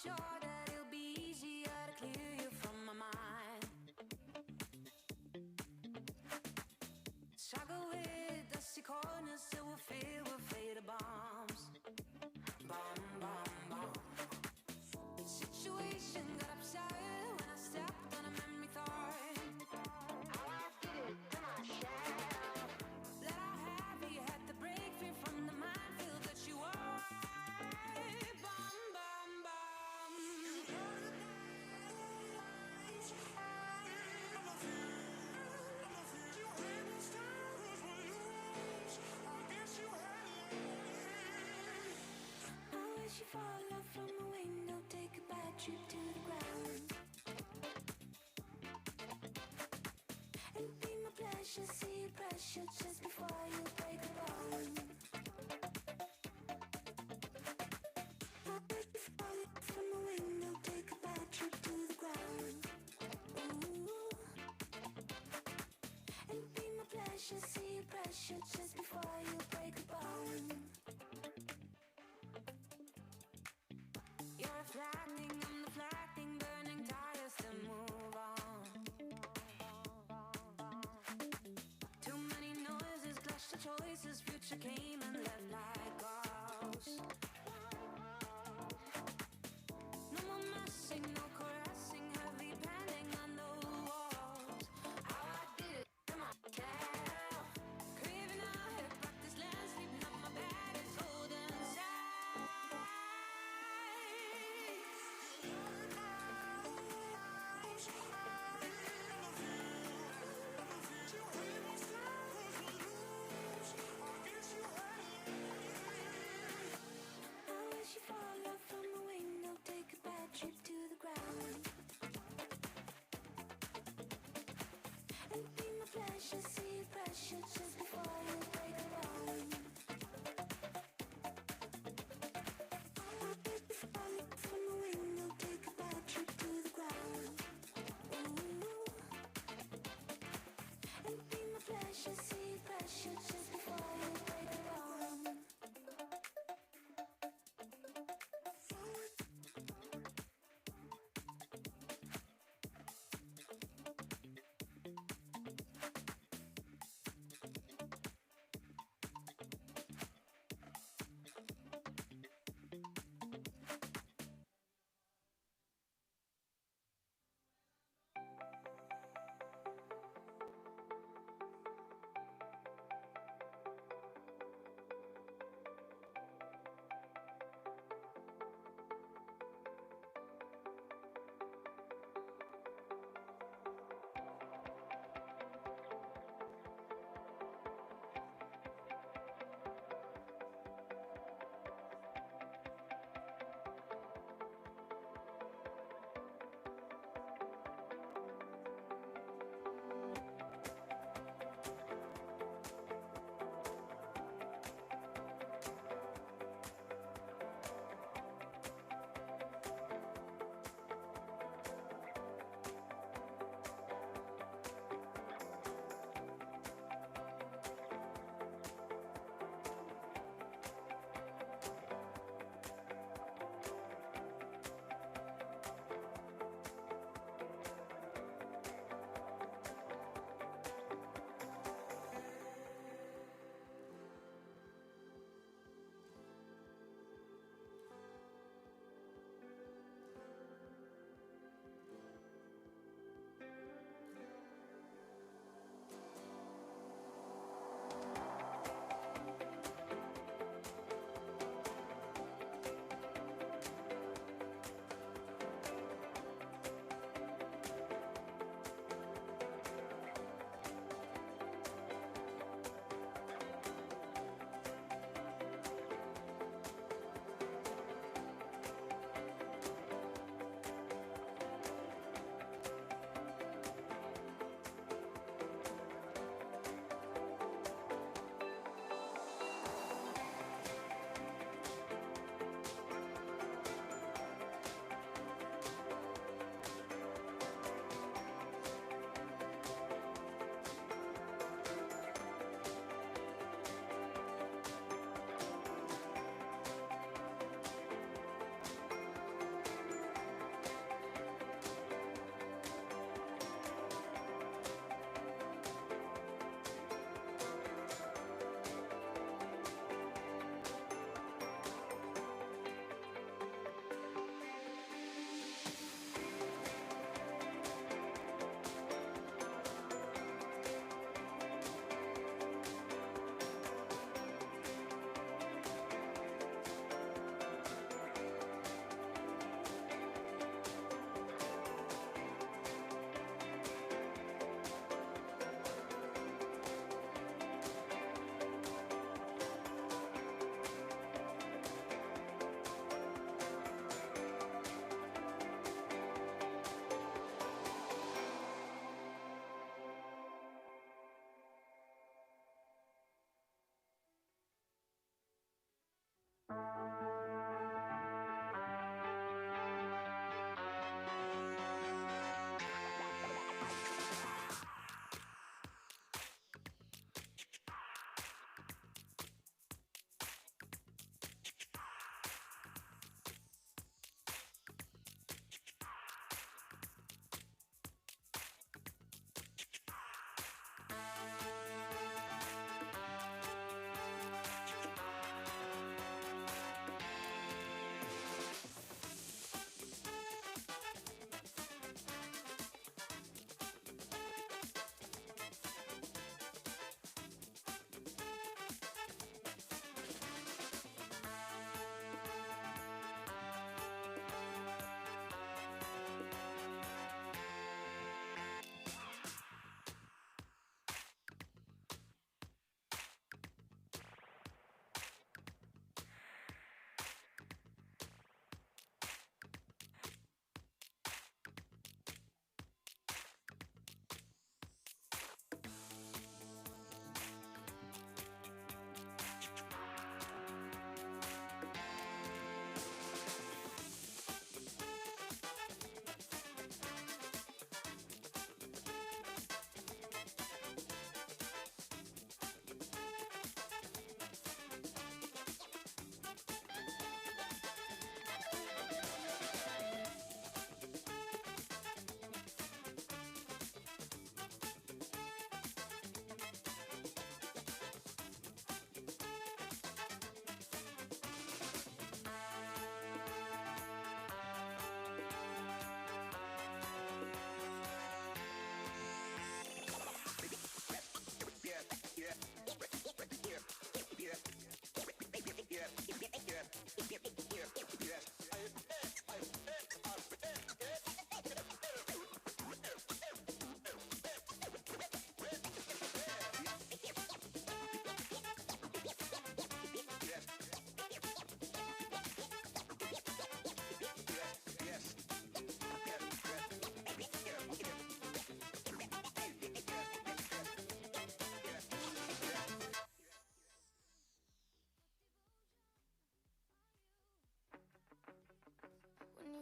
sure that it'll be easier to clear you from my mind. Struggle with dusty corners till we're filled with fatal bombs. Bomb, bomb, bomb. Situation got upset when I stepped on a memory thorn. How I did it to myself. Let I have you had to break free from the minefield that you were. Bomb, bomb, bomb. I wish you fall off from the window, take a bad trip to the ground. It'd be my pleasure, see you pressure just before you break the bone. I wish you fall off from the window, take a bad trip to the ground. Ooh. It'd be my pleasure, see you pressure just before you break the bone. You're reflecting, I'm deflecting, burning tires to move on. Too many noises, clash the choices, future came and left like ghosts. No more messing, no caressing, heavy pending on the walls. How I did it to myself. Craving a hip, practice land, sleeping on my bed, it's golden side.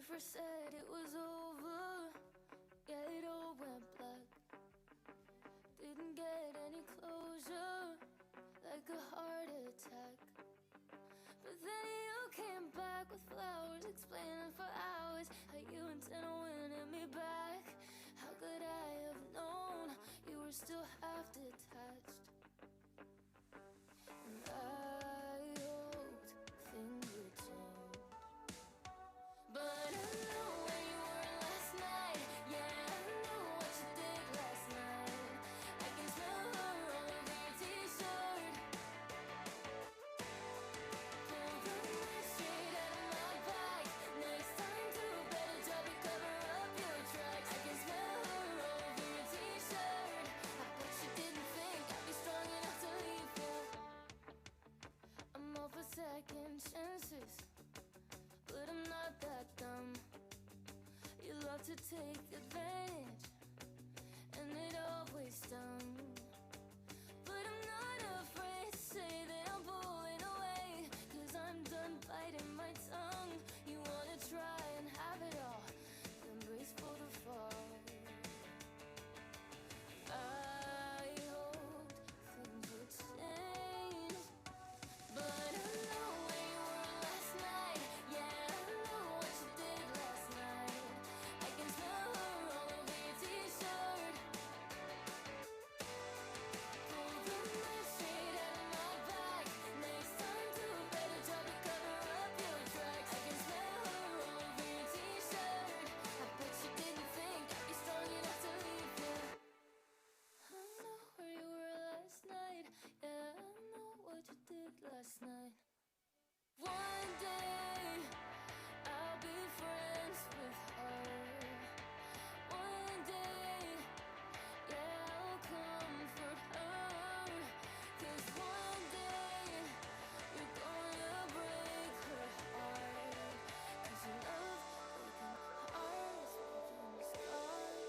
first said it was over, yeah, it all went black. Didn't get any closure, like a heart attack. But then you came back with flowers, explaining for hours how you intend on winning me back. How could I have known you were still half detached? And I hoped things would change, but I know where you were last night. Yeah, I know what you did last night. I can smell her all over your t-shirt. Pull the knife straight out of my back. Next time do better job to cover up your tracks. I can smell her all over your t-shirt. I bet you didn't think I'd be strong enough to leave you. I'm all for second chances, but I'm not that dumb. You love to take advantage, and it always stung. But I'm not afraid to say that I'm pulling away, 'cause I'm done biting my tongue. You wanna try and have it all, then brace for the fall. I hoped things would change, but I know where you were last night. Yeah, I know what you did last night. I can smell her all over your t-shirt. Pull the knife straight out of my back. Next time do better job to cover up your tracks. I can smell her all over your t-shirt. I bet you didn't think I'd be strong enough to leave you. I know where you were last night. Yeah, I know what you did last night. One day I'll be friends with her. One day, yeah, I'll comfort her. 'Cause one day you're gonna break her heart. 'Cause you love breaking hearts, breaking scars.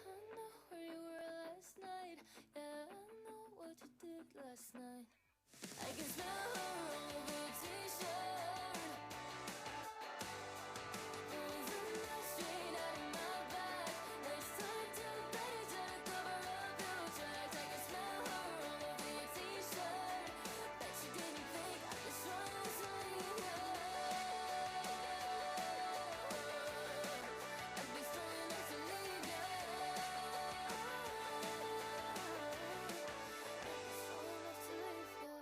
I know where you were last night. Yeah, I know what you did last night. I can smell her all over your t-shirt. Pull the knife straight out of my back. Next time do better try to cover up your tracks. I can smell her all over your t-shirt. Bet you didn't think I'd be strong enough to leave you. I'd be strong enough to leave you. I'd be strong enough to leave you.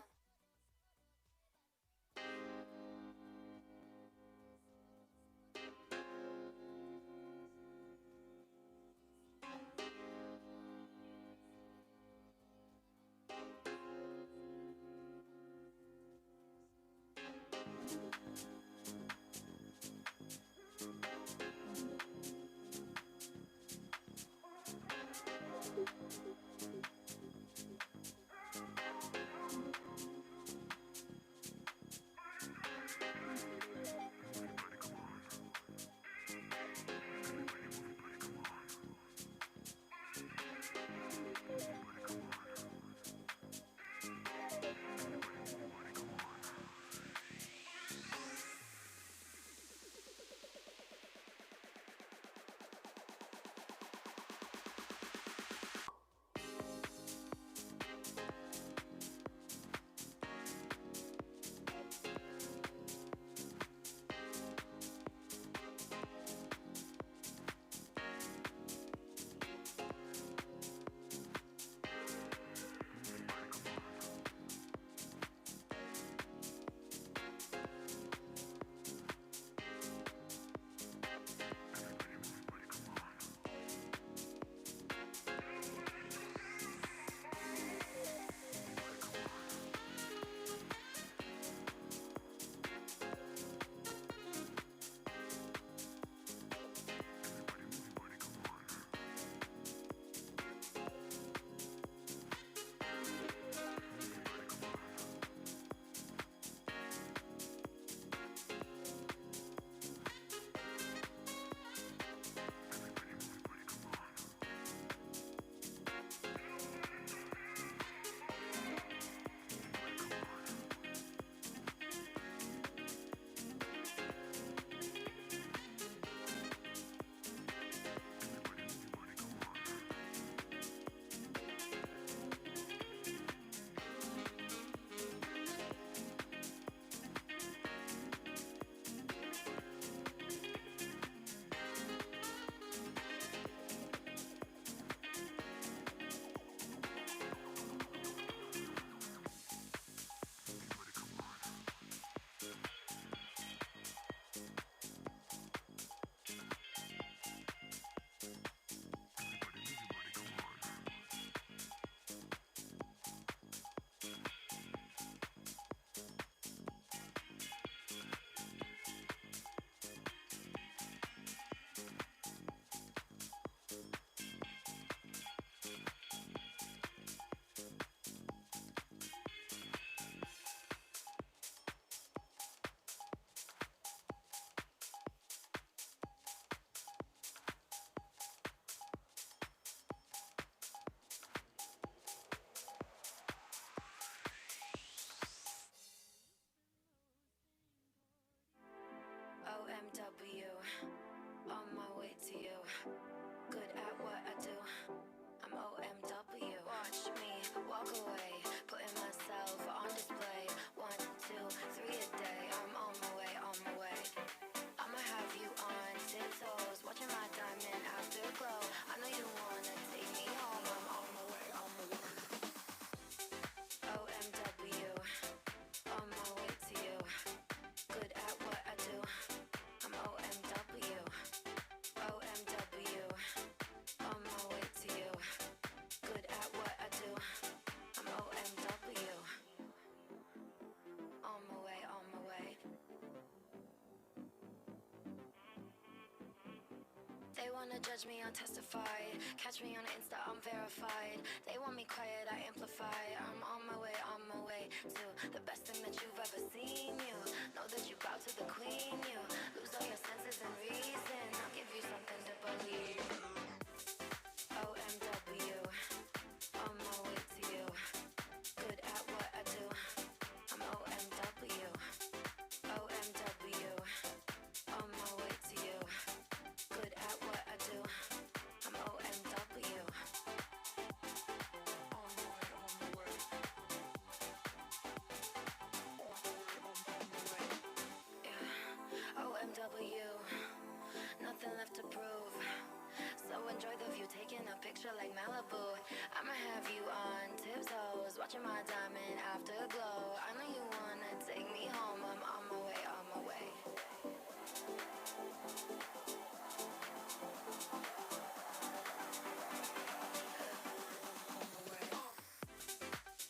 walk away, putting myself on display. 1, 2, 3 a day. I'm on my way, on my way. I'ma have you on tiptoes, watching my diamond afterglow. I know you wanna take me home. I'm on my way, on my way. OMW, on my way to you. Good at what I do. I'm OMW. OMW, on my way to you. Good at what I do. I'm OMW. On my way, on my way. They wanna judge me, I'll testify. Catch me on Insta, I'm verified. They want me quiet, I amplify. I'm on my way to the best thing that you've ever seen. You know that you bow to the queen. You lose all your senses and reason. I'll give you something to believe. OMW, on my way to you. Good at what I do. I'm OMW. OMW, on my way to you. Good at what I do. I'm OMW. On my way, on my way. Yeah. OMW, nothing left to prove. So enjoy the view, taking a picture like Malibu. I'ma have you on tiptoes, watching my diamond afterglow. I know you wanna take me home. I'm on my way, on my way.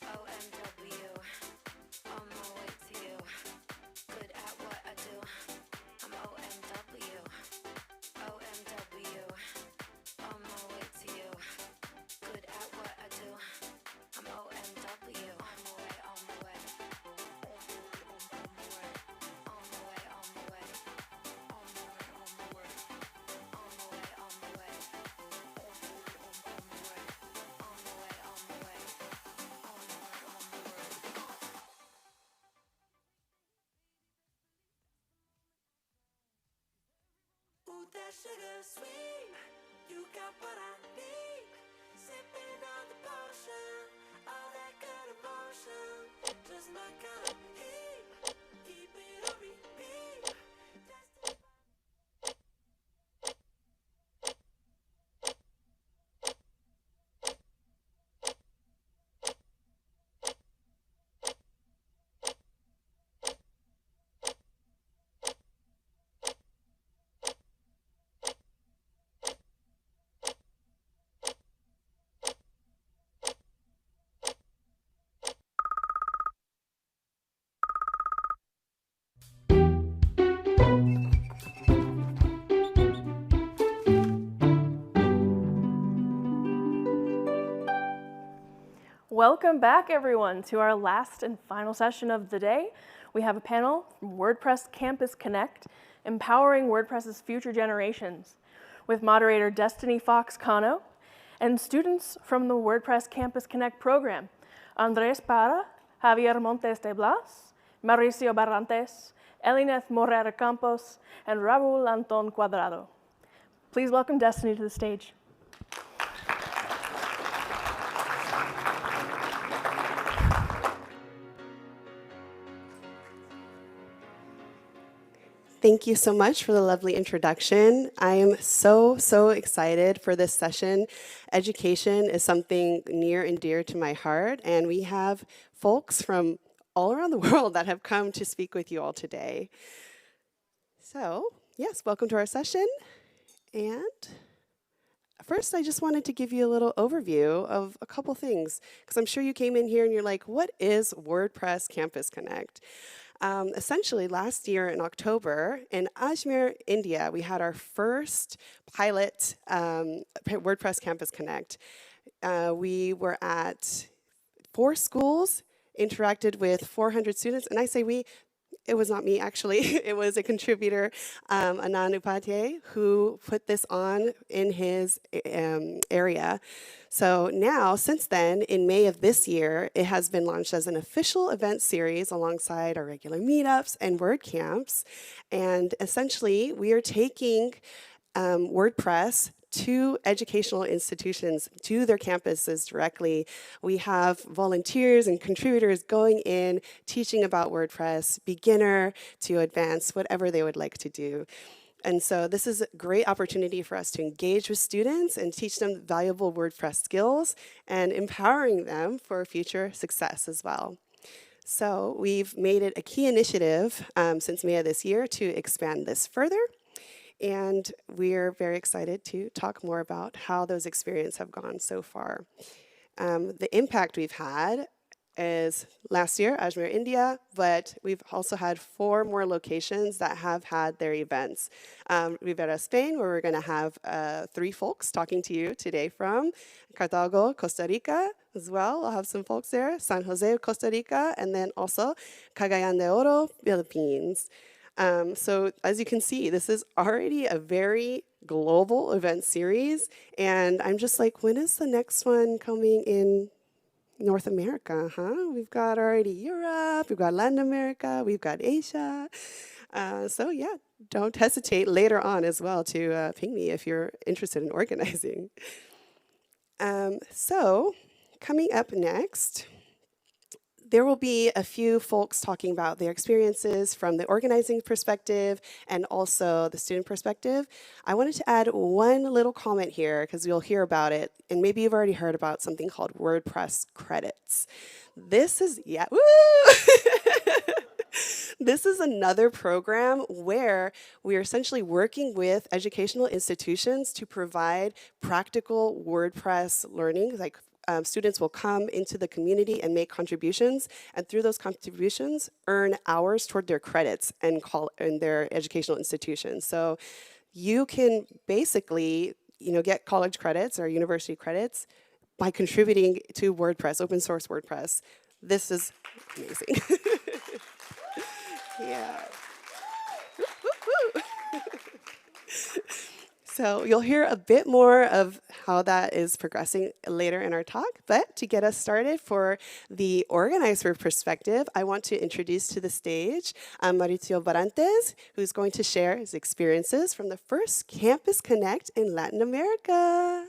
OMW, on my way to you. Good at what I do. I'm OMW. OMW, on my way to you. Good at what I do. I'm OMW. On my way, on my way. On my way, on my way. On my way, on my way. On my way, on my way. On my way, on my way. On my way, on my way. Ooh, that sugar sweet, you got what I need. Sipping on the potion, all that good emotion, just my kind of heat. Keep it on repeat. Welcome back, everyone, to our last and final session of the day. We have a panel from WordPress Campus Connect, empowering WordPress's future generations, with moderator Destiny Fox-Cano and students from the WordPress Campus Connect program, Andres Parra, Javier Montes de Blas, Mauricio Barrantes, Elineth Morera Campos, and Raul Anton Cuadrado. Please welcome Destiny to the stage. Thank you so much for the lovely introduction. I am so excited for this session. Education is something near and dear to my heart, and we have folks from all around the world that have come to speak with you all today. So, yes, welcome to our session. And first, I just wanted to give you a little overview of a couple things, because I'm sure you came in here and you're like, what is WordPress Campus Connect? Essentially, last year in October, in Ajmer, India, we had our first pilot WordPress Campus Connect. We were at 4 schools, interacted with 400 students, and I say we, it was not me actually, it was a contributor, Anand Upadhyay, who put this on in his area. So now, since then, in May of this year, it has been launched as an official event series alongside our regular meetups and WordCamps. And essentially, we are taking WordPress to educational institutions, to their campuses directly. We have volunteers and contributors going in, teaching about WordPress, beginner to advanced, whatever they would like to do. And so this is a great opportunity for us to engage with students and teach them valuable WordPress skills and empowering them for future success as well. So we've made it a key initiative since May of this year to expand this further. And we're very excited to talk more about how those experiences have gone so far. The impact we've had is last year, Ajmer, India, but we've also had 4 more locations that have had their events. Rivera, Spain, where we're going to have 3 folks talking to you today from Cartago, Costa Rica as well. We'll have some folks there. San Jose, Costa Rica, and then also Cagayan de Oro, Philippines. So as you can see, this is already a very global event series, and I'm just like, when is the next one coming in North America, huh? We've got already Europe, we've got Latin America, we've got Asia. So yeah, don't hesitate later on as well to ping me if you're interested in organizing. So coming up next, there will be a few folks talking about their experiences from the organizing perspective and also the student perspective. I wanted to add one little comment here because you'll hear about it, and maybe you've already heard about something called WordPress credits. This is, yeah, woo! This is another program where we are essentially working with educational institutions to provide practical WordPress learning, like students will come into the community and make contributions, and through those contributions, earn hours toward their credits and in their educational institutions. So you can basically, get college credits or university credits by contributing to WordPress, open source WordPress. This is amazing. Yeah. So you'll hear a bit more of how that is progressing later in our talk, but to get us started for the organizer perspective, I want to introduce to the stage Mauricio Barantes, who's going to share his experiences from the first Campus Connect in Latin America.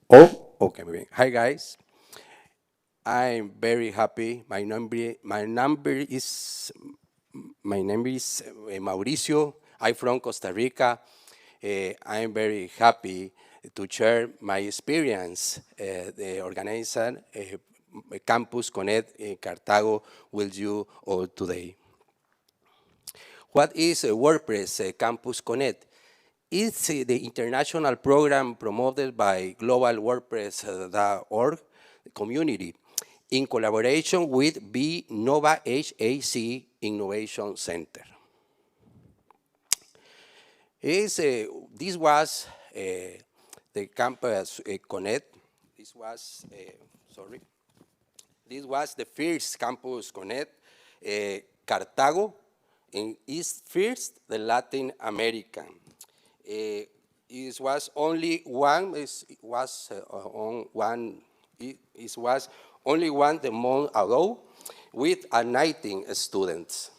Oh, okay, muy bien. Hi guys, I'm very happy. My name is Mauricio. I'm from Costa Rica. I'm very happy to share my experience. The organizer Campus Connect in Cartago with you all today. What is WordPress Campus Connect? It's the international program promoted by Global WordPress.org community in collaboration with Nova HAC Innovation Center. This was the Campus Connect. This was the first Campus Connect, Cartago, and is first the Latin American. It was only one. It was only one the month ago, with 19 students.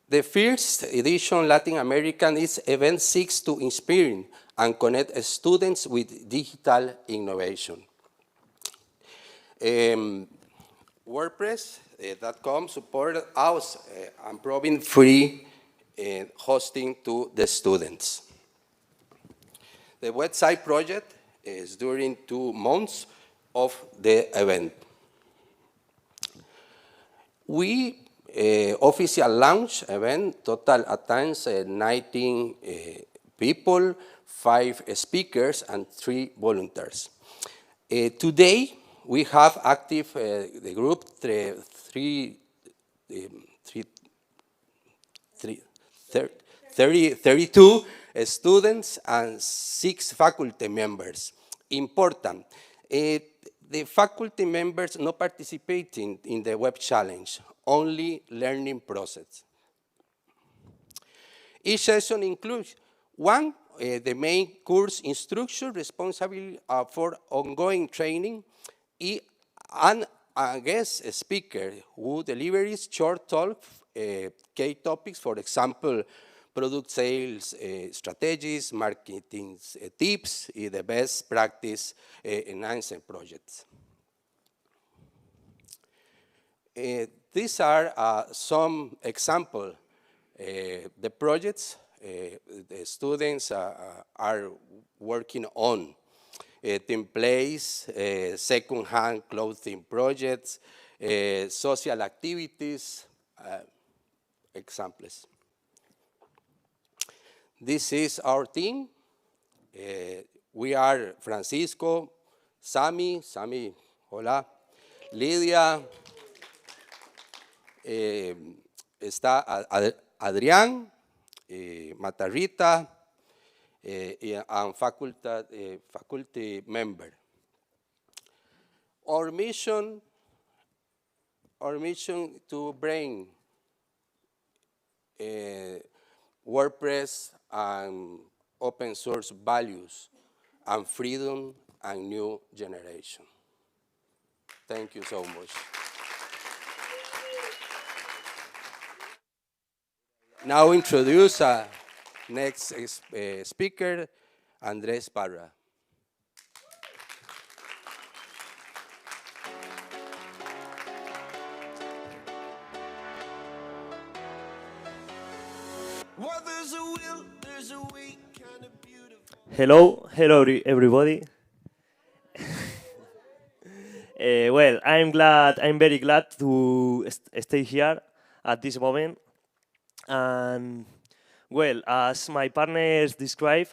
The first edition Latin American is event 6 to inspire and connect students with digital innovation. WordPress.com supported us and providing free hosting to the students. The website project is during 2 months of the event. We official launch event, total attends 19 people, 5 speakers, and 3 volunteers. Today, we have active the group 32 students and 6 faculty members. Important, the faculty members not participating in the web challenge, only learning process. Each session includes 1 the main course instructor responsible for ongoing training and a guest speaker who delivers short talk, key topics, for example, product sales strategies, marketing tips, the best practice in answer projects. These are some examples. The projects the students are working on. Templates, second-hand clothing projects, social activities, examples. This is our team. We are Francisco, Sammy, hola, Lidia, está Adrián, Matarrita, and faculty member. Our mission to bring WordPress and open source values and freedom and new generation. Thank you so much. Now introduce next speaker, Andres Parra. Hello, everybody. Well, I'm very glad to stay here at this moment. And well, as my partners describe,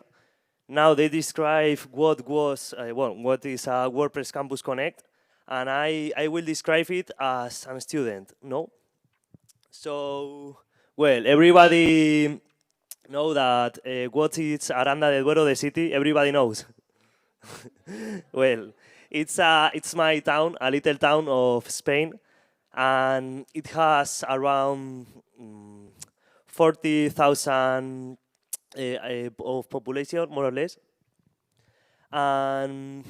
now they describe what is a WordPress Campus Connect, and I will describe it as a student, no? So, well, everybody know that what is Aranda de Duero, the city, everybody knows. Well, it's my town, a little town of Spain, and it has around 40,000 of population, more or less. And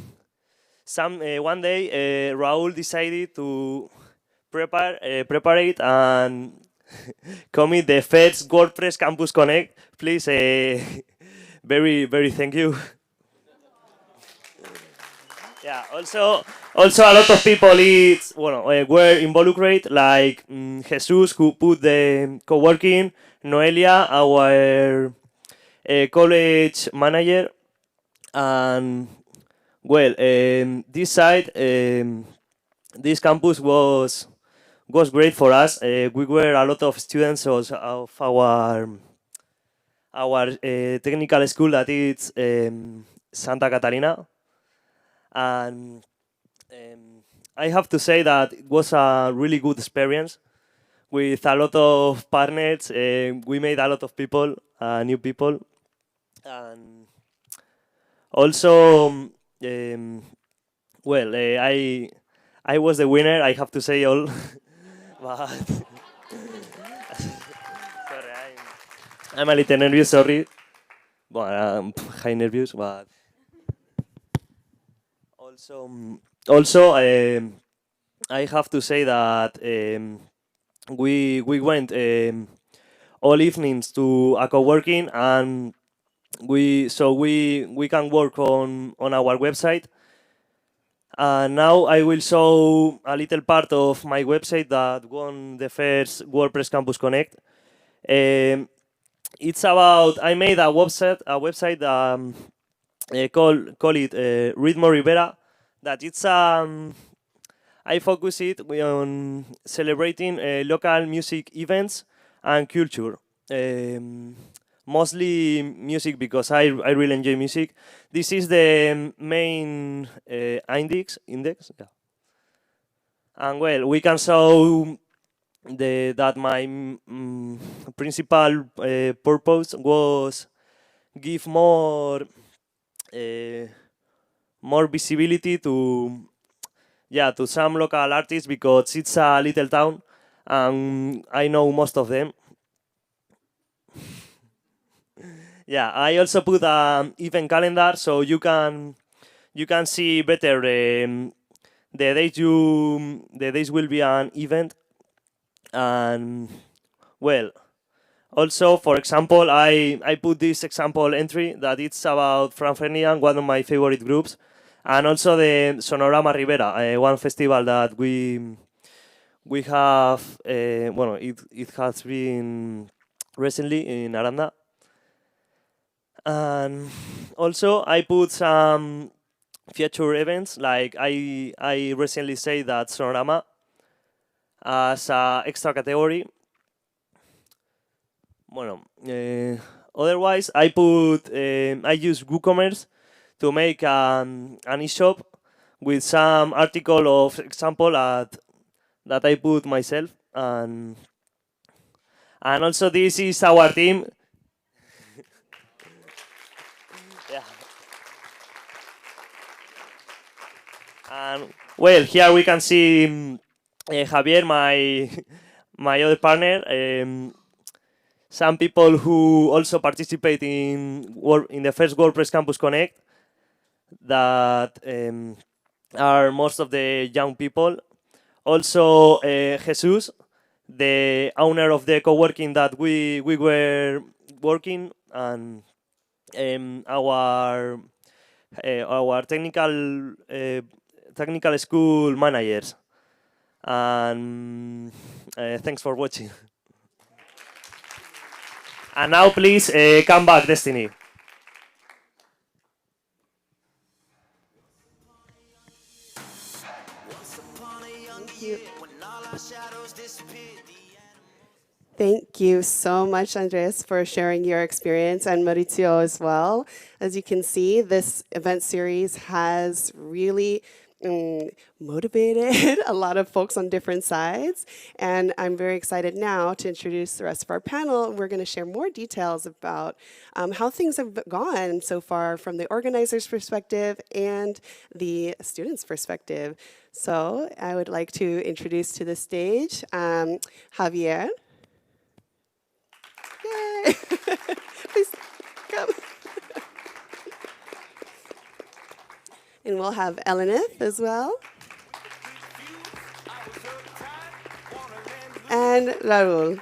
one day, Raul decided to prepare and commit the first WordPress Campus Connect. Please, very thank you. Yeah, also a lot of people were involved, like Jesus, who put the co-working, Noelia, our college manager, and well, this side, this campus was great for us. We were a lot of students of our technical school, that is Santa Catarina. And I have to say that it was a really good experience with a lot of partners. We made a lot of people, new people. And also, well, I was the winner, I have to say all. But sorry, I'm a little nervous, sorry. Well, I'm high nervous, but also, I have to say that we went all evenings to a co-working, and we can work on our website. And now I will show a little part of my website that won the first WordPress Campus Connect. It's about, I made a website call it Ritmo Rivera. That it's I focus it on celebrating local music events and culture. Mostly music, because I really enjoy music. This is the main index, yeah. And well, we can show that my principal purpose was give more visibility to some local artists, because it's a little town and I know most of them. Yeah, I also put an event calendar so you can see better the days will be an event. And well, also, for example, I put this example entry that it's about Fran Ferdinand, one of my favorite groups, and also the Sonorama Rivera, one festival that we have. Well, it has been recently in Aranda, and also I put some feature events like I recently say that Sonorama as a extra category. Bueno, otherwise I use WooCommerce to make an e-shop with some article of example that I put myself, and also this is our team. Yeah. And well, here we can see Javier, my other partner. Some people who also participate in the first WordPress Campus Connect, that are most of the young people. Also, Jesus, the owner of the co-working that we were working, and our technical school managers. And thanks for watching. And now, please, come back, Destiny. Thank you so much, Andres, for sharing your experience, and Maurizio as well. As you can see, this event series has really motivated a lot of folks on different sides. And I'm very excited now to introduce the rest of our panel. We're going to share more details about how things have gone so far from the organizer's perspective and the student's perspective. So I would like to introduce to the stage Javier. Yay! Please come. And we'll have Elenith as well. And Raul.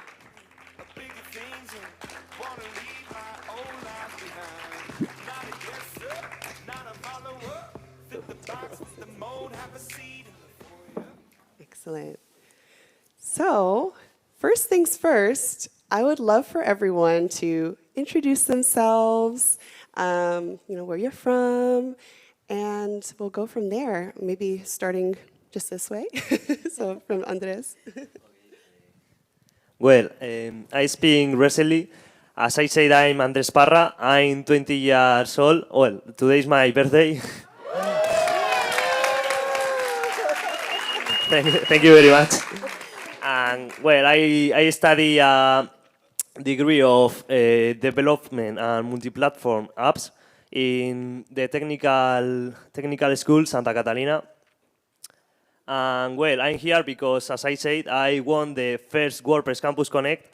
Excellent. So, first things first, I would love for everyone to introduce themselves, where you're from, and we'll go from there, maybe starting just this way. So from Andres. Well, I speak recently. As I said, I'm Andres Parra. I'm 20 years old. Well, today is my birthday. Thank you very much. And well, I study a degree of development and multi-platform apps in the technical school Santa Catalina. And well, I'm here because, as I said, I won the first WordPress Campus Connect,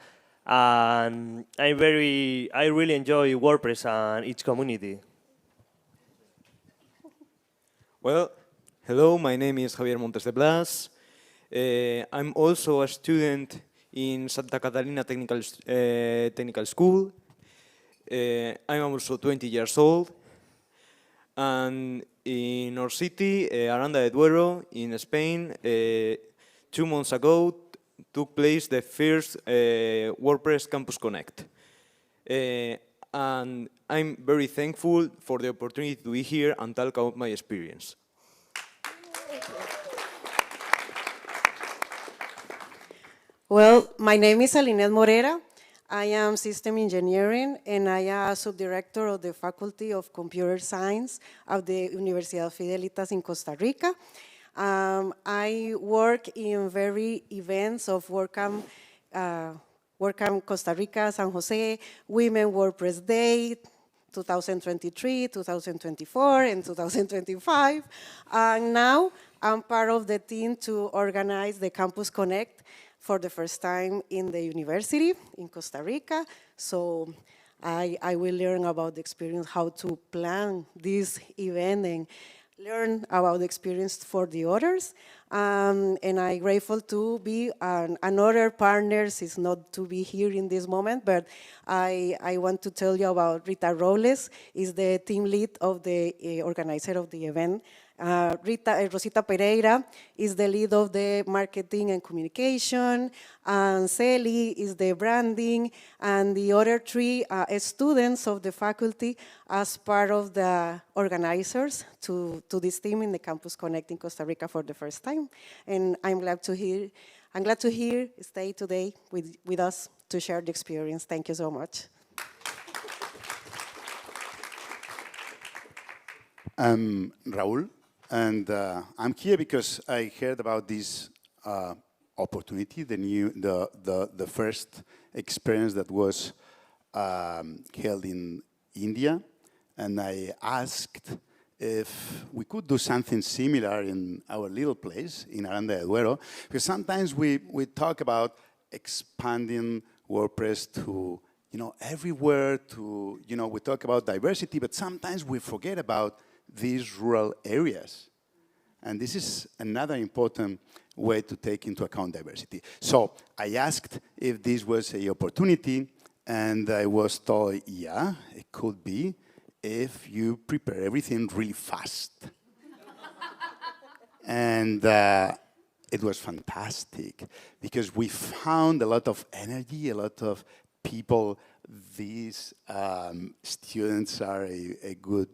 and I really enjoy WordPress and its community. Well, hello, my name is Javier Montes de Blas. I'm also a student in Santa Catalina Technical School. I'm also 20 years old. And in our city, Aranda de Duero, in Spain, 2 months ago, took place the first WordPress Campus Connect. And I'm very thankful for the opportunity to be here and talk about my experience. Well, my name is Alineth Morera. I am system engineering, and I am subdirector of the Faculty of Computer Science of the Universidad Fidelitas in Costa Rica. I work in very events of WordCamp Costa Rica, San Jose, Women WordPress Day, 2023, 2024, and 2025. And now I'm part of the team to organize the Campus Connect for the first time in the university in Costa Rica. So I will learn about the experience, how to plan this event, and learn about the experience for the others. And I'm grateful to be another partners. Is not to be here in this moment, but I want to tell you about Rita Robles, is the team lead of the organizer of the event. Rosita Pereira is the lead of the marketing and communication, and Celi is the branding, and the other three students of the faculty as part of the organizers to this team in the Campus Connect in Costa Rica for the first time. And I'm glad to stay today with us to share the experience. Thank you so much. I'm Raul, and I'm here because I heard about this opportunity, the first experience that was held in India, and I asked if we could do something similar in our little place in Aranda de Duero, because sometimes we talk about expanding WordPress to everywhere, we talk about diversity, but sometimes we forget about these rural areas. And this is another important way to take into account diversity. So I asked if this was an opportunity, and I was told, yeah, it could be if you prepare everything really fast. And it was fantastic, because we found a lot of energy, a lot of people. These students are a good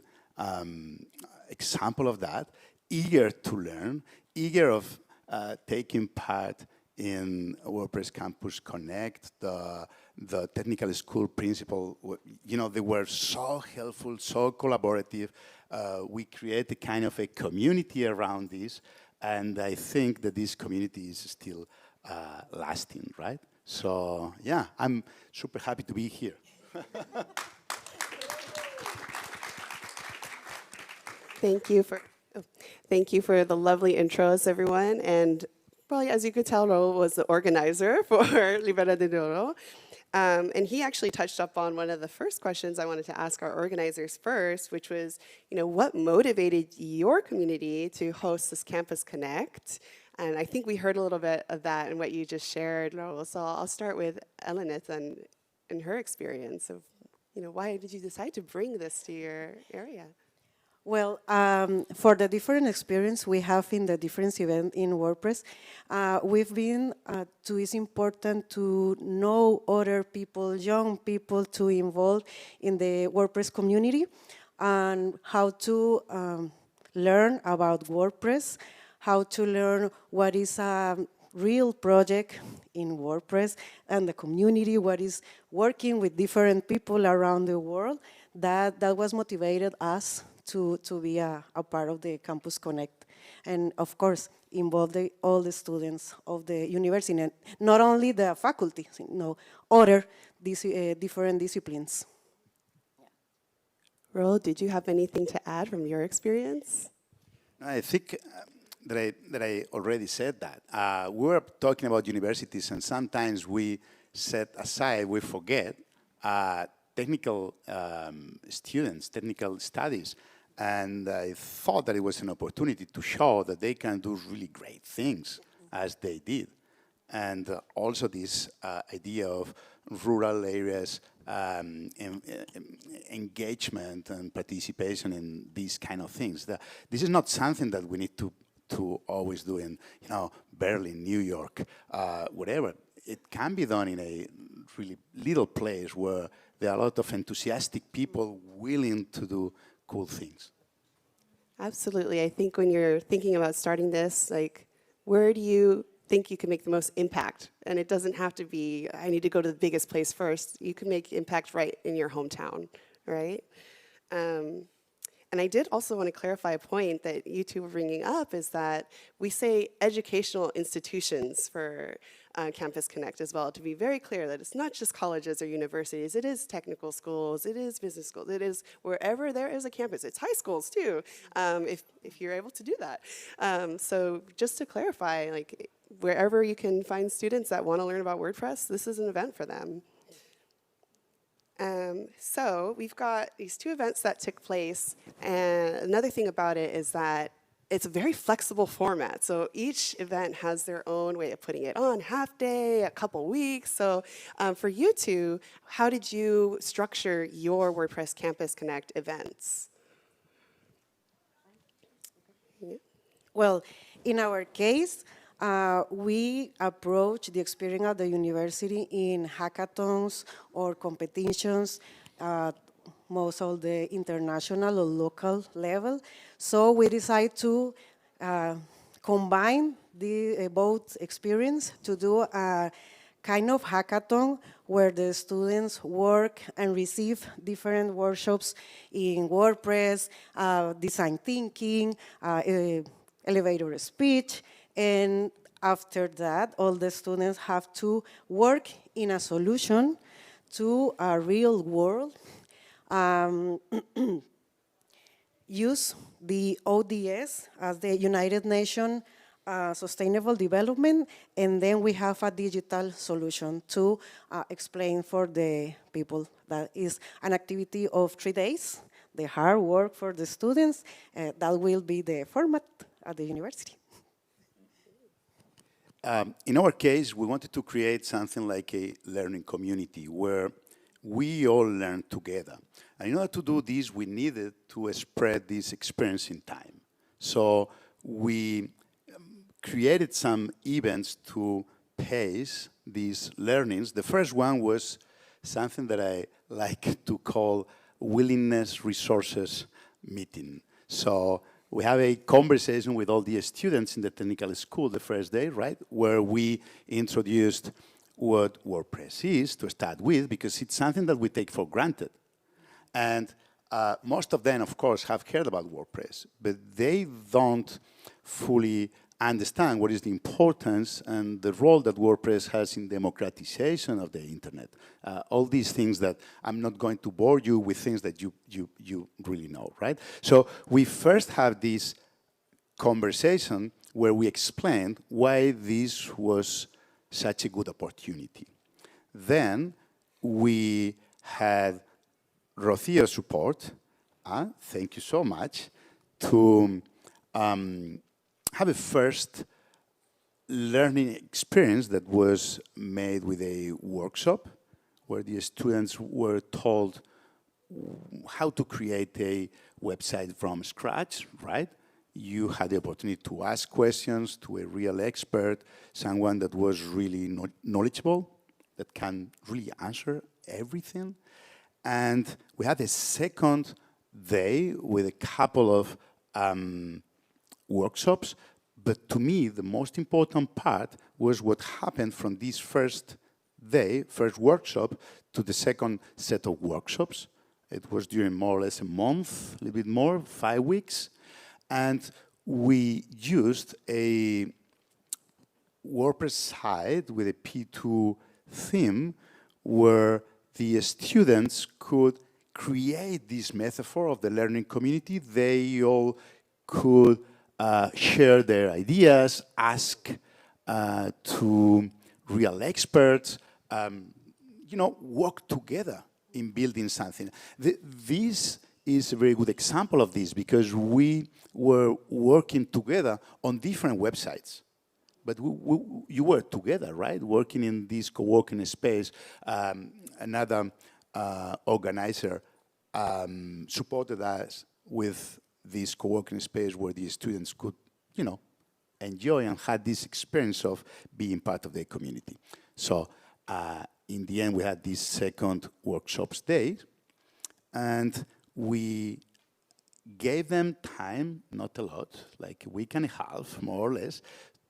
example of that, eager to learn, eager of taking part in WordPress Campus Connect, the technical school principal. They were so helpful, so collaborative. We created kind of a community around this, and I think that this community is still lasting, right? So yeah, I'm super happy to be here. Thank you for the lovely intros, everyone. And probably, as you could tell, Raul was the organizer for Libera de Duero. And he actually touched up on one of the first questions I wanted to ask our organizers first, which was, what motivated your community to host this Campus Connect? And I think we heard a little bit of that in what you just shared, Raul. So I'll start with Elenith and her experience of, why did you decide to bring this to your area? Well, for the different experience we have in the different events in WordPress, we've been it's important to know other people, young people, to involve in the WordPress community, and how to learn about WordPress, how to learn what is a real project in WordPress, and the community, what is working with different people around the world. That was motivated us to be a part of the Campus Connect. And of course, involve all the students of the university, and not only the faculty, other different disciplines. Raul, did you have anything to add from your experience? I think that I already said that. We were talking about universities, and sometimes we set aside, we forget technical students, technical studies. And I thought that it was an opportunity to show that they can do really great things, as they did. And also this idea of rural areas, engagement and participation in these kind of things. This is not something that we need to always do in, Berlin, New York, whatever. It can be done in a really little place where there are a lot of enthusiastic people willing to do cool things. Absolutely. I think when you're thinking about starting this, where do you think you can make the most impact? And it doesn't have to be, I need to go to the biggest place first. You can make impact right in your hometown, right? And I did also want to clarify a point that you two were bringing up, is that we say educational institutions for Campus Connect as well, to be very clear that it's not just colleges or universities, it is technical schools, it is business schools, it is wherever there is a campus. It's high schools too, if you're able to do that. So just to clarify, wherever you can find students that want to learn about WordPress, this is an event for them. So we've got these two events that took place, and another thing about it is that it's a very flexible format. So each event has their own way of putting it on, half day, a couple weeks. So for you two, how did you structure your WordPress Campus Connect events? Well, in our case, we approach the experience of the university in hackathons or competitions, most of the international or local level. So we decide to combine the both experience to do a kind of hackathon where the students work and receive different workshops in WordPress, design thinking, elevator speech, and after that, all the students have to work in a solution to a real world. Use the ODS as the United Nations Sustainable Development, and then we have a digital solution to explain for the people. That is an activity of 3 days, the hard work for the students. That will be the format at the university. In our case, we wanted to create something like a learning community where we all learn together. And in order to do this, we needed to spread this experience in time. So we created some events to pace these learnings. The first one was something that I like to call willingness resources meeting. So we have a conversation with all the students in the technical school the first day, right, where we introduced what WordPress is to start with, because it's something that we take for granted. And most of them, of course, have heard about WordPress, but they don't fully understand what is the importance and the role that WordPress has in democratization of the internet. All these things that I'm not going to bore you with, things that you really know, right? So we first have this conversation where we explained why this was such a good opportunity. Then we had Rocio's support, thank you so much, to have a first learning experience that was made with a workshop where the students were told how to create a website from scratch, right? You had the opportunity to ask questions to a real expert, someone that was really knowledgeable, that can really answer everything. And we had a second day with a couple of workshops, but to me, the most important part was what happened from this first day, first workshop, to the second set of workshops. It was during more or less a month, a little bit more, 5 weeks. And we used a WordPress site with a P2 theme where the students could create this metaphor of the learning community. They all could share their ideas, ask to real experts, work together in building something. This is a very good example of this because we were working together on different websites. But you were together, right? Working in this co-working space. Another organizer supported us with this co-working space where the students could, enjoy and had this experience of being part of the community. So in the end, we had this second workshops day, and we gave them time, not a lot, like a week and a half, more or less,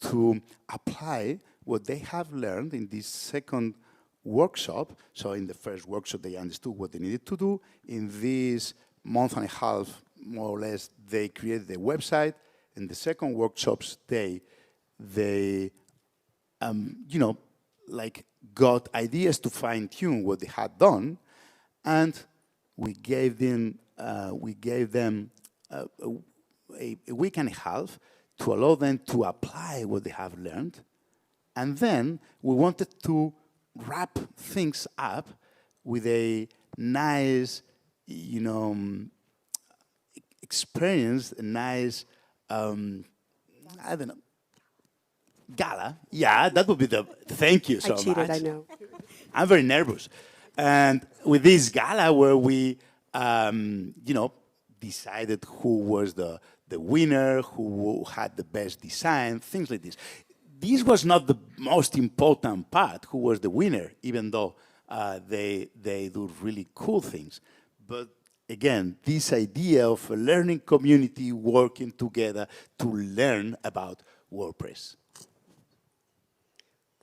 to apply what they have learned in this second workshop. So in the first workshop, they understood what they needed to do. In this month and a half, more or less, they created a website. In the second workshops, they got ideas to fine-tune what they had done, and we gave them a week and a half to allow them to apply what they have learned. And then we wanted to wrap things up with a nice, experience, a nice, I don't know, gala. Yeah, that would be the, thank you so I cheated, much. I know. I'm very nervous. And with this gala where we, decided who was the winner, who had the best design, things like this. This was not the most important part, who was the winner, even though they do really cool things. But again, this idea of a learning community working together to learn about WordPress.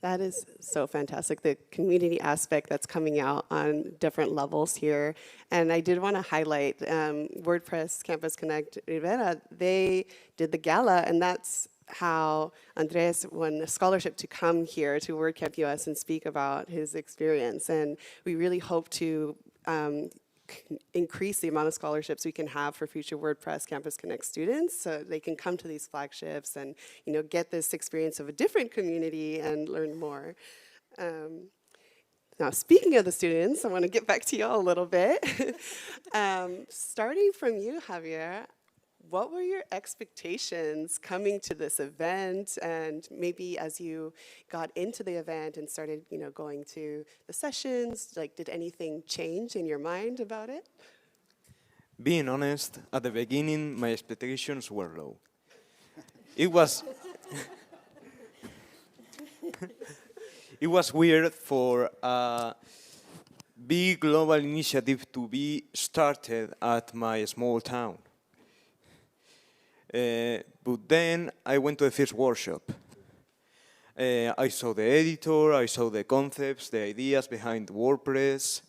That is so fantastic, the community aspect that's coming out on different levels here. And I did want to highlight WordPress Campus Connect Rivera. They did the gala, and that's how Andres won a scholarship to come here to WordCamp US and speak about his experience. And we really hope to increase the amount of scholarships we can have for future WordPress Campus Connect students so they can come to these flagships and get this experience of a different community and learn more. Now, speaking of the students, I want to get back to y'all a little bit. Starting from you, Javier, what were your expectations coming to this event, and maybe as you got into the event and started, going to the sessions, did anything change in your mind about it? Being honest, at the beginning, my expectations were low. It was it was weird for a big global initiative to be started at my small town. But then I went to the first workshop. I saw the editor, I saw the concepts, the ideas behind WordPress,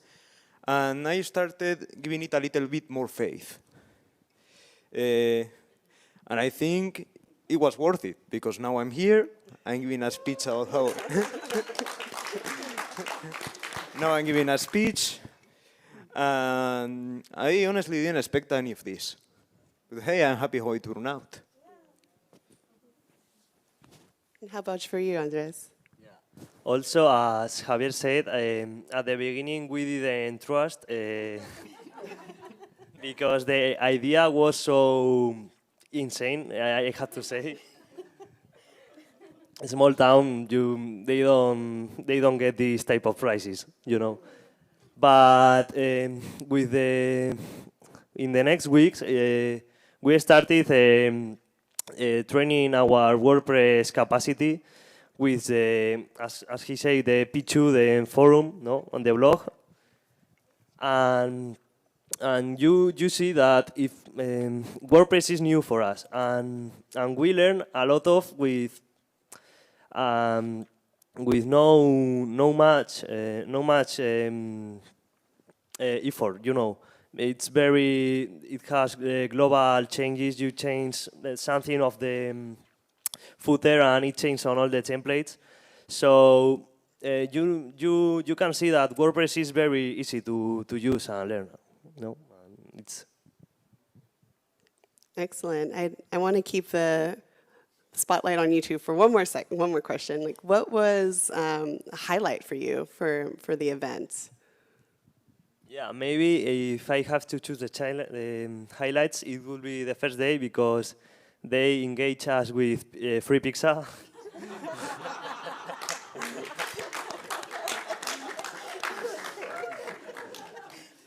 and I started giving it a little bit more faith. And I think it was worth it, because now I'm here, I'm giving a speech about how... Now I'm giving a speech, and I honestly didn't expect any of this. But hey, I'm happy how it turned out. And how about for you, Andres? Also, as Javier said, at the beginning we didn't trust because the idea was so insane, I have to say. A small town, they don't get these type of prices, But with in the next weeks, we started training our WordPress capacity with, as he said, the P2, the forum, on the blog. And you see that if WordPress is new for us, and we learn a lot of with no much effort, It has global changes. You change something of the footer, and it changes on all the templates. So you can see that WordPress is very easy to use and learn. It's excellent. I want to keep the spotlight on you two for one more question. What was a highlight for you for the event? Yeah, maybe if I have to choose the highlights, it will be the first day, because they engage us with free pizza.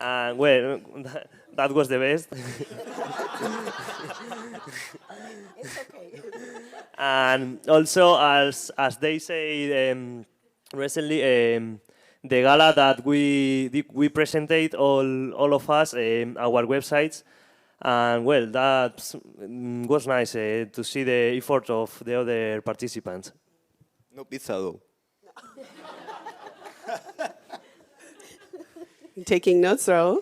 And well, that was the best. It's okay. And also, as they say recently, the gala that we presented all of us our websites, and well, that was nice to see the effort of the other participants. No pizza though. Taking notes, Raul.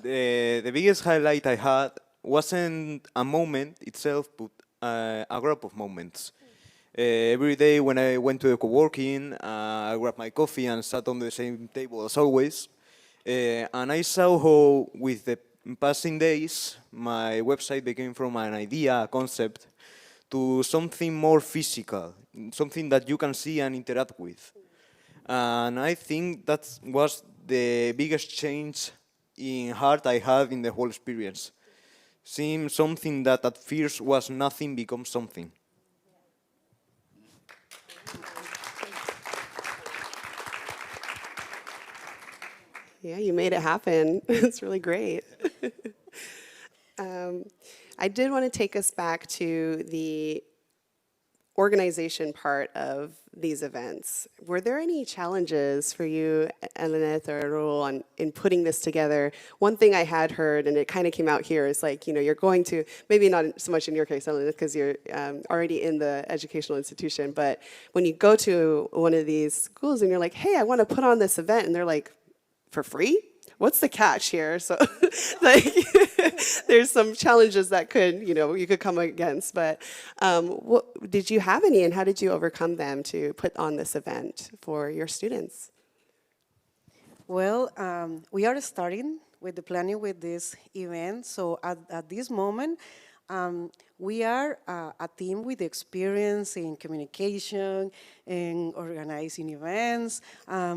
The biggest highlight I had wasn't a moment itself, but a group of moments. Every day when I went to the co-working, I grabbed my coffee and sat on the same table as always. And I saw how, with the passing days, my website became from an idea, a concept, to something more physical, something that you can see and interact with. And I think that was the biggest change in heart I had in the whole experience. Seeing something that at first was nothing become something. Yeah, you made it happen. It's really great. I did want to take us back to the organization part of these events. Were there any challenges for you, Eleneth or Raul, in putting this together? One thing I had heard, and it kind of came out here, is like, you're going to, maybe not so much in your case, Eleneth, because you're already in the educational institution, but when you go to one of these schools and you're like, hey, I want to put on this event, and they're like, for free? What's the catch here? So like there's some challenges that you could come against, but did you have any, and how did you overcome them to put on this event for your students? Well, we are starting with the planning with this event. So at this moment, we are a team with experience in communication, in organizing events,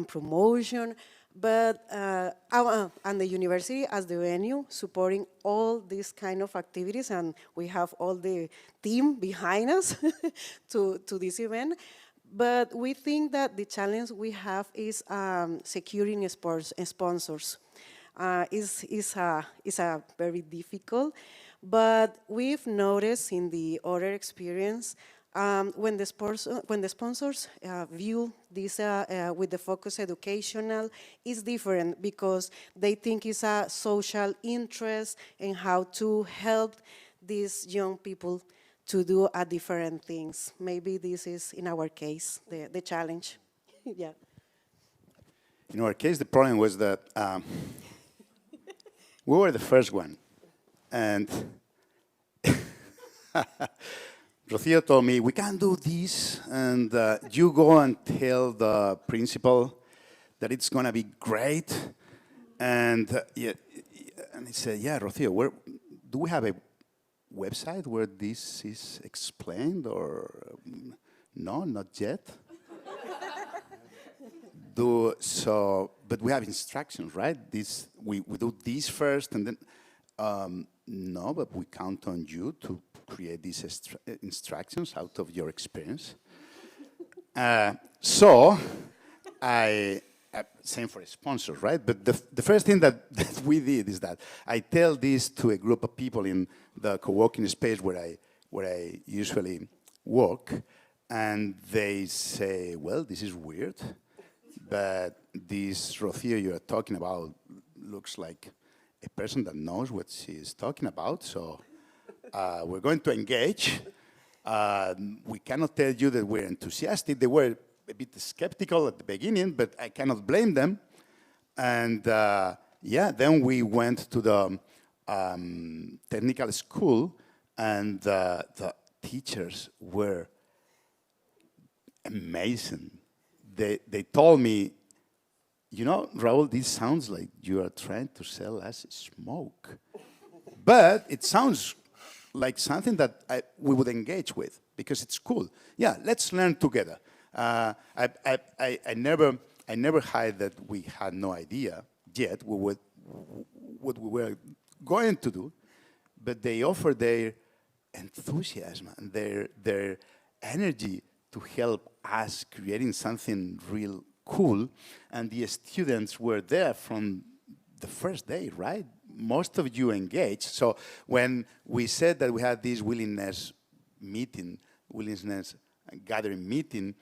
promotion. But and the university as the venue supporting all these kind of activities, and we have all the team behind us to this event. But we think that the challenge we have is securing sponsors. Is a very difficult, but we've noticed in the other experience when the sponsors view this with the focus educational, is different because they think it's a social interest in how to help these young people to do different things. Maybe this is, in our case, the challenge. Yeah. In our case, the problem was that we were the first one. And Rocío told me, we can't do this, and you go and tell the principal that it's going to be great. And he said, yeah, Rocío, do we have a website where this is explained, or no, not yet? But we have instructions, right? We do this first, and then, no, but we count on you to create these instructions out of your experience. Same for sponsors, right? But the first thing that we did is that I tell this to a group of people in the co-working space where I usually work, and they say, well, this is weird, but this Rocío you're talking about looks like a person that knows what she's talking about, so we're going to engage. We cannot tell you that we're enthusiastic. They were a bit skeptical at the beginning, but I cannot blame them. And then we went to the technical school, and the teachers were amazing. They told me, Raul, this sounds like you are trying to sell us smoke. But it sounds like something that we would engage with, because it's cool. Yeah, let's learn together. I never hide that we had no idea yet what we were going to do, but they offered their enthusiasm and their energy to help us creating something real cool, and the students were there from the first day, right? Most of you engaged. So when we said that we had this willingness gathering meeting,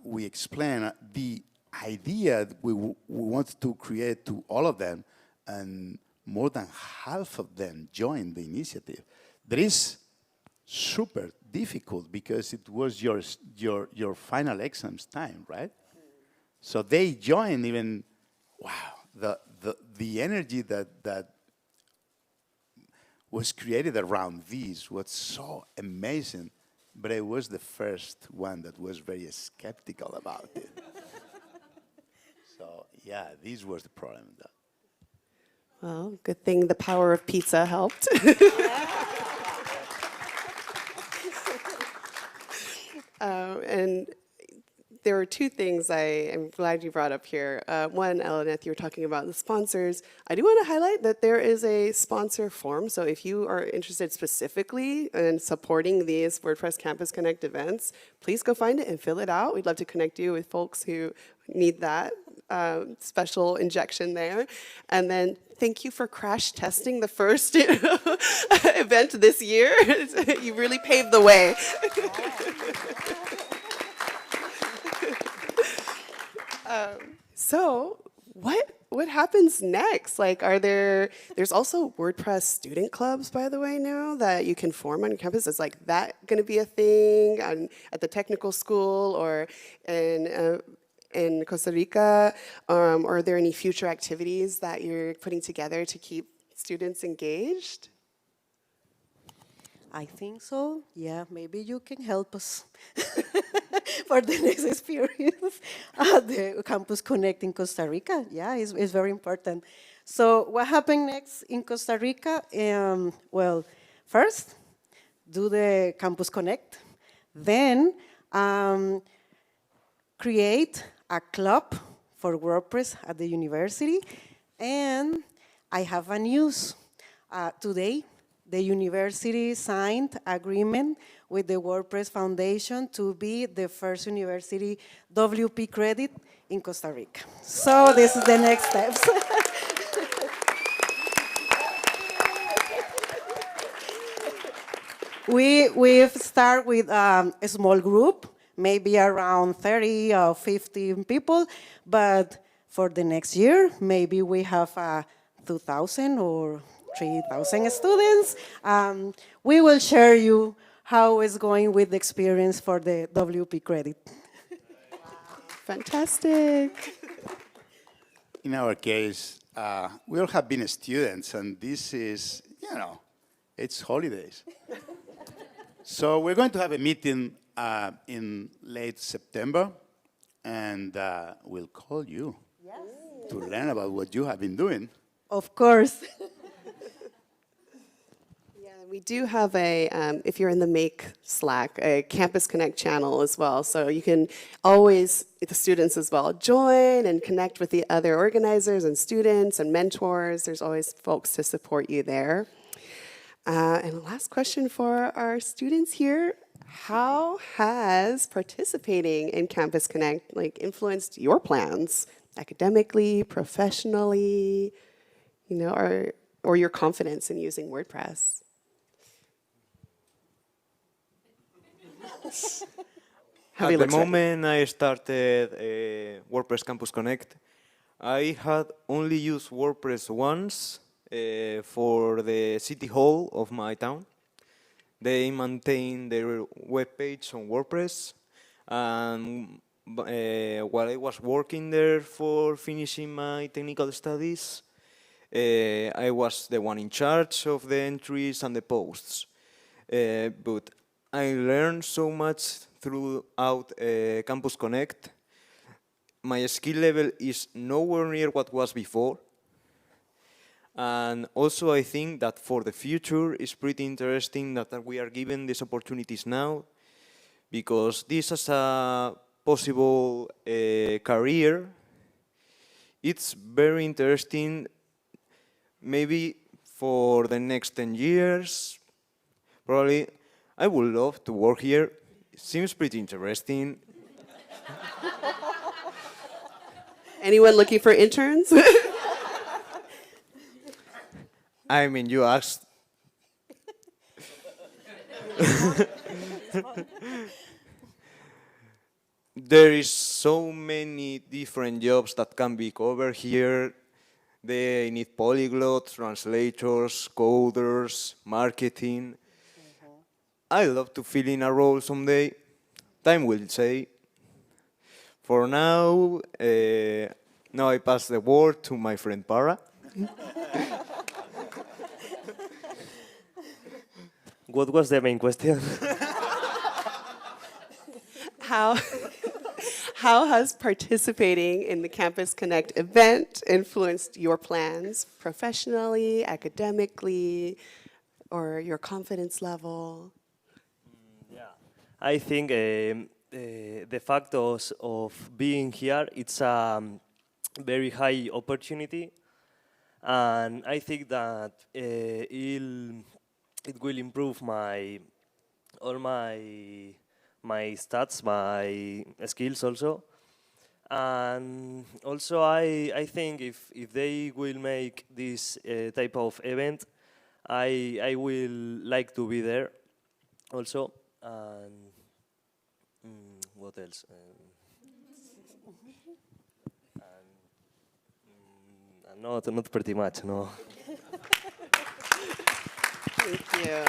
we explained the idea that we wanted to create to all of them, and more than half of them joined the initiative. That is super difficult because it was your final exams time, right? So they joined even, wow, the energy that was created around this was so amazing, but I was the first one that was very skeptical about it. So yeah, this was the problem. Well, good thing the power of pizza helped. And there were two things I'm glad you brought up here. One, Eleneth, you were talking about the sponsors. I do want to highlight that there is a sponsor form. So if you are interested specifically in supporting these WordPress Campus Connect events, please go find it and fill it out. We'd love to connect you with folks who need that special injection there. And then thank you for crash testing the first event this year. You really paved the way. So what happens next? Like, there's also WordPress student clubs, by the way, now that you can form on campus. Is like that going to be a thing at the technical school or in Costa Rica? Are there any future activities that you're putting together to keep students engaged? I think so. Yeah, maybe you can help us for the next experience at the Campus Connect in Costa Rica. Yeah, it's very important. So what happened next in Costa Rica? Well, first, do the Campus Connect. Then create a club for WordPress at the university. And I have a news. Today, the university signed agreement with the WordPress Foundation to be the first university WP credit in Costa Rica. So this is the next steps. We've started with a small group, maybe around 30 or 50 people, but for the next year, maybe we have 2,000 or 3,000 students. We will share you how it's going with the experience for the WP credit. Fantastic. In our case, we all have been students, and this is, it's holidays. So we're going to have a meeting in late September, and we'll call you to learn about what you have been doing. Of course. We do have if you're in the Make Slack, a Campus Connect channel as well. So you can always, the students as well, join and connect with the other organizers and students and mentors. There's always folks to support you there. And the last question for our students here, how has participating in Campus Connect influenced your plans academically, professionally, or your confidence in using WordPress? At the moment I started WordPress Campus Connect, I had only used WordPress once for the city hall of my town. They maintain their web page on WordPress, and while I was working there for finishing my technical studies, I was the one in charge of the entries and the posts. But I learned so much throughout Campus Connect. My skill level is nowhere near what was before. And also I think that for the future it's pretty interesting that we are given these opportunities now, because this as a possible career, it's very interesting maybe for the next 10 years. Probably I would love to work here. It seems pretty interesting. Anyone looking for interns? I mean, you asked. There is so many different jobs that can be covered here. They need polyglots, translators, coders, marketing. I love to fill in a role someday. Time will say. For now, now I pass the word to my friend Para. What was the main question? How has participating in the Campus Connect event influenced your plans professionally, academically, or your confidence level? I think the fact of being here, it's a very high opportunity, and I think that it will improve all my stats, my skills also. And also I think if they will make this type of event, I will like to be there also. And what else? Not pretty much, no. Thank you.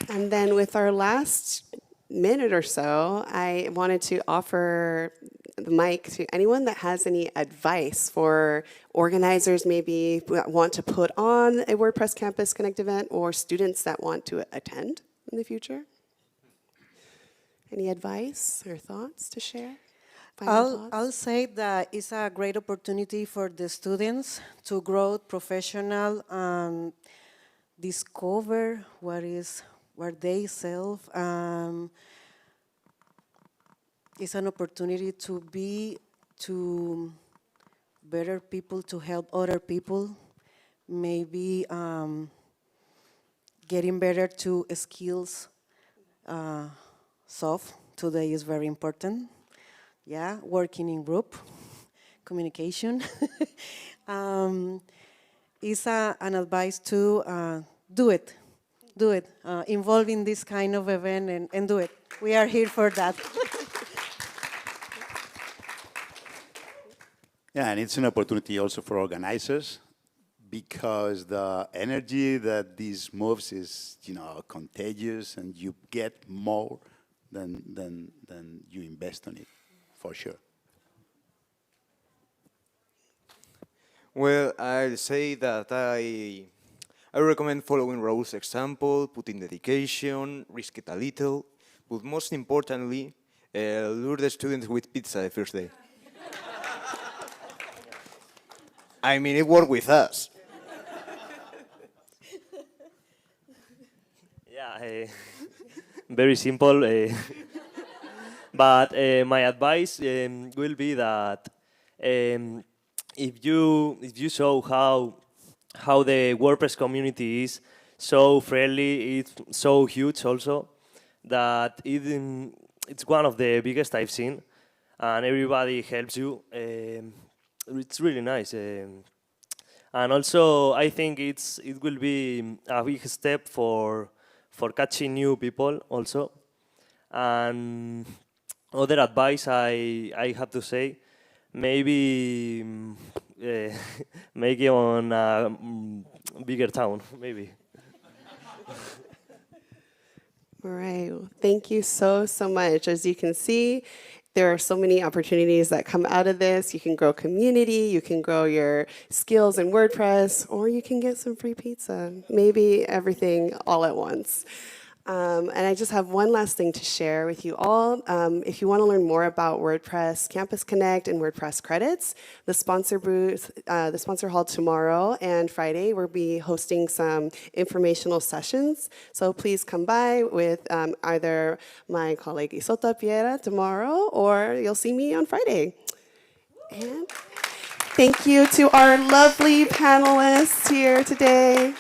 And then with our last minute or so, I wanted to offer the mic to anyone that has any advice for organizers maybe who want to put on a WordPress Campus Connect event, or students that want to attend in the future. Any advice or thoughts to share? I'll say that it's a great opportunity for the students to grow professional and discover what they self. It's an opportunity to better people, to help other people, maybe getting better to skills. Soft today is very important. Yeah, working in group, communication. It's an advice to do it. Involve in this kind of event and do it. We are here for that. Yeah, and it's an opportunity also for organizers, because the energy that this moves is, contagious, and you get more than you invest on it, for sure. Well, I'll say that I recommend following Raul's example, putting dedication, risk it a little, but most importantly, lure the students with pizza the first day. I mean, it worked with us. Yeah, very simple. But my advice will be that if you saw how the WordPress community is so friendly, it's so huge also, that it's one of the biggest I've seen, and everybody helps you. It's really nice. And also, I think it will be a big step for catching new people also. And other advice I have to say, maybe make it on a bigger town, maybe. All right. Well, thank you so much. As you can see, there are so many opportunities that come out of this. You can grow community, you can grow your skills in WordPress, or you can get some free pizza. Maybe everything all at once. And I just have one last thing to share with you all. If you want to learn more about WordPress Campus Connect and WordPress credits, the sponsor booth, the sponsor hall tomorrow and Friday, we'll be hosting some informational sessions. So please come by with either my colleague Isota Piera tomorrow, or you'll see me on Friday. And thank you to our lovely panelists here today.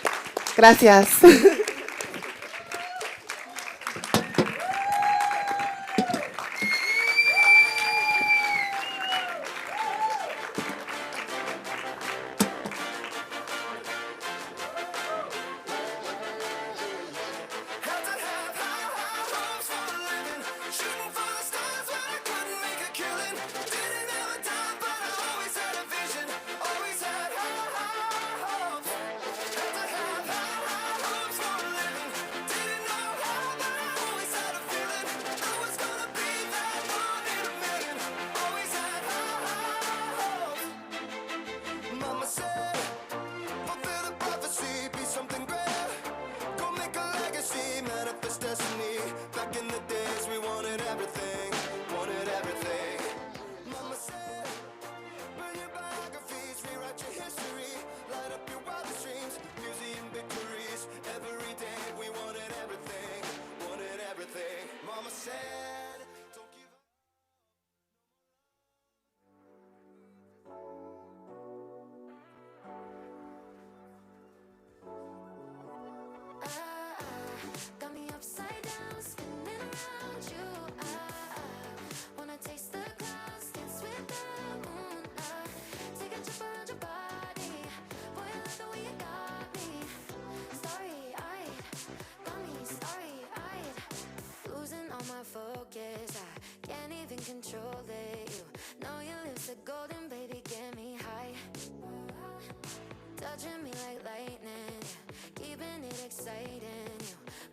Gracias. Mama said, fulfill the prophecy, be something great. Go make a legacy, manifest destiny. Back in the days we wanted everything, wanted everything. Mama said, burn your biographies, rewrite your history. Light up your wildest dreams, museum victories. Every day we wanted everything, wanted everything. Mama said. control it. You know your lips are golden, baby, get me high. Touching me like lightning, keeping it exciting.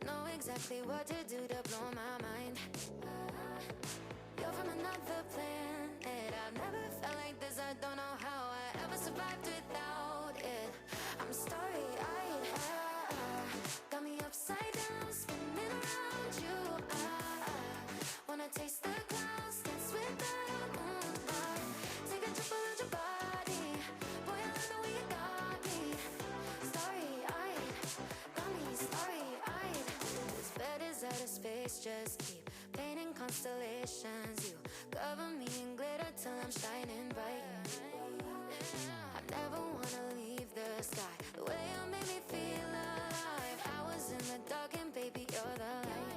You know exactly what to do to blow my mind. You're from another planet. I've never felt like this. I don't know how I ever survived without it. I'm starry-eyed. Got me upside down, spinning around you. Wanna taste the clouds, dance with the moonlight. Take a trip around your body. Boy, I love the way you got me. Starry-eyed, got me starry-eyed. This bed is out of space, just keep painting constellations. You cover me in glitter till I'm shining bright. I never wanna leave the sky. The way you made me feel alive. I was in the dark and baby, you're the light.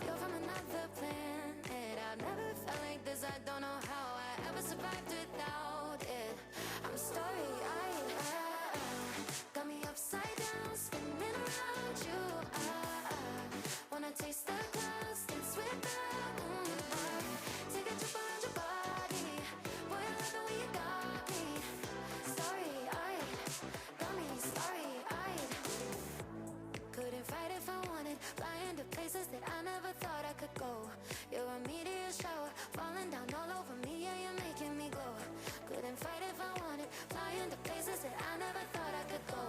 You're from another planet. I've never felt like this. I don't know how I ever survived without it. I'm starry-eyed. Got me upside down, spinning around you. Wanna taste the clouds, dance with the moonlight. Take a trip around your body. Boy, I love the way you got me. Starry-eyed, got me starry-eyed. Couldn't fight if I wanted. Flying to places that I never thought I could go. You're a meteor shower, falling down all over me. Yeah, you're making me glow. Couldn't fight if I wanted. Flying to places that I never thought I could go.